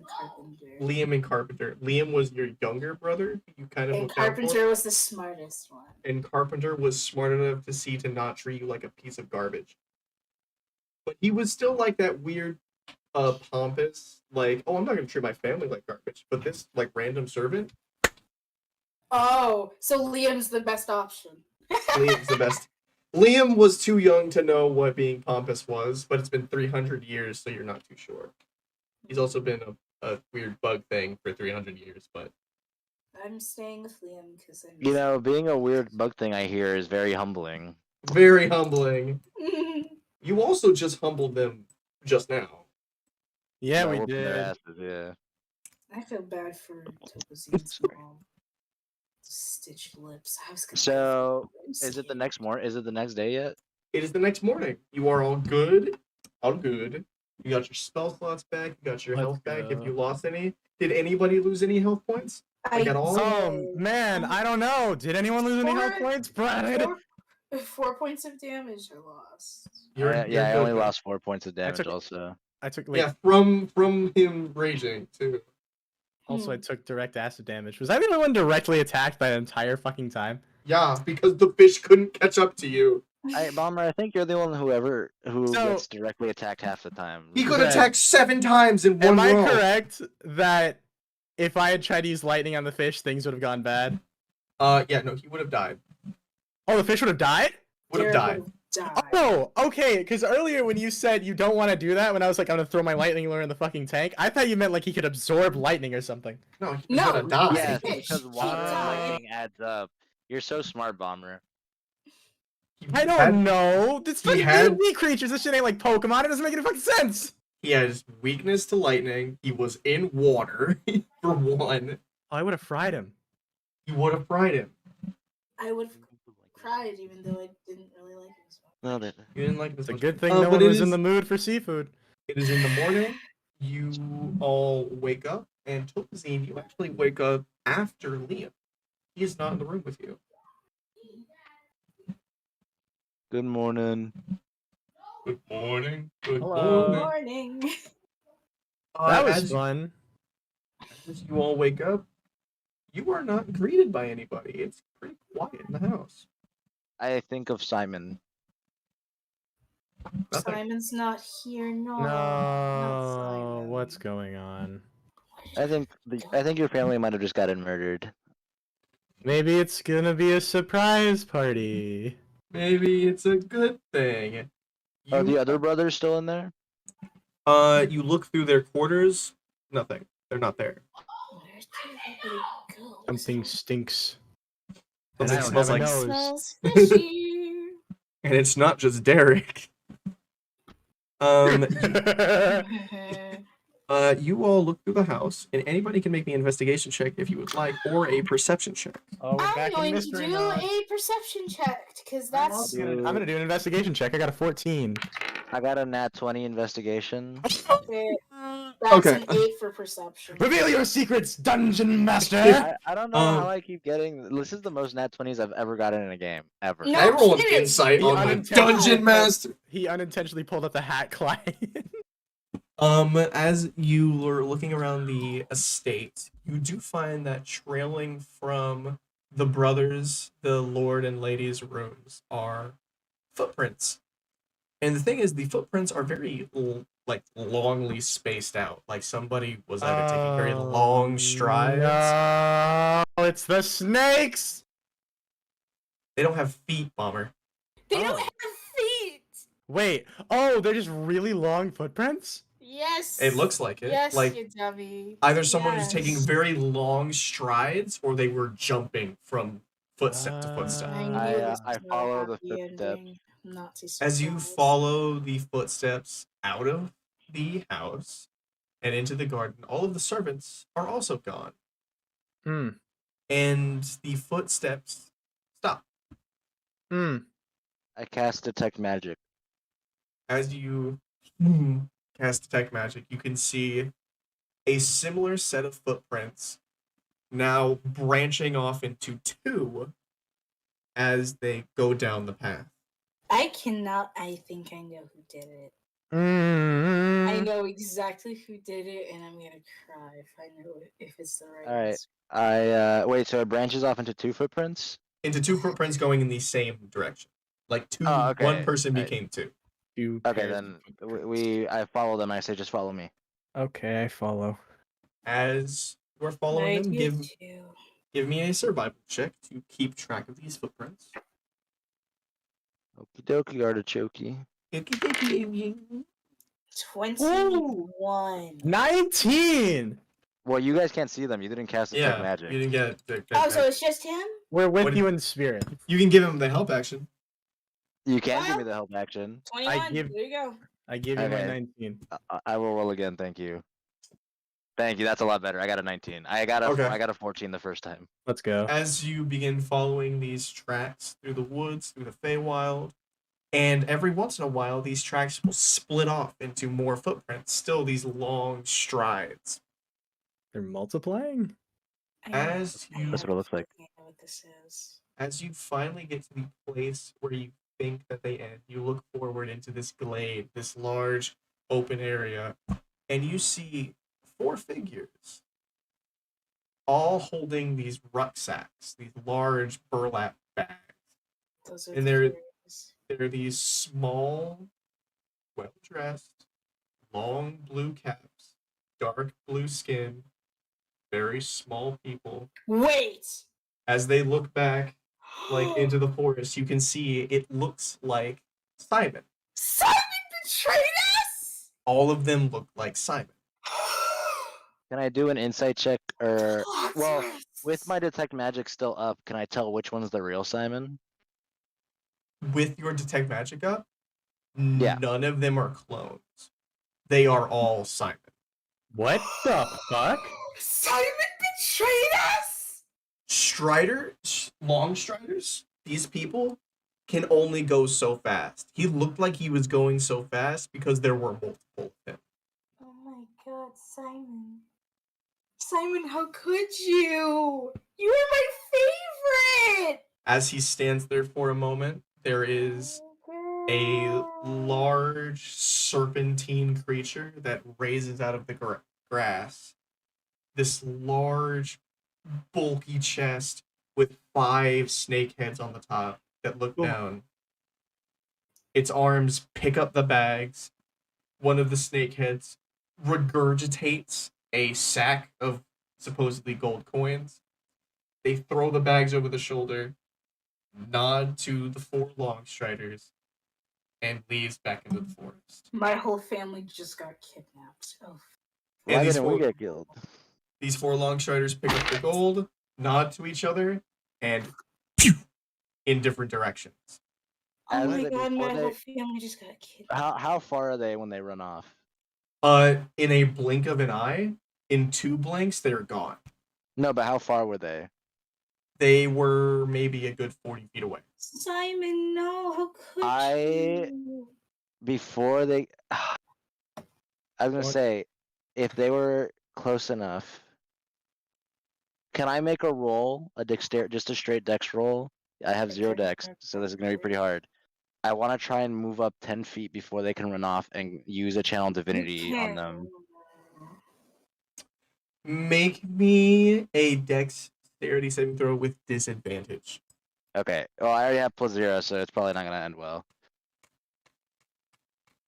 and Carpenter. Liam was your younger brother. You kind of And looked out for. Carpenter was the smartest one. And Carpenter was smart enough to see to not treat you like a piece of garbage. But he was still like that weird, pompous, like, oh, I'm not gonna treat my family like garbage, but this like random servant. Oh, so Liam's the best option. Liam's the best. Liam was too young to know what being pompous was, but it's been 300 years, so you're not too sure. He's also been a weird bug thing for 300 years, but I'm staying with Liam because I'm. You know, being a weird bug thing, I hear, is very humbling. very humbling. You also just humbled them just now. Yeah, By we whooping their did. asses, yeah. I feel bad for Topazine's mom. Stitched lips. I was gonna. So, is it the next morning? Is it the next day yet? It is the next morning. You are all good. All good. You got your spell slots back. You got your health back. If you lost any, did anybody lose any health points? Like at all? Oh man, I don't know. Did anyone lose any health points? Brad? 4 points of damage I lost. I only lost 4 points of damage. I took yeah, from him raging too. Also, I took direct acid damage. Was I the only one directly attacked by the entire fucking time? Yeah, because the fish couldn't catch up to you. Bomber, I think you're the one who So- gets directly attacked half the time. He could Zed, attack 7 times in one Am I row. correct that if I had tried to use lightning on the fish, things would have gone bad? Yeah, no, he would have died. Oh, the fish would have died? Would have Derek died. died. Oh, okay, because earlier when you said you don't want to do that, when I was like, I'm gonna throw my lightning lure in the fucking tank, I thought you meant like he could absorb lightning or something. No, he's No, gonna die. Yes, Fish. because water and died. lightning adds up. You're so smart, Bomber. I don't had- know. It's he fucking had- D&D creatures. This shit ain't like Pokemon. It doesn't make any fucking sense. He has weakness to lightning. He was in water, for one. Oh, I would have fried him. You would have fried him. I would have cried even though I didn't really like him. So. No, that. You didn't like this. It's a much. good thing Uh, no but one it was in is- the mood for seafood. It is in the morning. You all wake up, and Topazine, you actually wake up after Liam. He is not in the room with you. Good morning. Good morning. Good Hello. morning. Morning. That was as, fun. as you all wake up, you are not greeted by anybody. It's pretty quiet in the house. I think of Simon. Nothing. Simon's not here. No. not No, Simon. what's going on? I think your family might have just gotten murdered. Maybe it's gonna be a surprise party. Maybe it's a good thing. Are the You, other brothers still in there? you look through their quarters. Nothing. They're not there. Where did everybody go? Something stinks. Something I don't smells have a like, nose. Smells fishy. and it's not just Derek. You all look through the house, and anybody can make me an investigation check if you would like, or a perception check. Oh, we're I'm back in going to mystery do mode. a perception check because I'm that's do- gonna do an investigation check. I got a 14. I got a nat 20 investigation. fair. That's Okay. an 8 for perception. Reveal your secrets, Dungeon Master! I don't know how I keep getting. This is the most nat 20s I've ever gotten in a game ever. No I roll an kidding. insight The on the unintentional- Dungeon Master. He unintentionally pulled up the hat client. As you were looking around the estate, you do find that trailing from the brothers, the lord and lady's rooms, are footprints. And the thing is, the footprints are very longly spaced out. Like somebody was either taking very long strides. No, it's the snakes! They don't have feet, Bomber. They Oh. don't have feet. Wait, oh, they're just really long footprints? Yes. It looks like it. Yes, Like you dummy. either someone was Yes. taking very long strides, or they were jumping from footstep to footstep. I knew I this I was no follow the happy footsteps. ending. I'm not too As you surprised. follow the footsteps out of the house and into the garden, all of the servants are also gone. Hmm. And the footsteps stop. Hmm. I cast detect magic. As you cast Detect Magic, you can see a similar set of footprints now branching off into 2 as they go down the path. I cannot. I think I know who did it. Mm. I know exactly who did it, and I'm gonna cry if I know it, if it's the right. All right. answer. I wait. So it branches off into 2 footprints. Into 2 footprints going in the same direction. Like 2, Oh, okay. one person Right. became 2. You Okay, pairs then of I follow them. I say just follow me. Okay, I follow. As you are following I them, do too. give me a survival check to keep track of these footprints. Okie dokie, artichoke. 21. 19! Well, you guys can't see them. You didn't cast detect Yeah, magic. you didn't get it. Oh, so it's just him? We're with What- you in spirit. You can give him the help action. You can give Well- me the help action. 21. give- There you go. I give you my Okay. 19. I will roll again. Thank you. Thank you. That's a lot better. I got a 19. I got a 14 the first time. Let's go. As you begin following these tracks through the woods, through the Feywild, and every once in a while, these tracks will split off into more footprints. Still, these long strides. They're multiplying? As you That's what it looks like. I know what this is. as you finally get to the place where you think that they end, you look forward into this glade, this large open area, and you see 4 figures, all holding these rucksacks, these large burlap bags. Those are And the they're- fairies. They're these small, well-dressed, long blue caps, dark blue skin, very small people. Wait. As they look back, like into the forest, you can see it looks like Simon. Simon betrayed us. All of them look like Simon. Can I do an insight check or well, Plot with my detect magic still up, can I tell which one's the real Simon? With your detect magic up, Yeah. none of them are clones. They are all Simon. What the fuck? Simon betrayed us. Long Striders, these people can only go so fast. He looked like he was going so fast because there were multiple of him. Oh my god, Simon. Simon, how could you? You were my favorite. As he stands there for a moment, there is a large serpentine creature that raises out of the grass. This large, bulky chest with 5 snake heads on the top that look down. Its arms pick up the bags. One of the snake heads regurgitates a sack of supposedly gold coins. They throw the bags over the shoulder, nod to the 4 long striders, and leaves back into the forest. My whole family just got kidnapped. Oh. Why these didn't we four- get killed? These 4 long striders pick up the gold, nod to each other, and pew, in different directions. Oh As my they- god, my before whole they- family just got kidnapped. How far are they when they run off? In a blink of an eye, in 2 blinks, they're gone. No, but how far were they? They were maybe a good 40 feet away. Simon, no, how could I- you? Before they I was gonna What? say, if they were close enough, can I make a roll, just a straight dex roll? I have 0 dex, so this is gonna be pretty hard. I want to try and move up 10 feet before they can run off and use a channel divinity on them. Make me a dexterity saving throw with disadvantage. Okay. Well, I already have +0, so it's probably not gonna end well.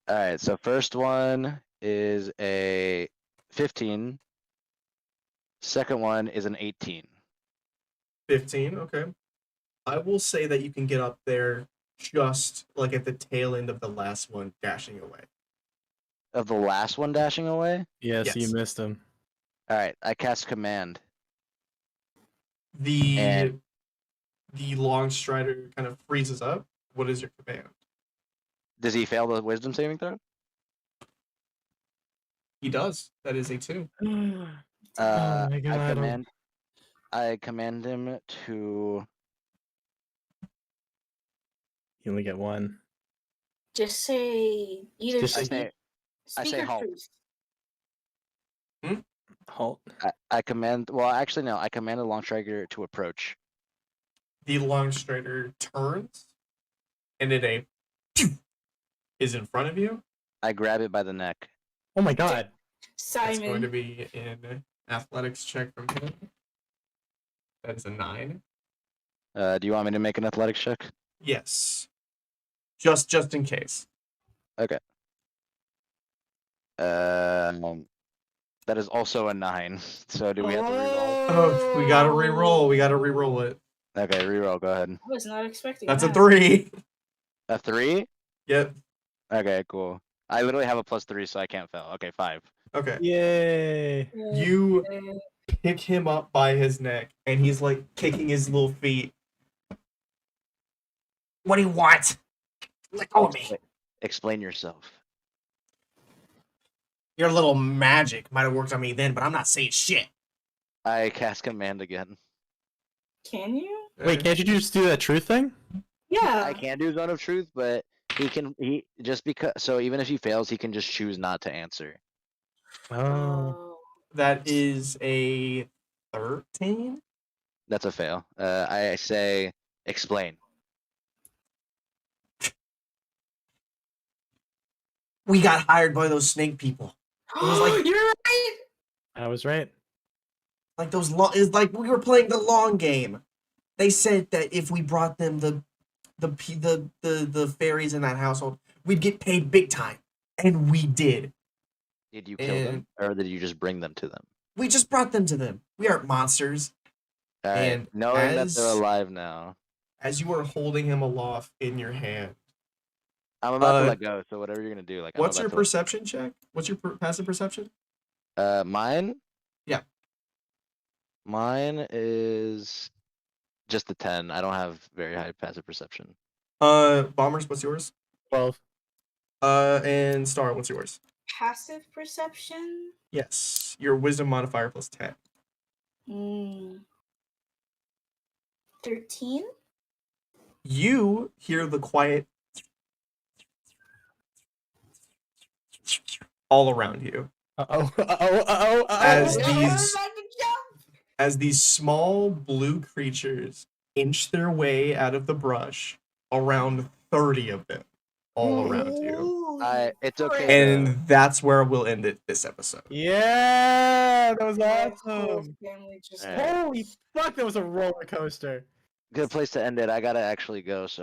All right. So first one is a 15. Second one is an 18. 15, okay. I will say that you can get up there just like at the tail end of the last one dashing away. Of the last one dashing away. Yes, Yes. you missed him. All right. I cast command. The And- the long strider kind of freezes up. What is your command? Does he fail the wisdom saving throw? He does. That is a 2. Oh my God. I command him to. You only get 1. Just say either Just I speak, say I speak say or halt. truth. Halt. I command. Well, actually, no. I command the long striker to approach. The long strider turns, and in a is in front of you. I grab it by the neck. Oh my God. It's going to Simon, be an athletics check from him. That is a 9. Do you want me to make an athletics check? Yes. Just in case. Okay. That is also a 9. So do we have to reroll? Oh, we gotta re-roll. We gotta re-roll it. Okay, reroll. Go ahead. I was not expecting That's a that. 3. A 3? Yep. Okay, cool. I literally have a +3, so I can't fail. Okay, 5. Okay. Yay. You pick him up by his neck, and he's like kicking his little feet. What do you want? Let go of me. Explain yourself. Your little magic might have worked on me then, but I'm not saying shit. I cast command again. Can you? Wait, can't you just do that truth thing? Yeah. I can do Zone of Truth, but he just because. So even if he fails, he can just choose not to answer. Oh. That is a 13. That's a fail. I say explain. We got hired by those snake people. It was like You're right. I was right. like those long. It's like we were playing the long game. They said that if we brought them the the fairies in that household, we'd get paid big time, and we did. Did you kill them, or did you just bring them to them? We just brought them to them. We aren't monsters. And knowing that they're as- alive now, As you are holding him aloft in your hand, I'm about to let go. So whatever you're gonna do, like, what's your perception check? What's your passive perception? Mine. Yeah. Mine is just a 10. I don't have very high passive perception. Bombers, what's yours? 12. And Star, what's yours? Passive perception? Yes, your wisdom modifier plus 10. 13? You hear the quiet all around you. As these small blue creatures inch their way out of the brush, around 30 of them all around you. It's okay. And that's where we'll end it this episode. Yeah, that was My whole awesome. family just Alright. Holy fuck, that was a roller coaster. Good place to end it. I gotta actually go. So.